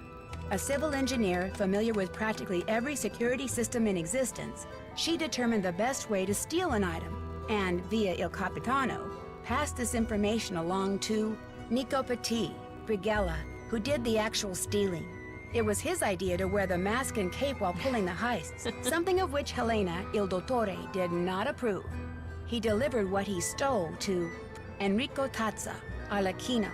a civil engineer familiar with practically every security system in existence, she determined the best way to steal an item, and via Il Capitano, passed this information along to Nico Petit, Brigella, who did the actual stealing. It was his idea to wear the mask and cape while pulling the heists, something of which Helena, Il Dottore, did not approve. He delivered what he stole to Enrico Tazza, Arlecchino.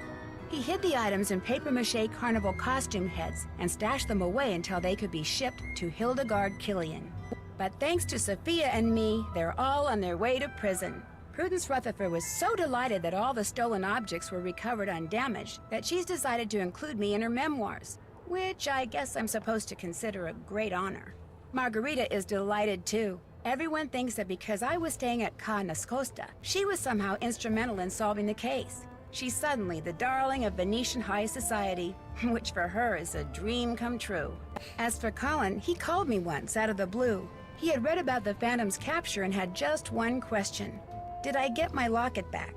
He hid the items in papier-mâché carnival costume heads and stashed them away until they could be shipped to Hildegard Killian. But thanks to Sophia and me, they're all on their way to prison. Prudence Rutherford was so delighted that all the stolen objects were recovered undamaged that she's decided to include me in her memoirs, which I guess I'm supposed to consider a great honor. Margarita is delighted too. Everyone thinks that because I was staying at Ca Nascosta, she was somehow instrumental in solving the case. She's suddenly the darling of Venetian high society, which for her is a dream come true. As for Colin, he called me once out of the blue. He had read about the Phantom's capture and had just one question. Did I get my locket back?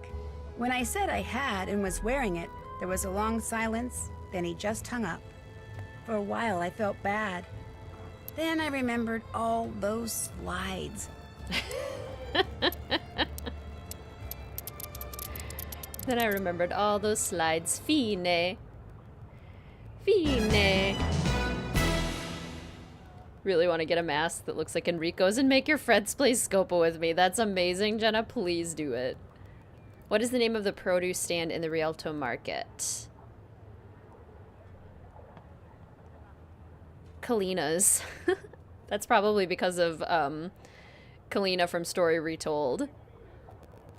When I said I had and was wearing it, there was a long silence, then he just hung up. For a while I felt bad. Then I remembered all those slides. Then I remembered all those slides. Fine. Fine. Really want to get a mask that looks like Enrico's and make your friends play Scopa with me. That's amazing, Jenna. Please do it. What is the name of the produce stand in the Rialto Market? Kalina's. That's probably because of Kalina from Story Retold.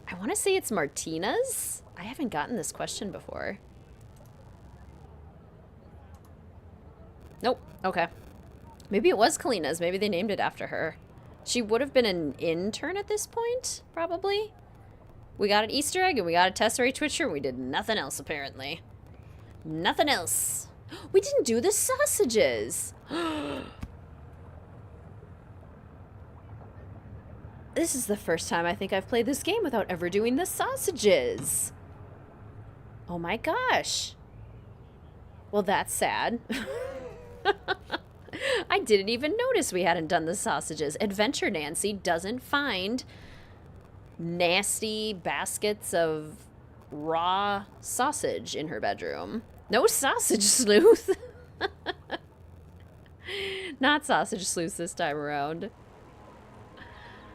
I want to say it's Martina's. I haven't gotten this question before. Nope. Okay. Maybe it was Kalina's. Maybe they named it after her. She would have been an intern at this point, probably. We got an Easter egg and we got a Tesserae Twitcher and we did nothing else, apparently. Nothing else. We didn't do the sausages. This is the first time I think I've played this game without ever doing the sausages. Oh my gosh. Well, that's sad. I didn't even notice we hadn't done the sausages. Adventure Nancy doesn't find nasty baskets of raw sausage in her bedroom. No sausage sleuth. Not sausage sleuth this time around.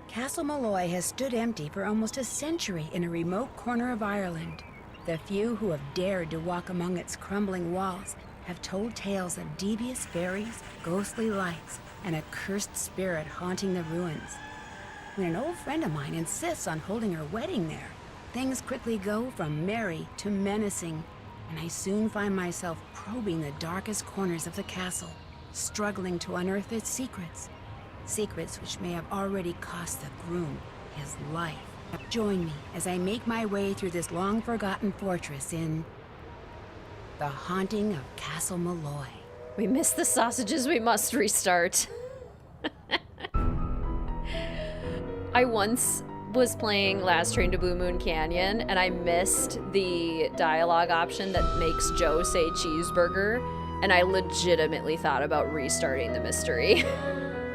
Castle Malloy has stood empty for almost a century in a remote corner of Ireland. The few who have dared to walk among its crumbling walls have told tales of devious fairies, ghostly lights, and a cursed spirit haunting the ruins. When an old friend of mine insists on holding her wedding there, things quickly go from merry to menacing, and I soon find myself probing the darkest corners of the castle, struggling to unearth its secrets. Secrets which may have already cost the groom his life. Join me as I make my way through this long-forgotten fortress in The Haunting of Castle Malloy. We missed the sausages. We must restart. I once was playing Last Train to Blue Moon Canyon and I missed the dialogue option that makes Joe say cheeseburger, and I legitimately thought about restarting the mystery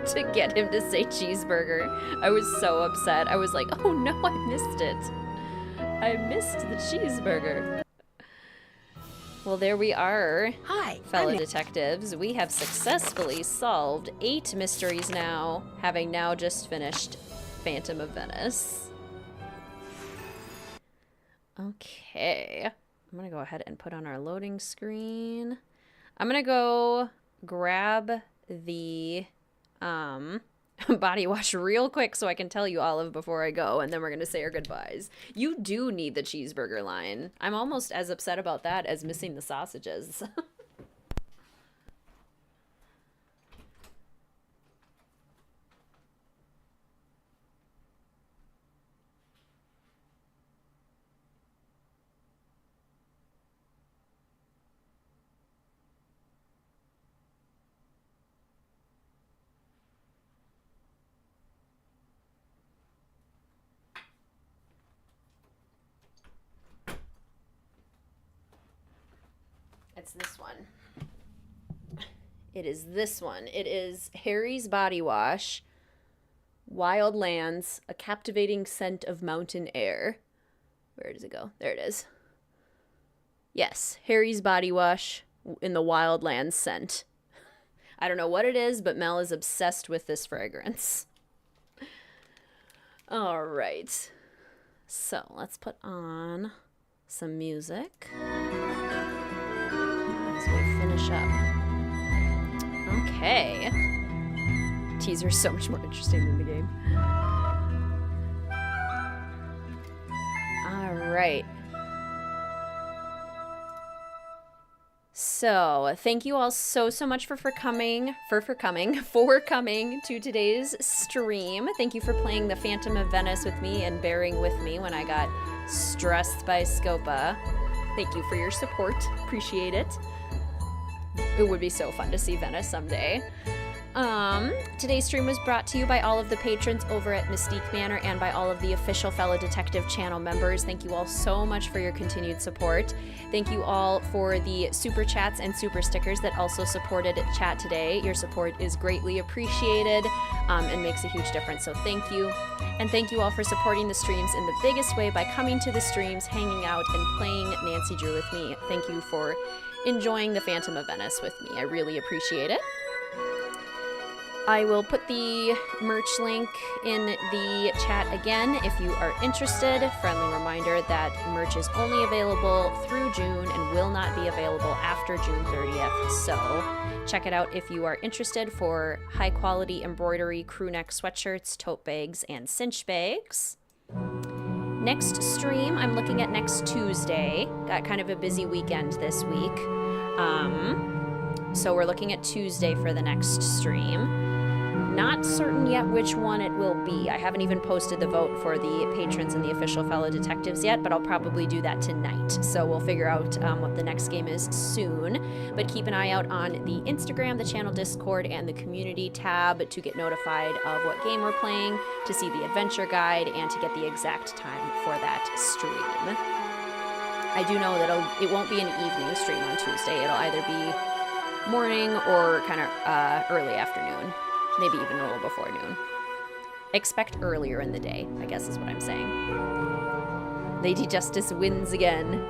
to get him to say cheeseburger. I was so upset. I was like, oh no, I missed it. I missed the cheeseburger. Well, there we are. Hi, fellow detectives. We have successfully solved 8 mysteries now, having now just finished Phantom of Venice. Okay. I'm gonna go ahead and put on our loading screen. I'm gonna go grab the body wash real quick so I can tell you Olive before I go, and then we're gonna say our goodbyes. You do need the cheeseburger line. I'm almost as upset about that as missing the sausages. It's this one. It is this one. It is Harry's Body Wash, Wild Lands, a captivating scent of mountain air. Where does it go? There it is. Yes, Harry's Body Wash in the Wild Lands scent. I don't know what it is, but Mel is obsessed with this fragrance. All right. So let's put on some music as we finish up. Okay. Teaser's so much more interesting than the game. All right. So, thank you all so much for coming to today's stream. Thank you for playing the Phantom of Venice with me and bearing with me when I got stressed by Scopa. Thank you for your support. Appreciate it. It would be so fun to see Venice someday. Today's stream was brought to you by all of the patrons over at Mystique Manor and by all of the official Fellow Detective channel members. Thank you all so much for your continued support. Thank you all for the super chats and super stickers that also supported chat today. Your support is greatly appreciated and makes a huge difference, so thank you. And thank you all for supporting the streams in the biggest way by coming to the streams, hanging out, and playing Nancy Drew with me. Thank you for enjoying the Phantom of Venice with me. I really appreciate it. I will put the merch link in the chat again if you are interested. Friendly reminder that merch is only available through June and will not be available after June 30th. So check it out if you are interested for high quality embroidery, crew neck sweatshirts, tote bags, and cinch bags. Next stream, I'm looking at next Tuesday. Got kind of a busy weekend this week. So we're looking at Tuesday for the next stream. Not certain yet which one it will be. I haven't even posted the vote for the patrons and the official Fellow Detectives yet, but I'll probably do that tonight. So we'll figure out what the next game is soon. But keep an eye out on the Instagram, the channel Discord, and the community tab to get notified of what game we're playing, to see the adventure guide, and to get the exact time for that stream. I do know that it won't be an evening stream on Tuesday. It'll either be morning or kind of early afternoon. Maybe even a little before noon. Expect earlier in the day, I guess is what I'm saying. Lady Justice wins again.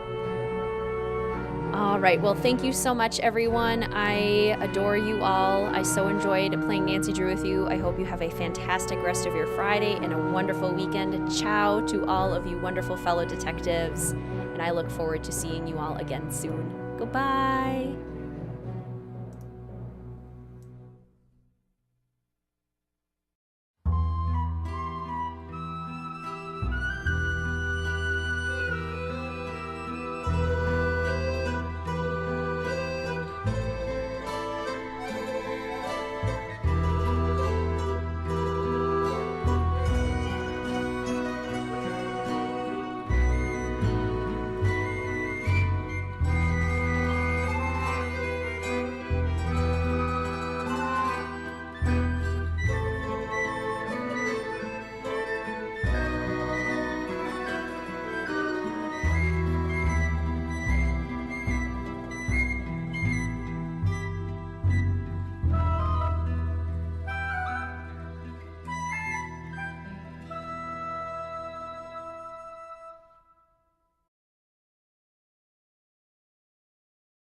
All right, well, thank you so much, everyone. I adore you all. I so enjoyed playing Nancy Drew with you. I hope you have a fantastic rest of your Friday and a wonderful weekend. Ciao to all of you wonderful fellow detectives. And I look forward to seeing you all again soon. Goodbye.